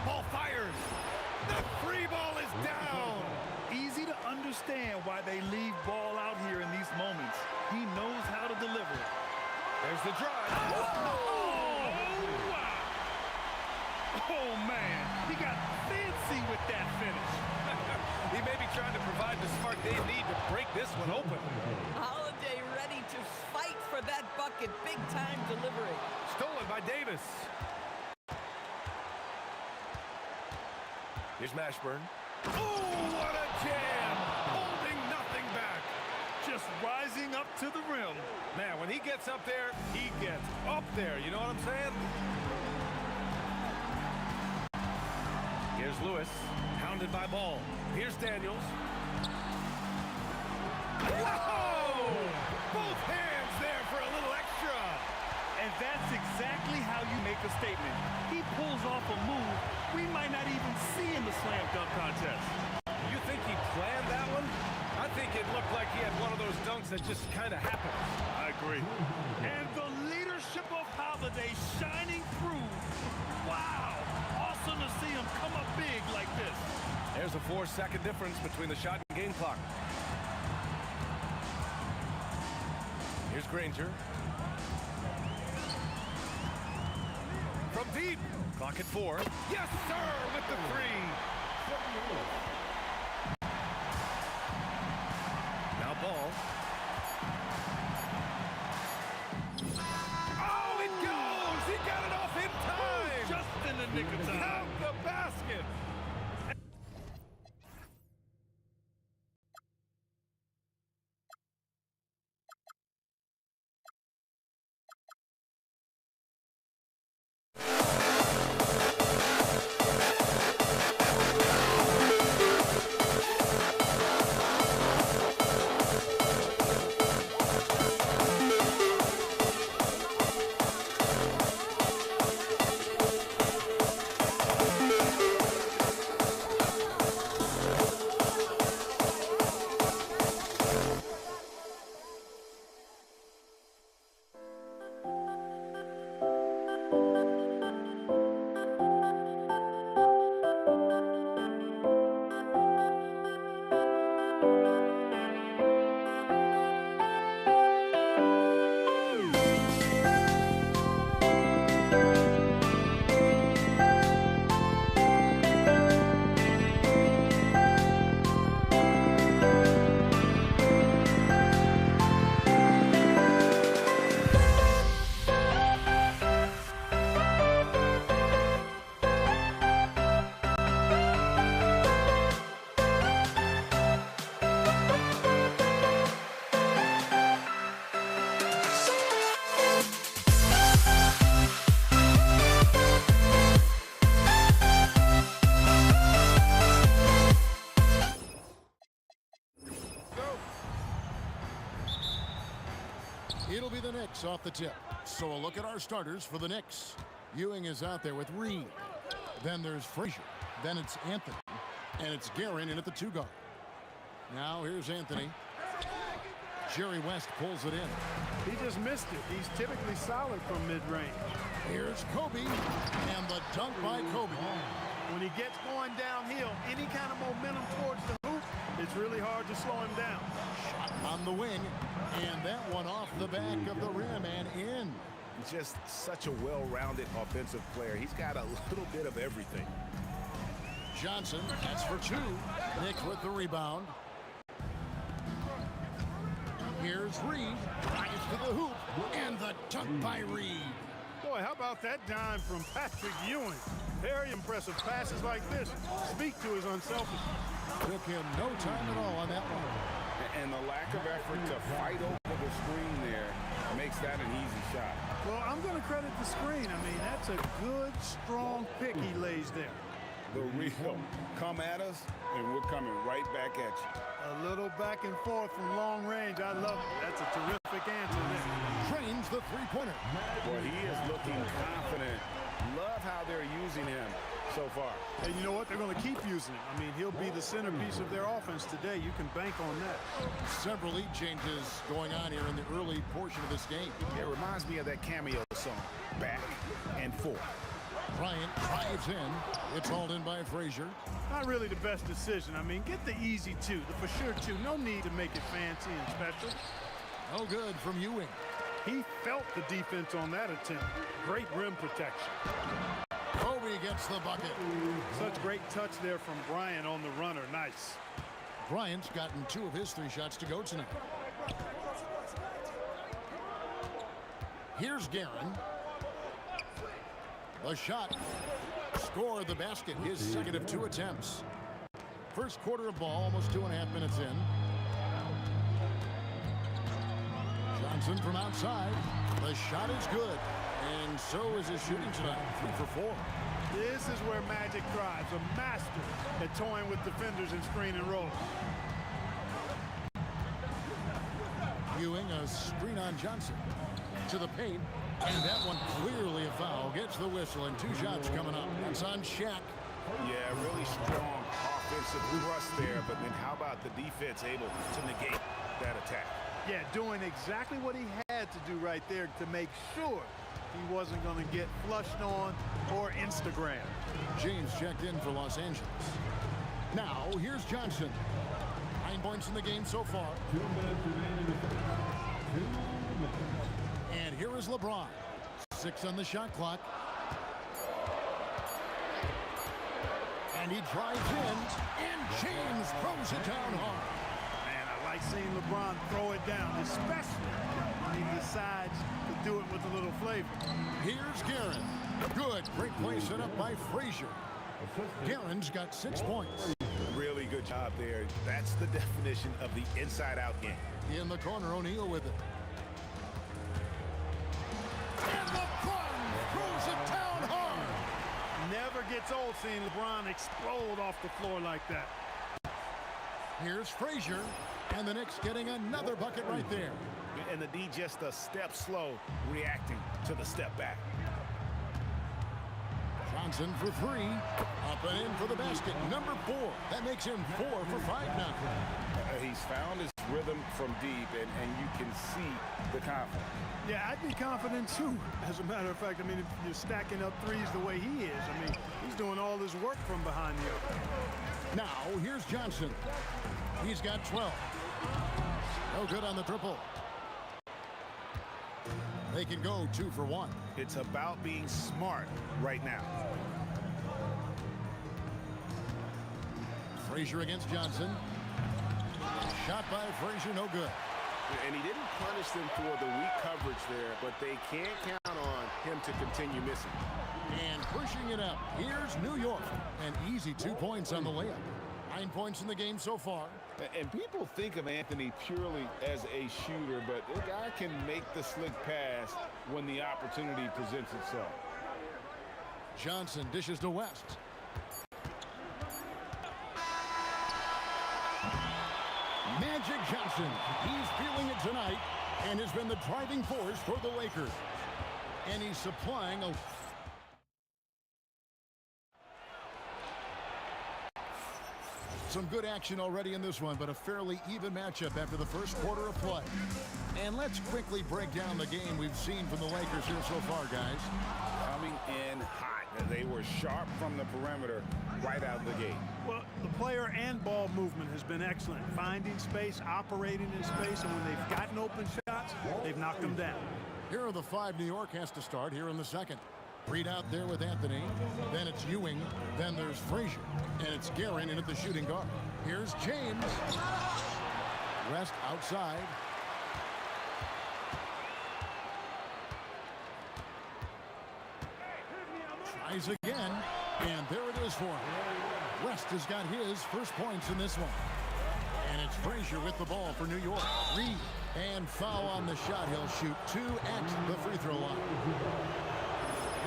Ball fires. The free ball is down. Easy to understand why they leave ball out here in these moments. He knows how to deliver. There's the drive. Oh, wow. Oh, man. He got fancy with that finish. He may be trying to provide the spark they need to break this one open. Holiday ready to fight for that bucket. Big time delivery. Stolen by Davis. Here's Mashburn. Oh, what a jam! Holding nothing back. Just rising up to the rim. Man, when he gets up there, he gets up there. You know what I'm saying? Here's Lewis, hounded by Ball. Here's Daniels. Whoa! Both hands there for a little extra. And that's exactly how you make a statement. He pulls off a move we might not even see in the slam dunk contest. You think he planned that one? I think it looked like he had one of those dunks that just kind of happened. I agree. And the leadership of Holiday shining through. Wow! Awesome to see him come up big like this. There's a 4-second difference between the shot and game clock. Here's Granger. From deep. Clock at 4. Yes, sir, with the 3. Now Ball. Oh, it goes! He got it off in time! Just in the nick of time. Count the basket! It'll be the Knicks off the tip. So a look at our starters for the Knicks. Ewing is out there with Reed. Then there's Frazier. Then it's Anthony. And it's Guerin in at the 2 guard. Now here's Anthony. Jerry West pulls it in. He just missed it. He's typically solid from mid-range. Here's Kobe. And the dunk by Kobe. When he gets going downhill, any kind of momentum towards the hoop, it's really hard to slow him down. Shot on the wing. And that one off the back of the rim and in. Just such a well-rounded offensive player. He's got a little bit of everything. Johnson, that's for 2. Knicks with the rebound. Here's Reed. Drives to the hoop. And the tuck by Reed. Boy, how about that dime from Patrick Ewing? Very impressive passes like this speak to his unselfishness. Took him no time at all on that one. And the lack of effort to fight over the screen there makes that an easy shot. Well, I'm going to credit the screen. I mean, that's a good, strong pick he lays there. The real come at us, and we're coming right back at you. A little back and forth from long range. I love it. That's a terrific answer there. Trains the three-pointer. Well, he is looking confident. Love how they're using him so far. And you know what? They're going to keep using him. I mean, he'll be the centerpiece of their offense today. You can bank on that. Several lead changes going on here in the early portion of this game. It reminds me of that cameo song, Back and Forth. Bryant drives in. It's hauled in by Frazier. Not really the best decision. I mean, get the easy two, the for sure two. No need to make it fancy and special. No good from Ewing. He felt the defense on that attempt. Great rim protection. Kobe gets the bucket. Such great touch there from Bryant on the runner. Nice. Bryant's gotten 2 of his 3 shots to go tonight. Here's Guerin. The shot. Score the basket. His second of 2 attempts. First quarter of ball, almost 2.5 minutes in. Johnson from outside. The shot is good. And so is his shooting tonight. 3 for 4. This is where Magic thrives. A master at toying with defenders in screen and roll. Ewing, a screen on Johnson. To the paint. And that one clearly a foul. Gets the whistle and 2 shots coming up. That's on Shaq. Yeah, really strong offensive thrust there. But then how about the defense able to negate that attack? Yeah, doing exactly what he had to do right there to make sure he wasn't going to get flushed on or Instagram. James checked in for Los Angeles. Now, here's Johnson. 9 points in the game so far. 2 minutes remaining. 2 minutes. And here is LeBron. 6 on the shot clock. And he drives in. And James throws it down hard. Man, I like seeing LeBron throw it down, especially when he decides to do it with a little flavor. Here's Guerin. Good. Great play set up by Frazier. Guerin's got 6 points. Really good job there. That's the definition of the inside-out game. In the corner, O'Neal with it. And LeBron throws it down hard. Never gets old seeing LeBron explode off the floor like that. Here's Frazier. And the Knicks getting another bucket right there. And the D just a step slow, reacting to the step back. Johnson for 3. Up and in for the basket. Number 4. That makes him 4 for 5 now. He's found his rhythm from deep, and you can see the confidence. Yeah, I'd be confident too. As a matter of fact, I mean, if you're stacking up threes the way he is, I mean, he's doing all his work from behind the arc. Now, here's Johnson. He's got 12. No good on the triple. They can go 2 for 1. It's about being smart right now. Frazier against Johnson. Shot by Frazier, no good. And he didn't punish them for the weak coverage there, but they can't count on him to continue missing. And pushing it up. Here's New York. An easy 2 points on the layup. 9 points in the game so far. And people think of Anthony purely as a shooter, but the guy can make the slick pass when the opportunity presents itself. Johnson dishes to West. Magic Johnson. He's feeling it tonight and has been the driving force for the Lakers. And he's supplying a... Some good action already in this one, but a fairly even matchup after the first quarter of play. And let's quickly break down the game we've seen from the Lakers here so far, guys. Coming in hot. They were sharp from the perimeter right out of the gate. Well, the player and ball movement has been excellent. Finding space, operating in space, and when they've gotten open shots, they've knocked them down. Here are the 5 New York has to start here in the second. Reed out there with Anthony. Then it's Ewing. Then there's Frazier. And it's Guerin in at the shooting guard. Here's James. West outside. Tries again, and there it is for him. West has got his first points in this one. And it's Frazier with the ball for New York. Reed, and foul on the shot. He'll shoot 2 at the free throw line.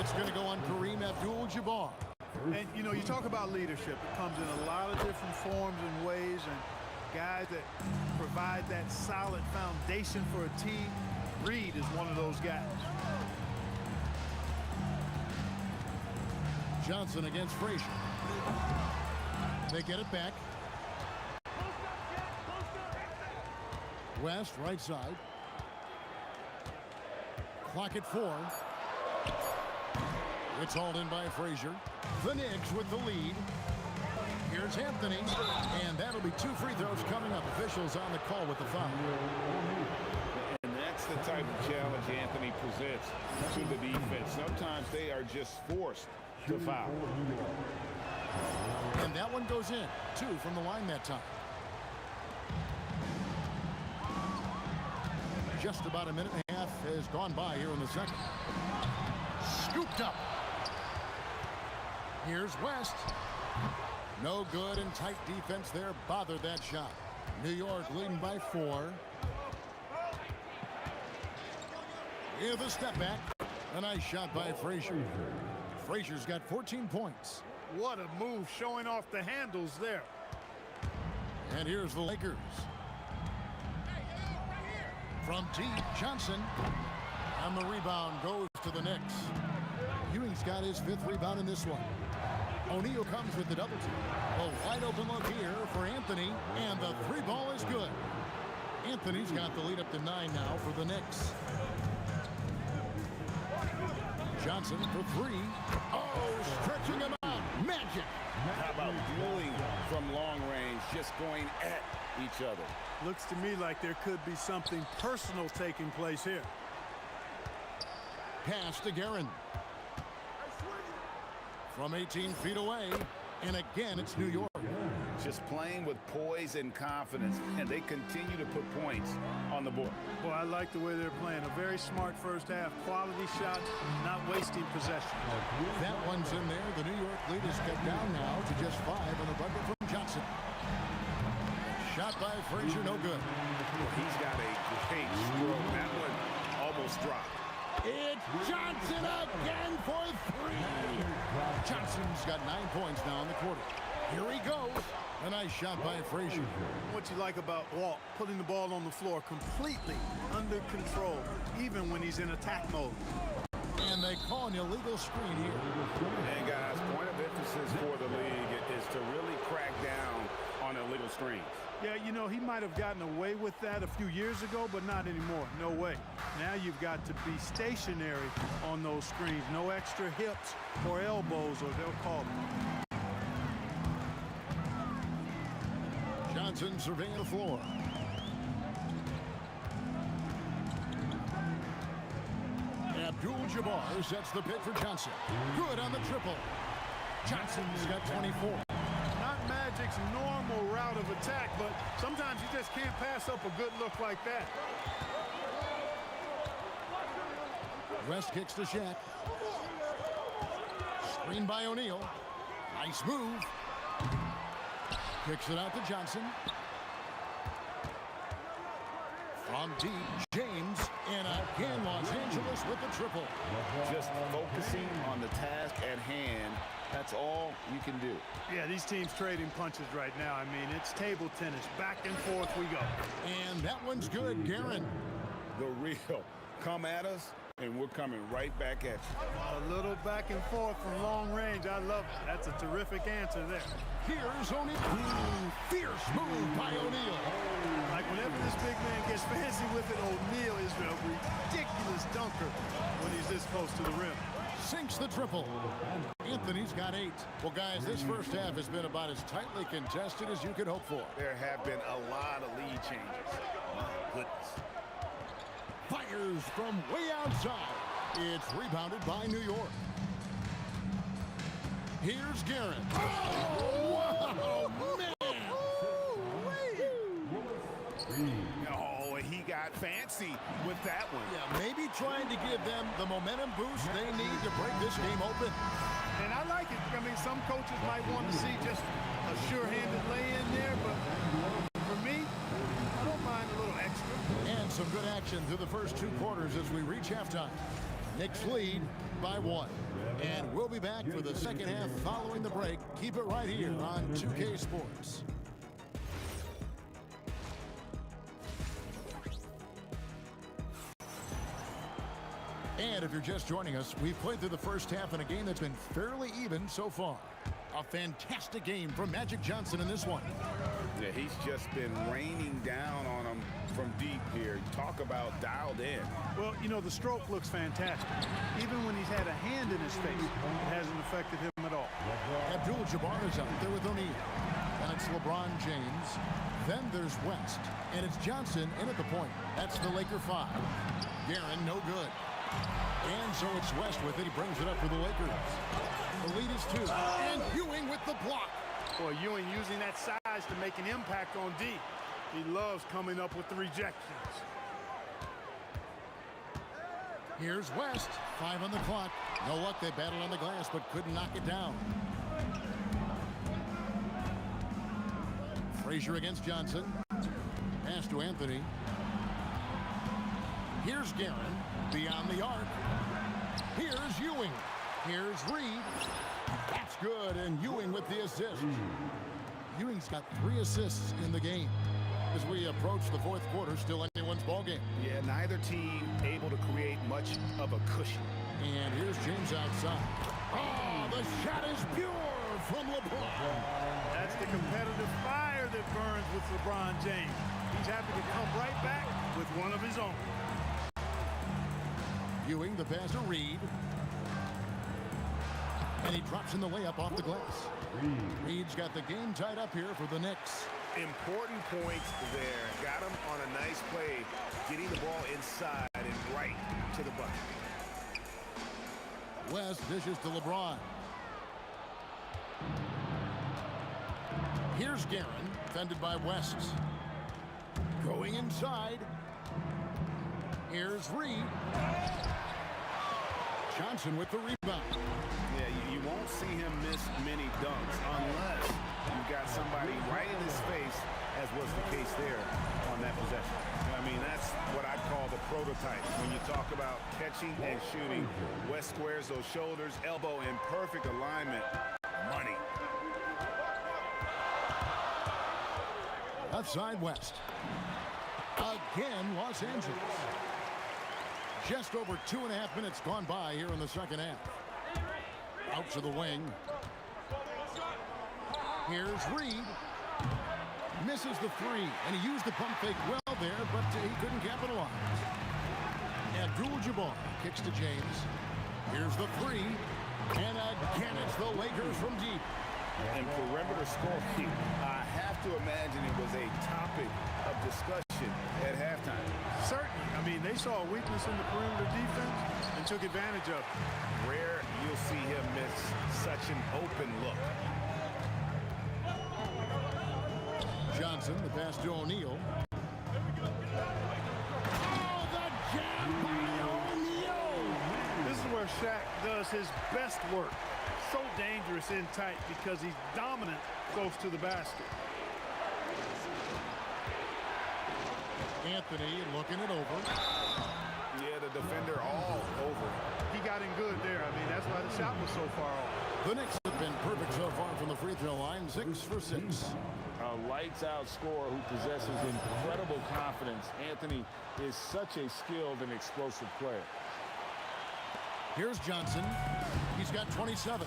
It's going to go on Kareem Abdul-Jabbar. And, you know, you talk about leadership. It comes in a lot of different forms and ways, and guys that provide that solid foundation for a team. Reed is one of those guys. Johnson against Frazier. They get it back. West, right side. Clock at 4. It's hauled in by Frazier. The Knicks with the lead. Here's Anthony, and that'll be 2 free throws coming up. Officials on the call with the foul. And that's the type of challenge Anthony presents to the defense. Sometimes they are just forced to foul. And that one goes in. 2 from the line that time. Just about a minute and a half has gone by here in the second. Scooped up. Here's West. No good, and tight defense there bothered that shot. New York leading by 4. With a step back. A nice shot by Frazier. Frazier's got 14 points. What a move, showing off the handles there. And here's the Lakers. From deep, Johnson. And the rebound goes to the Knicks. Ewing's got his 5th rebound in this one. O'Neal comes with the double team. A wide open look here for Anthony, and the 3 ball is good. Anthony's got the lead up to 9 now for the Knicks. Johnson for 3. Oh, stretching him out. Magic. How about dueling from long range, just going at each other? Looks to me like there could be something personal taking place here. Pass to Guerin. From 18 feet away, and again it's New York. Just playing with poise and confidence, and they continue to put points on the board. Boy, I like the way they're playing. A very smart first half. Quality shots, not wasting possession. That one's in there. The New York lead is cut down now to just 5 on the bucket from Johnson. Shot by Frazier, no good. He's got a great stroke. That one almost dropped. It's Johnson again for 3. Johnson's got 9 points now in the quarter. Here he goes. A nice shot by Frazier. What you like about Walt, putting the ball on the floor completely under control, even when he's in attack mode. And they call an illegal screen here. And guys, point of emphasis for the league is to really crack down on illegal screens. Yeah, you know, he might have gotten away with that a few years ago, but not anymore. No way. Now you've got to be stationary on those screens. No extra hips or elbows, or they'll call them. Johnson surveying the floor. Abdul-Jabbar sets the pick for Johnson. Good on the triple. Johnson's got 24. Not Magic's normal route of attack, but sometimes you just can't pass up a good look like that. West kicks to Shaq. Screen by O'Neal. Nice move. Kicks it out to Johnson. From deep, James, and again Los Angeles with the triple. Just focusing on the task at hand. That's all you can do. Yeah, these teams trading punches right now. I mean, it's table tennis. Back and forth we go. And that one's good, Guerin. The real. Come at us, and we're coming right back at you. A little back and forth from long range. I love it. That's a terrific answer there. Here's O'Neal. Fierce move by O'Neal. Like whenever this big man gets fancy with it, O'Neal is a ridiculous dunker when he's this close to the rim. Sinks the triple. Anthony's got 8. Well, guys, this first half has been about as tightly contested as you could hope for. There have been a lot of lead changes. My goodness. Fires from way outside. It's rebounded by New York. Here's Guerin. Oh, wow, man. Oh, he got fancy with that one. Yeah, maybe ting to give them the momentum boost they need to break this game open. some coaches might want to see just a sure-handed lay-in there, but for me, I don't mind a little extra. And some good action through the first 2 quarters as we reach halftime. Knicks lead by 1. And we'll be back for the second half following the break. Keep it right here on 2K Sports. And if you're just joining us, we've played through the first half in a game that's been fairly even so far. A fantastic game from Magic Johnson in this one. Yeah, he's just been raining down on him from deep here. Talk about dialed in. Well, you know, the stroke looks fantastic. Even when he's had a hand in his face, it hasn't affected him at all. Abdul-Jabbar is out there with O'Neal. And it's LeBron James. Then there's West. And it's Johnson in at the point. That's the Laker 5. Guerin, no good. And so it's West with it. He brings it up for the Lakers. The lead is 2. And Ewing with the block. Boy, Ewing using that size to make an impact on D. He loves coming up with the rejections. Here's West. 5 on the clock. No luck. They battled on the glass, but couldn't knock it down. Frazier against Johnson. Pass to Anthony. Here's Guerin. Beyond the arc. Here's Ewing. Here's Reed. That's good, and Ewing with the assist. Ewing's got 3 assists in the game. As we approach the 4th quarter, still anyone's ball game. Yeah, neither team able to create much of a cushion. And here's James outside. Oh, the shot is pure from LeBron. That's the competitive fire that burns with LeBron James. He's happy to come right back with one of his own. Ewing, the pass to Reed. And he drops in the layup off the glass. Reed's got the game tied up here for the Knicks. Important points there. Got him on a nice play, getting the ball inside and right to the bucket. West dishes to LeBron. Here's Guerin, defended by West. Going inside. Here's Reed. Johnson with the rebound. Yeah, you won't see him miss many dunks unless you've got somebody right in his face, as was the case there on that possession. I mean, that's what I call the prototype. When you talk about catching and shooting, West squares those shoulders, elbow in perfect alignment. Money. Left side West. Again, Los Angeles. Just over 2.5 minutes gone by here in the second half. Out to the wing. Here's Reed. Misses the 3, and he used the pump fake well there, but he couldn't capitalize. Abdul-Jabbar kicks to James. Here's the 3, and again it's the Lakers from deep. And perimeter scoring, I have to imagine it was a topic of discussion at halftime. Certainly. I mean, they saw a weakness in the perimeter defense and took advantage of it. Rare you'll see him miss such an open look. Johnson, the pass to O'Neal. Oh, the jam by O'Neal! This is where Shaq does his best work. So dangerous in tight because he's dominant close to the basket. Anthony looking it over. Yeah, the defender all over. He got in good there. I mean, that's why the shot was so far off. The Knicks have been perfect so far from the free throw line, 6 for 6. A lights-out scorer who possesses incredible confidence. Anthony is such a skilled and explosive player. Here's Johnson. He's got 27.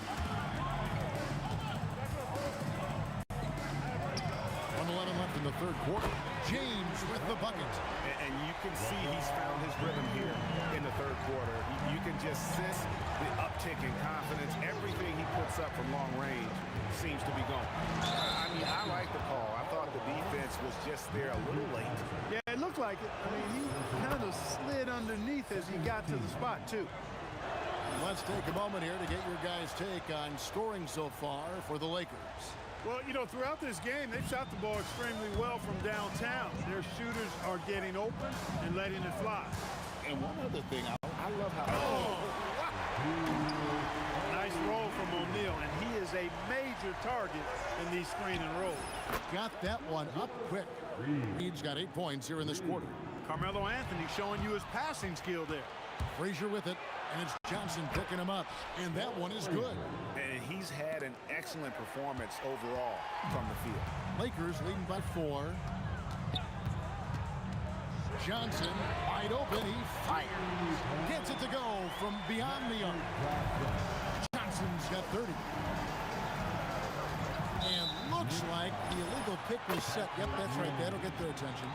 1:11 left in the 3rd quarter. James with the bucket. And you can see he's found his rhythm here in the 3rd quarter. You can just sense the uptick in confidence. Everything he puts up from long range seems to be going. I mean, I like the call. I thought the defense was just there a little late. Yeah, it looked like it. I mean, he kind of slid underneath as he got to the spot, too. Let's take a moment here to get your guys' take on scoring so far for the Lakers. Well, you know, throughout this game, they've shot the ball extremely well from downtown. Their shooters are getting open and letting it fly. And one other thing, I love how... Nice roll from O'Neal, and he is a major target in these screen and rolls. Got that one up quick. Reed's got 8 points here in this quarter. Carmelo Anthony showing you his passing skill there. Frazier with it, and it's Johnson picking him up, and that one is good. And he's had an excellent performance overall from the field. Lakers leading by 4. Johnson, wide open, he fires. Gets it to go from beyond the arc. Johnson's got 30. And looks like the illegal pick was set. Yep, that's right. That'll get their attention.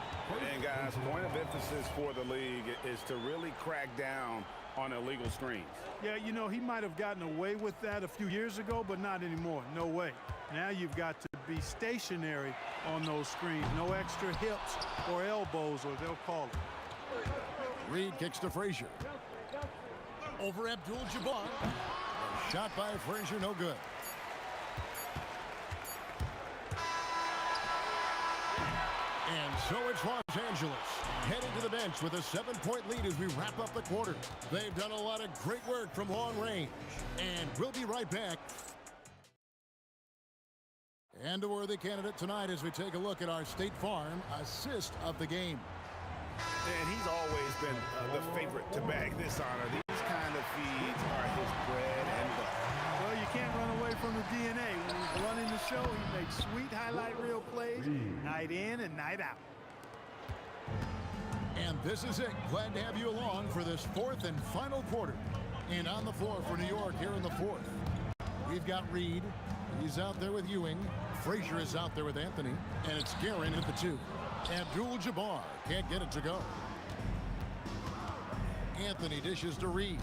And guys, point of emphasis for the league is to really crack down on illegal screens. Yeah, you know, he might have gotten away with that a few years ago, but not anymore. No way. Now you've got to be stationary on those screens. No extra hips or elbows, or they'll call it. Reed kicks to Frazier. Over Abdul-Jabbar. Shot by Frazier, no good. And so it's Los Angeles heading to the bench with a 7-point lead as we wrap up the quarter. They've done a lot of great work from long range. And we'll be right back. And a worthy candidate tonight as we take a look at our State Farm assist of the game. And he's always been the favorite to bag this honor. These kind of feeds are his bread and butter. Well, you can't run away from the DNA. When he's running the show, he makes sweet highlight reel plays night in and night out. And this is it. Glad to have you along for this 4th and final quarter. And on the floor for New York here in the 4th. We've got Reed. He's out there with Ewing. Frazier is out there with Anthony. And it's Guerin at the 2. Abdul-Jabbar can't get it to go. Anthony dishes to Reed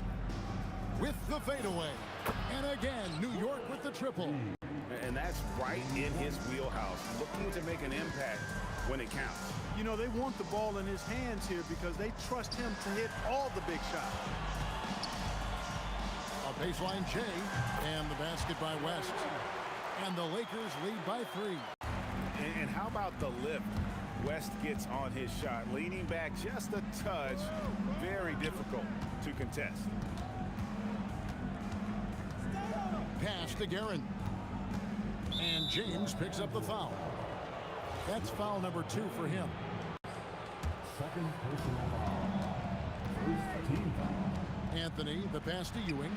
with the fadeaway. And again, New York with the triple. And that's right in his wheelhouse, looking to make an impact when it counts. You know, they want the ball in his hands here because they trust him to hit all the big shots. A baseline J, and the basket by West. And the Lakers lead by 3. And how about the lift West gets on his shot? Leaning back just a touch, very difficult to contest. Pass to Guerin. And James picks up the foul. That's foul number 2 for him. Second personal foul. First team foul. Anthony, the pass to Ewing.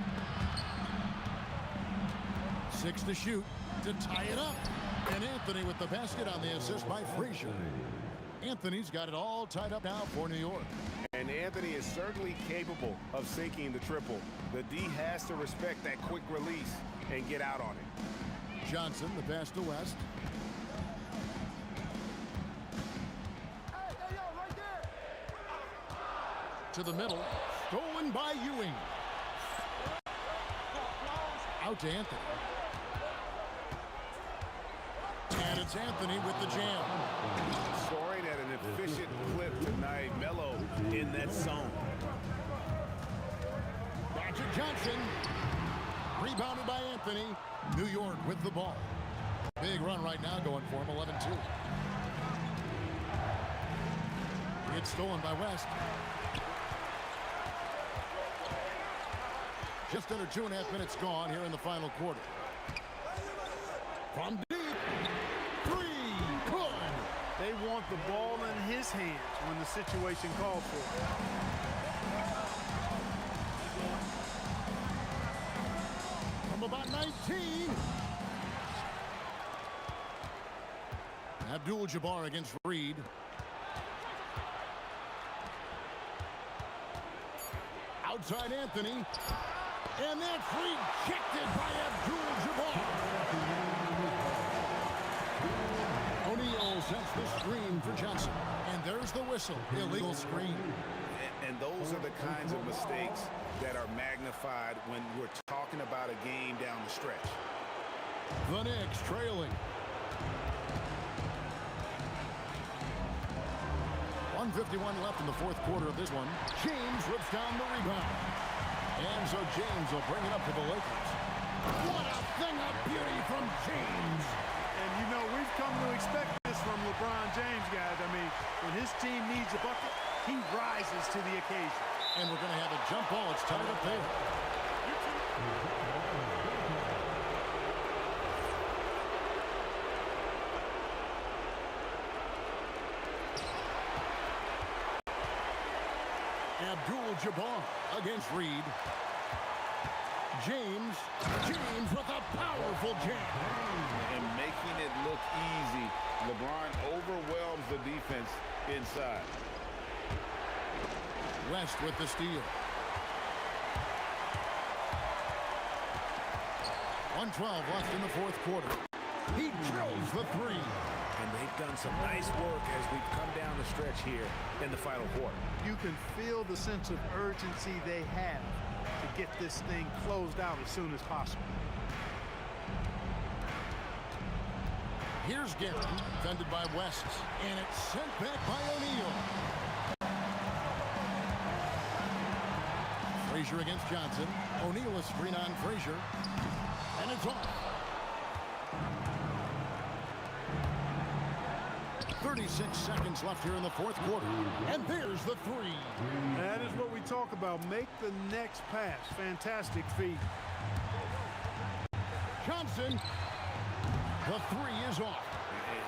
6 to shoot to tie it up. And Anthony with the basket on the assist by Frazier. Anthony's got it all tied up now for New York. And Anthony is certainly capable of sinking the triple. The D has to respect that quick release and get out on it. Johnson, the pass to West. To the middle, stolen by Ewing. Out to Anthony. And it's Anthony with the jam. Scoring at an efficient clip tonight. Melo in that zone. Back to Johnson. Rebounded by Anthony. New York with the ball. Big run right now going for him, 11-2. It's stolen by West. Just under 2.5 minutes gone here in the final quarter. From deep. 3. Good. They want the ball in his hands when the situation calls for it. From about 19. Abdul-Jabbar against Reed. Outside Anthony. And that's rejected by Abdul-Jabbar. O'Neal sets the screen for Johnson. And there's the whistle. Illegal screen. And those are the kinds of mistakes that are magnified when we're talking about a game down the stretch. The Knicks trailing. 1:51 left in the 4th quarter of this one. James rips down the rebound. And so James will bring it up to the Lakers. What a thing of beauty from James. And you know, we've come to expect this from LeBron James, guys. I mean, when his team needs a bucket, he rises to the occasion. And we're going to have a jump ball. It's tied up there. Abdul-Jabbar against Reed. James with a powerful jam. And making it look easy. LeBron overwhelms the defense inside. West with the steal. 1:12 left in the fourth quarter. He drills the three. And they've done some nice work as we've come down the stretch here in the final quarter. You can feel the sense of urgency they have to get this thing closed out as soon as possible. Here's Gary, defended by West, and it's sent back by O'Neal. Frazier against Johnson. O'Neal a screen on Frazier, and it's off. 36 seconds left here in the fourth quarter, and there's the three. That is what we talk about. Make the next pass. Fantastic feed. Johnson, the three is off.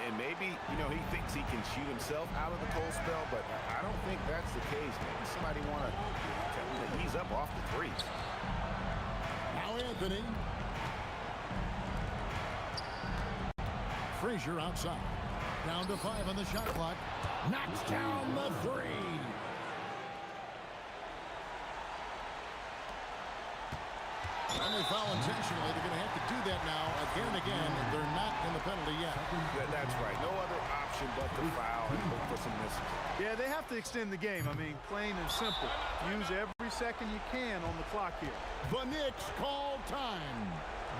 And maybe, you know, he thinks he can shoot himself out of the cold spell, but I don't think that's the case. Maybe somebody want to tell him to ease up off the threes. Now Anthony. Frazier outside. Down to 5 on the shot clock. Knocks down the three. And they foul intentionally. They're going to have to do that now again and again. They're not in the penalty yet. That's right. No other option but to foul and look for some misses. Yeah, they have to extend the game. I mean, plain and simple. Use every second you can on the clock here. The Knicks call time.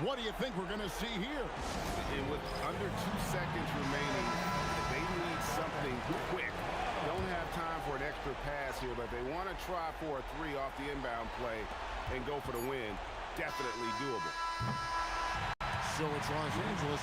What do you think we're going to see here? And with under 2 seconds remaining, they need something quick. Don't have time for an extra pass here, but they want to try for a three off the inbound play and go for the win. Definitely doable. So it's Los Angeles.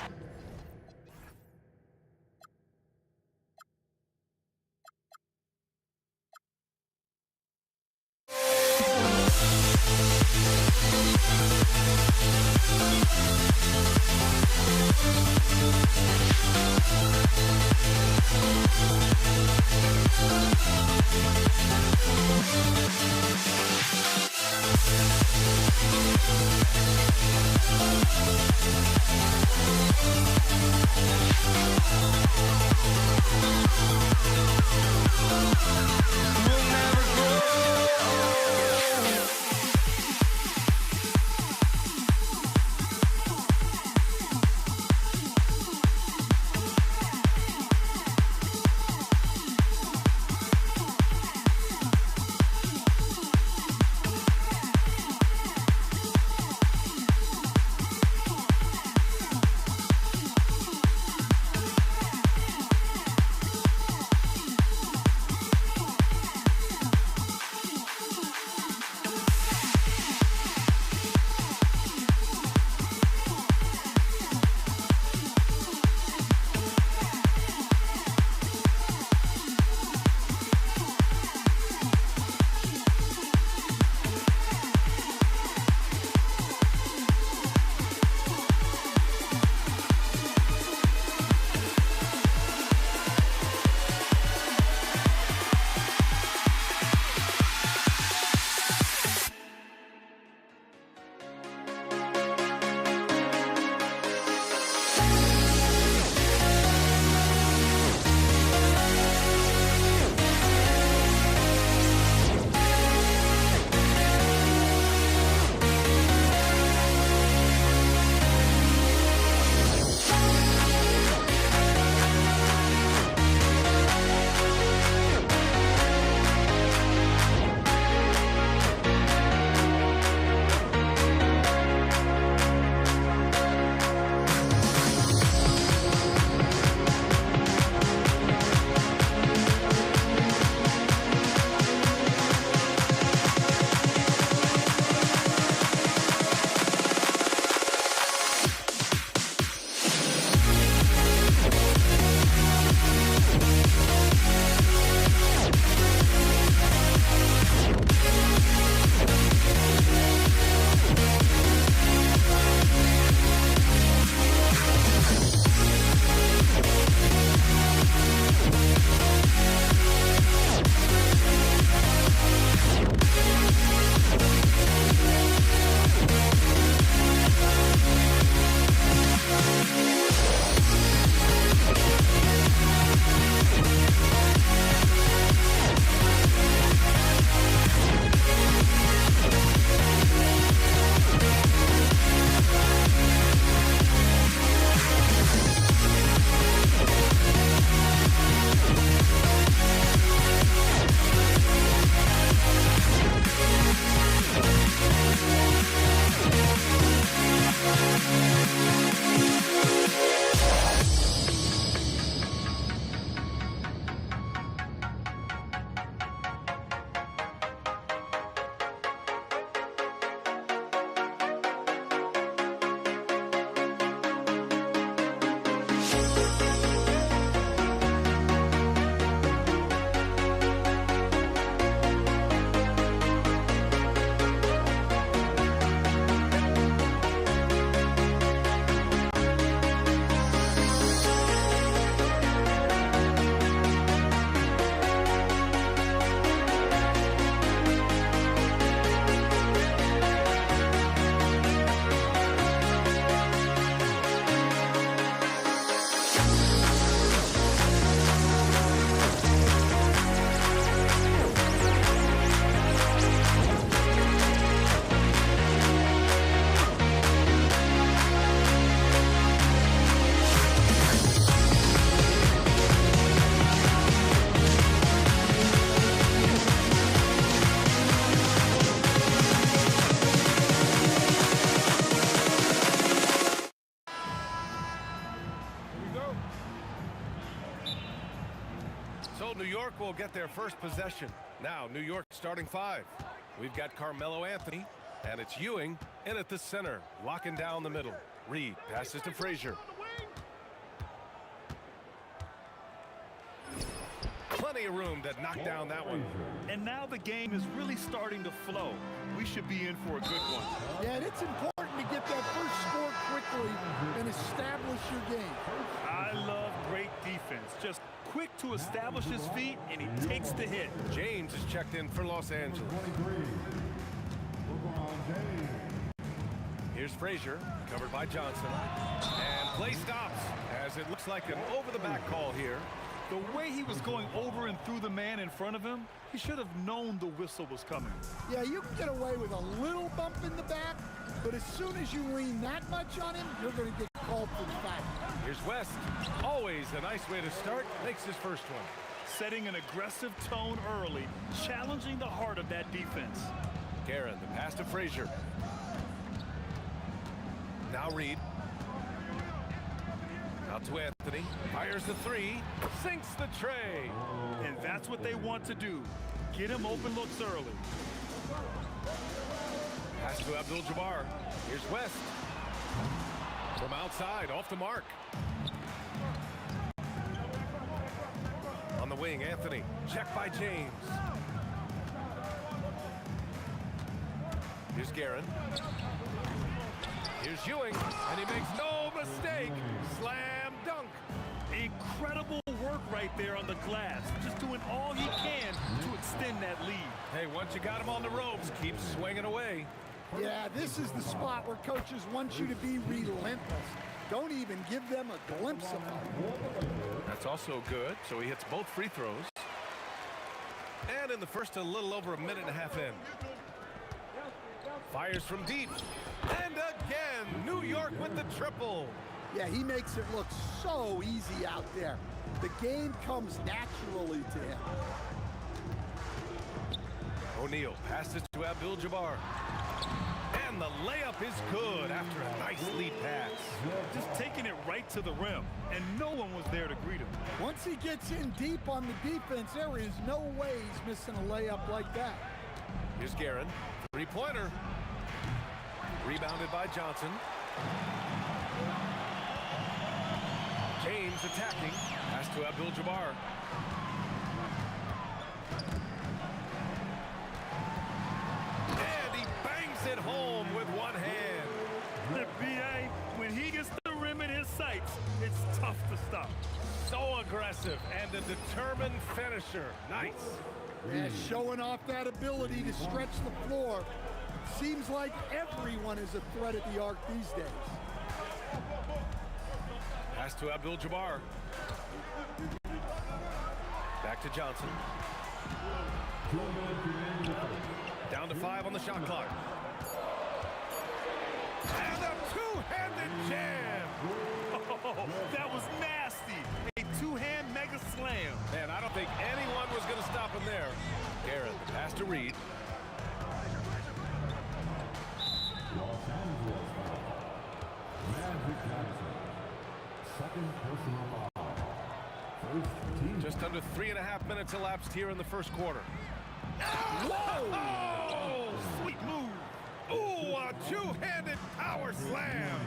So New York will get their first possession. Now New York starting 5. We've got Carmelo Anthony, and it's Ewing in at the center, locking down the middle. Reed passes to Frazier. Plenty of room to knock down that one. And now the game is really starting to flow. We should be in for a good one. Yeah, and it's important to get that first score quickly and establish your game. I love great defense. Just quick to establish his feet, and he takes the hit. James is checked in for Los Angeles. Here's Frazier, covered by Johnson. And play stops as it looks like an over-the-back call here. The way he was going over and through the man in front of him, he should have known the whistle was coming. Yeah, you can get away with a little bump in the back, but as soon as you lean that much on him, you're going to get called for the foul. Here's West. Always a nice way to start. Makes his first one. Setting an aggressive tone early, challenging the heart of that defense. Guerin, the pass to Frazier. Now Reed. Out to Anthony. Fires the 3. Sinks the tray. And that's what they want to do. Get him open looks early. Pass to Abdul-Jabbar. Here's West. From outside, off the mark. On the wing, Anthony. Checked by James. Here's Guerin. Here's Ewing, and he makes no mistake. Slam dunk. Incredible work right there on the glass. Just doing all he can to extend that lead. Hey, once you got him on the ropes, keep swinging away. Yeah, this is the spot where coaches want you to be relentless. Don't even give them a glimpse of it. That's also good, so he hits both free throws. And in the first, a little over a minute and a half in. Fires from deep. And again, New York with the triple. Yeah, he makes it look so easy out there. The game comes naturally to him. O'Neal passes to Abdul-Jabbar. And the layup is good after a nice lead pass. Just taking it right to the rim, and no one was there to greet him. Once he gets in deep on the defense, there is no way he's missing a layup like that. Here's Guerin. Three-pointer. Rebounded by Johnson. James attacking. Pass to Abdul-Jabbar. And he bangs it home with one hand. The BA, when he gets the rim in his sights, it's tough to stop. So aggressive and a determined finisher. Nice. Yeah, showing off that ability to stretch the floor. Seems like everyone is a threat at the arc these days. Pass to Abdul-Jabbar. Back to Johnson. Down to 5 on the shot clock. And a two-handed jam. Oh, that was nasty. A two-hand mega slam. Man, I don't think anyone was going to stop him there. Guerin, the pass to Reed. Just under 3.5 minutes elapsed here in the first quarter. Whoa! Oh, sweet move. Ooh, a two-handed power slam.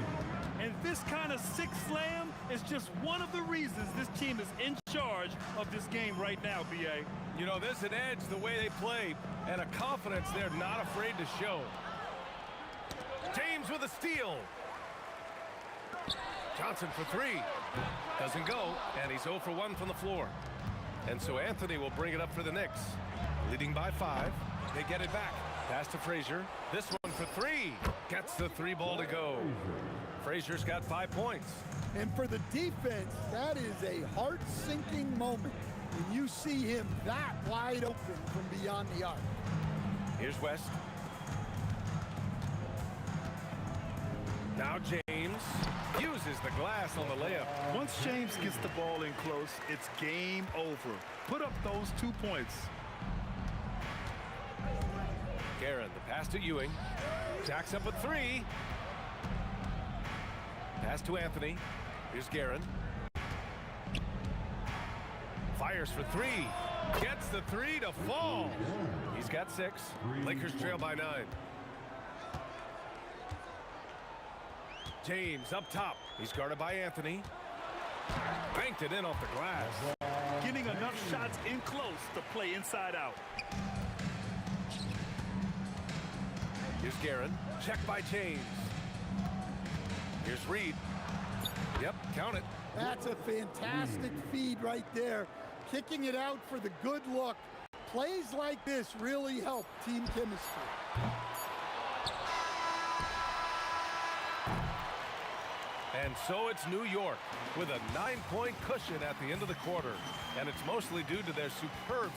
And this kind of sick slam is just one of the reasons this team is in charge of this game right now, BA. You know, there's an edge the way they play and a confidence they're not afraid to show. James with a steal. Johnson for 3. Doesn't go, and he's 0 for 1 from the floor. And so Anthony will bring it up for the Knicks. Leading by 5. They get it back. Pass to Frazier. This one for 3. Gets the 3 ball to go. Frazier's got 5 points. And for the defense, that is a heart-sinking moment when you see him that wide open from beyond the arc. Here's West. Now James uses the glass on the layup. Once James gets the ball in close, it's game over. Put up those 2 points. Guerin, the pass to Ewing. Jacks up a 3. Pass to Anthony. Here's Guerin. Fires for three. Gets the three to fall. He's got 6. Lakers trail by 9. James up top. He's guarded by Anthony. Banked it in off the glass. Getting enough shots in close to play inside out. Here's Guerin. Checked by James. Here's Reed. Yep, count it. That's a fantastic feed right there. Kicking it out for the good look. Plays like this really help team chemistry. And so it's New York with a 9-point cushion at the end of the quarter. And it's mostly due to their superb...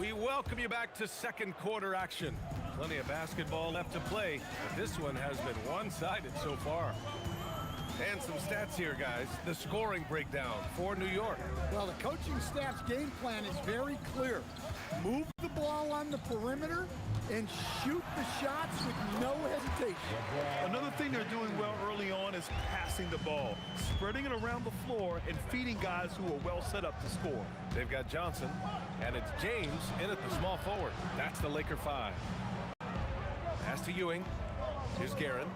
We welcome you back to second quarter action. Plenty of basketball left to play, but this one has been one-sided so far. And some stats here, guys. The scoring breakdown for New York. Well, the coaching staff's game plan is very clear. Move the ball on the perimeter and shoot the shots with no hesitation. Another thing they're doing well early on is passing the ball, spreading it around the floor and feeding guys who are well set up to score. They've got Johnson, and it's James in at the small forward. That's the Laker 5. Pass to Ewing. Here's Guerin.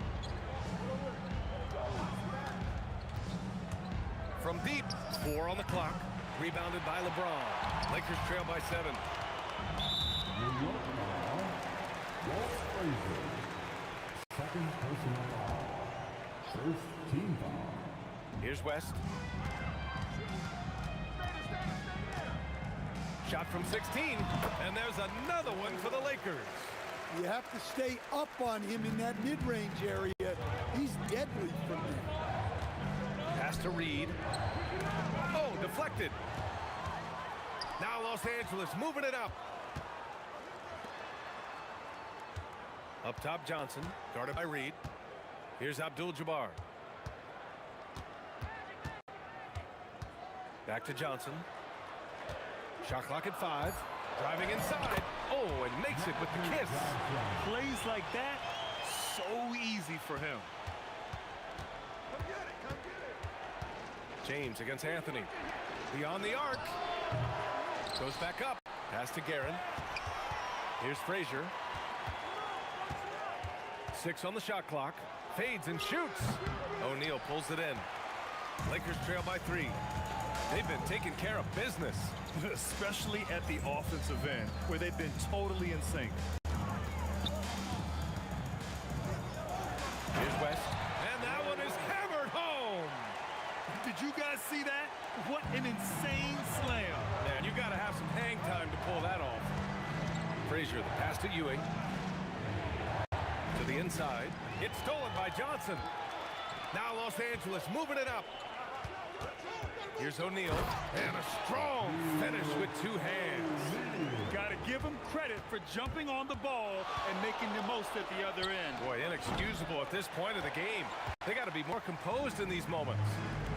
From deep, 4 on the clock. Rebounded by LeBron. Lakers trail by 7. Second personal foul. First team foul. Here's West. Shot from 16, and there's another one for the Lakers. You have to stay up on him in that mid-range area. He's deadly from there. Pass to Reed. Oh, deflected. Now Los Angeles moving it up. Up top, Johnson, guarded by Reed. Here's Abdul-Jabbar. Back to Johnson. Shot clock at 5. Driving inside. Oh, and makes it with the kiss. Plays like that, so easy for him. James against Anthony. Beyond the arc. Goes back up. Pass to Guerin. Here's Frazier. 6 on the shot clock. Fades and shoots. O'Neal pulls it in. Lakers trail by 3. They've been taking care of business. Especially at the offensive end, where they've been totally in sync. Here's West. And that one is hammered home. Did you guys see that? What an insane slam. Man, you got to have some hang time to pull that off. Frazier, the pass to Ewing. To the inside. It's stolen by Johnson. Now Los Angeles moving it up. Here's O'Neal, and a strong finish with 2 hands. Got to give him credit for jumping on the ball and making the most at the other end. Boy, inexcusable at this point of the game. They got to be more composed in these moments.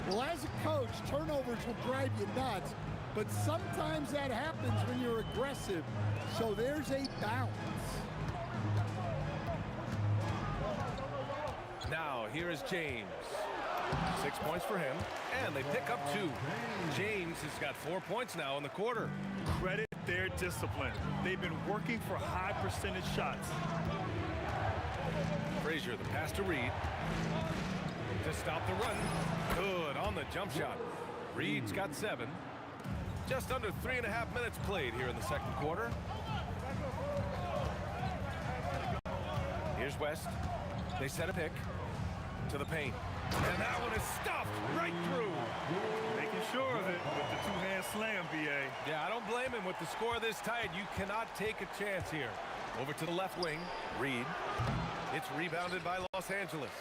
Well, as a coach, turnovers will drive you nuts, but sometimes that happens when you're aggressive. So there's a balance. Now, here is James. 6 points for him, and they pick up 2. James has got 4 points now in the quarter. Credit their discipline. They've been working for high percentage shots. Frazier, the pass to Reed. To stop the run. Good on the jump shot. Reed's got 7. Just under 3.5 minutes played here in the second quarter. Here's West. They set a pick to the paint. And that one is stuffed right through. Making sure of it with the 2-hand slam, B.A. Yeah, I don't blame him with the score this tight. You cannot take a chance here. Over to the left wing, Reed. It's rebounded by Los Angeles.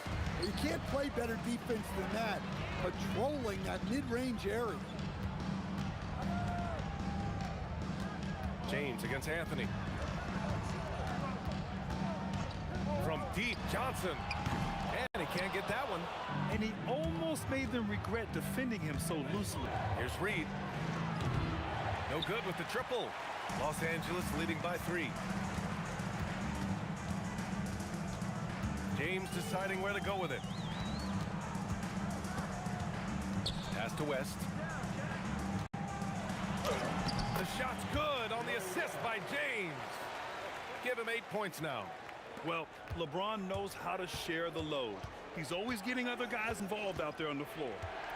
You can't play better defense than that, patrolling that mid-range area. James against Anthony. From deep, Johnson. And he can't get that one. And he almost made them regret defending him so loosely. Here's Reed. No good with the triple. Los Angeles leading by 3. James deciding where to go with it. Pass to West. The shot's good on the assist by James. Give him 8 points now. Well, LeBron knows how to share the load. He's always getting other guys involved out there on the floor.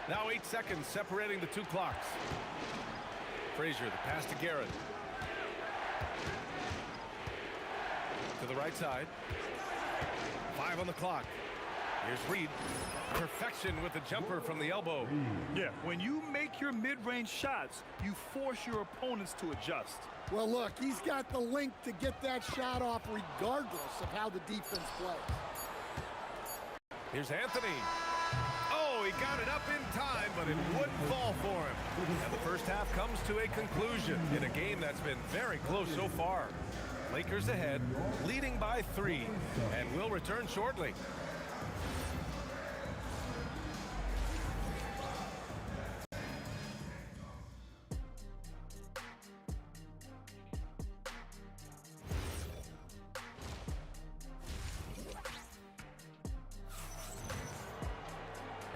Now 8 seconds separating the 2 clocks. Frazier, the pass to Garrett. To the right side. 5 on the clock. Here's Reed. Perfection with the jumper from the elbow. Yeah, when you make your mid-range shots, you force your opponents to adjust. Well, look, he's got the length to get that shot off regardless of how the defense plays. Here's Anthony. Oh, he got it up in time, but it wouldn't fall for him. And the first half comes to a conclusion in a game that's been very close so far. Lakers ahead, leading by 3, and will return shortly.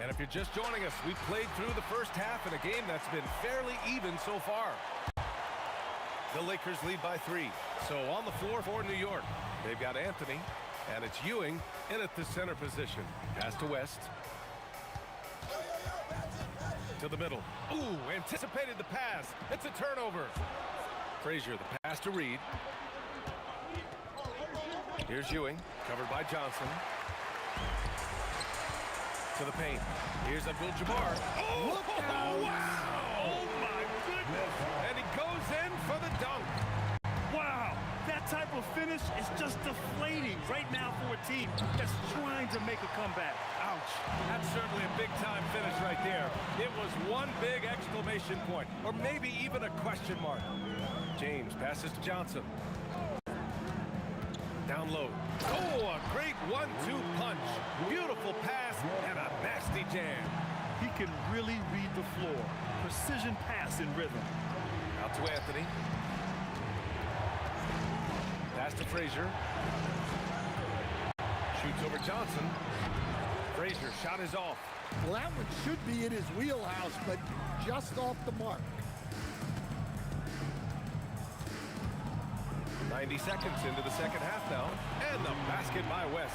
And if you're just joining us, we've played through the first half in a game that's been fairly even so far. The Lakers lead by 3. So on the floor for New York, they've got Anthony, and it's Ewing in at the center position. Pass to West. To the middle. Ooh, anticipated the pass. It's a turnover. Frazier, the pass to Reed. Here's Ewing, covered by Johnson. To the paint. Here's Abdul-Jabbar. Oh, wow! Oh, my goodness! And he goes in for the dunk. Wow! That type of finish is just deflating right now for a team that's trying to make a comeback. Ouch. That's certainly a big-time finish right there. It was one big exclamation point, or maybe even a question mark. James passes to Johnson. Down low. Oh, a great 1-2 punch. Beautiful pass and a nasty jam. He can really read the floor. Precision pass in rhythm. Out to Anthony. Pass to Frazier. Shoots over Johnson. Frazier, shot is off. Well, that one should be in his wheelhouse, but just off the mark. 90 seconds into the second half now, and the basket by West.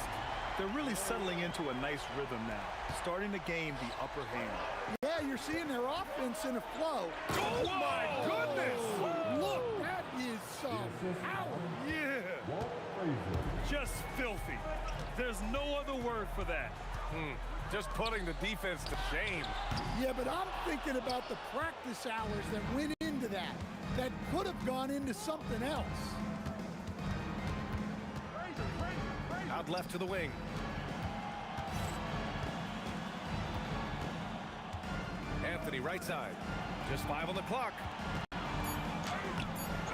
They're really settling into a nice rhythm now, starting to gain the upper hand. Yeah, you're seeing their offense in a flow. Oh, my goodness! Look, that is some power. Yeah! Just filthy. There's no other word for that. Just putting the defense to shame. Yeah, but I'm thinking about the practice hours that went into that could have gone into something else. Out left to the wing. Anthony right side. Just 5 on the clock.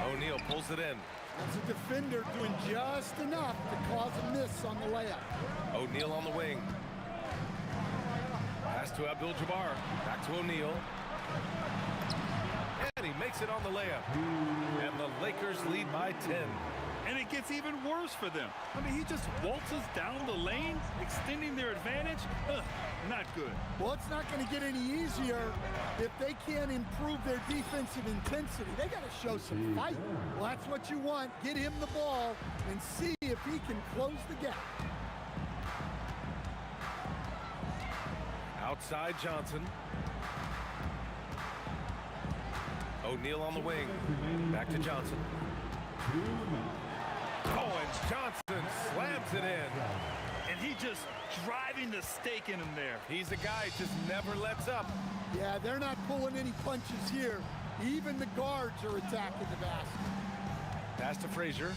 O'Neal pulls it in. As a defender doing just enough to cause a miss on the layup. O'Neal on the wing. Pass to Abdul-Jabbar. Back to O'Neal. And he makes it on the layup. And the Lakers lead by 10. And it gets even worse for them. I mean, he just waltzes down the lane, extending their advantage. Ugh, not good. Well, it's not going to get any easier if they can't improve their defensive intensity. They got to show some fight. Well, that's what you want. Get him the ball and see if he can close the gap. Outside Johnson. O'Neal on the wing. Back to Johnson. Oh, and Johnson slams it in. And he just driving the stake in him there. He's a guy who just never lets up. Yeah, they're not pulling any punches here. Even the guards are attacking the basket. Pass to Frazier.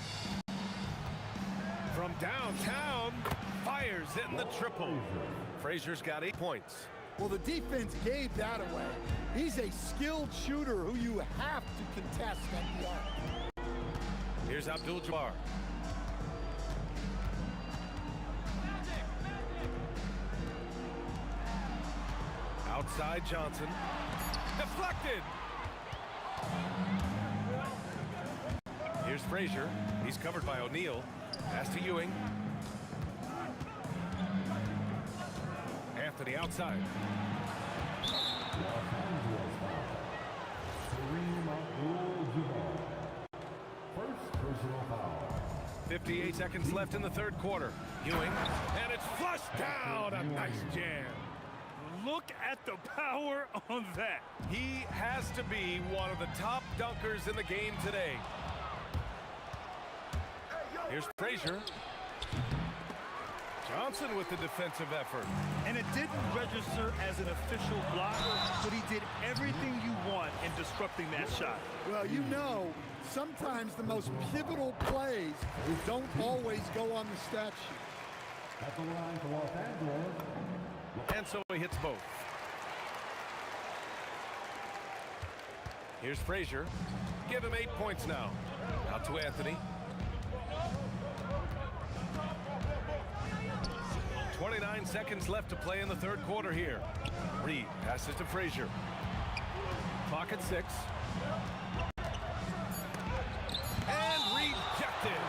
From downtown, fires in the triple. Frazier's got 8 points. Well, the defense gave that away. He's a skilled shooter who you have to contest at the arc. Here's Abdul-Jabbar. Outside Johnson. Deflected. Here's Frazier. He's covered by O'Neal. Pass to Ewing. Anthony outside. Los Angeles foul. Kareem Abdul-Jabbar. First personal foul. 58 seconds left in the third quarter. Ewing, and it's flushed down. A nice jam. Look at the power on that. He has to be one of the top dunkers in the game today. Here's Frazier. Johnson with the defensive effort. And it didn't register as an official blocker, but he did everything you want in disrupting that shot. Well, you know, sometimes the most pivotal plays don't always go on the stat sheet. At the line for Los Angeles. And so he hits both. Here's Frazier. Give him 8 points now. Out to Anthony. 29 seconds left to play in the third quarter here. Reed passes to Frazier. Clock at 6. And rejected.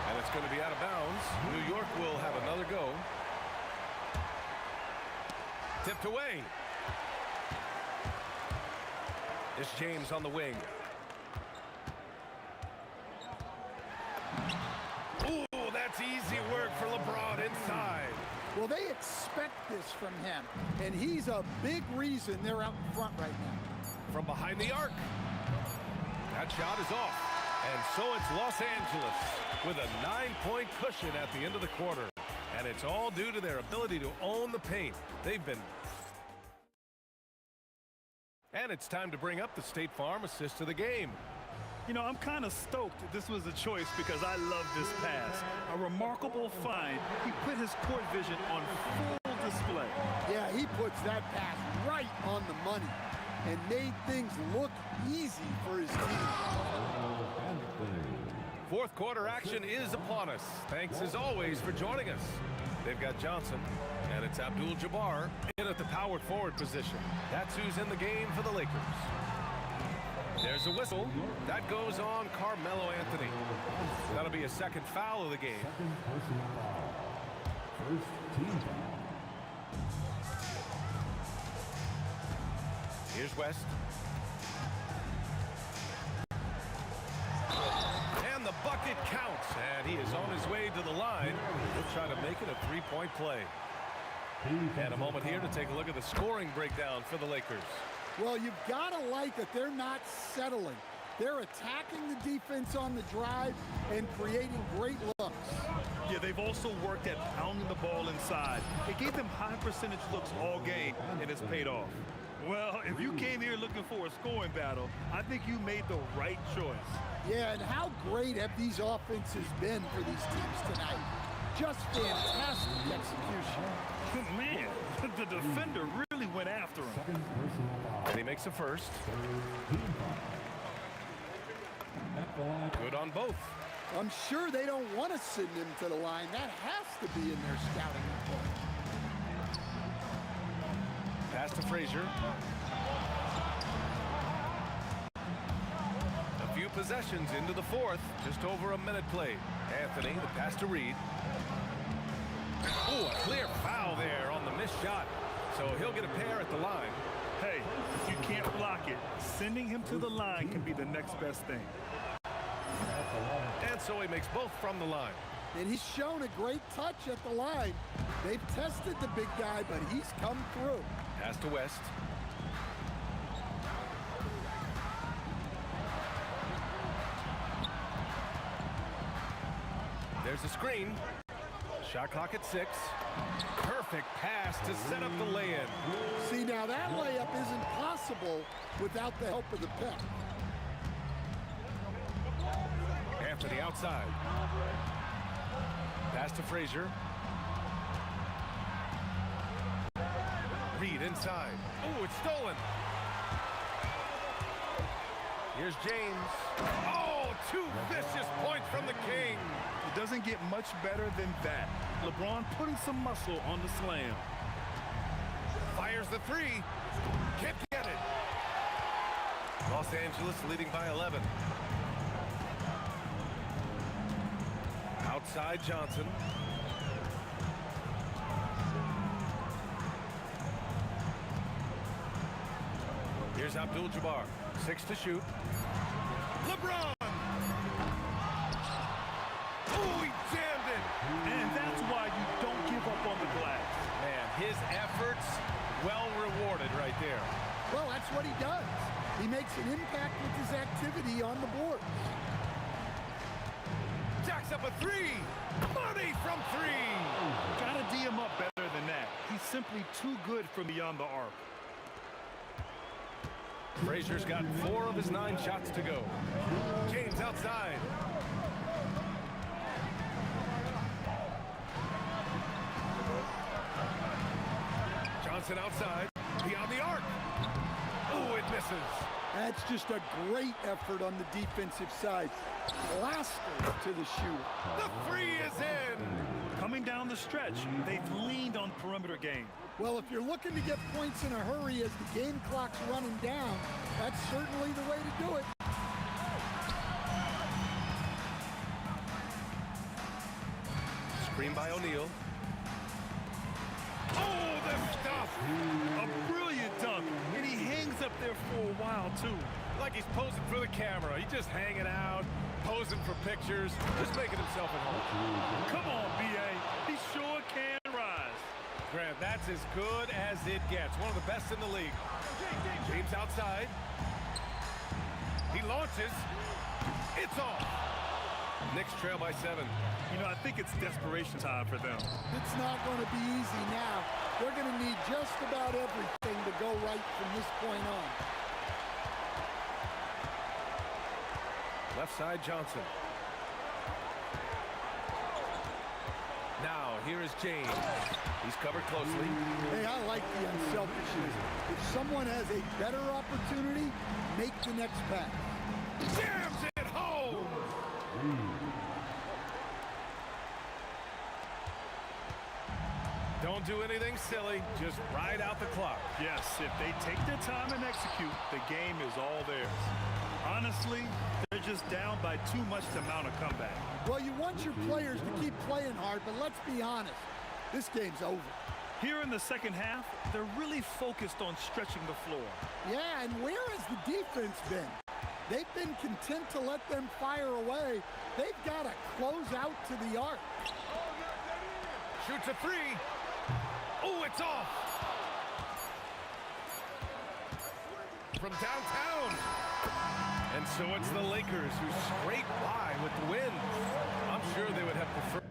And it's going to be out of bounds. New York will have another go. Tipped away. It's James on the wing. Ooh, that's easy work for LeBron inside. Well, they expect this from him, and he's a big reason they're out in front right now. From behind the arc. That shot is off. And so it's Los Angeles with a 9-point cushion at the end of the quarter. And it's all due to their ability to own the paint. They've been... And it's time to bring up the State Farm assist of the game. You know, I'm kind of stoked this was a choice because I love this pass. A remarkable find. He put his court vision on full display. Yeah, he puts that pass right on the money and made things look easy for his team. Fourth quarter action is upon us. Thanks as always for joining us. They've got Johnson, and it's Abdul-Jabbar in at the power forward position. That's who's in the game for the Lakers. There's a whistle. That goes on Carmelo Anthony. That'll be a second foul of the game. Second personal foul. First team foul. Here's West. And the bucket counts. And he is on his way to the line. He'll try to make it a three-point play. And a moment here to take a look at the scoring breakdown for the Lakers. Well, you've got to like that they're not settling. They're attacking the defense on the drive and creating great looks. Yeah, they've also worked at pounding the ball inside. It gave them high percentage looks all game, and it's paid off. Well, if you came here looking for a scoring battle, I think you made the right choice. Yeah, and how great have these offenses been for these teams tonight? Just fantastic execution. Man, the defender really went after him. And he makes a first. Good on both. I'm sure they don't want to send him to the line. That has to be in their scouting report. Pass to Frazier. A few possessions into the fourth. Just over a minute played. Anthony, the pass to Reed. Oh, a clear foul there on the missed shot. So he'll get a pair at the line. Hey, if you can't block it, sending him to the line can be the next best thing. And so he makes both from the line. And he's shown a great touch at the line. They've tested the big guy, but he's come through. Pass to West. There's a screen. Shot clock at 6. Perfect pass to set up the lay-in. See, now that layup isn't possible without the help of the pick. Anthony outside. Pass to Frazier. Reed inside. Oh, it's stolen. Here's James. Oh, 2 vicious points from the King. It doesn't get much better than that. LeBron putting some muscle on the slam. Fires the 3. Can't get it. Los Angeles leading by 11. Outside Johnson. Here's Abdul-Jabbar. 6 to shoot. LeBron! Oh, he jammed it! And that's why you don't give up on the glass. Man, his efforts well rewarded right there. Well, that's what he does. He makes an impact with his activity on the board. Jacks up a 3. Money from 3. Gotta D him up better than that. He's simply too good from beyond the arc. Frazier's got 4 of his 9 shots to go. James outside. Johnson outside. Beyond the arc. Oh, it misses. That's just a great effort on the defensive side. Blaster to the shooter. The 3 is in. Coming down the stretch, they've leaned on perimeter game. Well, if you're looking to get points in a hurry as the game clock's running down, that's certainly the way to do it. Screen by O'Neal. Oh, the stuff! A brilliant dunk, and he hangs up there for a while, too. Like he's posing for the camera. He's just hanging out, posing for pictures, just making himself at home. Come on, B.A. He sure can rise. Grant, that's as good as it gets. One of the best in the league. James outside. He launches. It's off. Knicks trail by 7. You know, I think it's desperation time for them. It's not going to be easy now. They're going to need just about everything to go right from this point on. Left side, Johnson. Now, here is James. He's covered closely. Hey, I like the unselfishness. If someone has a better opportunity, make the next pass. Jams it home! Don't do anything silly. Just ride out the clock. Yes, if they take their time and execute, the game is all theirs. Honestly, they're just down by too much to mount a comeback. Well, you want your players to keep playing hard, but let's be honest. This game's over. Here in the second half, they're really focused on stretching the floor. Yeah, and where has the defense been? They've been content to let them fire away. They've got to close out to the arc. Shoots a 3. Oh, it's off. From downtown. And so it's the Lakers who scrape by with the win. I'm sure they would have preferred.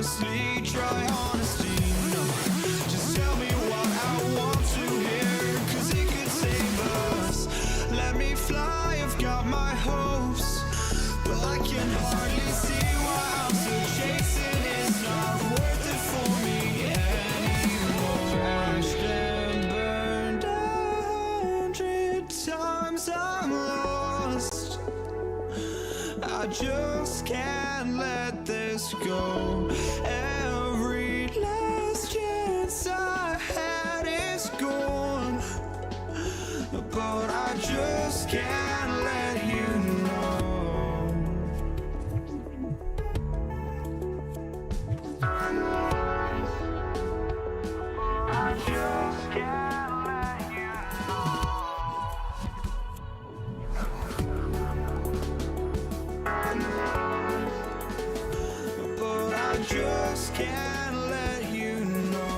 honestly, try honesty. No, just tell me what I want to hear, 'cause it could save us. Let me fly, I've got my hopes, but I can hardly see why I'm still chasing. It's not worth it for me anymore. Crashed and burned 100 times, I'm lost. I just can't let this go. Every last chance I had is gone, but I just can't let you know. I just can't let you know. But I just can't let you know.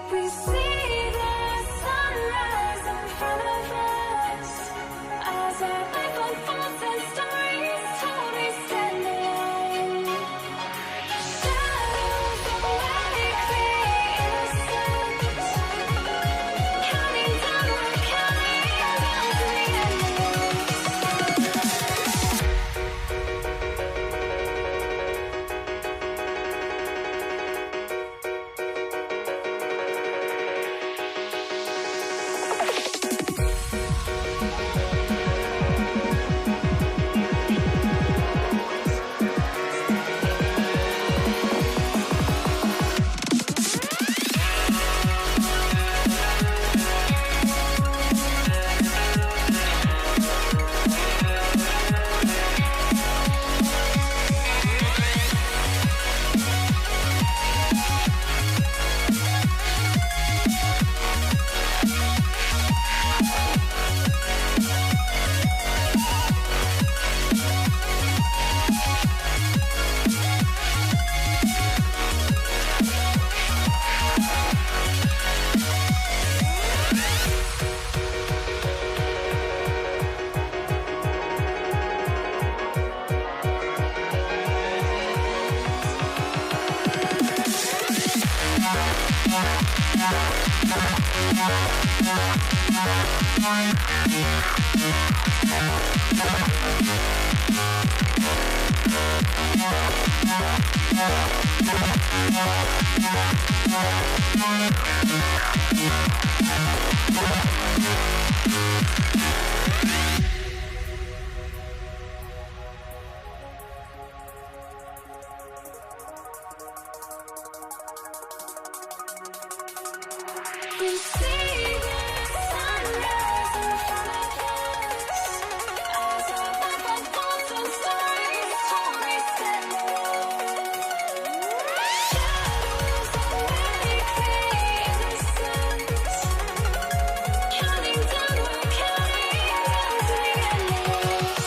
We see the sunrise in front of us. As our life unfolds and stories told, we stand alone. Shadows awake the innocent. Counting down, we're counting down to the endless. We see the sunrise in front of us. As our life unfolds and stories told, we stand alone. Shadows awake the innocent. Counting down, we're counting down to the endless.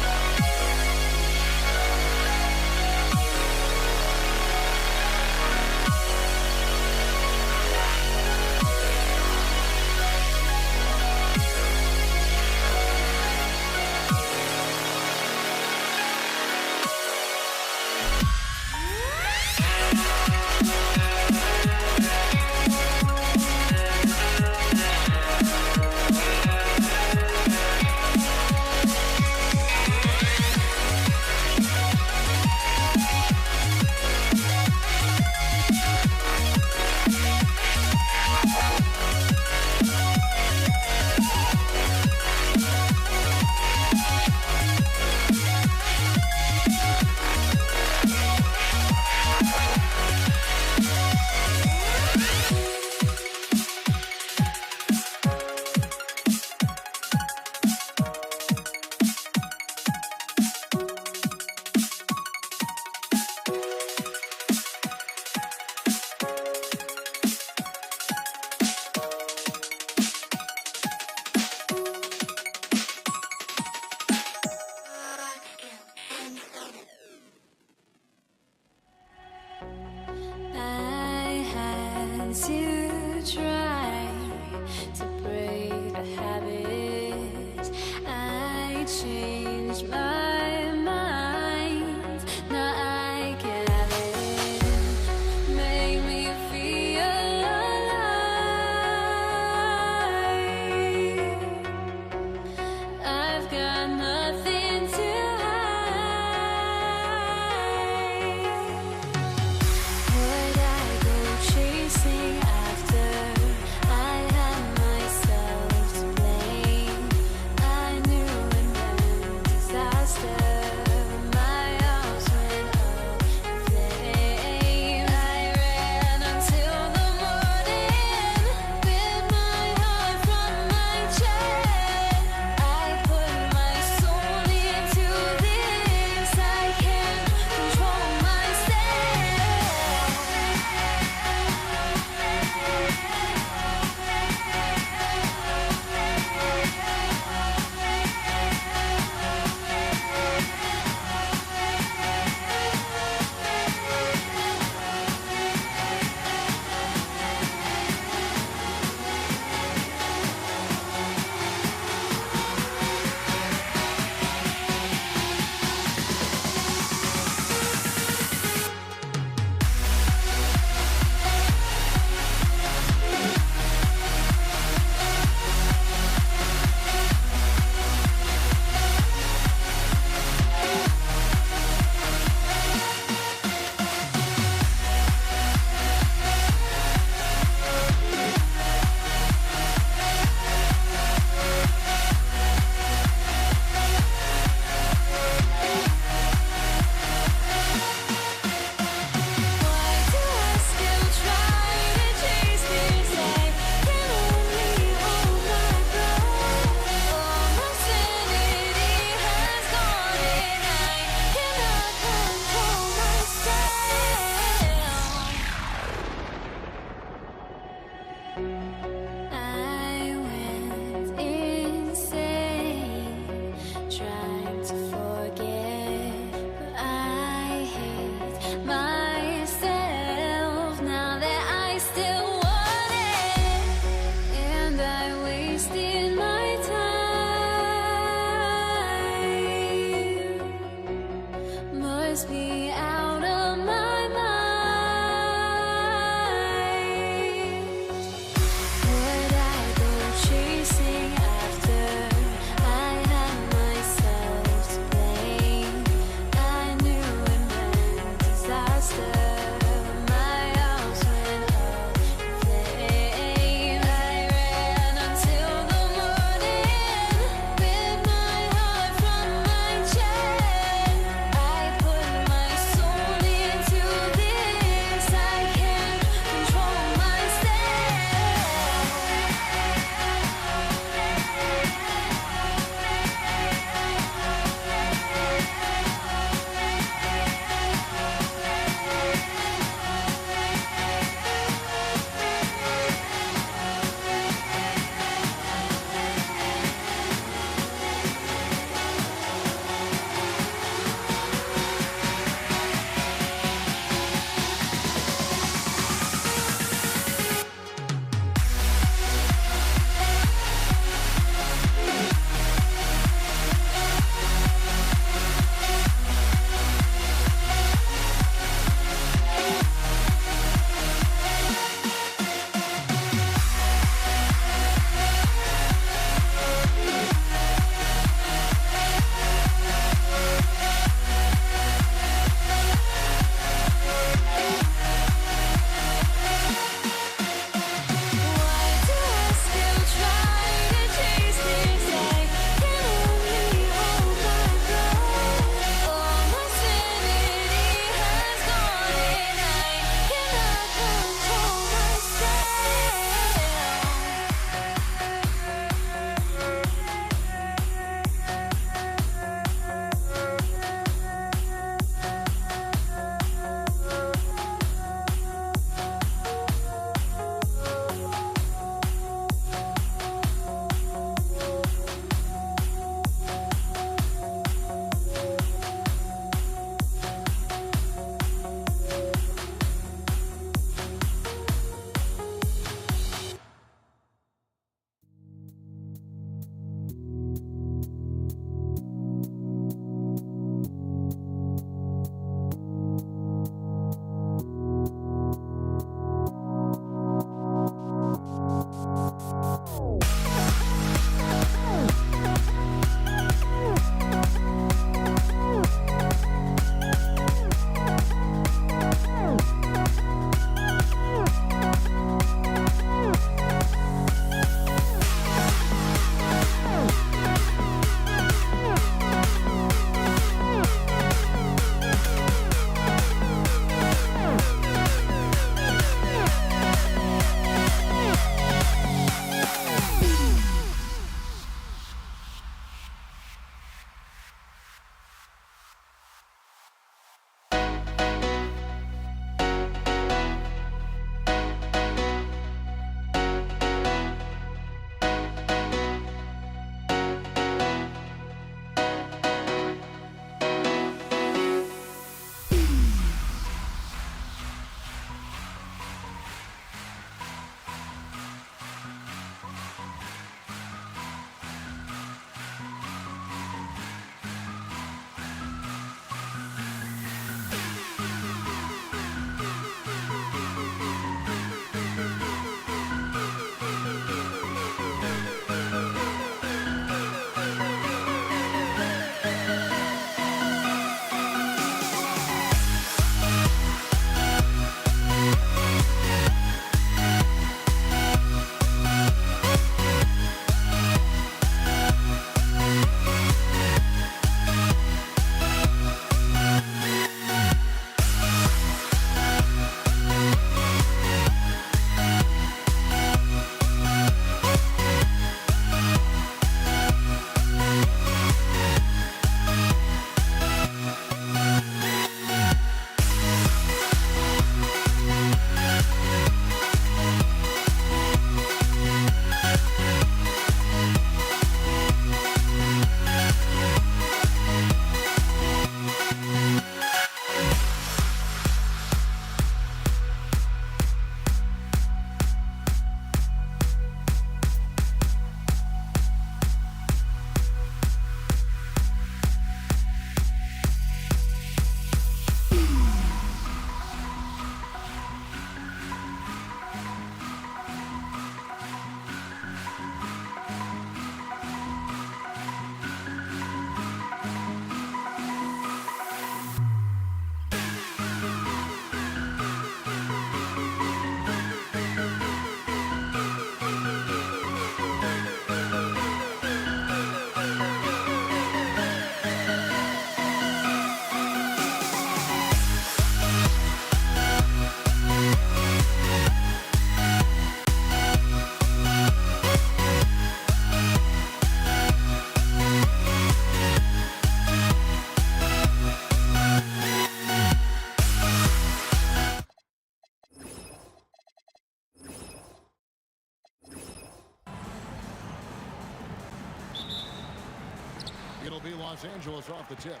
Los Angeles off the tip.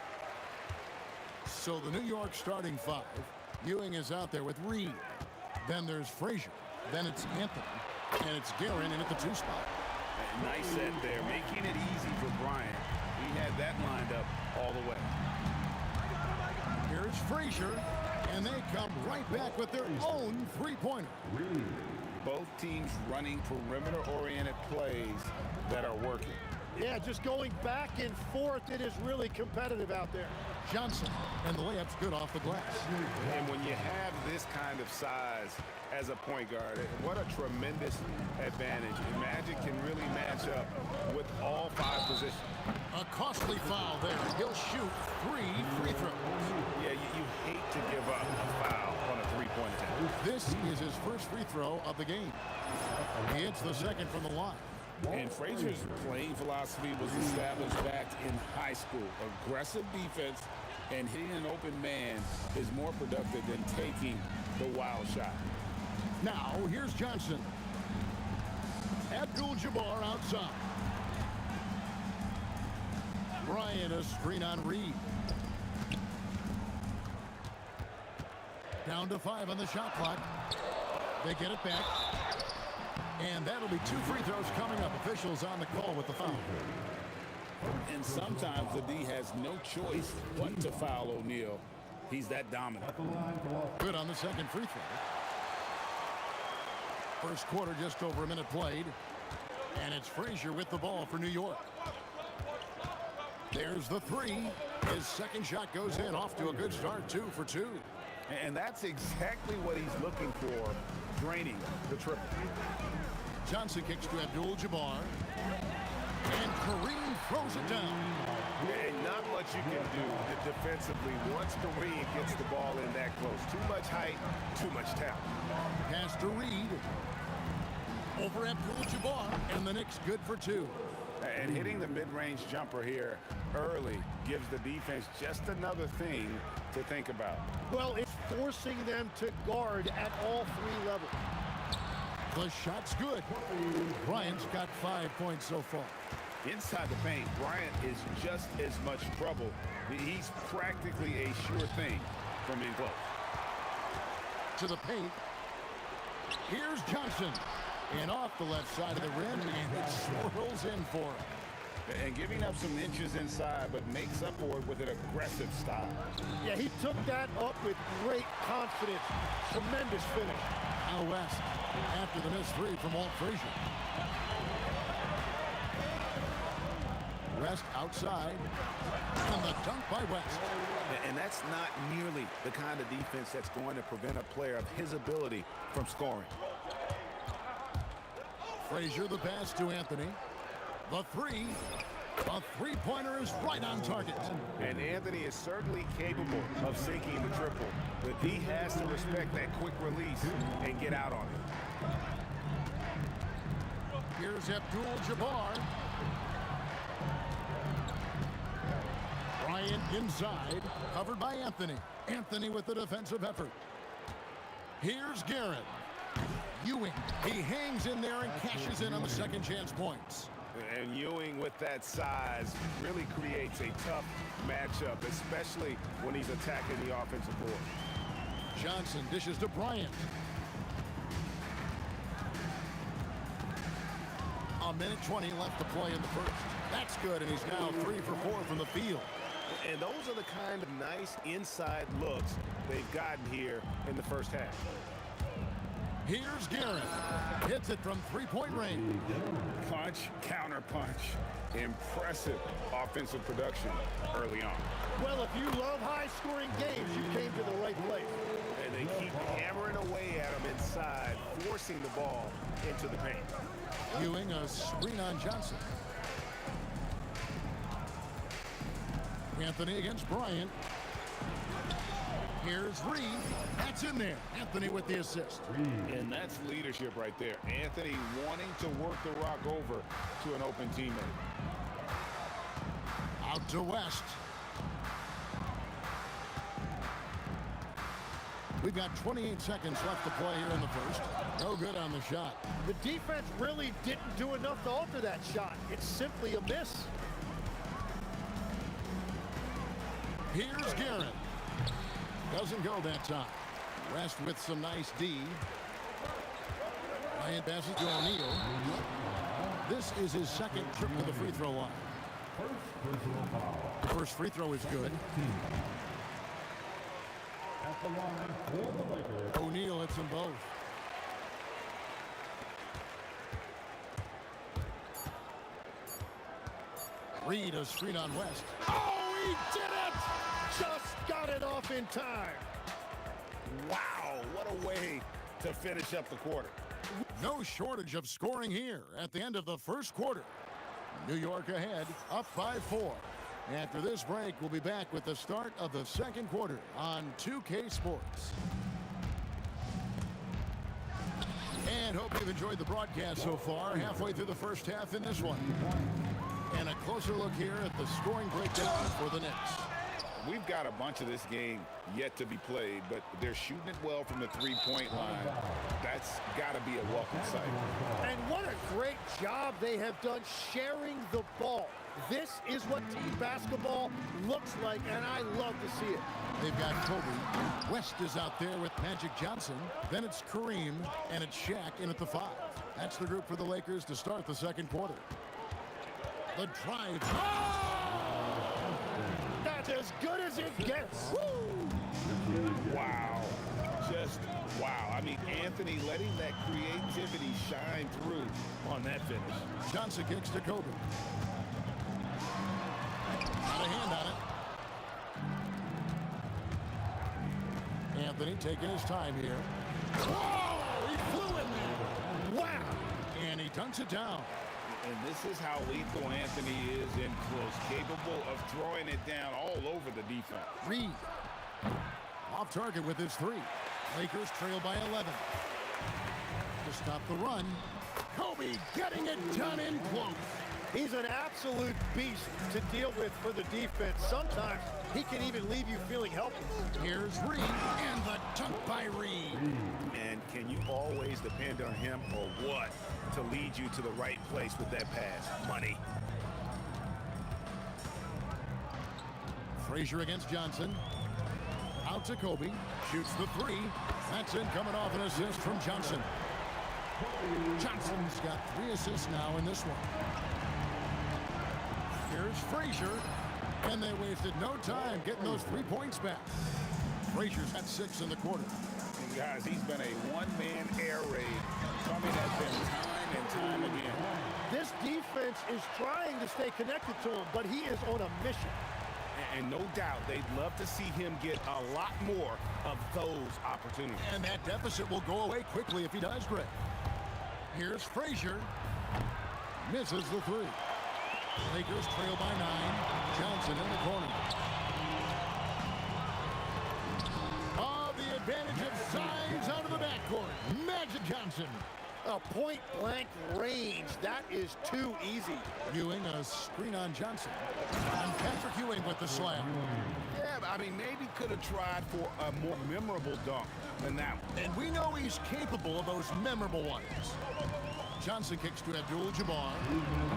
So the New York starting five. Ewing is out there with Reed. Then there's Frazier. Then it's Anthony. And it's Guerin in at the 2 spot. Nice set there, making it easy for Bryant. He had that lined up all the way. Here's Frazier, and they come right back with their own three-pointer. Both teams running perimeter-oriented plays that are working. Yeah, just going back and forth. It is really competitive out there. Johnson, and the layup's good off the glass. And when you have this kind of size as a point guard, what a tremendous advantage. And Magic can really match up with all 5 positions. A costly foul there. He'll shoot 3 free throws. Yeah, you hate to give up a foul on a three-point attempt. This is his first free throw of the game. He hits the second from the line. And Frazier's playing philosophy was established back in high school. Aggressive defense and hitting an open man is more productive than taking the wild shot. Now, here's Johnson. Abdul-Jabbar outside. Bryant a screen on Reed. Down to 5 on the shot clock. They get it back. And that'll be 2 free throws coming up. Officials on the call with the foul. And sometimes the D has no choice but to foul O'Neal. He's that dominant. Good on the second free throw. First quarter, just over a minute played. And it's Frazier with the ball for New York. There's the 3. His second shot goes in, off to a good start, 2 for 2. And that's exactly what he's looking for, draining the triple. Johnson kicks to Abdul-Jabbar. And Kareem throws it down. And not much you can do defensively once Kareem gets the ball in that close. Too much height, too much talent. Pass to Reed. Over Abdul-Jabbar. And the Knicks good for 2. And hitting the mid-range jumper here early gives the defense just another thing to think about. Well, it's forcing them to guard at all 3 levels. The shot's good. Bryant's got 5 points so far. Inside the paint, Bryant is just as much trouble. He's practically a sure thing from in close. To the paint. Here's Johnson. And off the left side of the rim, and it swirls in for him. And giving up some inches inside, but makes up for it with an aggressive style. Yeah, he took that up with great confidence. Tremendous finish. Out west, after the missed 3 from Walt Frazier. West outside, and the dunk by West. And that's not nearly the kind of defense that's going to prevent a player of his ability from scoring. Frazier the pass to Anthony. The 3. A three-pointer is right on target. And Anthony is certainly capable of sinking the triple. But he has to respect that quick release and get out on it. Here's Abdul-Jabbar. Bryant inside, covered by Anthony. Anthony with the defensive effort. Here's Guerin. Ewing, he hangs in there and cashes in on the second chance points. And Ewing with that size really creates a tough matchup, especially when he's attacking the offensive board. Johnson dishes to Bryant. A minute 20 left to play in the first. That's good, and he's now 3 for 4 from the field. And those are the kind of nice inside looks they've gotten here in the first half. Here's Guerin. Hits it from three-point range. Punch, counter punch. Impressive offensive production early on. Well, if you love high-scoring games, you came to the right place. And they keep hammering away at him inside, forcing the ball into the paint. Ewing a screen on Johnson. Anthony against Bryant. Here's Reed. That's in there. Anthony with the assist. And that's leadership right there. Anthony wanting to work the rock over to an open teammate. Out to West. We've got 28 seconds left to play here in the first. No good on the shot. The defense really didn't do enough to alter that shot. It's simply a miss. Here's Garrett. Doesn't go that time. West with some nice D. Ryan passes to O'Neal. This is his second trip to the free throw line. The first free throw is good. O'Neal hits them both. Reed a screen on West. Oh, he did it! Just got it off in time. Wow, what a way to finish up the quarter. No shortage of scoring here at the end of the first quarter. New York ahead, up by 4. After this break, we'll be back with the start of the second quarter on 2K Sports. And hope you've enjoyed the broadcast so far. Halfway through the first half in this one. And a closer look here at the scoring breakdown for the Knicks. We've got a bunch of this game yet to be played, but they're shooting it well from the three-point line. That's got to be a welcome sight. And what a great job they have done sharing the ball. This is what team basketball looks like, and I love to see it. They've got Kobe. West is out there with Magic Johnson. Then it's Kareem, and it's Shaq in at the 5. That's the group for the Lakers to start the second quarter. The drive. That's as good as it gets. Wow. Just wow. I mean, Anthony letting that creativity shine through on that finish. Johnson kicks to Kobe. Got a hand on it. Anthony taking his time here. Whoa! He flew in there. Wow! And he dunks it down. And this is how lethal Anthony is in close, capable of throwing it down all over the defense. Reed off target with his 3. Lakers trail by 11. To stop the run, Kobe getting it done in close. He's an absolute beast to deal with for the defense. Sometimes he can even leave you feeling helpless. Here's Reed and the dunk by Reed. And can you always depend on him or what to lead you to the right place with that pass? Money. Frazier against Johnson. Out to Kobe. Shoots the 3. That's in, coming off an assist from Johnson. Johnson's got 3 assists now in this one. Here's Frazier. And they wasted no time getting those 3 points back. Frazier's had 6 in the quarter. And guys, he's been a one-man air raid coming at them time and time again. This defense is trying to stay connected to him, but he is on a mission. And no doubt they'd love to see him get a lot more of those opportunities. And that deficit will go away quickly if he does, Greg. Here's Frazier. Misses the 3. Lakers trail by 9. Johnson in the corner. Oh, the advantage of size out of the backcourt. Magic Johnson. A point-blank range. That is too easy. Ewing a screen on Johnson. And Patrick Ewing with the slam. Yeah, but I mean, maybe could have tried for a more memorable dunk than that one. And we know he's capable of those memorable ones. Johnson kicks to Abdul-Jabbar.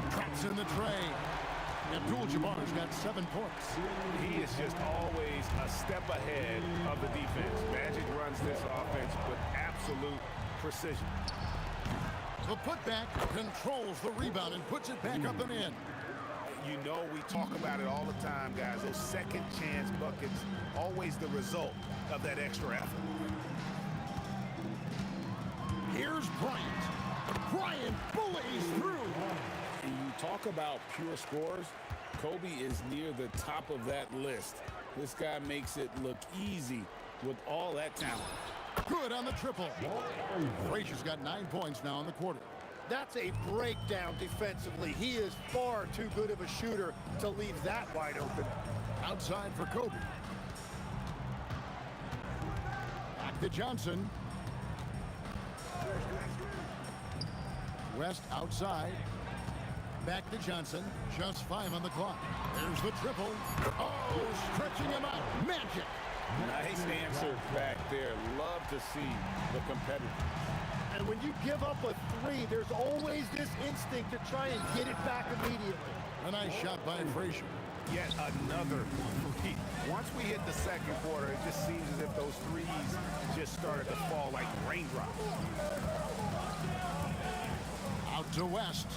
Traps in the tray. Abdul-Jabbar's got 7 points. He is just always a step ahead of the defense. Magic runs this offense with absolute precision. The putback controls the rebound and puts it back up and in. You know, we talk about it all the time, guys. Those second chance buckets, always the result of that extra effort. Here's Bryant. Bryant bullies through. And you talk about pure scores, Kobe is near the top of that list. This guy makes it look easy with all that talent. Good on the triple. Frazier's got 9 points now in the quarter. That's a breakdown defensively. He is far too good of a shooter to leave that wide open. Outside for Kobe. Back to Johnson. West outside. Back to Johnson. Just 5 on the clock. There's the triple. Oh, stretching him out. Magic. Nice answer back there. Love to see the competitor. And when you give up a 3, there's always this instinct to try and get it back immediately. A nice shot by Frazier. yet another lead. Once we hit the second quarter, it just seems as if those threes just started to fall like raindrops. Out to West.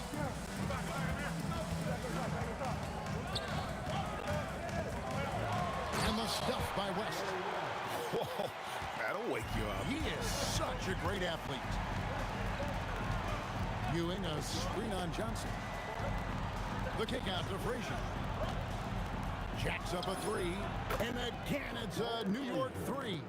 And the stuff by West. Whoa, that'll wake you up. He is such a great athlete. Ewing a screen on Johnson. The kick out to Frazier. Jacks up a three. And again, it's a New York three.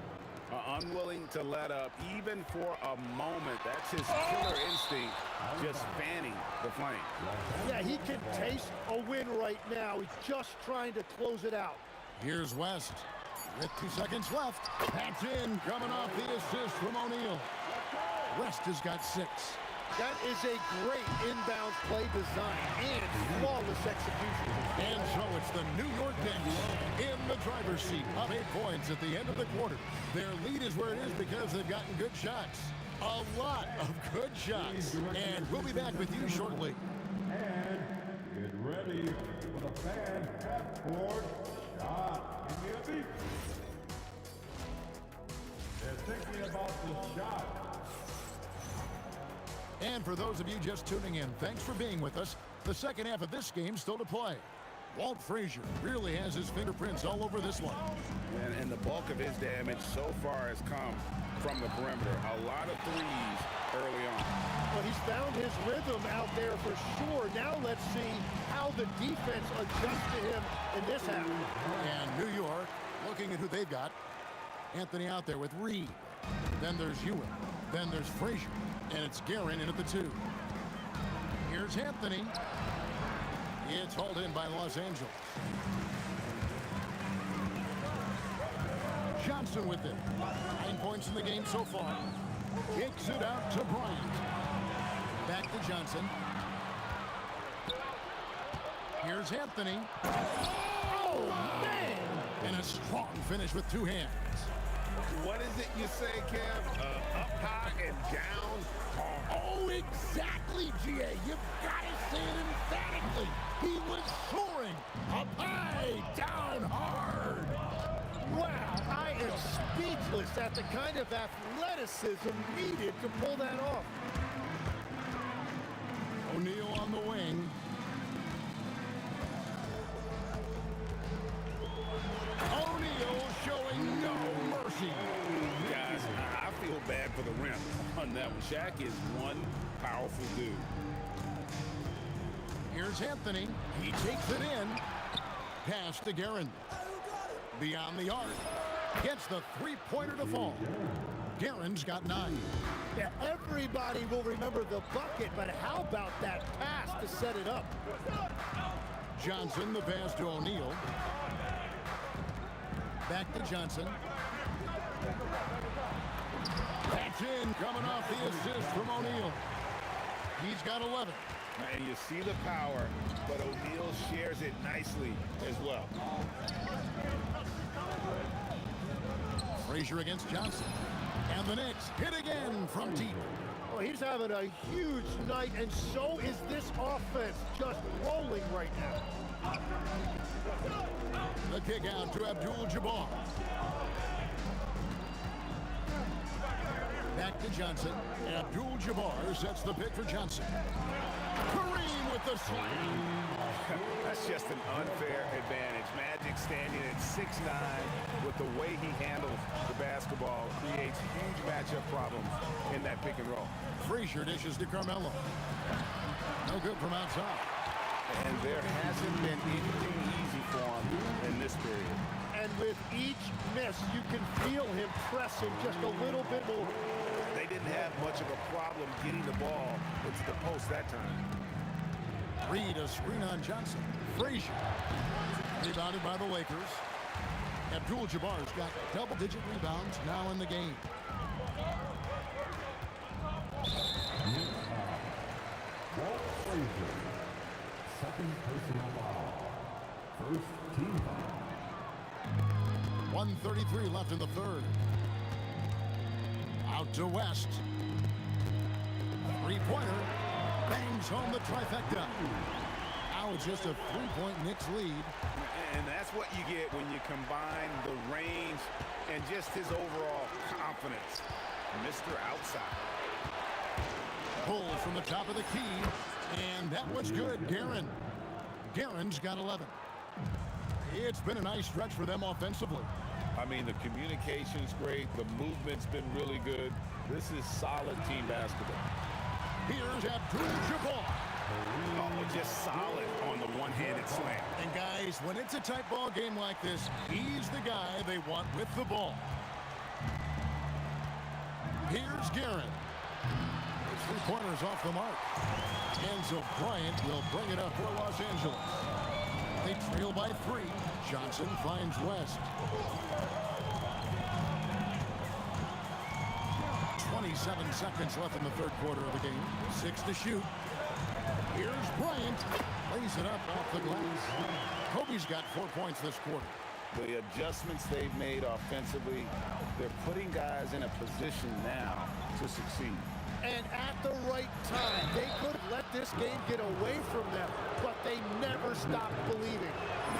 Unwilling to let up even for a moment. That's his killer instinct, just fanning the flame. Yeah, he can taste a win right now. He's just trying to close it out. Here's West with 2 seconds left. That's in, coming off the assist from O'Neal. West has got 6. That is a great inbound play design and flawless execution. And so it's the New York Knicks in the driver's seat, up 8 points at the end of the quarter. Their lead is where it is because they've gotten good shots. A lot of good shots. And we'll be back with you shortly. And get ready for the fan half-court shot. Give me a beat. They're thinking about the shot. And for those of you just tuning in, thanks for being with us. The second half of this game still to play. Walt Frazier really has his fingerprints all over this one. And the bulk of his damage so far has come from the perimeter. A lot of threes early on. Well, he's found his rhythm out there for sure. Now let's see how the defense adjusts to him in this half. And New York, looking at who they've got. Anthony out there with Reed. Then there's Ewing. Then there's Frazier. And it's Guerin in at the 2. Here's Anthony. It's hauled in by Los Angeles. Johnson with it. 9 points in the game so far. Kicks it out to Bryant. Back to Johnson. Here's Anthony. Oh, man! And a strong finish with 2 hands. What is it you say, Kev? Up high and down hard. Oh, exactly, G.A. You've got to say it emphatically. He was soaring up high, down hard. Wow, I am speechless at the kind of athleticism needed to pull that off. O'Neal on the wing. O'Neal showing no mercy. Guys, I feel bad for the rim on that one. Shaq is one powerful dude. Here's Anthony. He takes it in. Pass to Guerin. Beyond the arc. Gets the three-pointer to fall. Guerin's got 9. Yeah, everybody will remember the bucket, but how about that pass to set it up? Johnson, the pass to O'Neal. Back to Johnson. That's in, coming off the assist from O'Neal. He's got 11. And you see the power, but O'Neal shares it nicely as well. Frazier against Johnson. And the Knicks hit again from deep. Oh, he's having a huge night, and so is this offense, just rolling right now. The kick out to Abdul-Jabbar. Back to Johnson. Abdul-Jabbar sets the pick for Johnson. Kareem with the slam. That's just an unfair advantage. Magic standing at 6'9", with the way he handles the basketball, creates huge matchup problems in that pick and roll. Frazier dishes to Carmelo. No good from outside. And there hasn't been anything easy for him in this period. And with each miss, you can feel him pressing just a little bit more. They didn't have much of a problem getting the ball into the post that time. Reed a screen on Johnson. Frazier. Rebounded by the Lakers. Abdul-Jabbar's got double-digit rebounds now in the game. Walt Frazier. Second personal foul. First team foul. 1:33 left in the third. Out to West. Three-pointer. Bangs home the trifecta. Now it's just a 3-point Knicks lead. And that's what you get when you combine the range and just his overall confidence. Mr. Outside. Pull from the top of the key, and that was good. Guerin's got 11. It's been a nice stretch for them offensively. I mean, the communication's great. The movement's been really good. This is solid team basketball. Here's Abdul-Jabbar. Oh, just solid on the one-handed slam. And guys, when it's a tight ball game like this, he's the guy they want with the ball. Here's Guerin. Three-pointers off the mark. Enzo Bryant will bring it up for Los Angeles. They trail by 3. Johnson finds West. 27 seconds left in the third quarter of the game. 6 to shoot. Here's Bryant. Lays it up off the glass. Kobe's got 4 points this quarter. The adjustments they've made offensively, they're putting guys in a position now to succeed. And at the right time, they could have let this game get away from them, but they never stopped believing.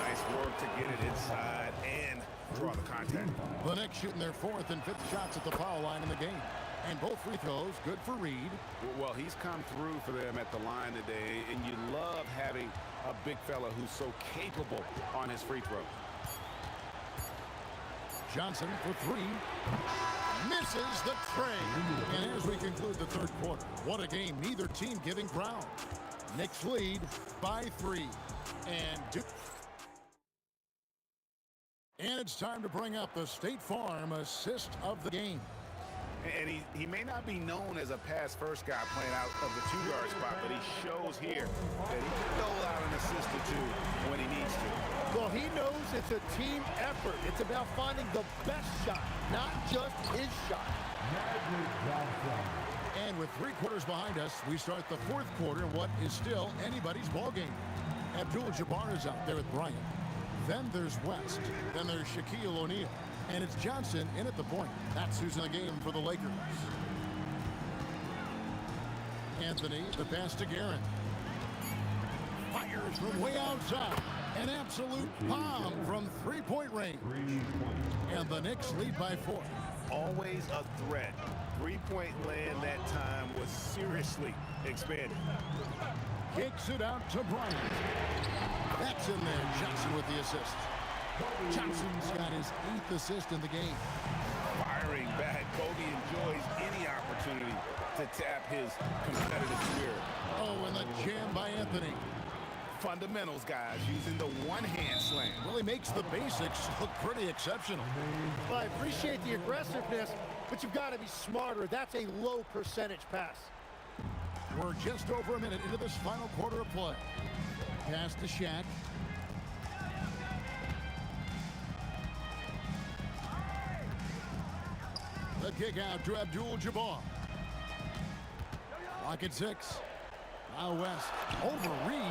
Nice work to get it inside and draw the contact. The Knicks shooting their 4th and 5th shots at the foul line in the game. And both free throws good for Reed. Well, he's come through for them at the line today, and you love having a big fella who's so capable on his free throw. Johnson for 3. Misses the tray. And as we conclude the third quarter, what a game. Neither team giving ground. Knicks lead by 3. And it's time to bring up the State Farm assist of the game. And he may not be known as a pass-first guy playing out of the 2-yard spot, but he shows here that he can dole out an assist or 2 when he needs to. Well, he knows it's a team effort. It's about finding the best shot, not just his shot. And with 3 quarters behind us, we start the fourth quarter in what is still anybody's ball game. Abdul-Jabbar is out there with Bryant. Then there's West. Then there's Shaquille O'Neal. And it's Johnson in at the point. That's who's in the game for the Lakers. Anthony, the pass to Guerin. Fires from way outside. An absolute bomb from 3-point range. And the Knicks lead by 4. Always a threat. 3-point land that time was seriously expanded. Kicks it out to Bryant. That's in there. Johnson with the assist. Johnson's got his 8th assist in the game. Firing back. Kobe enjoys any opportunity to tap his competitive spirit. Oh, and the jam by Anthony. Fundamentals, guys, using the one-hand slam. Really makes the basics look pretty exceptional. Well, I appreciate the aggressiveness, but you've got to be smarter. That's a low percentage pass. We're just over a minute into this final quarter of play. Pass to Shaq. The kick out to Abdul-Jabbar. Lock at 6. Now West over Reed.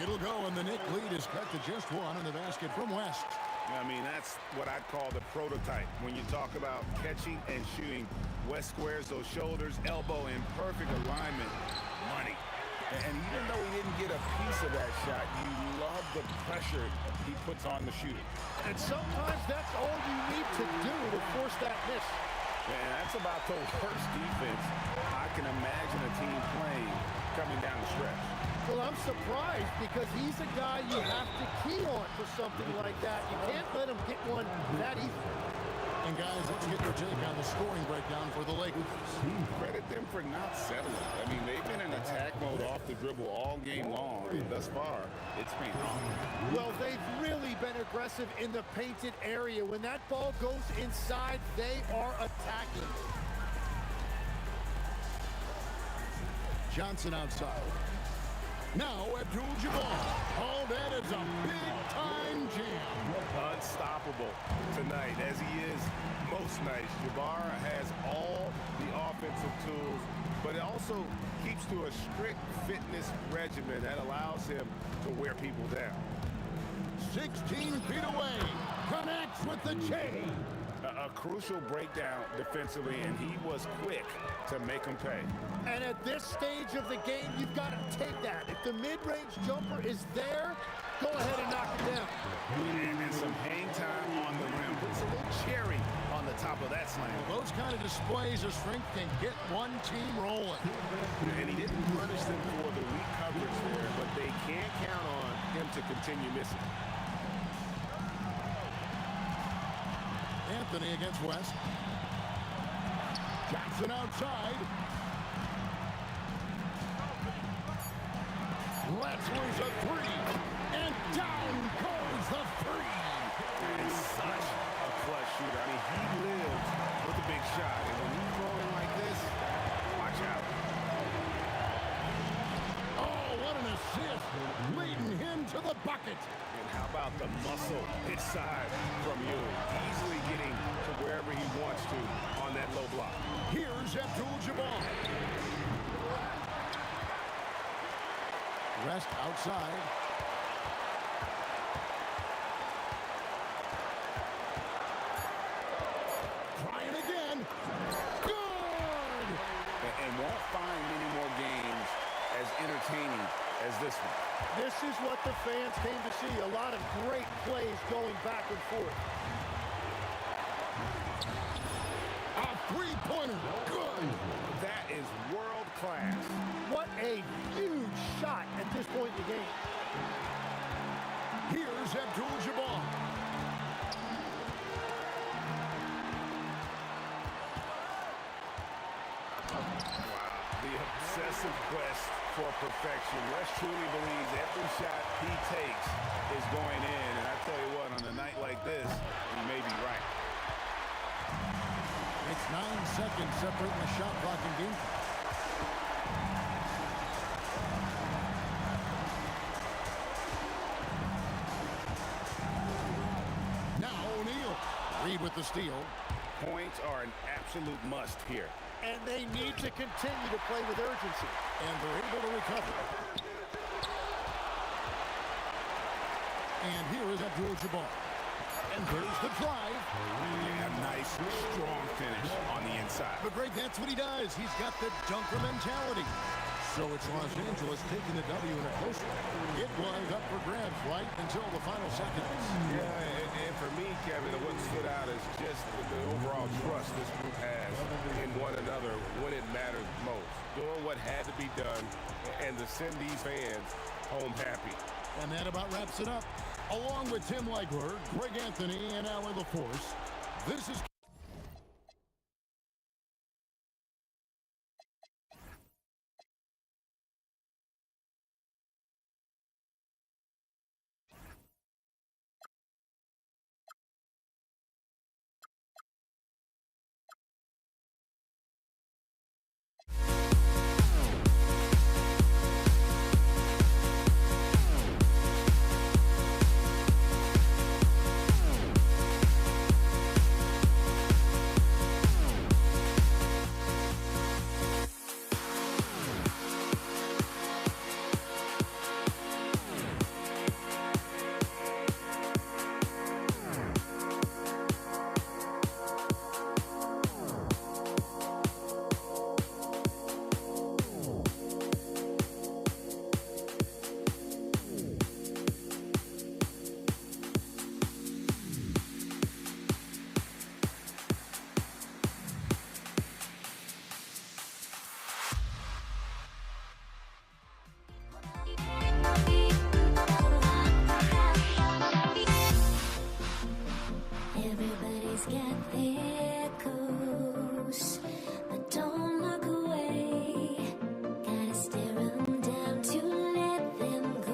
It'll go, and the Knick lead is cut to just 1 in the basket from West. I mean, that's what I call the prototype. When you talk about catching and shooting, West squares those shoulders, elbow in perfect alignment. Money. And even though he didn't get a piece of that shot, you love the pressure he puts on the shooter. And sometimes that's all you need to do to force that miss. Man, that's about the worst defense I can imagine a team playing coming down the stretch. Well, I'm surprised because he's a guy you have to key on for something like that. You can't let him get one that easy. And guys, let's get your take on the scoring breakdown for the Lakers. Credit them for not settling. I mean, they've been in attack mode off the dribble all game long. Thus far, it's been wrong. Well, they've really been aggressive in the painted area. When that ball goes inside, they are attacking. Johnson outside. Now Abdul-Jabbar. Oh, that is a big-time jam. Unstoppable tonight, as he is most nights. Jabbar has all the offensive tools, but it also keeps to a strict fitness regimen that allows him to wear people down. 16 feet away. Connects with the J. A crucial breakdown defensively, and he was quick to make him pay. And at this stage of the game, you've got to take that. If the mid-range jumper is there, Go ahead and knock it down. And some hang time on the rim. Puts a little cherry on the top of that slam. Well, those kind of displays of strength can get one team rolling. And he didn't punish them for the weak coverage there, but they can't count on him to continue missing. Anthony against West. Johnson outside. Let's lose a three. And down goes the three. And such a clutch shooter. I mean, he lives with a big shot. And when he's rolling like this, watch out. Oh, what an assist. Leading him to the bucket. And how about the muscle inside from you? Easily getting to wherever he wants to on that low block. Here's Abdul-Jabbar. Rest outside. Trying again. Good! And won't find many more games as entertaining as this one. This is what the fans came to see. A lot of great plays going back and forth. A three-pointer. Good. That is world class. What a huge shot at this point in the game. Here's Abdul-Jabbar. The obsessive quest for perfection. West truly believes every shot he takes is going in. And I tell you what, on a night like this, he may be right. It's 9 seconds separating the shot clock and game clock. Now O'Neal. Reed with the steal. Points are an absolute must here. And they need to continue to play with urgency. And they're able to recover. And here is Abdul-Jabbar. And there's the drive. A nice, strong finish on the inside. But Greg, that's what he does. He's got the dunker mentality. So it's Los Angeles taking the W in a close one. It was up for grabs right until the final seconds. Yeah, and for me, Kevin, what stood out is just the overall trust this group has in one another when it matters most. Doing what had to be done and to send these fans home happy. And that about wraps it up. Along with Tim Legler, Greg Anthony, and Alan LaForce, this is... Everybody's got their goals, but don't look away. Gotta stare 'em down to let them go.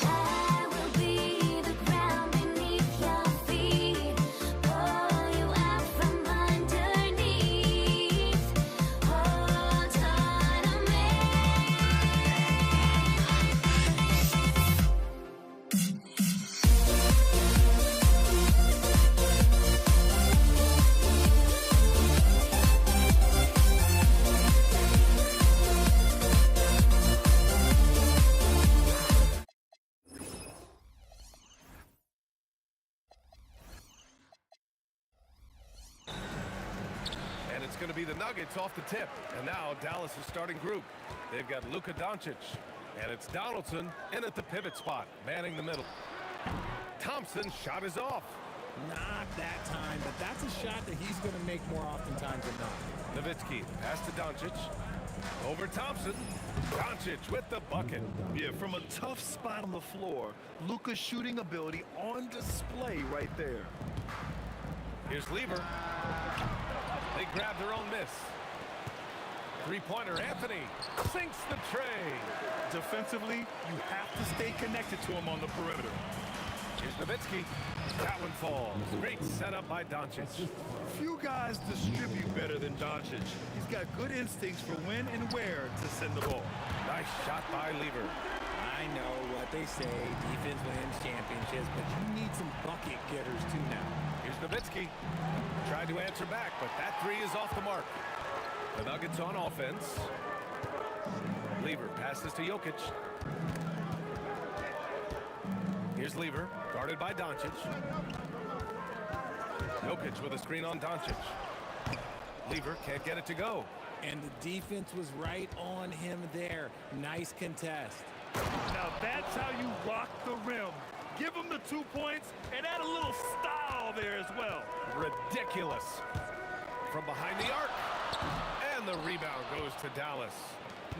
I will be the ground beneath your feet, pull you out from underneath. Hold on to me. And it's going to be the Nuggets off the tip. And now Dallas' starting group. They've got Luka Doncic, And it's Donaldson in at the pivot spot, manning the middle. Thompson's shot is off. Not that time, but that's a shot that he's going to make more oftentimes than not. Nowitzki, pass to Doncic. Over Thompson. Doncic with the bucket. Yeah, from a tough spot on the floor, Luka's shooting ability on display right there. Here's Lever. They grab their own miss. Three-pointer, Anthony sinks the tray. Defensively, you have to stay connected to him on the perimeter. Here's Nowitzki. That one falls. Great setup by Doncic. Few guys distribute better than Doncic. He's got good instincts for when and where to send the ball. Nice shot by Lever. I know what they say, defense wins championships, but you need some bucket getters too now. Here's Nowitzki. Tried to answer back, but that three is off the mark. The Nuggets on offense. Lever passes to Jokic. Here's Lever, guarded by Doncic. Jokic with a screen on Doncic. Lever can't get it to go. And the defense was right on him there. Nice contest. Now that's how you rock the rim. Give him the 2 points and add a little style there as well. Ridiculous. From behind the arc. And the rebound goes to Dallas.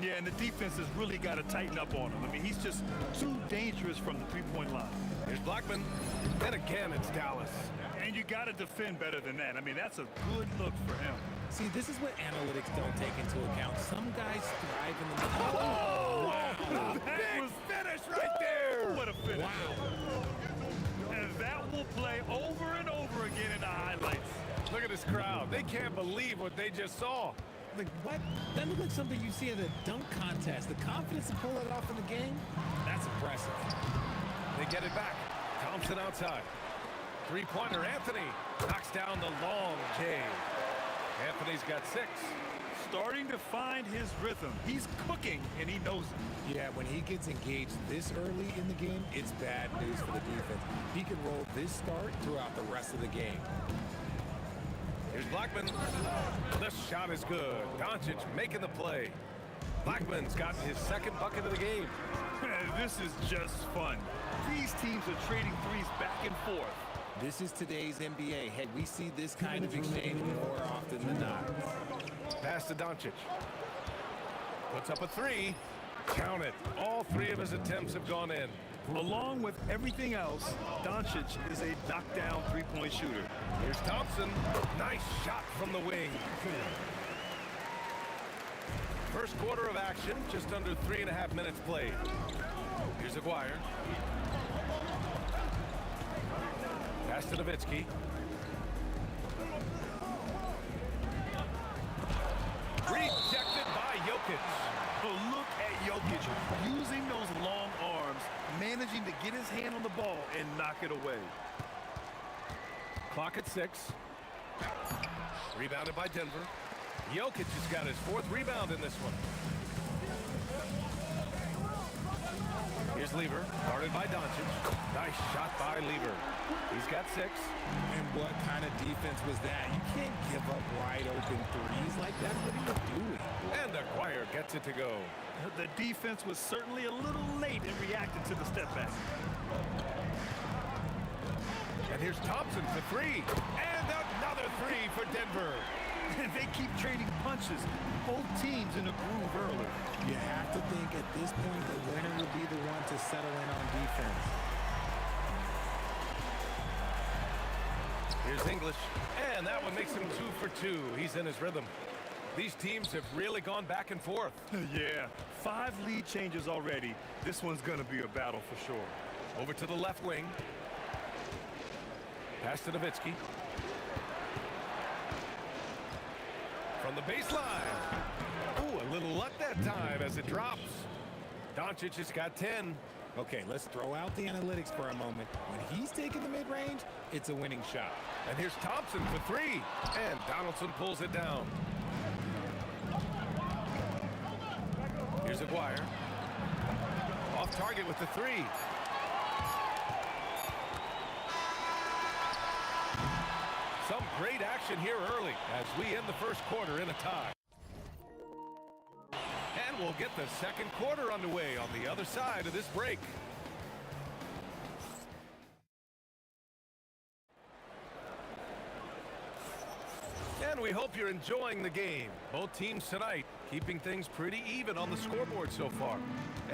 Yeah, and the defense has really got to tighten up on him. I mean, he's just too dangerous from the three-point line. Here's Blackman. And again, it's Dallas. And you got to defend better than that. I mean, that's a good look for him. See, this is what analytics don't take into account. Some guys thrive in the middle. Oh, wow. That was finish right there. What a finish. Wow. And that will play over and over again in the highlights. Look at this crowd. They can't believe what they just saw. Like, what? That looked like something you see in a dunk contest. The confidence to pull it off in the game, that's impressive. They get it back. Thompson outside. Three-pointer, Anthony knocks down the long J. Anthony's got 6. Starting to find his rhythm. He's cooking, and he knows it. Yeah, when he gets engaged this early in the game, it's bad news for the defense. He can roll this start throughout the rest of the game. Here's Blackman. The shot is good. Doncic making the play. Blackman's got his second bucket of the game. This is just fun. These teams are trading threes back and forth. This is today's NBA. Hey, we see this kind of exchange more often than not. Pass to Doncic. Puts up a 3. Count it. All 3 of his attempts have gone in. Along with everything else, Doncic is a knockdown three-point shooter. Here's Thompson. Nice shot from the wing. First quarter of action, just under 3.5 minutes played. Here's Aguirre. Pass to Nowitzki. Rejected by Jokic. But look at Jokic using those long arms, managing to get his hand on the ball and knock it away. Clock at 6. Rebounded by Denver. Jokic has got his 4th rebound in this one. Here's Lever, guarded by Doncic. Nice shot by Lever. He's got 6. And what kind of defense was that? You can't give up wide open threes like that. What are you doing? And Aguirre gets it to go. The defense was certainly a little late in reacting to the step back. And here's Thompson for 3. And another 3 for Denver. They keep trading punches. Both teams in a groove early. You have to think at this point the winner will be the one to settle in on defense. Here's English. And that one makes him 2 for 2. He's in his rhythm. These teams have really gone back and forth. Yeah, 5 lead changes already. This one's going to be a battle for sure. Over to the left wing. Pass to Nowitzki. From the baseline. Ooh, a little luck that time as it drops. Doncic has got 10. Okay, let's throw out the analytics for a moment. When he's taking the mid-range, it's a winning shot. And here's Thompson for 3. And Donaldson pulls it down. Here's Aguirre. Off target with the 3. Some great action here early as we end the first quarter in a tie. And And we'll get the second quarter underway on the other side of this break. And we hope you're enjoying the game. Both teams tonight keeping things pretty even on the scoreboard so far.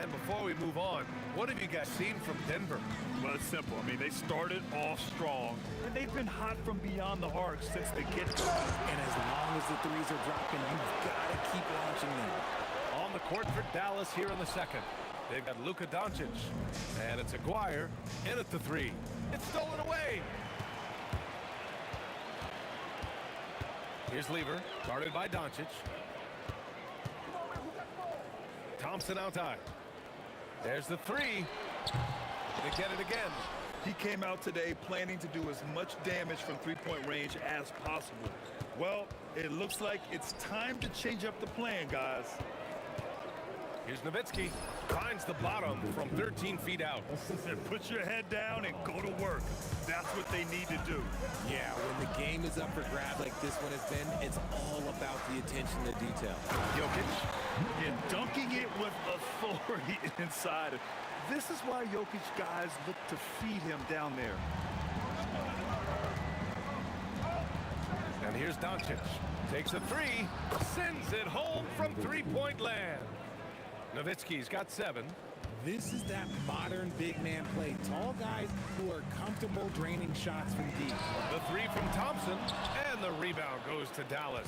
And before we move on, what have you guys seen from Denver? Well, it's simple. I mean, they started off strong, and they've been hot from beyond the arc since the get-go. And as long as the threes are dropping, you've got to keep launching them. On the court for Dallas here in the second. They've got Luka Doncic. And it's Aguirre in at the three. It's stolen away. Here's Lever, guarded by Doncic. Thompson out high. There's the three. They get it again. He came out today planning to do as much damage from three-point range as possible. Well, it looks like it's time to change up the plan, guys. Here's Nowitzki. Finds the bottom from 13 feet out. And put your head down and go to work. That's what they need to do. Yeah, when the game is up for grabs like this one has been, it's all about the attention to detail. Jokic, and dunking it with authority inside. This is why Jokic guys look to feed him down there. And here's Doncic. Takes a three. Sends it home from three-point land. Nowitzki's got 7. This is that modern big man play. Tall guys who are comfortable draining shots from deep. The three from Thompson, and the rebound goes to Dallas.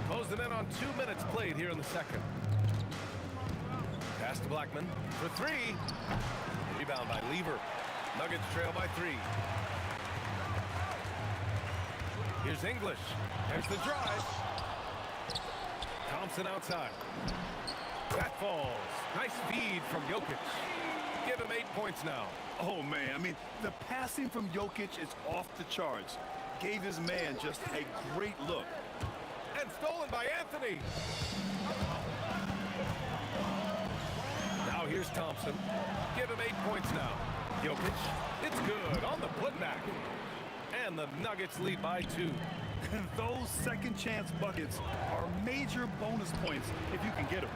Close them in on 2 minutes played here in the second. Pass to Blackman for 3. Rebound by Lever. Nuggets trail by 3. Here's English. There's the drive. Thompson outside. That falls. Nice feed from Jokic. Give him 8 points now. Oh, man. I mean, the passing from Jokic is off the charts. Gave his man just a great look. And stolen by Anthony. Now here's Thompson. Give him 8 points now. Jokic. It's good on the putback. And the Nuggets lead by 2. And those second chance buckets are major bonus points if you can get them.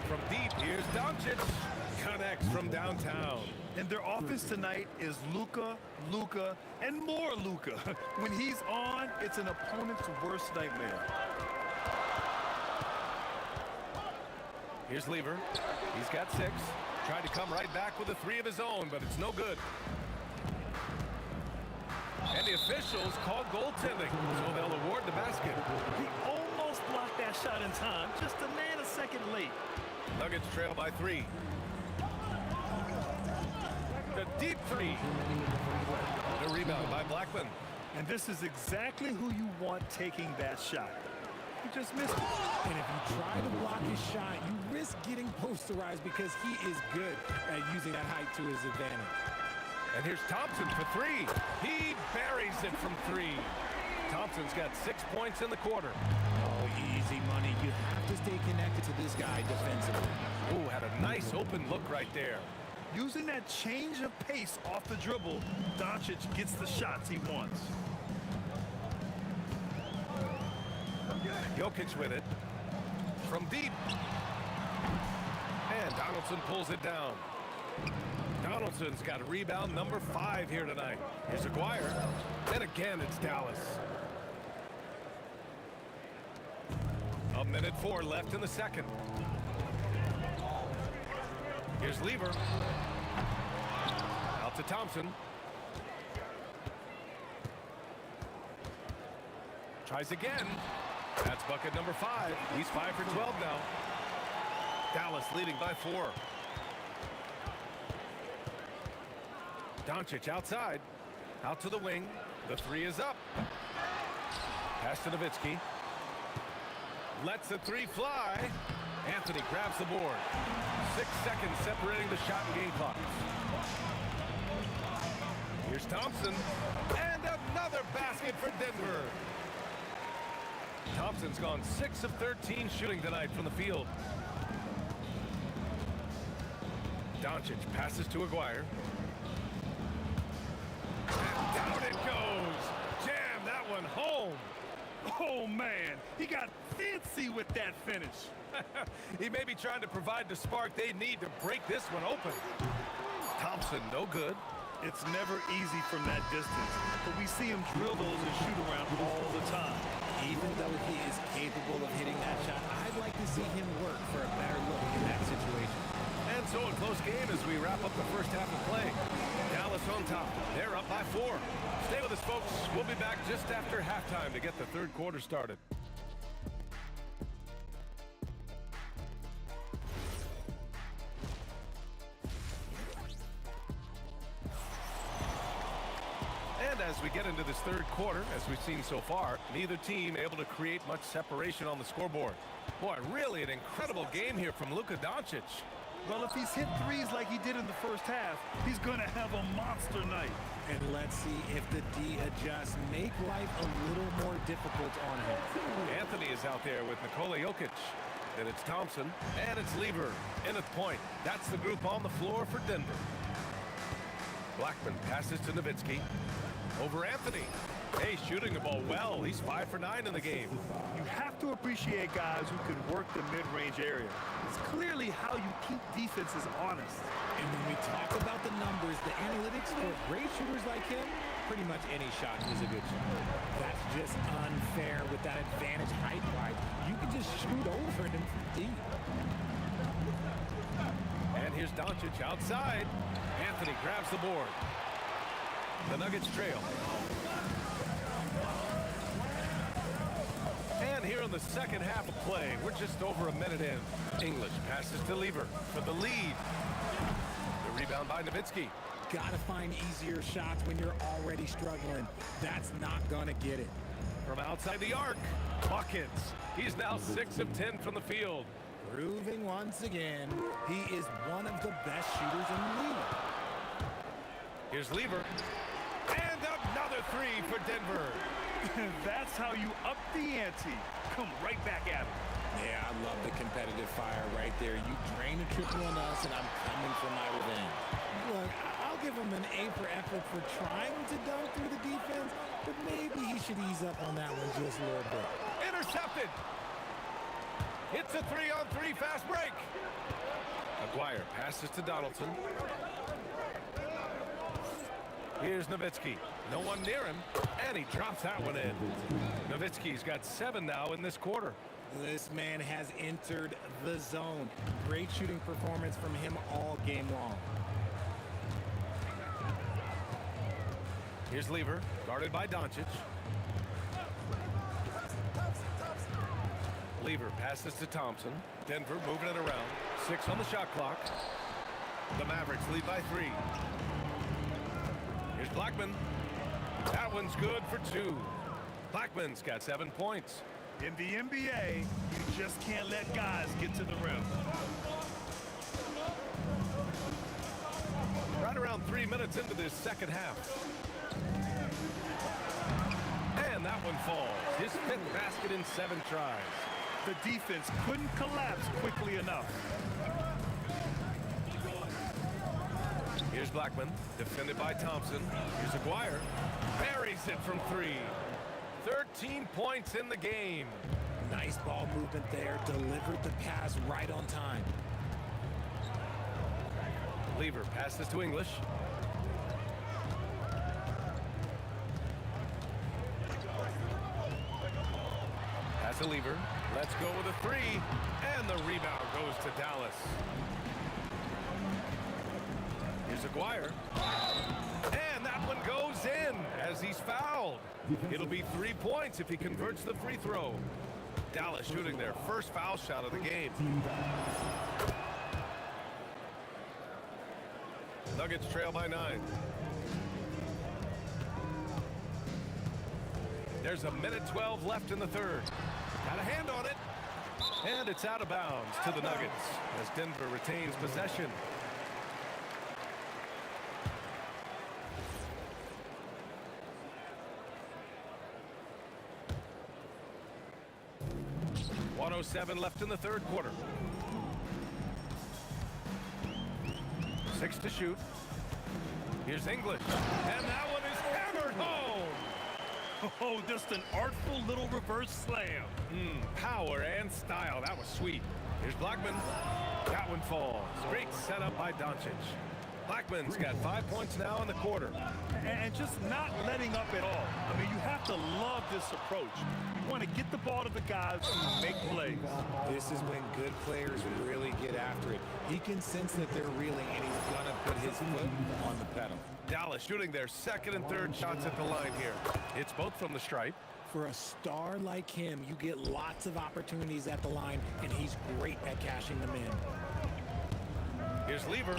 From deep, here's Doncic. Connects from downtown. And their offense tonight is Luka, and more Luka. When he's on, it's an opponent's worst nightmare. Here's Lever. He's got 6. Tried to come right back with a 3 of his own, but it's no good. And the officials call goaltending, so they'll award the basket. He almost blocked that shot in time, just a nanosecond late. Nuggets trail by 3. The deep 3. The rebound by Blackman. And this is exactly who you want taking that shot. He just missed it. And if you try to block his shot, you risk getting posterized because he is good at using that height to his advantage. And here's Thompson for 3. He buries it from 3. Thompson's got 6 points in the quarter. Oh, easy money. You have to stay connected to this guy defensively. Ooh, had a nice open look right there. Using that change of pace off the dribble, Doncic gets the shots he wants. Jokic with it. From deep. And Donaldson pulls it down. Donaldson's got rebound number 5 here tonight. Here's Aguirre. And again, it's Dallas. 1:04 left in the second. Here's Lever. Out to Thompson. Tries again. That's bucket number 5. He's 5 for 12 now. Dallas leading by 4. Doncic outside. Out to the wing. The 3 is up. Pass to Nowitzki. Lets the 3 fly. Anthony grabs the board. 6 seconds separating the shot and game clock. Here's Thompson. And another basket for Denver. Thompson's gone 6 of 13 shooting tonight from the field. Doncic passes to Aguirre. And down it goes. Jam that one home. Oh, man. He got fancy see with that finish. He may be trying to provide the spark they need to break this one open. Thompson, no good. It's never easy from that distance, but we see him drill those and shoot around all the time. Even though he is capable of hitting that shot, I'd like to see him work for a better look in that situation. And so a close game as we wrap up the first half of play. Dallas on top. They're up by 4. Stay with us, folks. We'll be back just after halftime to get the third quarter started. And as we get into this third quarter, as we've seen so far, neither team able to create much separation on the scoreboard. Boy, really an incredible game here from Luka Doncic. Well, if he's hit threes like he did in the first half, he's going to have a monster night. And let's see if the D adjusts, make life a little more difficult on him. Anthony is out there with Nikola Jokic. Then it's Thompson, and it's Lever in at point. That's the group on the floor for Denver. Blackman passes to Nowitzki. Over Anthony. Hey, shooting the ball well. He's 5 for 9 in the game. You have to appreciate guys who can work the mid-range area. It's clearly how you keep defenses honest. And when we talk about the numbers, the analytics for great shooters like him, pretty much any shot is a good shot. That's just unfair with that advantage height-wise. You can just shoot over him from deep. And here's Doncic outside. Anthony grabs the board. The Nuggets trail. And here in the second half of play, we're just over a minute in. English passes to Lever for the lead. The rebound by Nowitzki. Gotta find easier shots when you're already struggling. That's not gonna get it. From outside the arc, buckets. He's now 6 of 10 from the field. Proving once again, he is one of the best shooters in the league. Here's Lever. And another 3 for Denver. That's how you up the ante. Come right back at him. Yeah, I love the competitive fire right there. You drain a triple on us, and I'm coming for my revenge. Look, I'll give him an A for effort for trying to dunk through the defense, but maybe he should ease up on that one just a little bit. Intercepted. It's a 3-on-3 fast break. Aguirre passes to Donaldson. Here's Nowitzki. No one near him, and he drops that one in. Nowitzki's got 7 now in this quarter. This man has entered the zone. Great shooting performance from him all game long. Here's Lever, guarded by Doncic. Lever passes to Thompson. Denver moving it around. 6 on the shot clock. The Mavericks lead by 3. Here's Blackman. That one's good for 2. Blackman's got 7 points. In the NBA, you just can't let guys get to the rim. Right around 3 minutes into this second half. And that one falls. His 5th basket in 7 tries. The defense couldn't collapse quickly enough. Here's Blackman, defended by Thompson. Here's Aguirre. Buries it from 3. 13 points in the game. Nice ball movement there. Delivered the pass right on time. Lever passes to English. Pass to Lever. Let's go with a 3. And the rebound goes to Dallas. Here's Aguirre. And that one goes in as he's fouled. It'll be 3 points if he converts the free throw. Dallas shooting their first foul shot of the game. Nuggets trail by 9. There's a minute 12 left in the third. Got a hand on it. And it's out of bounds to the Nuggets as Denver retains possession. .07 left in the third quarter. 6 to shoot. Here's English. And that one is hammered home. Oh, just an artful little reverse slam. Power and style. That was sweet. Here's Blackman. That one falls. Great setup by Doncic. Blackman's got 5 points now in the quarter. And just not letting up at all. I mean, you have to love this approach. You want to get the ball to the guys who make plays. This is when good players really get after it. He can sense that they're reeling, and he's going to put his foot on the pedal. Dallas shooting their second and third shots at the line here. It's both from the stripe. For a star like him, you get lots of opportunities at the line, and he's great at cashing them in. Here's Lever.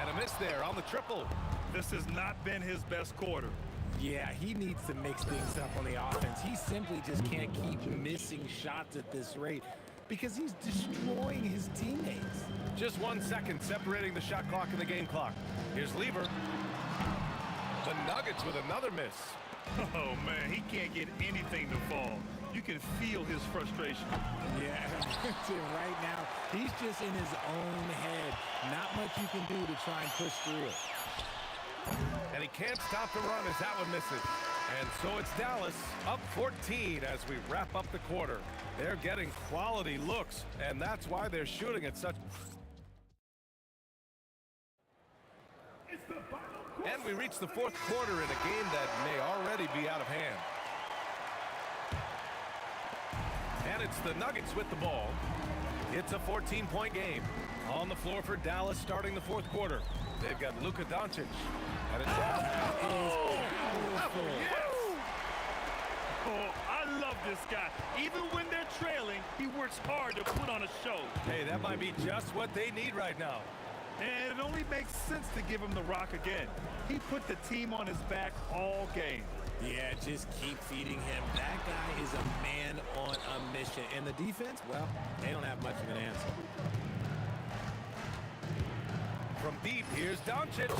And a miss there on the triple. This has not been his best quarter. Yeah, he needs to mix things up on the offense. He simply just can't keep missing shots at this rate because he's destroying his teammates. Just 1 second separating the shot clock and the game clock. Here's Lever. The Nuggets with another miss. Oh, man, he can't get anything to fall. You can feel his frustration. Yeah, right now, he's just in his own head. Not much you can do to try and push through it. And he can't stop the run as that one misses. And so it's Dallas up 14 as we wrap up the quarter. They're getting quality looks, and that's why they're shooting at such... And we reach the fourth quarter in a game that may already be out of hand. And it's the Nuggets with the ball. It's a 14-point game. On the floor for Dallas starting the fourth quarter. They've got Luka Doncic. And it's Oh, I love this guy. Even when they're trailing, he works hard to put on a show. Hey, that might be just what they need right now. And it only makes sense to give him the rock again. He put the team on his back all game. Yeah, just keep feeding him. That guy is a man on a mission. And the defense, well, they don't have much of an answer. From deep, here's Doncic.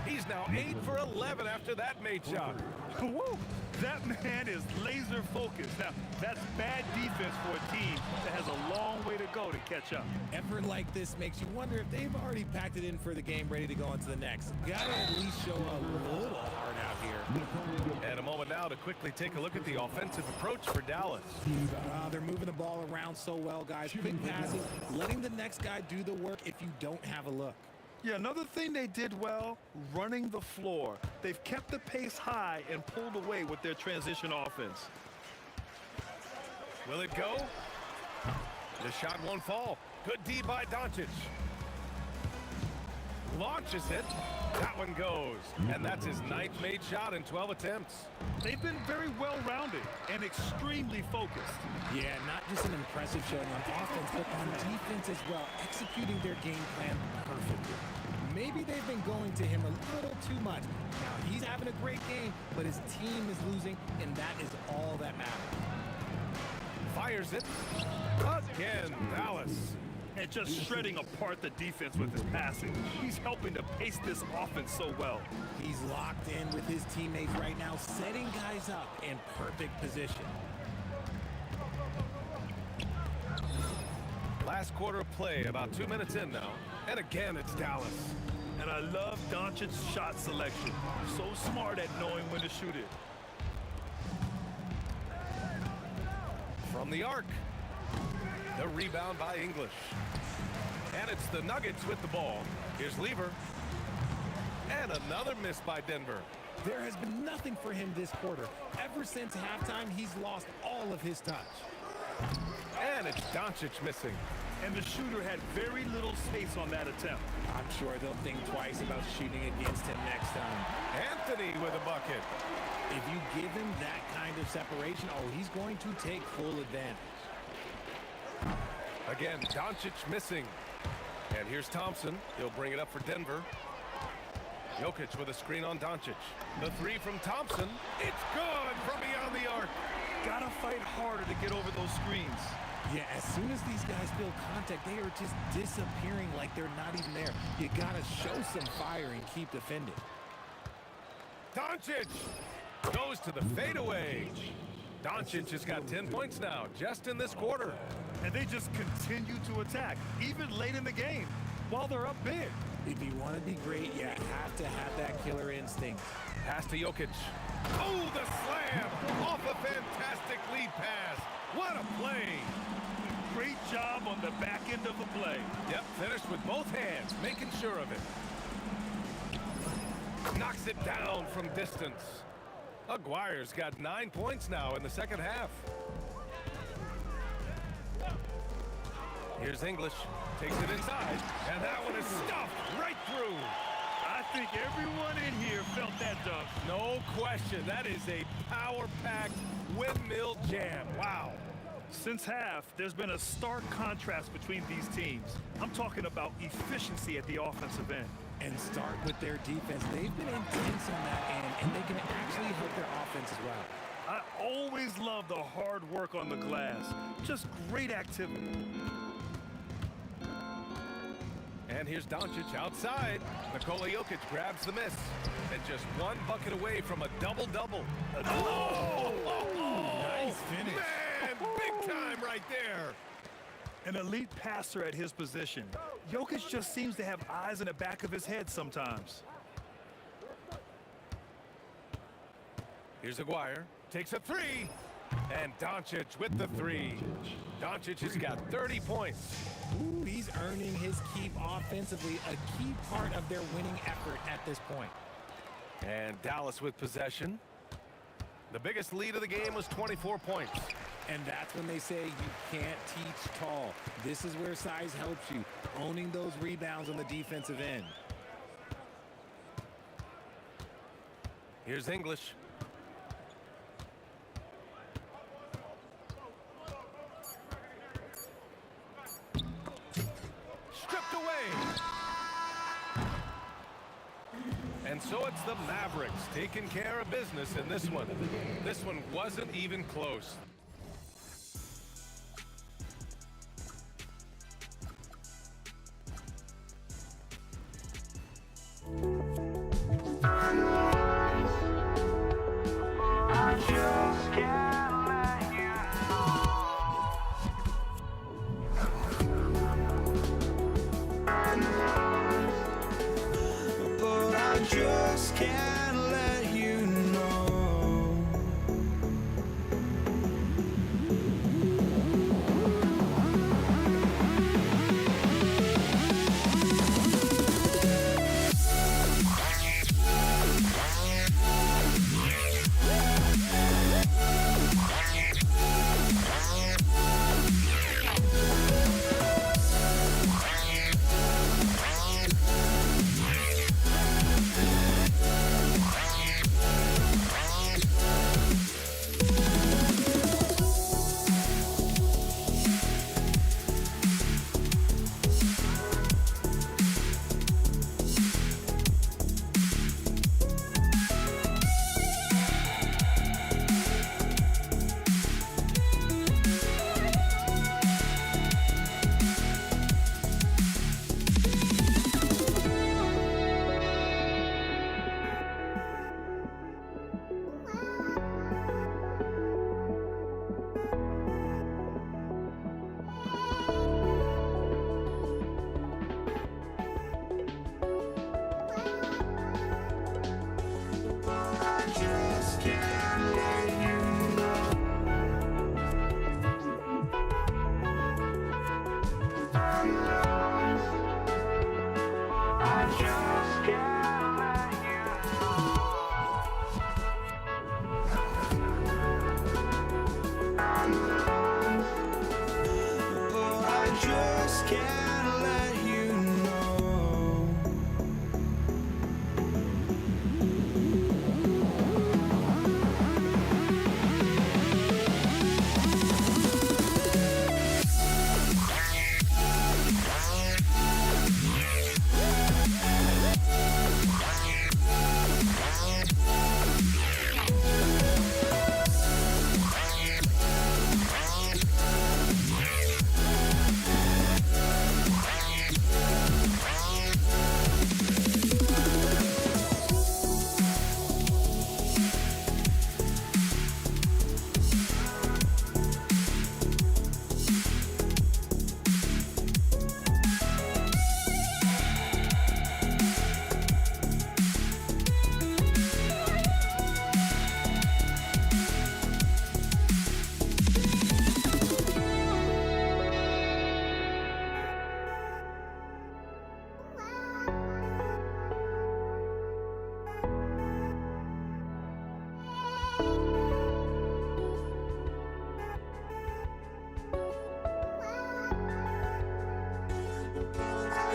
He's now 8 for 11 after that made shot. Woo! That man is laser focused. Now, that's bad defense for a team that has a long way to go to catch up. Effort like this makes you wonder if they've already packed it in for the game, ready to go on to the next. Gotta at least show a little heart out here. And a moment now to quickly take a look at the offensive approach for Dallas. They're moving the ball around so well, guys. Quick passing, letting the next guy do the work if you don't have a look. Yeah, another thing they did well, running the floor. They've kept the pace high and pulled away with their transition offense. Will it go? The shot won't fall. Good D by Doncic. Launches it. That one goes. And that's his 9th made shot in 12 attempts. They've been very well-rounded and extremely focused. Yeah, not just an impressive showing on offense, but on defense as well, executing their game plan perfectly. Maybe they've been going to him a little too much. Now, he's having a great game, but his team is losing, and that is all that matters. Fires it. Again, Dallas. And just shredding apart the defense with his passing. He's helping to pace this offense so well. He's locked in with his teammates right now, setting guys up in perfect position. Last quarter of play, about 2 minutes in now. And again, it's Dallas. And I love Doncic's shot selection. So smart at knowing when to shoot it. From the arc. The rebound by English. And it's the Nuggets with the ball. Here's Lever. And another miss by Denver. There has been nothing for him this quarter. Ever since halftime, he's lost all of his touch. And it's Doncic missing. And the shooter had very little space on that attempt. I'm sure they'll think twice about shooting against him next time. Anthony with a bucket. If you give him that kind of separation, oh, he's going to take full advantage. Again, Doncic missing. And here's Thompson. He'll bring it up for Denver. Jokic with a screen on Doncic. The three from Thompson. It's good from beyond the arc. Gotta fight harder to get over those screens. Yeah, as soon as these guys feel contact, they are just disappearing like they're not even there. You gotta show some fire and keep defending. Doncic goes to the fadeaway. Doncic has got 10 points now, just in this quarter. And they just continue to attack, even late in the game, while they're up big. If you want to be great, you have to have that killer instinct. Pass to Jokic. Oh, the slam off a fantastic lead pass. What a play. Great job on the back end of the play. Yep, finished with both hands, making sure of it. Knocks it down from distance. Aguirre's got 9 points now in the second half. Here's English. Takes it inside, and that one is stuffed right through. I think everyone in here felt that dunk. No question. That is a power-packed windmill jam. Wow. Since half, there's been a stark contrast between these teams. I'm talking about efficiency at the offensive end. And start with their defense. They've been intense on that end, and they can actually hurt their offense as well. I always love the hard work on the glass. Just great activity. And here's Doncic outside. Nikola Jokic grabs the miss. And just one bucket away from a double-double. Oh! Nice finish. Man, big time right there. An elite passer at his position. Jokic just seems to have eyes in the back of his head sometimes. Here's Aguirre. Takes a three. And Doncic with the three. Doncic has got 30 points. Ooh, he's earning his keep offensively, a key part of their winning effort at this point. And Dallas with possession. The biggest lead of the game was 24 points. And that's when they say you can't teach tall. This is where size helps you, owning those rebounds on the defensive end. Here's English. Stripped away. And so it's the Mavericks taking care of business in this one. This one wasn't even close. Just can't let you know.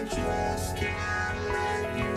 just can't let you know.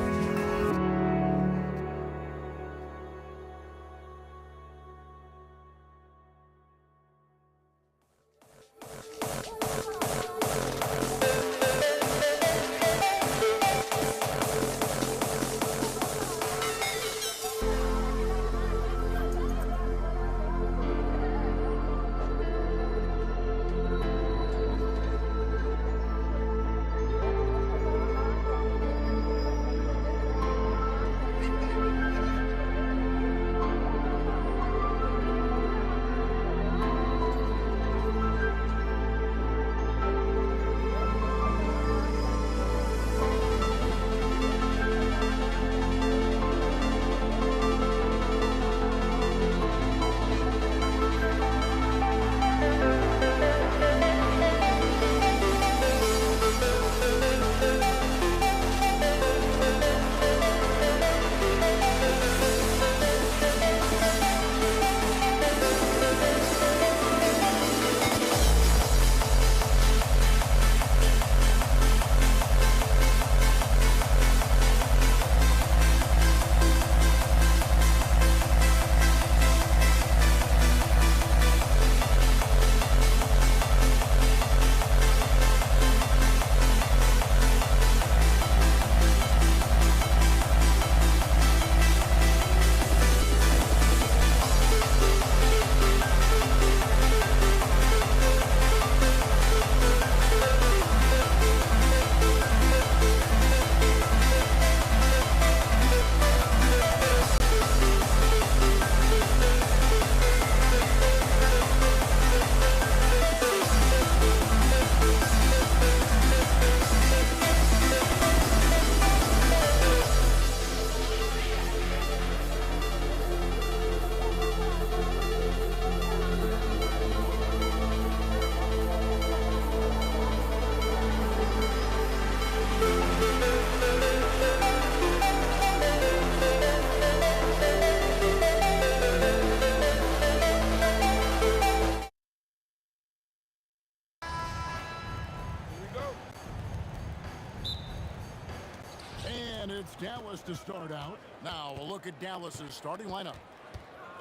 And it's Dallas to start out. Now we'll look at Dallas's starting lineup.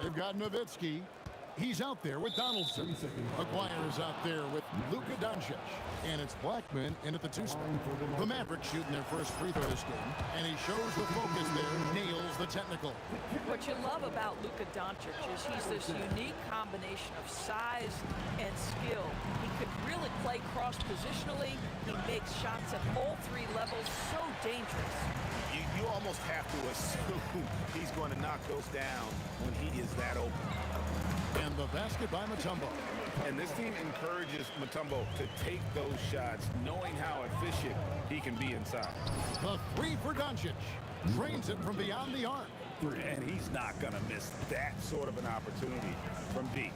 They've got Nowitzki. He's out there with Donaldson. McGuire is out there with Luka Doncic. And it's Blackman in at the 2 spot. The Mavericks shooting their first free throw this game. And he shows the focus there, nails the technical. What you love about Luka Doncic is he's this unique combination of size and skill. He could really play cross-positionally. He makes shots at all 3 levels. So dangerous. You almost have to assume he's going to knock those down when he is that open. And the basket by Mutombo. And this team encourages Mutombo to take those shots, knowing how efficient he can be inside. The 3 for Doncic. Drains it from beyond the arc. And he's not going to miss that sort of an opportunity from deep.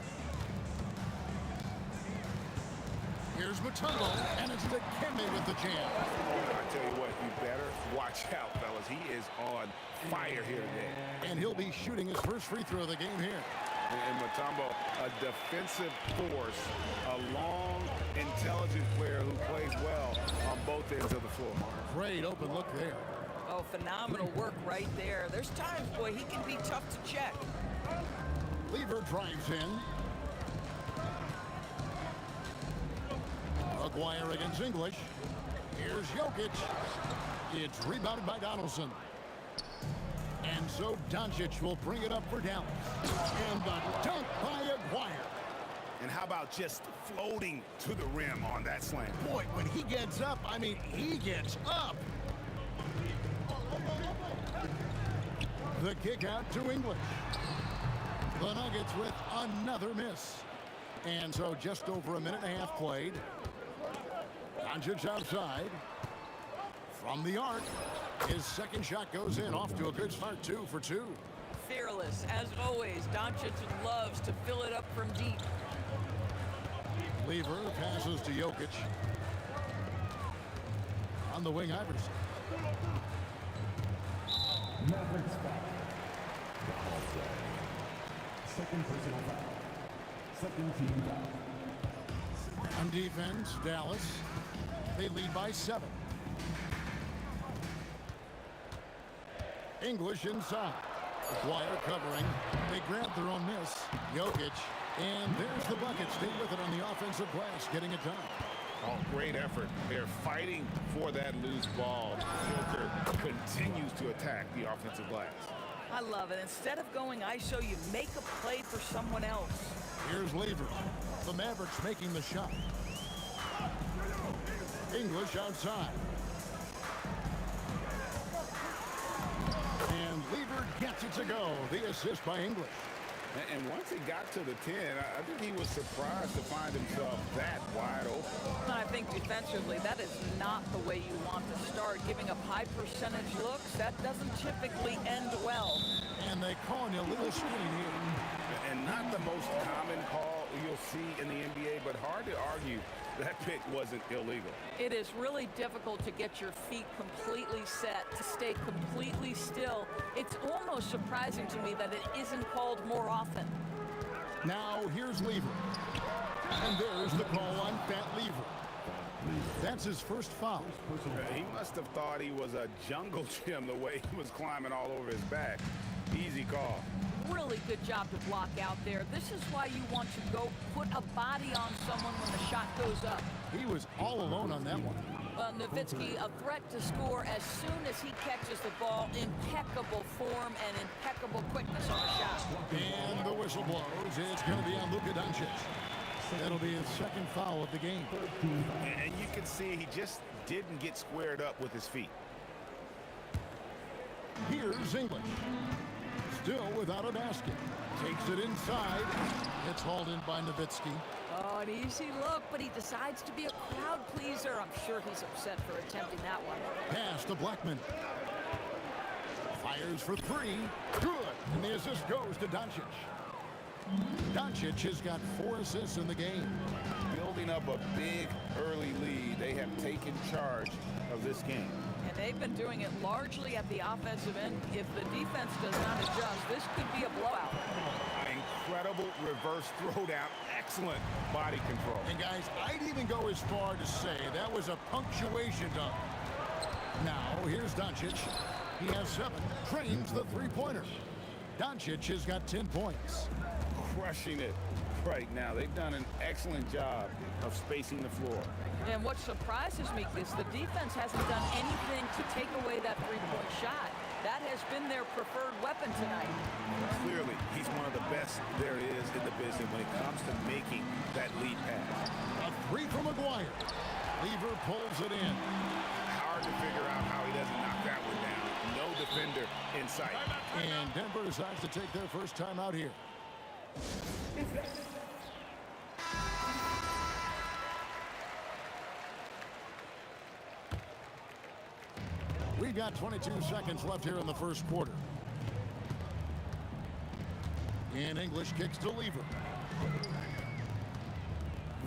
Here's Mutombo, and it's Dikembe with the jam. I tell you what, you better watch out, fellas. He is on fire here today. And he'll be shooting his first free throw of the game here. And Mutombo, a defensive force, a long, intelligent player who plays well on both ends of the floor. Great open look there. Oh, phenomenal work right there. There's times, boy, he can be tough to check. Lever drives in. McGuire against English. Here's Jokic. It's rebounded by Donaldson. And so Doncic will bring it up for Dallas. And the dunk by Aguirre. And how about just floating to the rim on that slam? Boy, when he gets up, I mean, he gets up. The kick out to English. The Nuggets with another miss. And so just over a minute and a half played. Doncic outside. From the arc. His second shot goes in, off to a good start, 2 for 2. Fearless, as always. Doncic loves to fill it up from deep. Lever passes to Jokic. On the wing, Iverson. Mavericks back. Second personal foul. Second team foul. On defense, Dallas. They lead by 7. English inside. Aguirre covering. They grab their own miss. Jokic. And there's the bucket. Stay with it on the offensive glass, getting it done. Oh, great effort. They're fighting for that loose ball. Joker continues to attack the offensive glass. I love it. Instead of going ISO, you make a play for someone else. Here's Lever. The Mavericks making the shot. English outside. And Lever gets it to go. The assist by English. And once he got to the 10, I think he was surprised to find himself that wide open. I think defensively, that is not the way you want to start. Giving up high percentage looks, that doesn't typically end well. And they call you a little screen here. And not the most common call you'll see in the NBA, but hard to argue that pick wasn't illegal. It is really difficult to get your feet completely set, to stay completely still. It's almost surprising to me that it isn't called more often. Now here's Lever. And there's the call on Fat Lever. That's his first foul. He must have thought he was a jungle gym the way he was climbing all over his back. Easy call. Really good job to block out there. This is why you want to go put a body on someone when the shot goes up. He was all alone on that one. Nowitzki, a threat to score as soon as he catches the ball. Impeccable form and impeccable quickness on the shot. And the whistle blows. It's going to be on Luka Doncic. That'll be his second foul of the game. And you can see he just didn't get squared up with his feet. Here's English. Still without a basket. Takes it inside. It's hauled in by Nowitzki. Oh, an easy look, but he decides to be a crowd pleaser. I'm sure he's upset for attempting that one. Pass to Blackman. Fires for three. Good. And the assist goes to Doncic. Doncic has got 4 assists in the game. Building up a big early lead, they have taken charge of this game. And they've been doing it largely at the offensive end. If the defense does not adjust, this could be a blowout. Incredible reverse throwdown. Excellent body control. And guys, I'd even go as far to say that was a punctuation dunk. Now, here's Doncic. He has 7. Trains the three-pointer. Doncic has got 10 points. Crushing it right now. They've done an excellent job of spacing the floor. And what surprises me is the defense hasn't done anything to take away that three-point shot. That has been their preferred weapon tonight. Clearly, he's one of the best there is in the business when it comes to making that lead pass. A 3 from Aguirre. Lever pulls it in. Hard to figure out how he doesn't knock that one down. No defender in sight. And Denver decides to take their first time out here. We've got 22 seconds left here in the first quarter. And English kicks to Lever.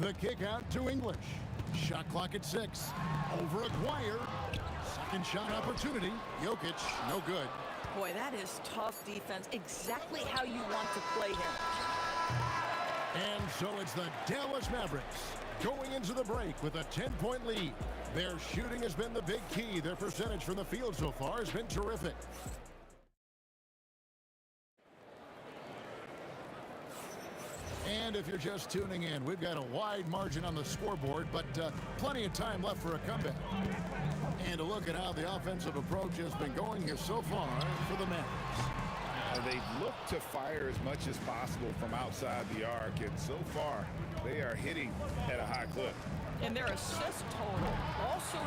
The kick out to English. Shot clock at 6. Over Aguirre. Second shot opportunity. Jokic, no good. Boy, that is tough defense. Exactly how you want to play him. And so it's the Dallas Mavericks going into the break with a 10-point lead. Their shooting has been the big key. Their percentage from the field so far has been terrific. And if you're just tuning in, we've got a wide margin on the scoreboard, but plenty of time left for a comeback. And a look at how the offensive approach has been going here so far for the Mavericks. They've looked to fire as much as possible from outside the arc, and so far, they are hitting at a high clip. And their assist total also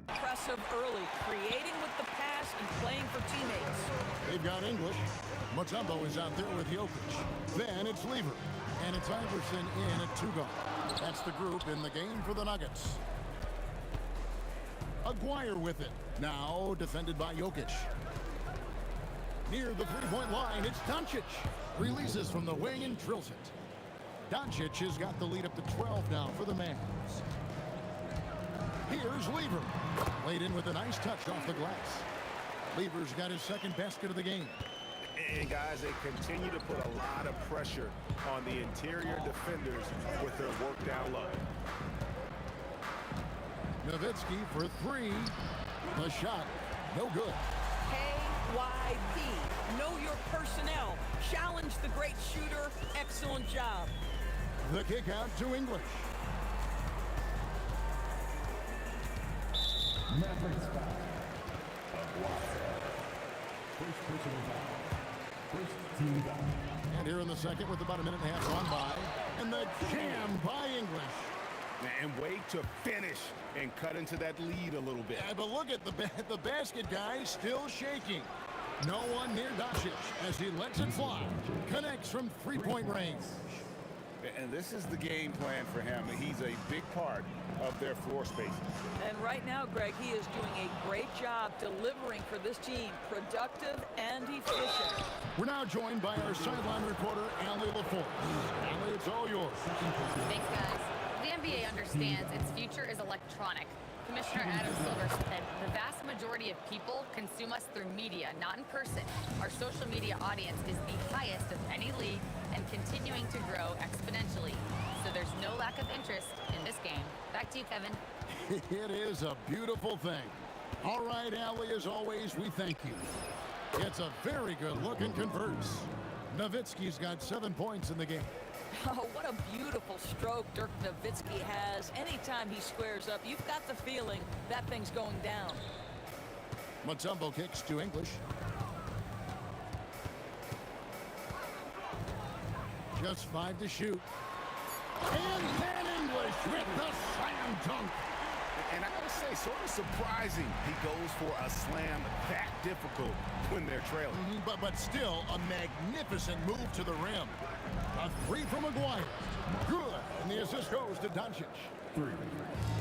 impressive early, creating with the pass and playing for teammates. They've got English. Mutombo is out there with Jokic. Then it's Lever. And it's Iverson in at 2-guard. That's the group in the game for the Nuggets. Aguirre with it. Now defended by Jokic. Near the three-point line, it's Doncic. Releases from the wing and drills it. Doncic has got the lead up to 12 now for the Mavs. Here's Lever. Laid in with a nice touch off the glass. Lever's got his second basket of the game. And guys, they continue to put a lot of pressure on the interior defenders with their work down low. Nowitzki for three. The shot, no good. KYP. Know your personnel. Challenge the great shooter. Excellent job. The kick out to English. Mavericks foul. Of Watson. First personal foul. First team foul. And here in the second with about a minute and a half gone by. And the jam by English. And wait to finish and cut into that lead a little bit. Yeah, but look at the basket guy still shaking. No one near Doncic as he lets it fly. Connects from three-point range. And this is the game plan for him. He's a big part of their floor spacing. And right now, Greg, he is doing a great job delivering for this team. Productive and efficient. We're now joined by our sideline reporter, Allie LaForce. Allie, it's all yours. Thanks, guys. The NBA understands its future is electronic. Commissioner Adam Silver said the vast majority of people consume us through media, not in person. Our social media audience is the highest of any league and continuing to grow exponentially. So there's no lack of interest in this game. Back to you, Kevin. It is a beautiful thing. All right, Allie, as always, we thank you. It's a very good look and converts. Nowitzki's got 7 points in the game. Oh, what a beautiful stroke Dirk Nowitzki has. Anytime he squares up, you've got the feeling that thing's going down. Mutombo kicks to English. Just 5 to shoot. And then English with the slam dunk. And I gotta say, sort of surprising he goes for a slam that difficult when they're trailing. But still a magnificent move to the rim. A three from Maguire. Good. And the assist goes to Doncic.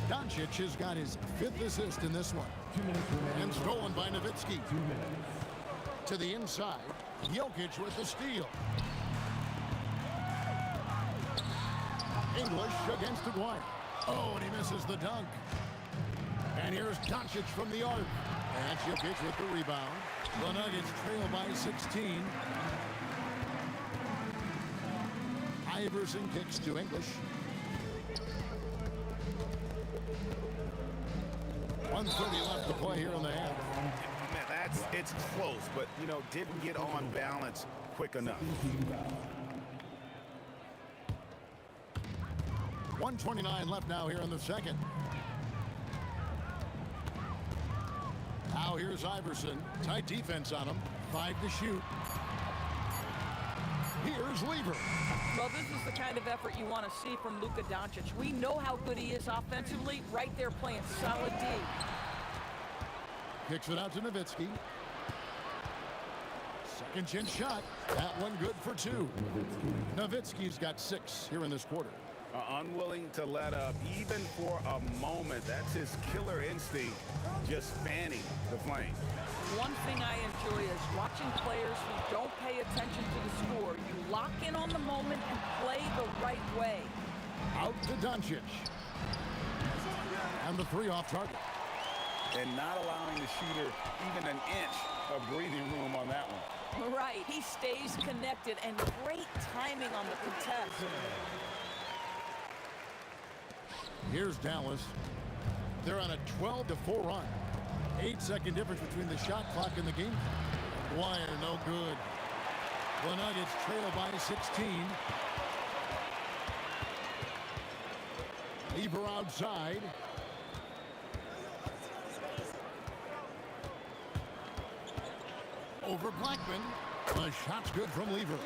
Doncic has got his 5th assist in this one. 2 minutes remaining. And stolen by Nowitzki. 2 minutes. To the inside. Jokic with the steal. English against Maguire. Oh, and he misses the dunk. And here's Doncic from the arc. And Jokic with the rebound. The Nuggets trail by 16. Iverson kicks to English. 1:30 left to play here in the half. Man, it's close, but, didn't get on balance quick enough. 1:29 left now here in the second. Now here's Iverson. Tight defense on him. 5 to shoot. Here's Lever. Well, this is the kind of effort you want to see from Luka Doncic. We know how good he is offensively. Right there playing solid D. Kicks it out to Nowitzki. Second chance shot. That one good for 2. Nowitzki's got 6 here in this quarter. Unwilling to let up even for a moment. That's his killer instinct, just fanning the flame. One thing I enjoy is watching players who don't pay attention to the score. You lock in on the moment and play the right way. Out to Doncic. And the 3 off target. And not allowing the shooter even an inch of breathing room on that one. Right, he stays connected and great timing on the contest. Here's Dallas. They're on a 12-4 run. 8-second difference between the shot clock and the game. Wire, no good. The Nuggets trail by 16. Lever outside. Over Blackman. The shot's good from Lever.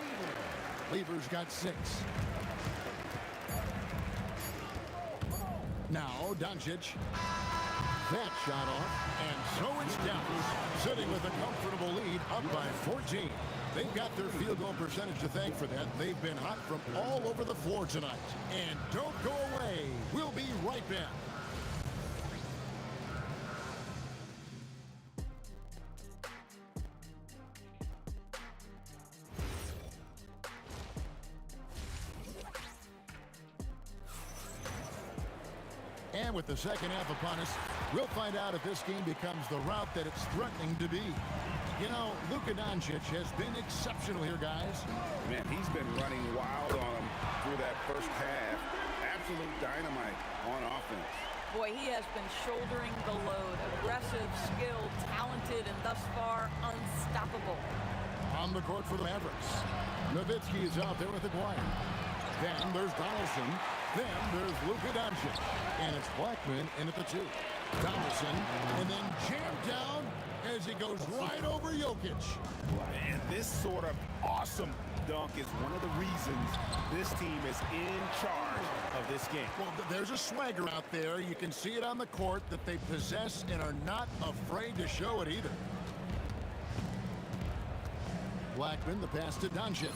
Lever's got 6. Now Doncic. That shot off, and so it's Dallas, sitting with a comfortable lead, up by 14. They've got their field goal percentage to thank for that. They've been hot from all over the floor tonight. And don't go away. We'll be right back. And with the second half upon us, we'll find out if this game becomes the route that it's threatening to be. You know, Luka Doncic has been exceptional here, guys. Man, he's been running wild on him through that first half. Absolute dynamite on offense. Boy, he has been shouldering the load. Aggressive, skilled, talented, and thus far unstoppable. On the court for the Mavericks. Nowitzki is out there with Aguirre. Then there's Donaldson. Then there's Luka Doncic. And it's Blackman in at the 2. Donaldson, and then jammed down as he goes right over Jokic. And this sort of awesome dunk is one of the reasons this team is in charge of this game. Well, there's a swagger out there. You can see it on the court that they possess and are not afraid to show it either. Blackman, the pass to Doncic.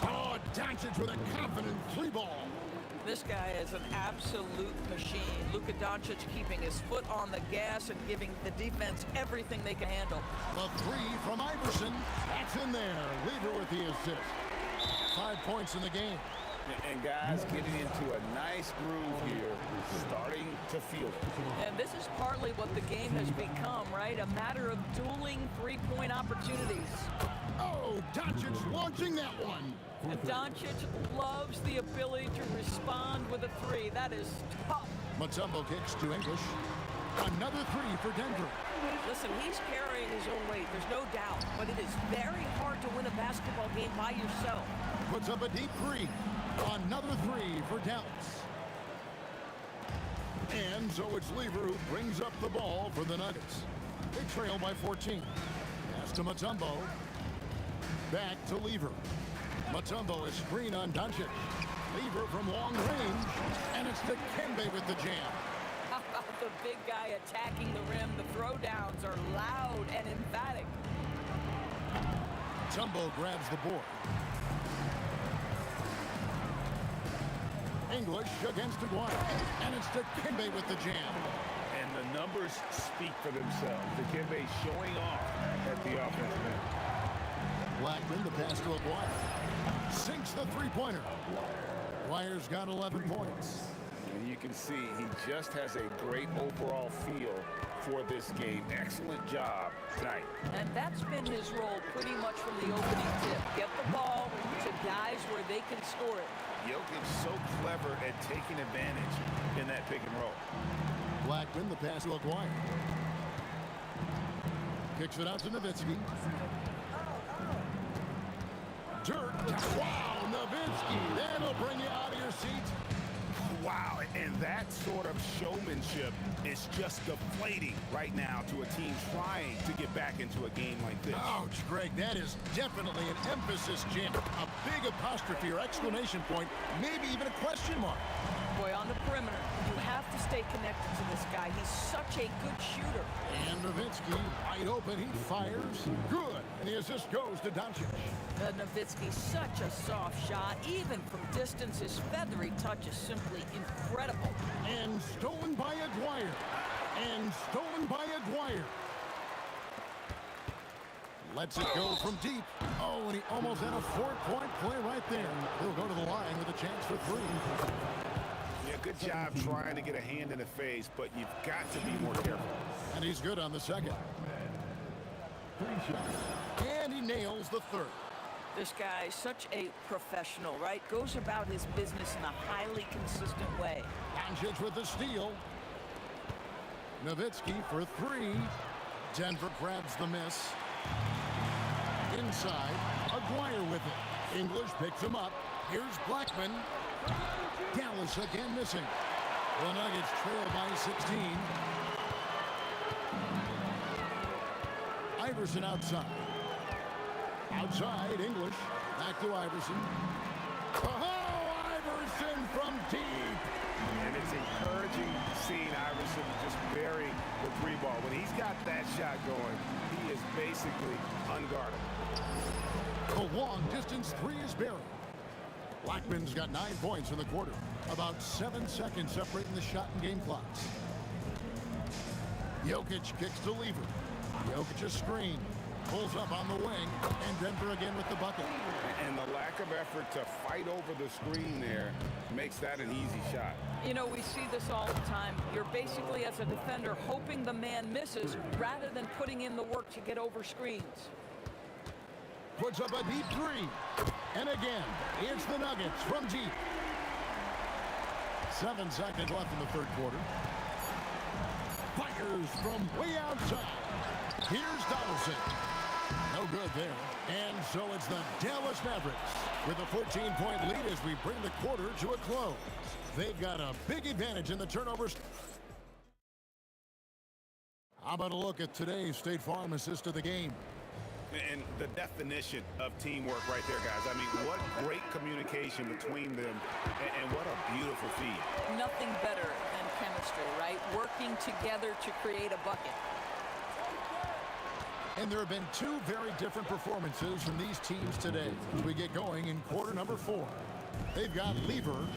Oh, Doncic with a confident 3-ball. This guy is an absolute machine. Luka Doncic keeping his foot on the gas and giving the defense everything they can handle. The 3 from Iverson. That's in there. Lever with the assist. 5 points in the game. And guys getting into a nice groove here, starting to feel it. And this is partly what the game has become, right? A matter of dueling three-point opportunities. Oh, Doncic launching that one. And Doncic loves the ability to respond with a 3. That is tough. Mutombo kicks to English. Another 3 for Denver. Listen, he's carrying his own weight, there's no doubt. But it is very hard to win a basketball game by yourself. Puts up a deep 3. Another 3 for Dallas. And so it's Lever who brings up the ball for the Nuggets. They trail by 14. Pass to Mutombo. Back to Lever. Mutombo is screen on Doncic. Lever from long range. And it's Dikembe with the jam. How about the big guy attacking the rim? The throwdowns are loud and emphatic. Mutombo grabs the board. English against Aguirre. And it's Dikembe with the jam. And the numbers speak for themselves. Dikembe showing off at the offensive end. Blackman, the pass to Aguirre. Sinks the 3-pointer. Aguirre's got 11 points. And you can see he just has a great overall feel for this game. Excellent job tonight. And that's been his role pretty much from the opening tip. Get the ball to guys where they can score it. Jokic so clever at taking advantage in that pick and roll. Blackman, the pass to Aguirre. Kicks it out to Nowitzki. Dirt. Wow, Nowitzki. That'll bring you out of your seat. Wow, and that sort of showmanship is just deflating right now to a team trying to get back into a game like this. Ouch, Greg, that is definitely an emphasis jam. A big apostrophe or exclamation point, maybe even a question mark. Boy, on the perimeter, you have to stay connected to this guy. He's such a good shooter. And Nowitzki, wide open, he fires. Good. And the assist goes to Doncic. Nowitzki, such a soft shot. Even from distance, his feathery touch is simply incredible. And stolen by Aguirre. And stolen by Aguirre. Lets it go from deep. Oh, and he almost had a 4-point play right there. He'll go to the line with a chance for 3. Yeah, good job trying to get a hand in the face, but you've got to be more careful. And he's good on the second. And he nails the third. This guy is such a professional, right? Goes about his business in a highly consistent way. Doncic with the steal. Nowitzki for 3. Denver grabs the miss. Inside, Aguirre with it. English picks him up. Here's Blackman. Dallas again missing. The Nuggets trail by 16. Iverson outside. Outside, English. Back to Iverson. Oh, Iverson from deep. And it's encouraging seeing Iverson just bury the 3-ball. When he's got that shot going, he is basically unguardable. The long distance 3 is buried. Blackman's got 9 points in the quarter. About 7 seconds separating the shot and game clocks. Jokic kicks to Lever. Jokic a screen. Pulls up on the wing, and Denver again with the bucket. And the lack of effort to fight over the screen there makes that an easy shot. You know, we see this all the time. You're basically, as a defender, hoping the man misses rather than putting in the work to get over screens. Puts up a deep three. And again, it's the Nuggets from deep. 7 seconds left in the third quarter. Fires from way outside. Here's Donaldson. No good there. And so it's the Dallas Mavericks with a 14-point lead as we bring the quarter to a close. They've got a big advantage in the turnovers. How about a look at today's State Farm assist of the game? And the definition of teamwork right there, guys. I mean, what great communication between them, and what a beautiful feed. Nothing better than chemistry, right? Working together to create a bucket. And there have been 2 very different performances from these teams today as we get going in quarter number 4. They've got Lever.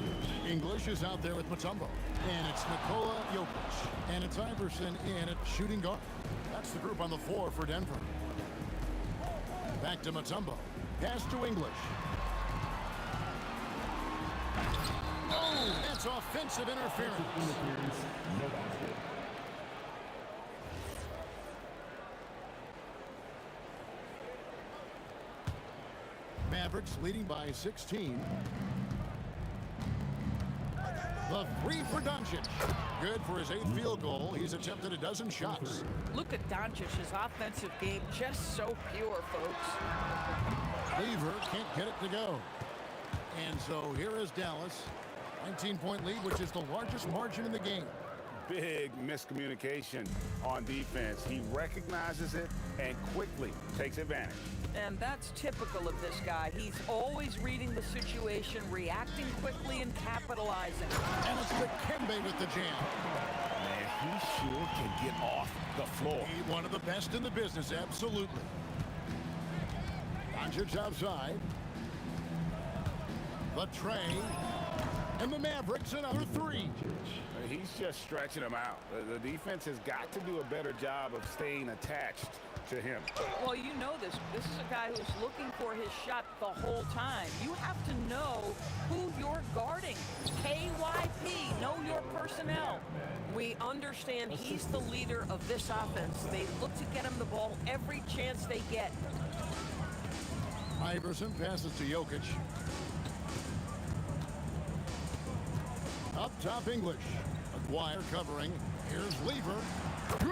English is out there with Mutombo. And it's Nikola Jokic. And it's Iverson in at shooting guard. That's the group on the floor for Denver. Back to Mutombo. Pass to English. Oh, that's offensive interference. No basket. Mavericks leading by 16. The 3 for Doncic. Good for his 8th field goal. He's attempted a dozen shots. Look at Doncic's offensive game, just so pure, folks. Lever can't get it to go. And so here is Dallas. 19-point lead, which is the largest margin in the game. Big miscommunication on defense. He recognizes it and quickly takes advantage. And that's typical of this guy. He's always reading the situation, reacting quickly, and capitalizing. And it's Dikembe with the jam. Man, he sure can get off the floor. He's one of the best in the business, absolutely. Doncic outside. The tray. And the Mavericks another 3. He's just stretching them out. The defense has got to do a better job of staying attached to him. Well, you know this. This is a guy who's looking for his shot the whole time. You have to know who you're guarding. KYP, know your personnel. We understand he's the leader of this offense. They look to get him the ball every chance they get. Iverson passes to Jokic. Up top, English. McGuire covering. Here's Lever. Good.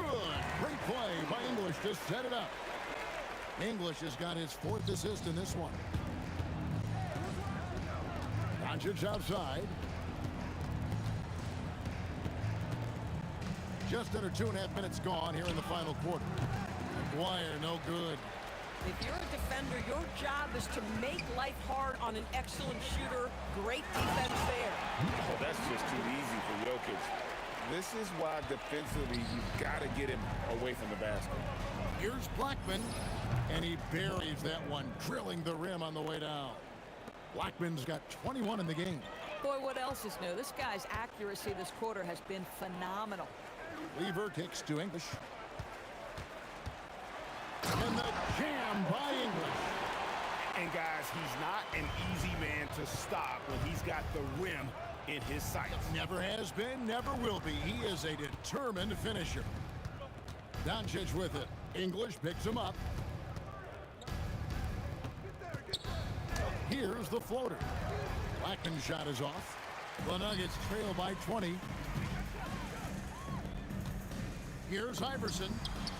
Great play by English to set it up. English has got his 4th assist in this one. Doncic outside. Just under 2.5 minutes gone here in the final quarter. McGuire, no good. If you're a defender, your job is to make life hard on an excellent shooter. Great defense there. Oh, that's just too easy for Jokic. This is why defensively you've got to get him away from the basket. Here's Blackman, and he buries that one, drilling the rim on the way down. Blackman's got 21 in the game. Boy, what else is new? This guy's accuracy this quarter has been phenomenal. Lever kicks to English. And the jam by English. And guys, he's not an easy man to stop when he's got the rim in his sights. Never has been, never will be. He is a determined finisher. Doncic with it. English picks him up. Here's the floater. Blackman's shot is off. The Nuggets trail by 20. Here's Iverson.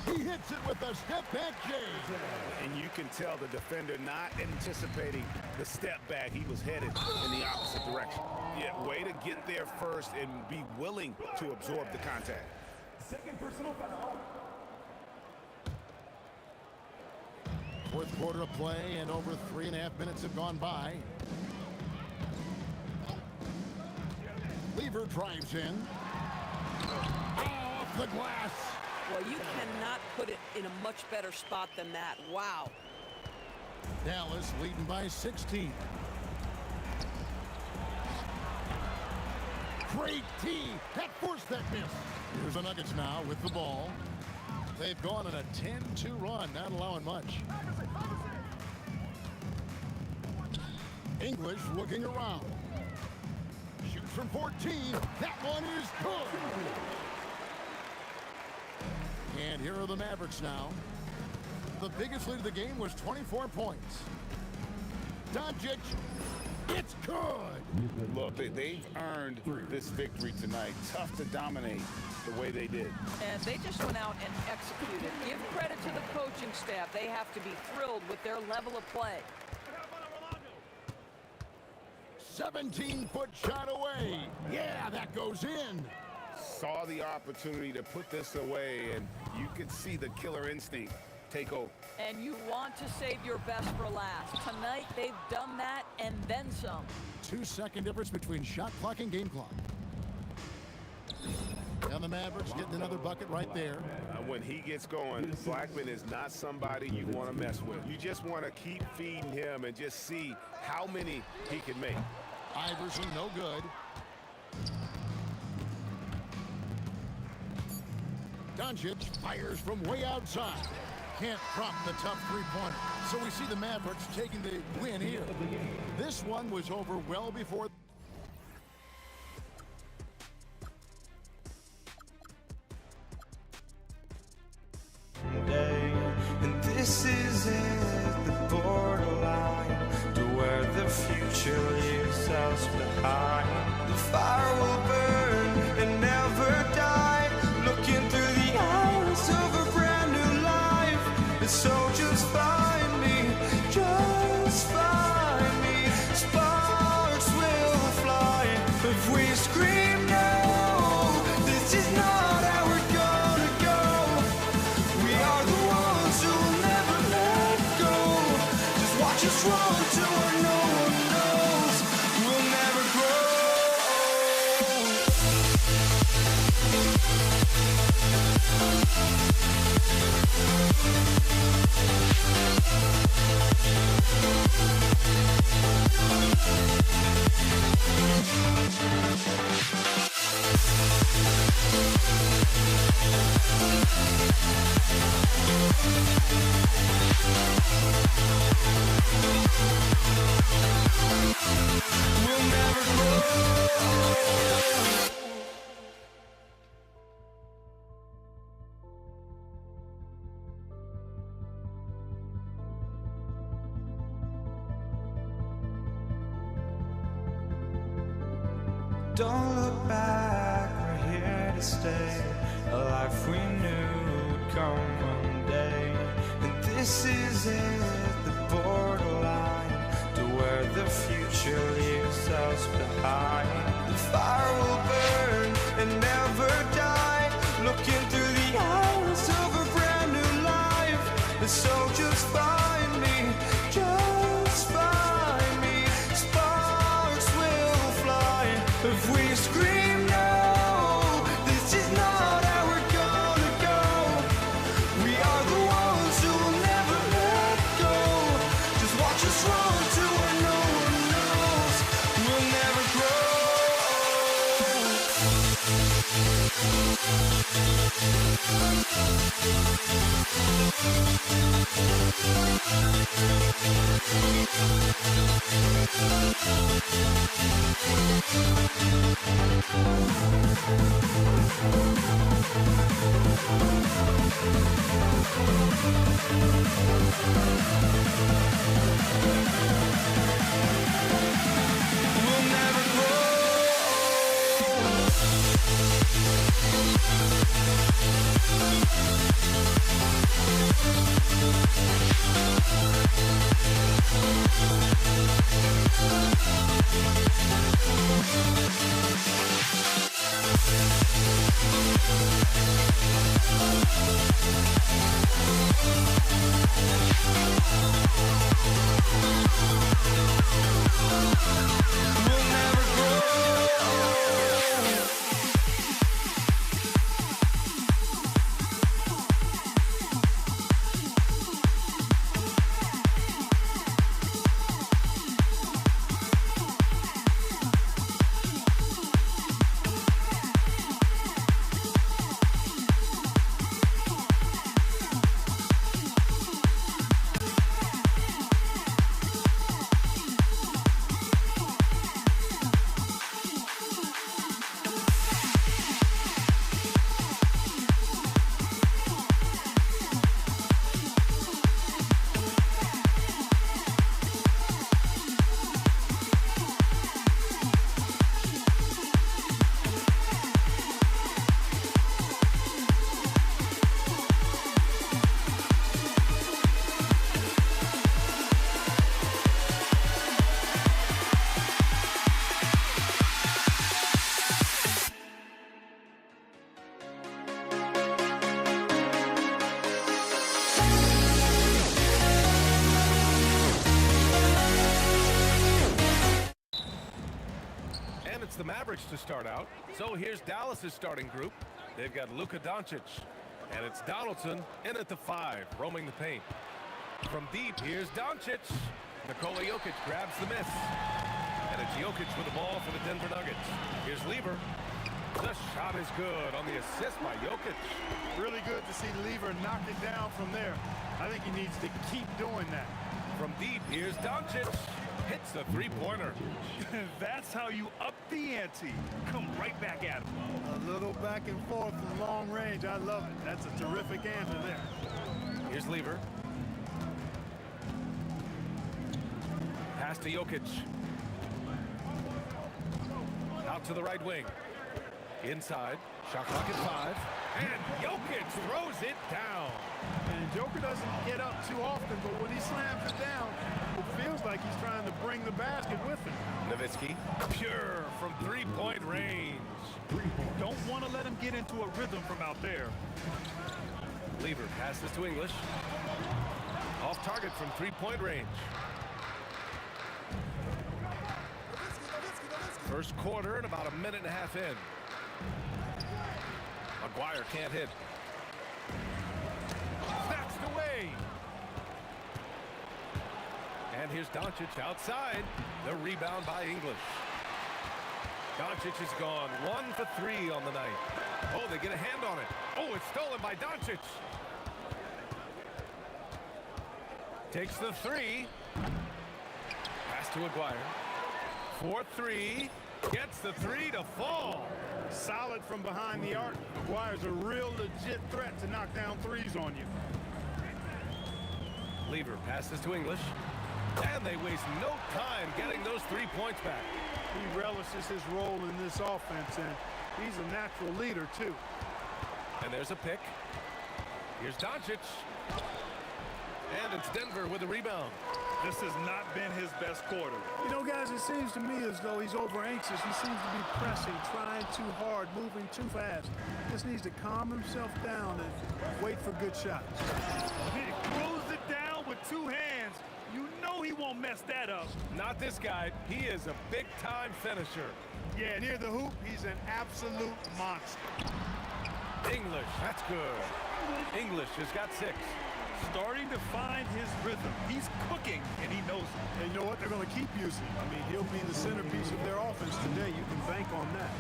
He hits it with a step-back J. And you can tell the defender not anticipating the step back. He was headed in the opposite direction. Yeah, way to get there first and be willing to absorb the contact. Second personal foul. 4th quarter of play, and over 3.5 minutes have gone by. Lever drives in. Off the glass. Well, you cannot put it in a much better spot than that. Wow. Dallas leading by 16. Great D. That forced that miss. Here's the Nuggets now with the ball. They've gone on a 10-2 run, not allowing much. English looking around. Shoots from 14. That one is good. And here are the Mavericks now. The biggest lead of the game was 24 points. Doncic. It's good. Look, they've earned this victory tonight. Tough to dominate the way they did. And they just went out and executed. Give credit to the coaching staff. They have to be thrilled with their level of play. 17-foot shot away. Yeah, that goes in. Saw the opportunity to put this away, and you could see the killer instinct take over. And you want to save your best for last. Tonight, they've done that and then some. 2-second difference between shot clock and game clock. And the Mavericks getting another bucket right there. When he gets going, Blackman is not somebody you want to mess with. You just want to keep feeding him and just see how many he can make. Iverson, no good. Doncic fires from way outside. Can't drop the tough three-pointer. So we see the Mavericks taking the win here. This one was over well before. And this is it, the borderline to where the future leaves us behind. The fire will burn and never die, looking through the eyes of a brand new life. And so just find me, just find me. Sparks will fly if we scream no. This is not how we're gonna go. We are the ones who will never let go. Just watch us run to where no one knows. We'll never grow. We'll never grow. Don't look back, we're here to stay. A life we knew would come one day. And this is it, the borderline to where the future leaves us behind. The fire will burn and never die, looking through the eyes of a brand new life. And so just find me, just find me. Sparks will fly if we scream no. This is not how we're gonna go. We are the ones who will never let go. Just watch us run to where no one knows. We'll never grow. We'll never grow. We'll never grow. Mavericks to start out. So here's Dallas's starting group. They've got Luka Doncic, and it's Donaldson in at the 5, roaming the paint. From deep, here's Doncic. Nikola Jokic grabs the miss. And it's Jokic with the ball for the Denver Nuggets. Here's Lever. The shot is good on the assist by Jokic. Really good to see Lever knock it down from there. I think he needs to keep doing that. From deep, here's Doncic. Hits the three-pointer. That's how you up the ante. Come right back at him. A little back and forth from long range. I love it. That's a terrific answer there. Here's Lever. Pass to Jokic. Out to the right wing. Inside. Shot clock at 5. And Jokic throws it down. And Joker doesn't get up too often, but when he slams it down, it feels like he's trying to bring the basket with him. Nowitzki, pure from three-point range. Don't want to let him get into a rhythm from out there. Lever passes to English. Off target from three-point range. First quarter and about a minute and a half in. Maguire can't hit. Snatched away. And here's Doncic outside. The rebound by English. Doncic is gone 1 for 3 on the night. Oh, they get a hand on it. Oh, it's stolen by Doncic. Takes the 3. Pass to Maguire. 4-3. Gets the 3 to fall. Solid from behind the arc. Maguire's a real legit threat to knock down threes on you. Lever passes to English. And they waste no time getting those 3 points back. He relishes his role in this offense, and he's a natural leader, too. And there's a pick. Here's Doncic. And it's Denver with the rebound. This has not been his best quarter. You know, guys, it seems to me as though he's over anxious. He seems to be pressing, trying too hard, moving too fast. Just needs to calm himself down and wait for good shots. He throws it down with 2 hands. You know he won't mess that up. Not this guy. He is a big-time finisher. Yeah, near the hoop, he's an absolute monster. English, that's good. English has got 6. Starting to find his rhythm. He's cooking, and he knows it. And you know what? They're going to keep using him. I mean, he'll be the centerpiece of their offense today. You can bank on that.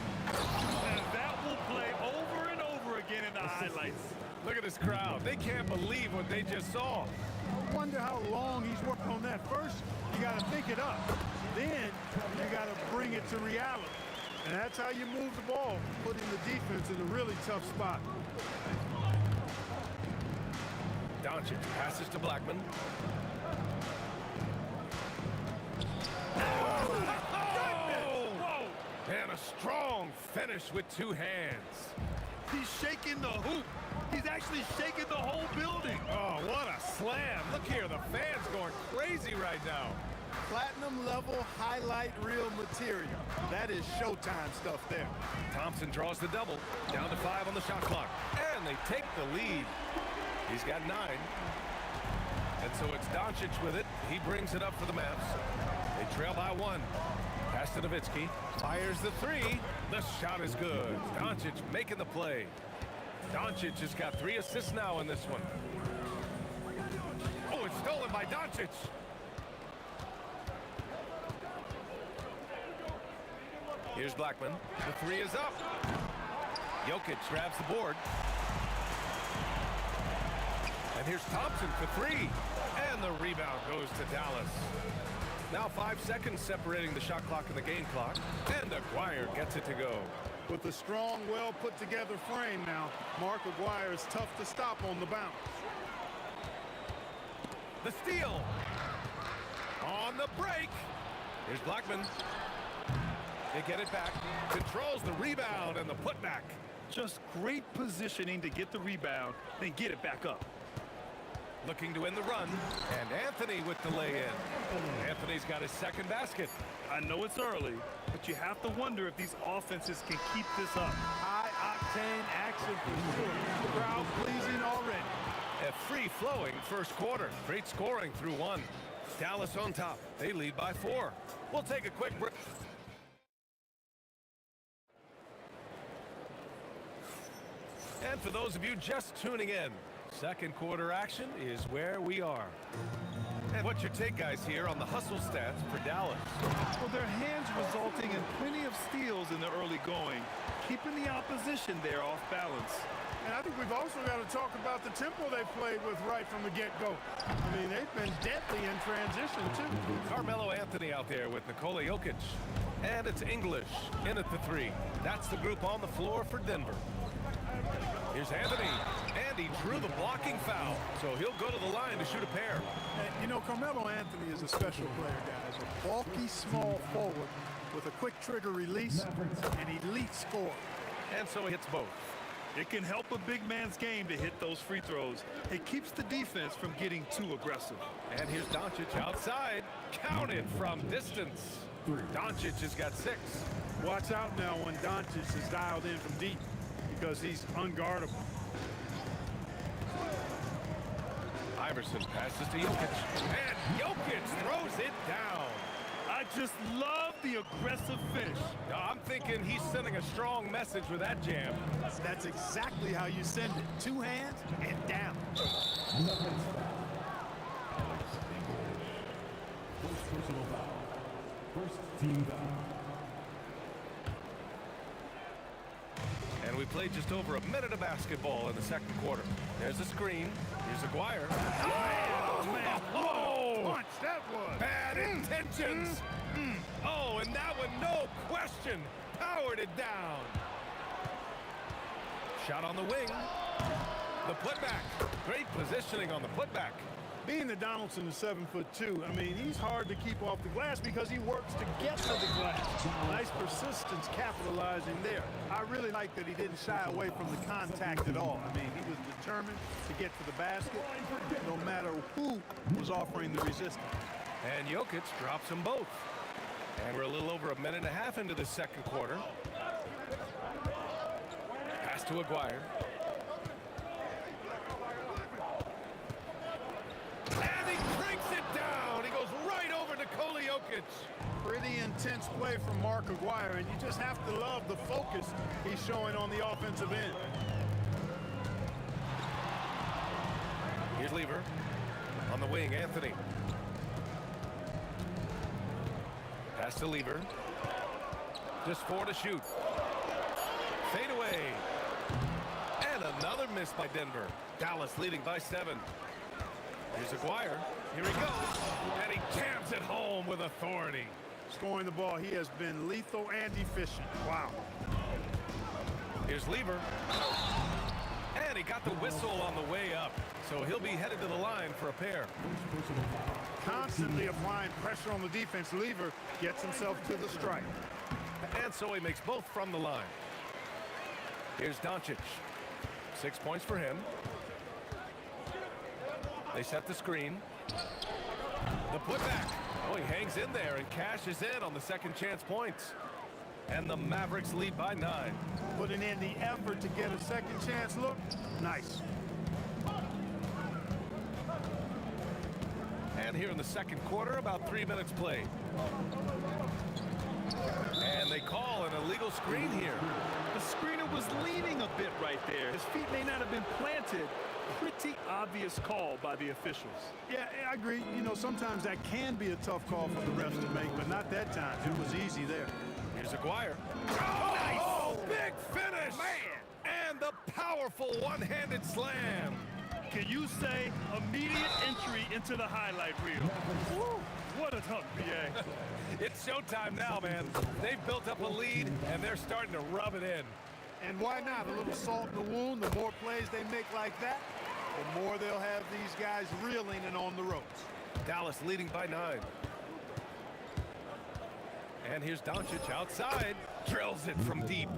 And that will play over and over again in the highlights. Look at this crowd. They can't believe what they just saw. I wonder how long he's worked on that. First, you got to think it up. Then, you got to bring it to reality. And that's how you move the ball, putting the defense in a really tough spot. Doncic passes to Blackman. Whoa! And a strong finish with 2 hands. He's shaking the hoop. He's actually shaking the whole building. Oh, what a slam. Look here, the fans going crazy right now. Platinum level highlight reel material. That is Showtime stuff there. Thompson draws the double. Down to 5 on the shot clock. And they take the lead. He's got 9. And so it's Doncic with it. He brings it up for the Mavs. They trail by 1. Pass to Nowitzki. Fires the 3. The shot is good. Doncic making the play. Doncic has got 3 assists now in this one. Oh, it's stolen by Doncic. Here's Blackman. The 3 is up. Jokic grabs the board. And here's Thompson for 3. And the rebound goes to Dallas. Now 5 seconds separating the shot clock and the game clock. And Maguire gets it to go. With a strong, well-put-together frame now, Mark Maguire is tough to stop on the bounce. The steal. On the break. Here's Blackman. They get it back. Controls the rebound and the putback. Just great positioning to get the rebound, then get it back up. Looking to end the run. And Anthony with the lay-in. Anthony's got his second basket. I know it's early, but you have to wonder if these offenses can keep this up. High-octane action for sure. Crowd pleasing already. A free-flowing first quarter. Great scoring through 1. Dallas on top. They lead by 4. We'll take a quick break. And for those of you just tuning in, second quarter action is where we are. And what's your take, guys, here on the hustle stats for Dallas? Well, their hands resulting in plenty of steals in the early going, keeping the opposition there off balance. And I think we've also got to talk about the tempo they played with right from the get-go. I mean, they've been deadly in transition, too. Carmelo Anthony out there with Nikola Jokic. And it's English in at the 3. That's the group on the floor for Denver. Here's Anthony, and he drew the blocking foul, so he'll go to the line to shoot a pair. And, you know, Carmelo Anthony is a special player, guys. A bulky, small forward with a quick trigger release and elite score. And so he hits both. It can help a big man's game to hit those free throws. It keeps the defense from getting too aggressive. And here's Doncic outside, counted from distance. Doncic has got 6. Watch out now when Doncic is dialed in from deep, because he's unguardable. Iverson passes to Jokic, and Jokic throws it down. I just love the aggressive finish. I'm thinking he's sending a strong message with that jam. That's exactly how you send it. 2 hands and down. First team foul. And we played just over a minute of basketball in the second quarter. There's a screen. Here's Aguirre. Oh, man. What a punch that was. Bad intentions. Oh, and that one, no question, powered it down. Shot on the wing. The putback. Great positioning on the putback. Being that Donaldson is 7'2", I mean, he's hard to keep off the glass because he works to get to the glass. Nice persistence capitalizing there. I really like that he didn't shy away from the contact at all. I mean, he was determined to get to the basket no matter who was offering the resistance. And Jokic drops them both. And we're a little over a minute and a half into the second quarter. Pass to Aguirre. And he cranks it down. He goes right over to Nikola Jokic. Pretty intense play from Mark Aguirre, and you just have to love the focus he's showing on the offensive end. Here's Lever. On the wing, Anthony. Pass to Lever. Just 4 to shoot. Fade away. And another miss by Denver. Dallas leading by 7. Here's Aguirre. Here he goes. And he jams it home with authority. Scoring the ball, he has been lethal and efficient. Wow. Here's Lever. And he got the whistle on the way up. So he'll be headed to the line for a pair. Constantly applying pressure on the defense. Lever gets himself to the strike. And so he makes both from the line. Here's Doncic. 6 points for him. They set the screen. The putback. Oh, he hangs in there and cashes in on the second chance points. And the Mavericks lead by 9. Putting in the effort to get a second chance look. Nice. And here in the second quarter, about 3 minutes played. And they call an illegal screen here. The screener was leaning a bit right there. His feet may not have been planted. Pretty obvious call by the officials. Yeah, I agree. You know, sometimes that can be a tough call for the refs to make, but not that time. It was easy there. Here's Aguirre. Oh, nice! Oh, big finish! Man! And the powerful one-handed slam. Can you say immediate entry into the highlight reel? Woo, what a dunk, BA. It's showtime now, man. They've built up a lead, and they're starting to rub it in. And why not? A little salt in the wound. The more plays they make like that, the more they'll have these guys reeling and on the ropes. Dallas leading by 9. And here's Doncic outside. Drills it from deep.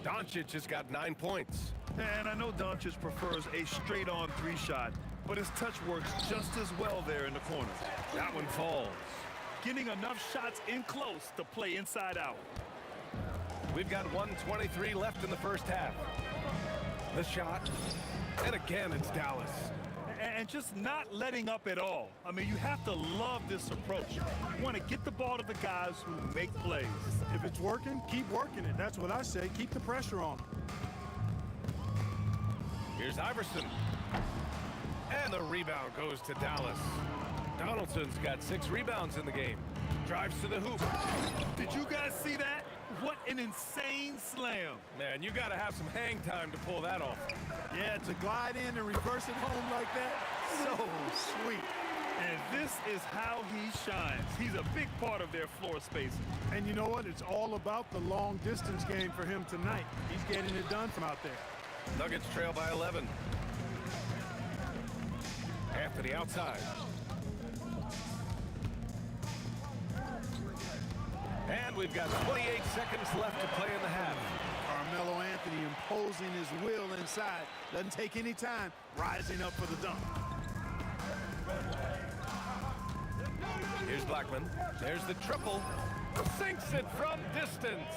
Doncic has got 9 points. And I know Doncic prefers a straight-on 3 shot, but his touch works just as well there in the corner. That one falls. Getting enough shots in close to play inside out. We've got 1:23 left in the first half. The shot. And again, it's Dallas. And just not letting up at all. I mean, you have to love this approach. You want to get the ball to the guys who make plays. If it's working, keep working it. That's what I say. Keep the pressure on them. Here's Iverson. And the rebound goes to Dallas. Donaldson's got 6 rebounds in the game. Drives to the hoop. Did you guys see that? What an insane slam. Man, you got to have some hang time to pull that off. Yeah, to glide in and reverse it home like that, so sweet. And this is how he shines. He's a big part of their floor spacing. And you know what? It's all about the long distance game for him tonight. He's getting it done from out there. Nuggets trail by 11. Anthony outside. And we've got 28 seconds left to play in the half. Carmelo Anthony imposing his will inside. Doesn't take any time. Rising up for the dunk. Here's Blackman. There's the triple. Sinks it from distance.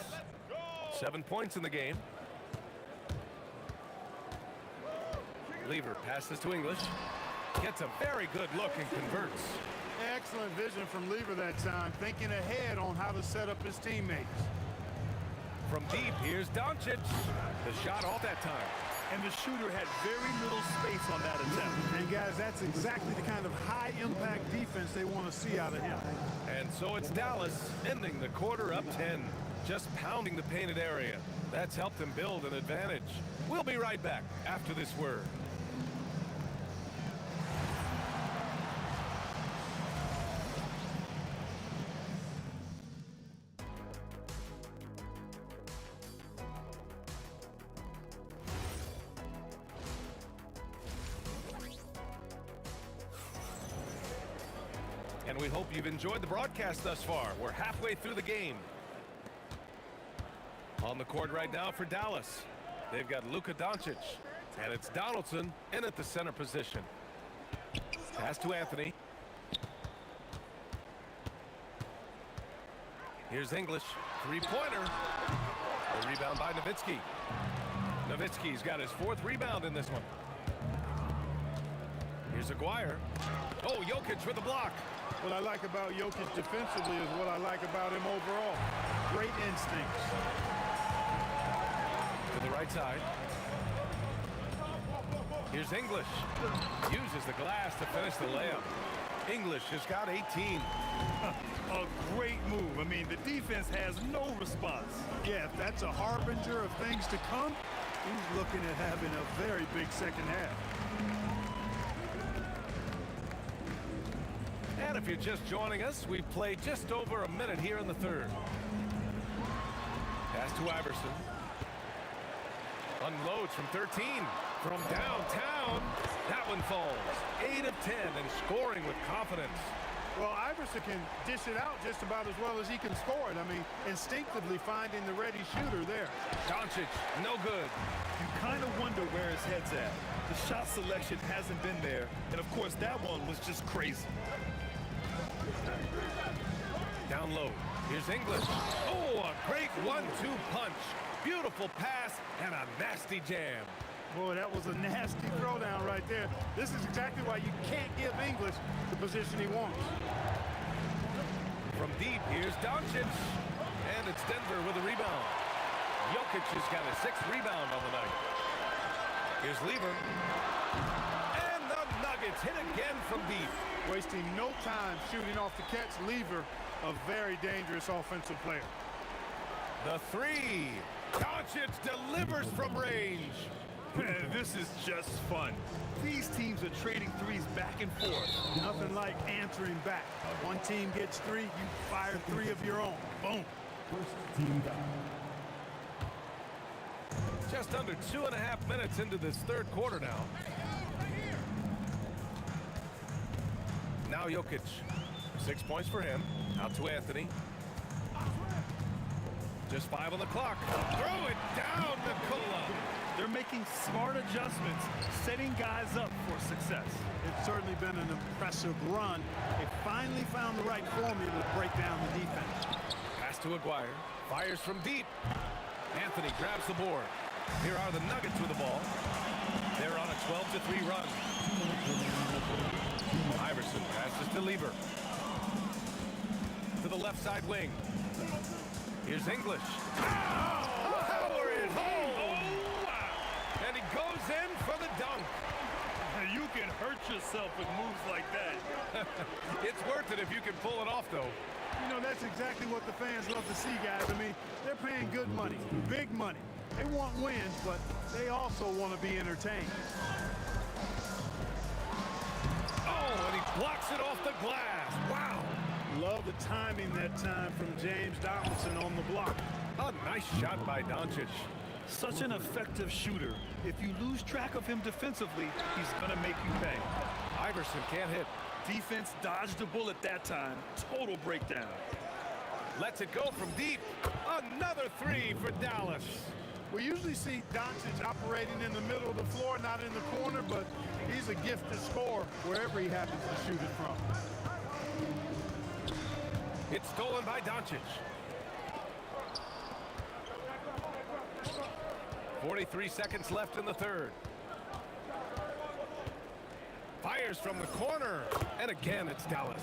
7 points in the game. Lever passes to English. Gets a very good look and converts. Excellent vision from Lever that time, thinking ahead on how to set up his teammates. From deep, here's Doncic. The shot off that time. And the shooter had very little space on that attempt. And guys, that's exactly the kind of high-impact defense they want to see out of him. And so it's Dallas ending the quarter up 10, just pounding the painted area. That's helped them build an advantage. We'll be right back after this word. And we hope you've enjoyed the broadcast thus far. We're halfway through the game. On the court right now for Dallas, they've got Luka Doncic, and it's Donaldson in at the center position. Pass to Anthony. Here's English, three-pointer. A rebound by Nowitzki. Nowitzki's got his 4th rebound in this one. Here's Aguirre. Oh, Jokic with the block. What I like about Jokic defensively is what I like about him overall. Great instincts. To the right side. Here's English. Uses the glass to finish the layup. English has got 18. A great move. I mean, the defense has no response. Yeah, if that's a harbinger of things to come, he's looking at having a very big second half. And if you're just joining us, we've played just over a minute here in the third. Pass to Iverson. Unloads from 13. From downtown, that one falls. 8 of 10 and scoring with confidence. Well, Iverson can dish it out just about as well as he can score it. I mean, instinctively finding the ready shooter there. Doncic, no good. You kind of wonder where his head's at. The shot selection hasn't been there. And, of course, that one was just crazy. Down low. Here's English. Oh, a great 1-2 punch. Beautiful pass and a nasty jam. Boy, that was a nasty throwdown right there. This is exactly why you can't give English the position he wants. From deep, here's Doncic. And it's Denver with a rebound. Jokic has got a 6th rebound on the night. Here's Lever. And the Nuggets hit again from deep. Wasting no time shooting off the catch. Lever, a very dangerous offensive player. The 3. Doncic delivers from range. Man, this is just fun. These teams are trading threes back and forth. Nothing like answering back. One team gets 3, you fire 3 of your own. Boom. Just under 2.5 minutes into this third quarter now. Now Jokic. 6 points for him. Out to Anthony. Just 5 on the clock. Throw it down, Nikola. They're making smart adjustments, setting guys up for success. It's certainly been an impressive run. They finally found the right formula to break down the defense. Pass to Aguirre. Fires from deep. Anthony grabs the board. Here are the Nuggets with the ball. They're on a 12-3 run. Iverson passes to Lever. To the left side wing. Here's English. Power is home. And he goes in for the dunk. You can hurt yourself with moves like that. It's worth it if you can pull it off, though. You know, that's exactly what the fans love to see, guys. I mean, they're paying good money, big money. They want wins, but they also want to be entertained. Oh, and he blocks it off the glass. Wow. Love the timing that time from James Donaldson on the block. A nice shot by Doncic. Such an effective shooter. If you lose track of him defensively, he's going to make you pay. Iverson can't hit. Defense dodged the bullet that time. Total breakdown. Lets it go from deep. Another three for Dallas. We usually see Doncic operating in the middle of the floor, not in the corner, but he's a gifted scorer wherever he happens to shoot it from. It's stolen by Doncic. 43 seconds left in the third. Fires from the corner. And again, it's Dallas.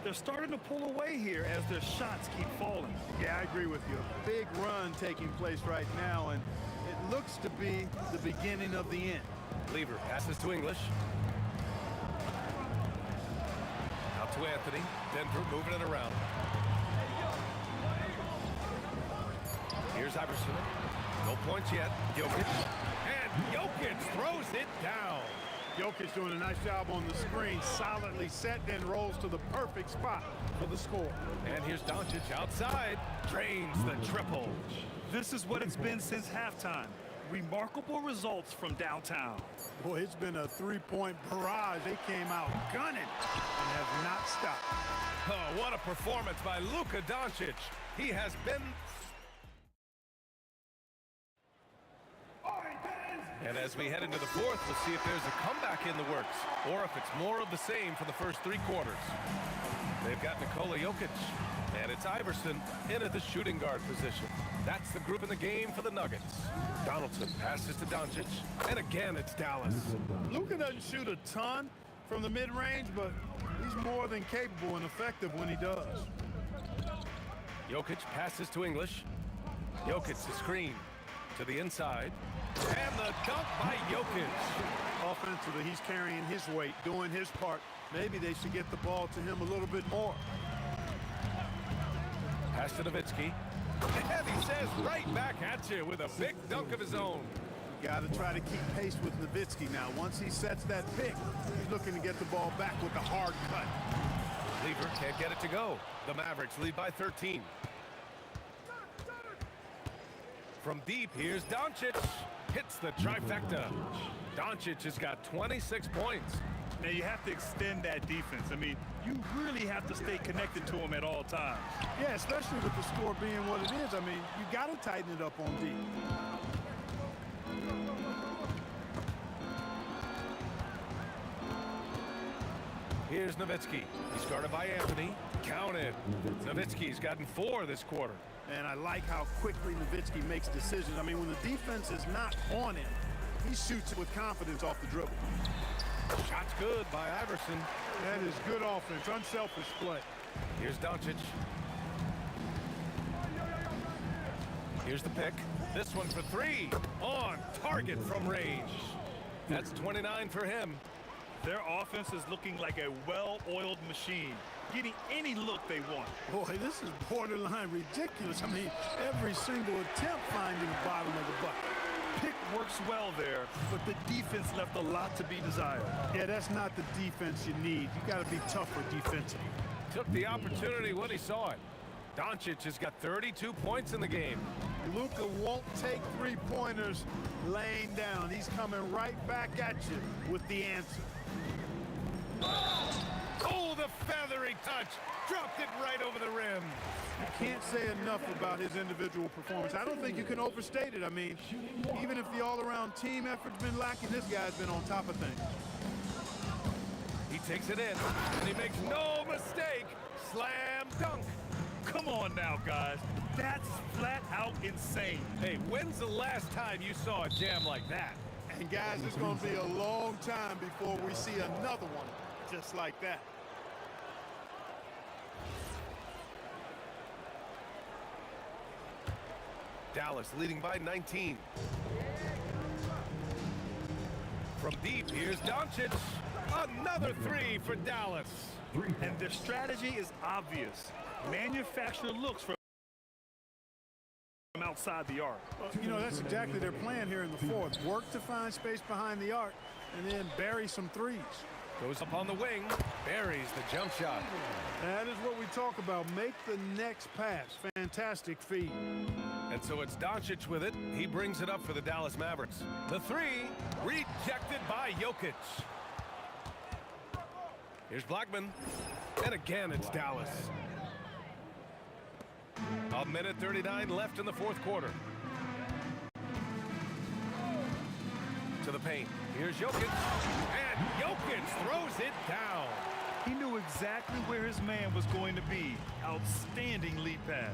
They're starting to pull away here as their shots keep falling. Yeah, I agree with you. A big run taking place right now, and it looks to be the beginning of the end. Lever passes to English. Out to Anthony. Denver moving it around. Here's Iverson. No points yet. Jokic. And Jokic throws it down. Jokic doing a nice job on the screen. Solidly set, then rolls to the perfect spot for the score. And here's Doncic outside. Drains the triple. This is what it's been since halftime. Remarkable results from downtown. Boy, it's been a three-point barrage. They came out gunning and have not stopped. Oh, what a performance by Luka Doncic. He has been... And as we head into the fourth, we'll see if there's a comeback in the works or if it's more of the same for the first three quarters. They've got Nikola Jokic, and it's Iverson in at the shooting guard position. That's the group in the game for the Nuggets. Donaldson passes to Doncic, and again it's Dallas. Luka doesn't shoot a ton from the mid-range, but he's more than capable and effective when he does. Jokic passes to English. Jokic the screen to the inside. And the dunk by Jokic. Offensively, he's carrying his weight, doing his part. Maybe they should get the ball to him a little bit more. Pass to Nowitzki. And he says right back at you with a big dunk of his own. Got to try to keep pace with Nowitzki now. Once he sets that pick, he's looking to get the ball back with a hard cut. Lever can't get it to go. The Mavericks lead by 13. From deep, here's Doncic. Hits the trifecta. Doncic has got 26 points. Now you have to extend that defense. I mean, you really have to stay connected to him at all times. Yeah, especially with the score being what it is. I mean, you got to tighten it up on D. Here's Nowitzki. He's guarded by Anthony. Count it. Nowitzki's gotten 4 this quarter. And I like how quickly Nowitzki makes decisions. I mean, when the defense is not on him, he shoots with confidence off the dribble. Shot's good by Iverson. That is good offense, unselfish play. Here's Doncic. Here's the pick. This one for 3. On target from range. That's 29 for him. Their offense is looking like a well-oiled machine, getting any look they want. Boy, this is borderline ridiculous. I mean, every single attempt finding the bottom of the bucket. Pick works well there, but the defense left a lot to be desired. Yeah, that's not the defense you need. You got to be tougher defensively. Took the opportunity when he saw it. Doncic has got 32 points in the game. Luka won't take three-pointers laying down. He's coming right back at you with the answer. Oh, the feathery touch. Dropped it right over the rim. You can't say enough about his individual performance. I don't think you can overstate it. I mean, even if the all-around team effort's been lacking, this guy's been on top of things. He takes it in, and he makes no mistake. Slam dunk. Come on now, guys. That's flat out insane. Hey, when's the last time you saw a jam like that? And guys, it's going to be a long time before we see another one just like that. Dallas leading by 19. From deep, here's Doncic. Another three for Dallas. And their strategy is obvious. Manufacture looks from outside the arc. Well, you know, that's exactly their plan here in the fourth. Work to find space behind the arc and then bury some threes. Goes up on the wing, buries the jump shot. That is what we talk about. Make the next pass. Fantastic feed. And so it's Doncic with it. He brings it up for the Dallas Mavericks. The three, rejected by Jokic. Here's Blackman. And again, it's Dallas. A minute 39 left in the fourth quarter. To the paint. Here's Jokic. And Jokic throws it down. He knew exactly where his man was going to be. Outstanding lead pass.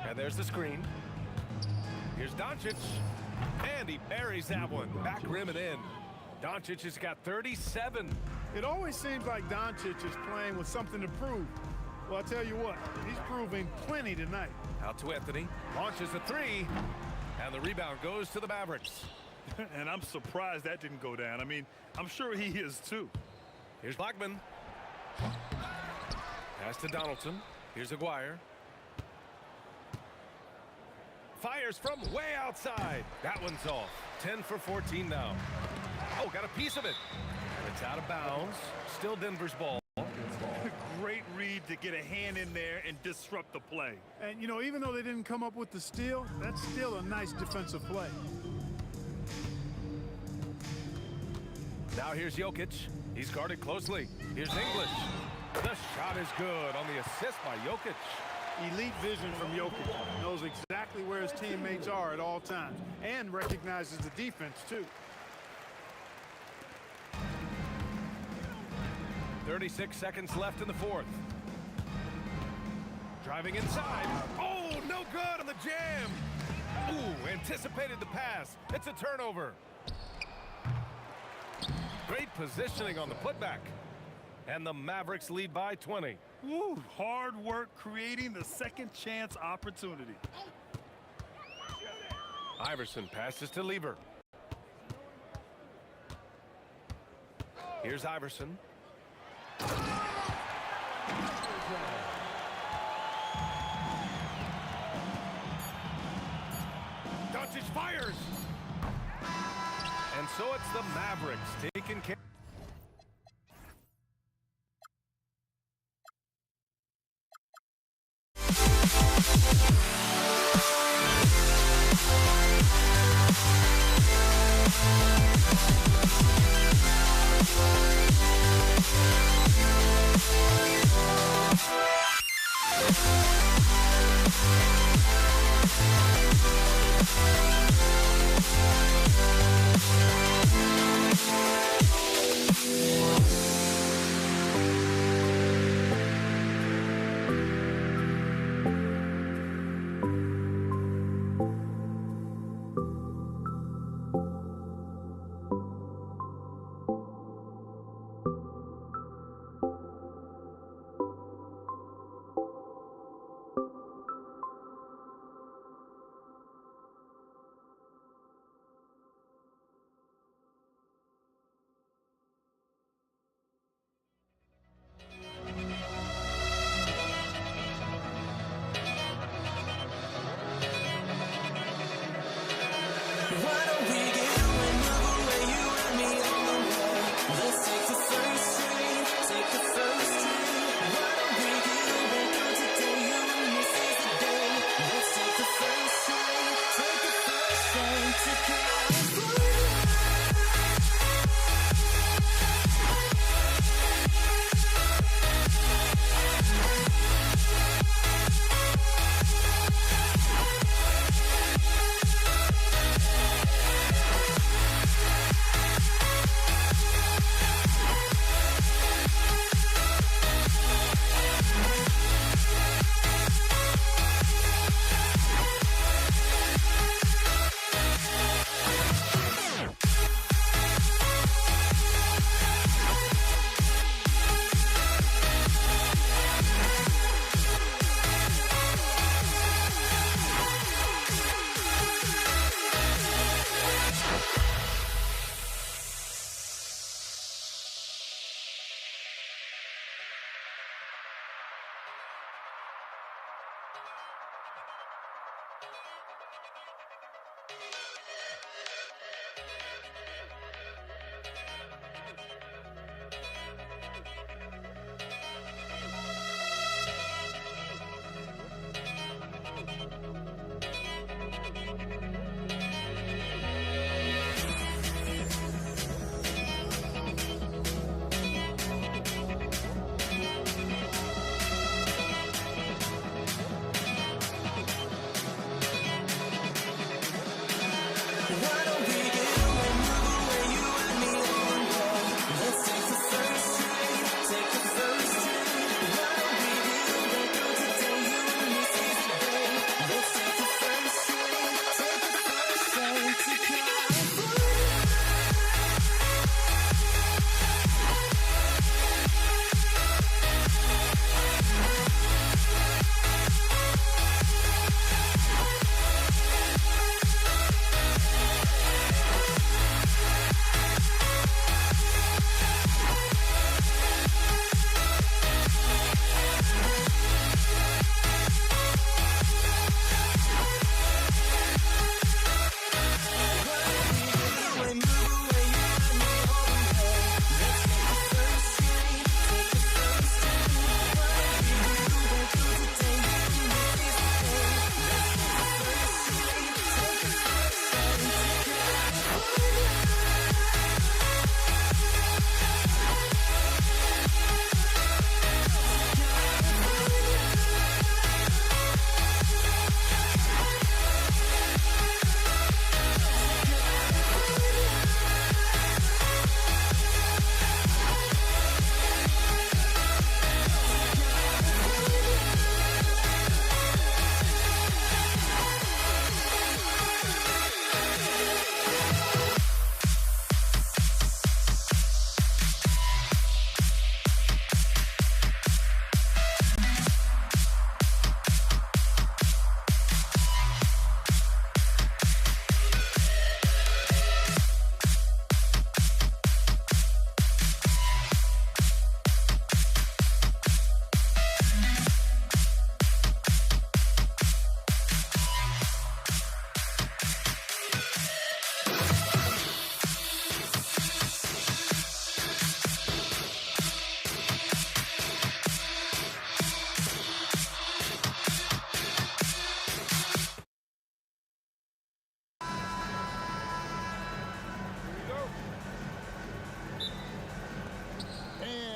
And there's the screen. Here's Doncic. And he buries that one. Back rim and in. Doncic has got 37. It always seems like Doncic is playing with something to prove. Well, I'll tell you what, he's proving plenty tonight. Out to Anthony. Launches a three. And the rebound goes to the Mavericks. And I'm surprised that didn't go down. I mean, I'm sure he is too. Here's Blackman. Pass to Donaldson. Here's Aguirre. Fires from way outside. That one's off. 10 for 14 now. Oh, got a piece of it. And it's out of bounds. Still Denver's ball. Great read to get a hand in there and disrupt the play. And, you know, even though they didn't come up with the steal, that's still a nice defensive play. Now here's Jokic. He's guarded closely. Here's English. The shot is good on the assist by Jokic. Elite vision from Jokic. Knows exactly where his teammates are at all times and recognizes the defense, too. 36 seconds left in the fourth. Driving inside. Oh, no good on the jam. Ooh, anticipated the pass. It's a turnover. Great positioning on the putback. And the Mavericks lead by 20. Woo, hard work creating the second chance opportunity. Iverson passes to Lever. Here's Iverson. Doncic fires. And so it's the Mavericks taking care. Why don't we get another way you and me on the road?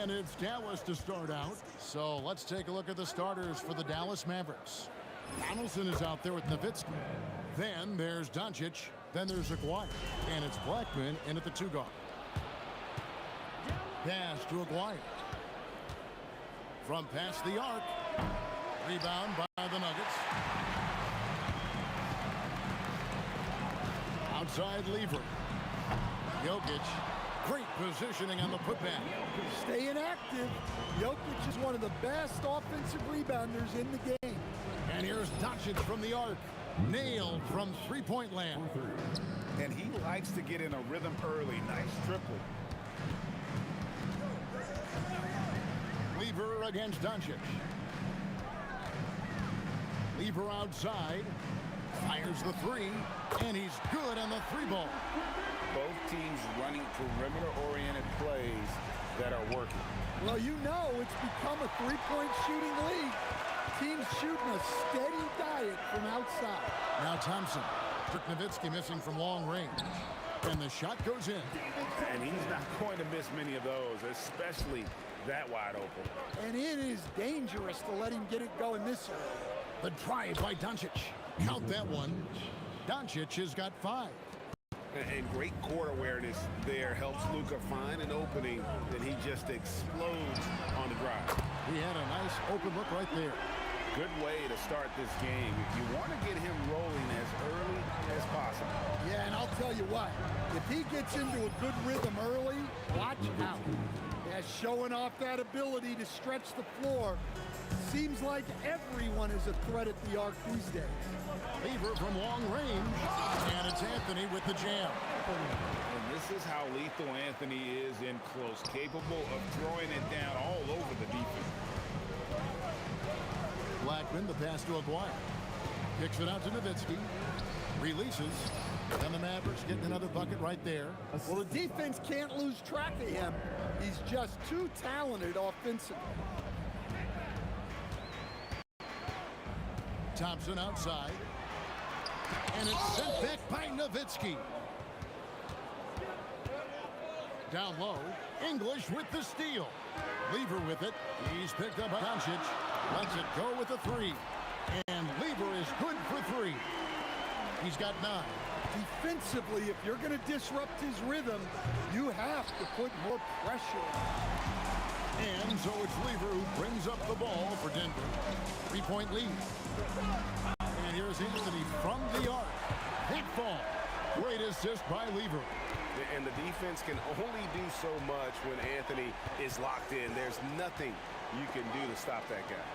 And it's Dallas to start out. So let's take a look at the starters for the Dallas Mavericks. Donaldson is out there with Nowitzki. Then there's Doncic. Then there's Aguirre. And it's Blackman in at the 2 guard. Pass to Aguirre. From past the arc. Rebound by the Nuggets. Outside Lever. Jokic. Great positioning on the putback. Staying active. Jokic is one of the best offensive rebounders in the game. And here's Doncic from the arc. Nailed from three-point land. And he likes to get in a rhythm early. Nice triple. Lever against Doncic. Lever outside. Fires the 3. And he's good on the 3-ball. Both teams running perimeter-oriented plays that are working. Well, you know it's become a three-point shooting league. Teams shooting a steady diet from outside. Now Thompson. Nowitzki missing from long range. And the shot goes in. And he's not going to miss many of those, especially that wide open. And it is dangerous to let him get it going this early. The drive by Doncic. Count that one. Doncic has got 5. And great court awareness there helps Luka find an opening that he just explodes on the drive. He had a nice open look right there. Good way to start this game. If you want to get him rolling as early as possible. Yeah, and I'll tell you what, if he gets into a good rhythm early, watch out. Yeah, showing off that ability to stretch the floor. Seems like everyone is a threat at the arc these days. Lever from long range, and it's Anthony with the jam. And this is how lethal Anthony is in close, capable of throwing it down all over the defense. Blackman, the pass to Aguirre. Kicks it out to Nowitzki. Releases. And the Mavericks getting another bucket right there. Well, the defense can't lose track of him. He's just too talented offensively. Thompson outside. And it's sent back by Nowitzki. Down low. English with the steal. Lever with it. He's picked up by Doncic. Lets it go with a three. And Lever is good for three. He's got 9. Defensively, if you're going to disrupt his rhythm, you have to put more pressure on. And so it's Lever who brings up the ball for Denver. 3-point lead. And here's Anthony from the arc. That ball. Great assist by Lever. And the defense can only do so much when Anthony is locked in. There's nothing you can do to stop that guy.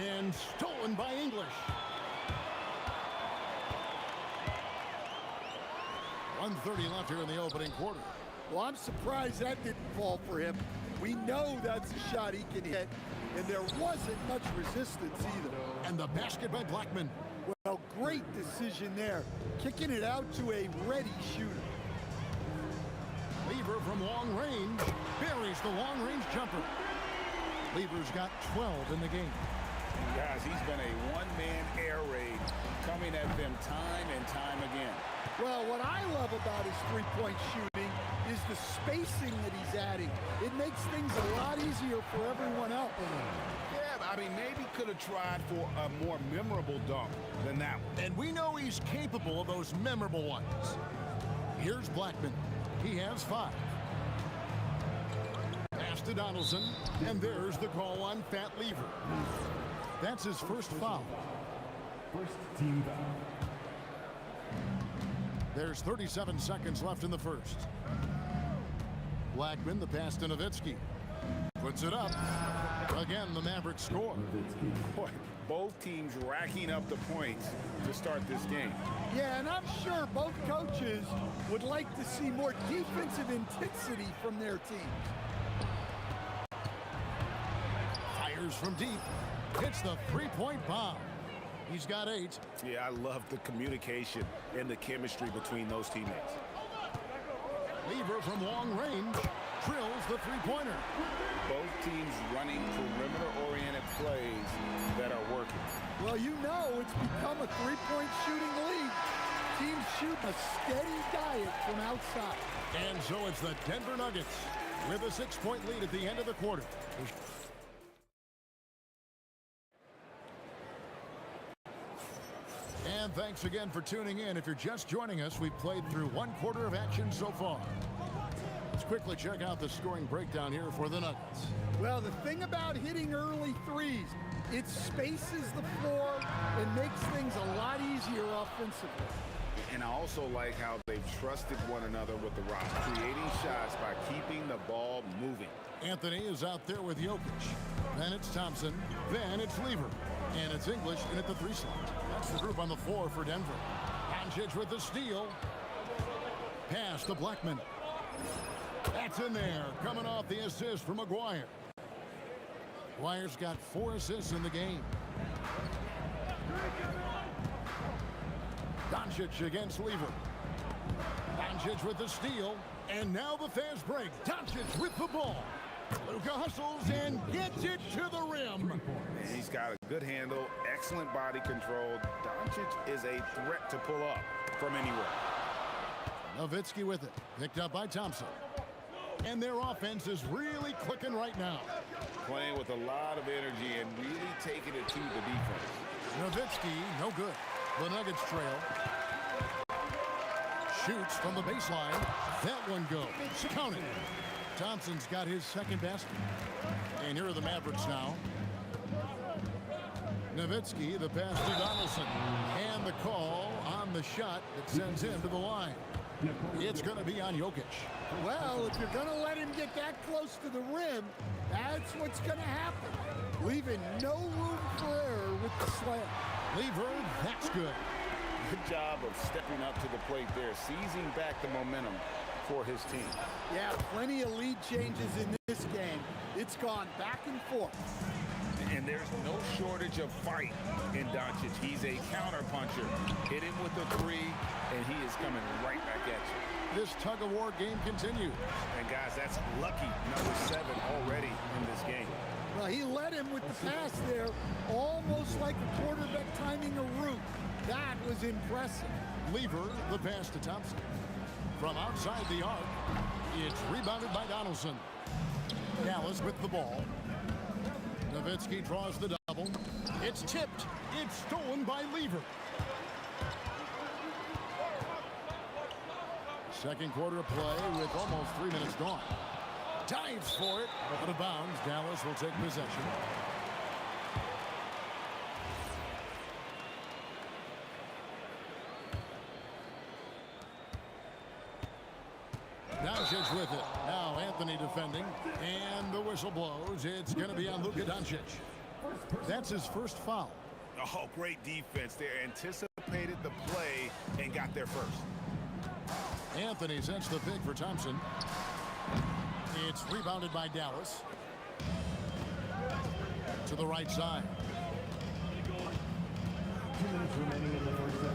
And stolen by English. 1:30 left here in the opening quarter. Well, I'm surprised that didn't fall for him. We know that's a shot he can hit, and there wasn't much resistance either. And the basket by Blackman. Well, great decision there. Kicking it out to a ready shooter. Lever from long range buries the long-range jumper. Lever's got 12 in the game. Guys, he's been a one-man air raid coming at them time and time again. Well, what I love about his three-point shooting is the spacing that he's adding. It makes things a lot easier for everyone else. Yeah, I mean, maybe could have tried for a more memorable dunk than that one. And we know he's capable of those memorable ones. Here's Blackman. He has 5. Pass to Donaldson. And there's the call on Fat Lever. That's his first foul. First team foul. There's 37 seconds left in the first. Blackman, the pass to Nowitzki. Puts it up. Again, the Mavericks score. Boy, both teams racking up the points to start this game. Yeah, and I'm sure both coaches would like to see more defensive intensity from their team. Fires from deep. Hits the three-point bomb. He's got 8. Yeah, I love the communication and the chemistry between those teammates. Lever from long range drills the three-pointer. Both teams running perimeter-oriented plays that are working. Well, you know it's become a three-point shooting league. Teams shoot a steady diet from outside. And so it's the Denver Nuggets with a 6-point lead at the end of the quarter. And thanks again for tuning in. If you're just joining us, we've played through 1 quarter of action so far. Let's quickly check out the scoring breakdown here for the Nuggets. Well, the thing about hitting early threes, it spaces the floor and makes things a lot easier offensively. And I also like how they've trusted one another with the rock, creating shots by keeping the ball moving. Anthony is out there with Jokic. Then it's Thompson. Then it's Lever. And it's English in at the 3 slot. That's the group on the floor for Denver. Doncic with the steal. Pass to Blackman. That's in there. Coming off the assist from McGuire. McGuire's got 4 assists in the game. Doncic against Lever. Doncic with the steal. And now the fast break. Doncic with the ball. Luka hustles and gets it to the rim. He's got a good handle, excellent body control. Doncic is a threat to pull up from anywhere. Nowitzki with it. Picked up by Thompson. And their offense is really clicking right now. Playing with a lot of energy and really taking it to the defense. Nowitzki, no good. The Nuggets trail. Shoots from the baseline. That one goes. Count it. Thompson's got his second basket. And here are the Mavericks now. Nowitzki, the pass to Donaldson. And the call on the shot that sends him to the line. It's going to be on Jokic. Well, if you're going to let him get that close to the rim, that's what's going to happen. Leaving no room for error with the slam. Lever, that's good. Good job of stepping up to the plate there, seizing back the momentum for his team. Yeah, plenty of lead changes in this game. It's gone back and forth. And there's no shortage of fight in Doncic. He's a counterpuncher. Hit him with a three, and he is coming right back at you. This tug-of-war game continues. And guys, that's lucky number 7 already in this game. Well, he led him with the pass there, almost like a quarterback timing a route. That was impressive. Lever, the pass to Thompson. From outside the arc, it's rebounded by Donaldson. Dallas with the ball. Nowitzki draws the double. It's tipped. It's stolen by Lever. Second quarter of play with almost 3 minutes gone. Dives for it. Out of bounds. Dallas will take possession. Doncic with it. Now Anthony defending. And the whistle blows. It's going to be on Luka Doncic. That's his first foul. Oh, great defense there. Anticipated the play and got there first. Anthony sets the pick for Thompson. It's rebounded by Dallas. To the right side.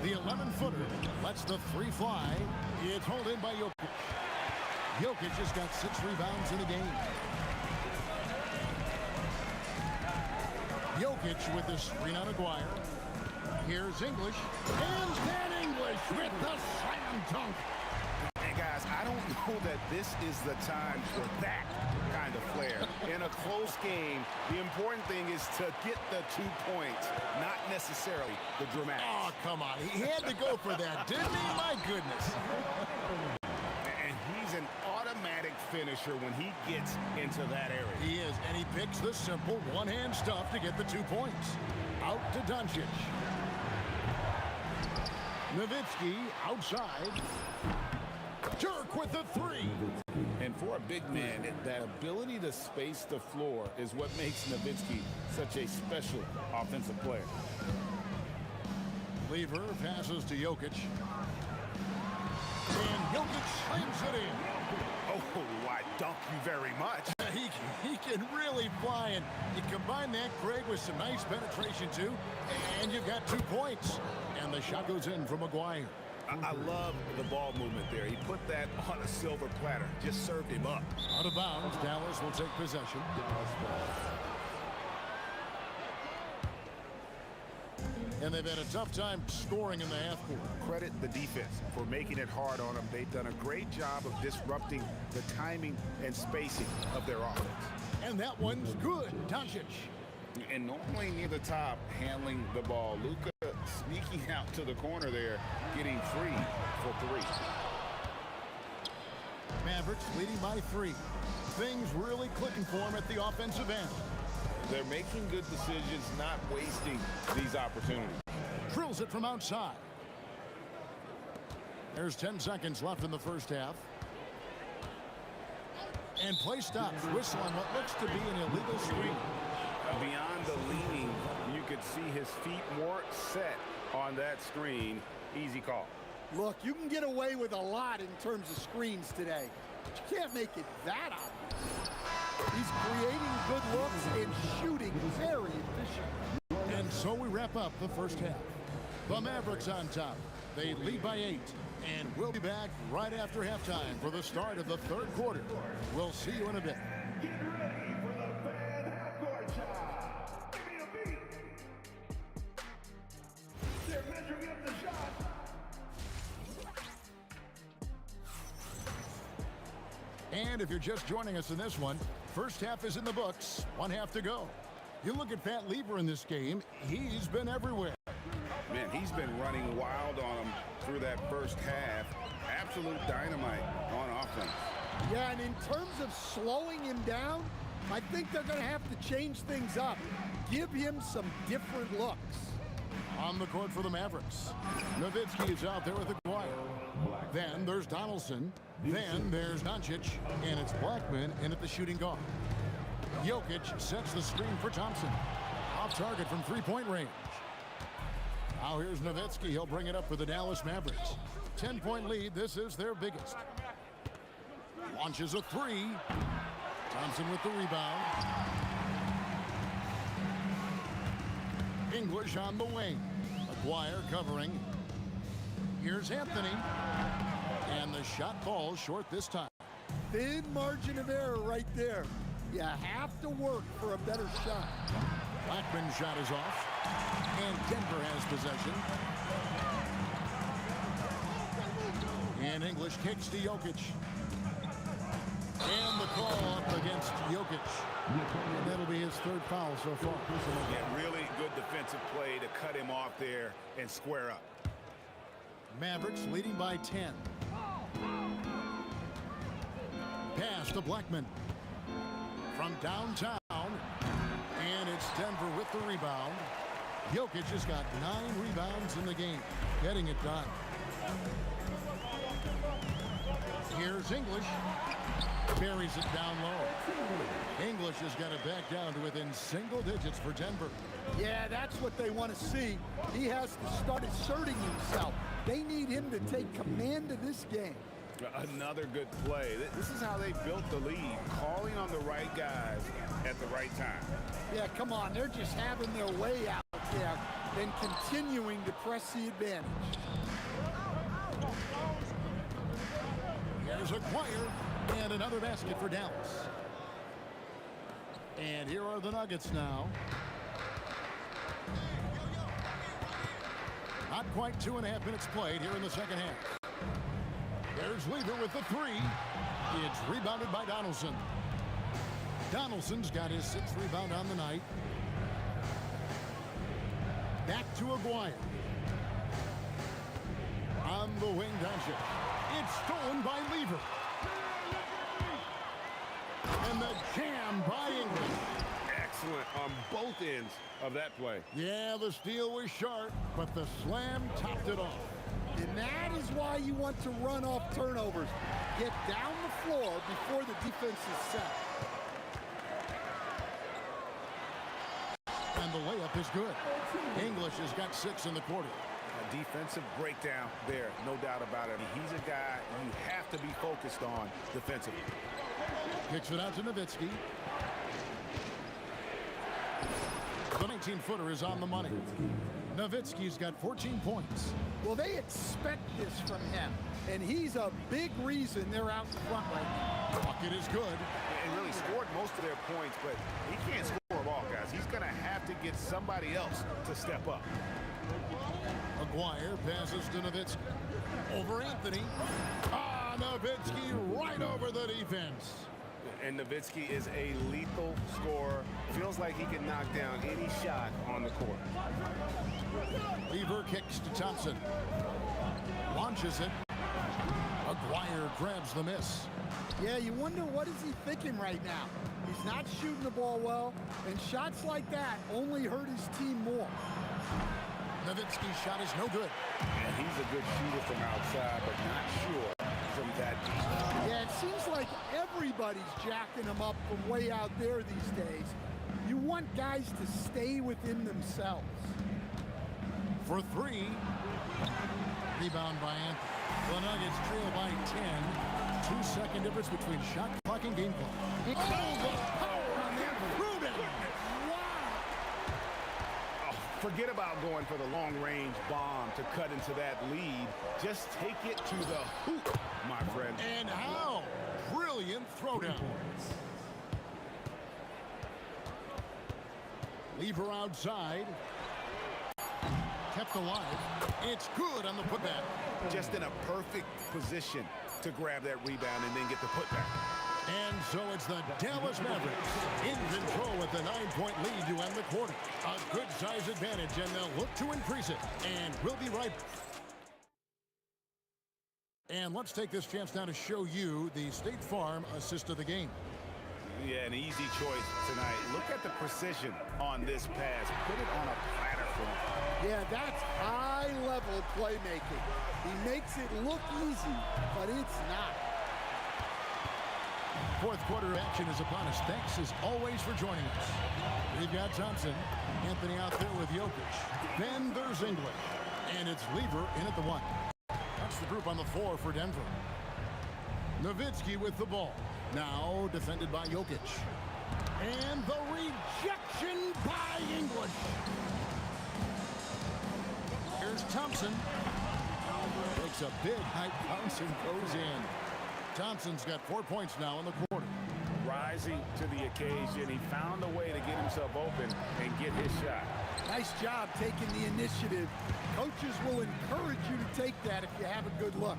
The 11-footer lets the three fly. It's hauled in by Jokic. Jokic has got 6 rebounds in the game. Jokic with the screen on Aguirre. Here's English. And Dan English with the slam dunk. And guys, I don't know that this is the time for that kind of flair. In a close game, the important thing is to get the 2 points, not necessarily the dramatics. Oh, come on. He had to go for that, didn't he? My goodness. And he's an automatic finisher when he gets into that area. He is, and he picks the simple one-hand stuff to get the 2 points. Out to Doncic. Nowitzki outside. Jerk with the 3. And for a big man, that ability to space the floor is what makes Nowitzki such a special offensive player. Lever passes to Jokic. And Jokic slams it in. Oh, I dunk you very much. He can really fly, and you combine that, Craig, with some nice penetration, too, and you've got 2 points. And the shot goes in from Aguirre. I love the ball movement there. He put that on a silver platter, just served him up. Out of bounds, Dallas will take possession. And they've had a tough time scoring in the half court. Credit the defense for making it hard on them. They've done a great job of disrupting the timing and spacing of their offense. And that one's good. Doncic. And normally near the top, handling the ball. Luka sneaking out to the corner there, getting free for 3. Mavericks leading by 3. Things really clicking for them at the offensive end. They're making good decisions, not wasting these opportunities. Drills it from outside. There's 10 seconds left in the first half. And play stops. Whistle on what looks to be an illegal screen. Beyond the leaning, you could see his feet more set on that screen. Easy call. Look, you can get away with a lot in terms of screens today, but you can't make it that obvious. He's creating good looks and shooting very efficient. And so we wrap up the first half. The Mavericks on top. They lead by 8. And we'll be back right after halftime for the start of the third quarter. We'll see you in a bit. Get ready for the fan half-court shot. Give me a beat. They're measuring up the shot. And if you're just joining us in this one, first half is in the books. 1 half to go. You look at Pat Lever in this game, he's been everywhere. Man, he's been running wild on him through that first half. Absolute dynamite on offense. Yeah, and in terms of slowing him down, I think they're going to have to change things up. Give him some different looks. On the court for the Mavericks. Nowitzki is out there with Aguirre. Then there's Donaldson. Then there's Doncic. And it's Blackman in at the shooting guard. Jokic sets the screen for Thompson. Off target from three-point range. Now here's Nowitzki. He'll bring it up for the Dallas Mavericks. 10-point lead. This is their biggest. Launches a 3. Thompson with the rebound. English on the wing. McGuire covering. Here's Anthony. And the shot falls short this time. Thin margin of error right there. You have to work for a better shot. Blackman's shot is off. And Denver has possession. And English kicks to Jokic. And the call up against Jokic. And that'll be his third foul so far. Yeah, really good defensive play to cut him off there and square up. Mavericks leading by 10. Pass to Blackman. From downtown. And it's Denver with the rebound. Jokic has got 9 rebounds in the game. Getting it done. Here's English. Buries it down low. English has got it back down to within single digits for Denver. Yeah, that's what they want to see. He has to start asserting himself. They need him to take command of this game. Another good play. This is how they built the lead, calling on the right guys at the right time. Yeah, come on. They're just having their way out there, then continuing to press the advantage. Here's Acquire, and another basket for Dallas. And here are the Nuggets now. Not quite 2.5 minutes played here in the second half. There's Lever with the three. It's rebounded by Donaldson. Donaldson's got his 6th rebound on the night. Back to Aguirre. On the wing, Doncic. It's stolen by Lever. And the jam by English. Excellent on both ends of that play. Yeah, the steal was sharp, but the slam topped it off. And that is why you want to run off turnovers. Get down the floor before the defense is set. And the layup is good. English has got 6 in the quarter. A defensive breakdown there, no doubt about it. He's a guy you have to be focused on defensively. Kicks it out to Nowitzki. The 19-footer is on the money. Nowitzki's got 14 points. Well, they expect this from him, and he's a big reason they're out in front right now. Bucket is good. And really scored most of their points, but he can't score them all, guys. He's going to have to get somebody else to step up. Aguirre passes to Nowitzki. Over Anthony. Nowitzki right over the defense. And Nowitzki is a lethal scorer. Feels like he can knock down any shot on the court. Lever kicks to Thompson. Launches it. Aguirre grabs the miss. Yeah, you wonder what is he thinking right now. He's not shooting the ball well, and shots like that only hurt his team more. Nowitzki's shot is no good. And he's a good shooter from outside, but not sure from that deep. Yeah, it seems like everybody's jacking him up from way out there these days. You want guys to stay within themselves. For 3. Rebound by Anthony. The Nuggets trail by 10. 2-second difference between shot clock and game clock. Oh, the power on that Rubin! Oh, forget about going for the long-range bomb to cut into that lead. Just take it to the hoop, my friend. And how? Brilliant throwdown. Lever outside. Kept alive. It's good on the putback. Just in a perfect position to grab that rebound and then get the putback. And so it's the Dallas Mavericks in control with the 9-point lead to end the quarter. A good size advantage, and they'll look to increase it. And we'll be right back. And let's take this chance now to show you the State Farm assist of the game. Yeah, an easy choice tonight. Look at the precision on this pass. Put it on a platter for him. Yeah, that's high-level playmaking. He makes it look easy, but it's not. Fourth quarter action is upon us. Thanks as always for joining us. We've got Thompson. Anthony out there with Jokic. Then there's English. And it's Lever in at the 1. That's the group on the floor for Denver. Nowitzki with the ball. Now defended by Jokic. And the rejection by English. Here's Thompson. Takes a big high bounce and goes in. Thompson's got 4 points now in the quarter. Rising to the occasion. He found a way to get himself open and get his shot. Nice job taking the initiative. Coaches will encourage you to take that if you have a good look.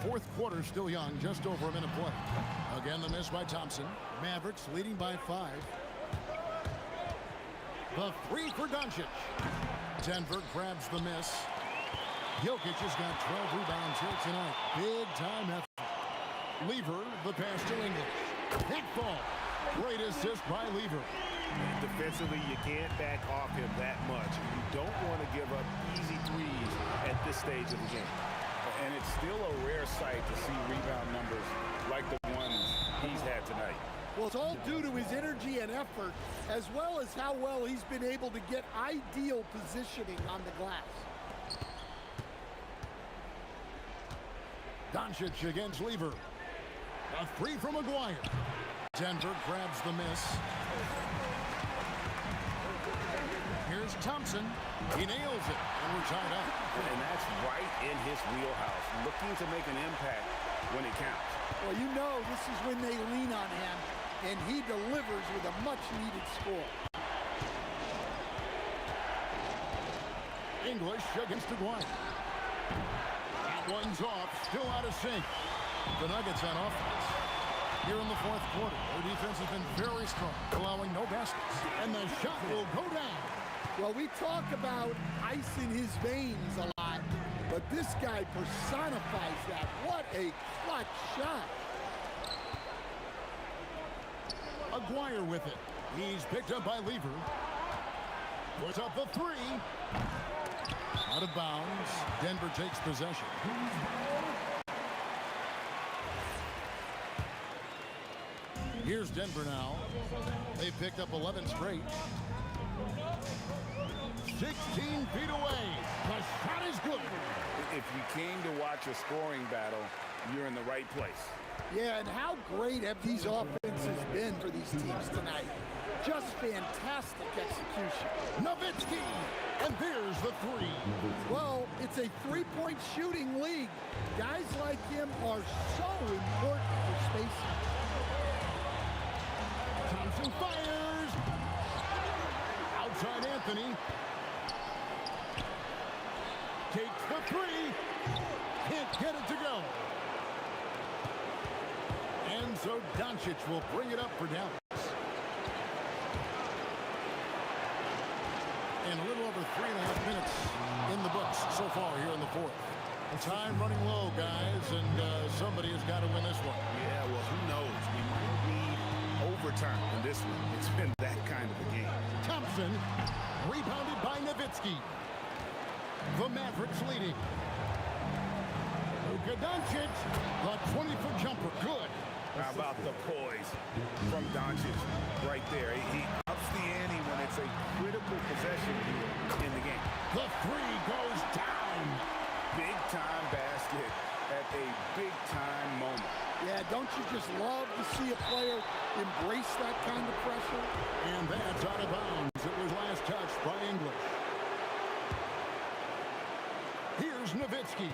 Fourth quarter still young, just over a minute play. Again, the miss by Thompson. Mavericks leading by 5. The three for Doncic. Denver grabs the miss. Jokic has got 12 rebounds here tonight. Big time effort. Lever, the pass to English. Hit ball. Great assist by Lever. Defensively, you can't back off him that much. You don't want to give up easy threes at this stage of the game. And it's still a rare sight to see rebound numbers like the ones he's had tonight. Well, it's all due to his energy and effort, as well as how well he's been able to get ideal positioning on the glass. Doncic against Lever. A three from McGuire. Denver grabs the miss. Here's Thompson. He nails it, and we're tied up. And that's right in his wheelhouse, looking to make an impact when it counts. Well, you know this is when they lean on him, and he delivers with a much-needed score. English against McGuire. That one's off, still out of sync. The Nuggets on offense. Here in the fourth quarter, their defense has been very strong, allowing no baskets. And the shot will go down. Well, we talk about ice in his veins a lot, but this guy personifies that. What a clutch shot. McGuire with it. He's picked up by Lever. Puts up the three. Out of bounds. Denver takes possession. Here's Denver now. They picked up 11 straight. 16 feet away. The shot is good. If you came to watch a scoring battle, you're in the right place. Yeah, and how great have these offenses been for these teams tonight? Just fantastic execution. Nowitzki, and there's the three. Well, it's a three-point shooting league. Guys like him are so important for spacing. Thompson fires. Outside Anthony. Takes the three. Can't get it to go. And so Doncic will bring it up for Dallas. And a little over 3.5 minutes in the books so far here in the fourth. Time running low, guys, and somebody has got to win this one. Yeah, well, who knows? We might need overtime in this one. It's been that kind of a game. Thompson, rebounded by Nowitzki. The Mavericks leading. Luka Doncic, the 20-foot jumper, good. How about the poise from Doncic right there? He ups the ante when it's a critical possession here in the game. The three goes down. Big-time basket at a big-time moment. Yeah, don't you just love to see a player embrace that kind of pressure? And that's out of bounds. It was last touched by English. Here's Nowitzki.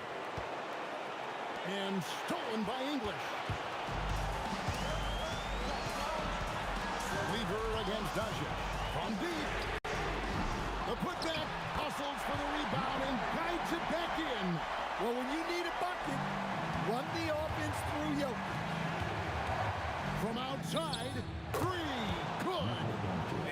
And stolen by English. Lever against Doncic. From deep. The putback hustles for the rebound and guides it back in. Well, when you need a bucket, run the offense through Jokic. From outside, three. Good.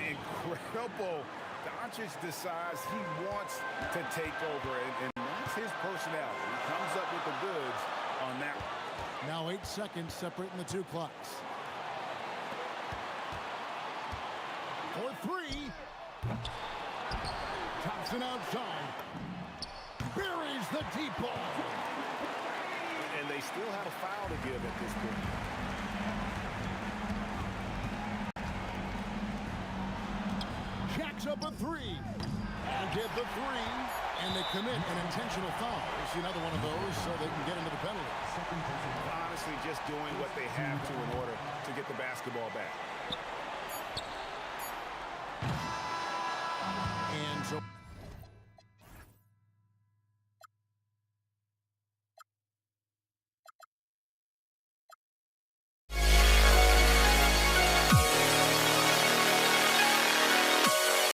Incredible. Doncic decides he wants to take over, and that's his personality. He comes up with the goods on that one. Now 8 seconds separating the two clocks. For three. Thompson outside. Buries the deep ball. And they still have a foul to give at this point. Jacks up a three. And get the three. And they commit an intentional foul. See another one of those so they can get into the penalty. Honestly, just doing what they have to in order to get the basketball back.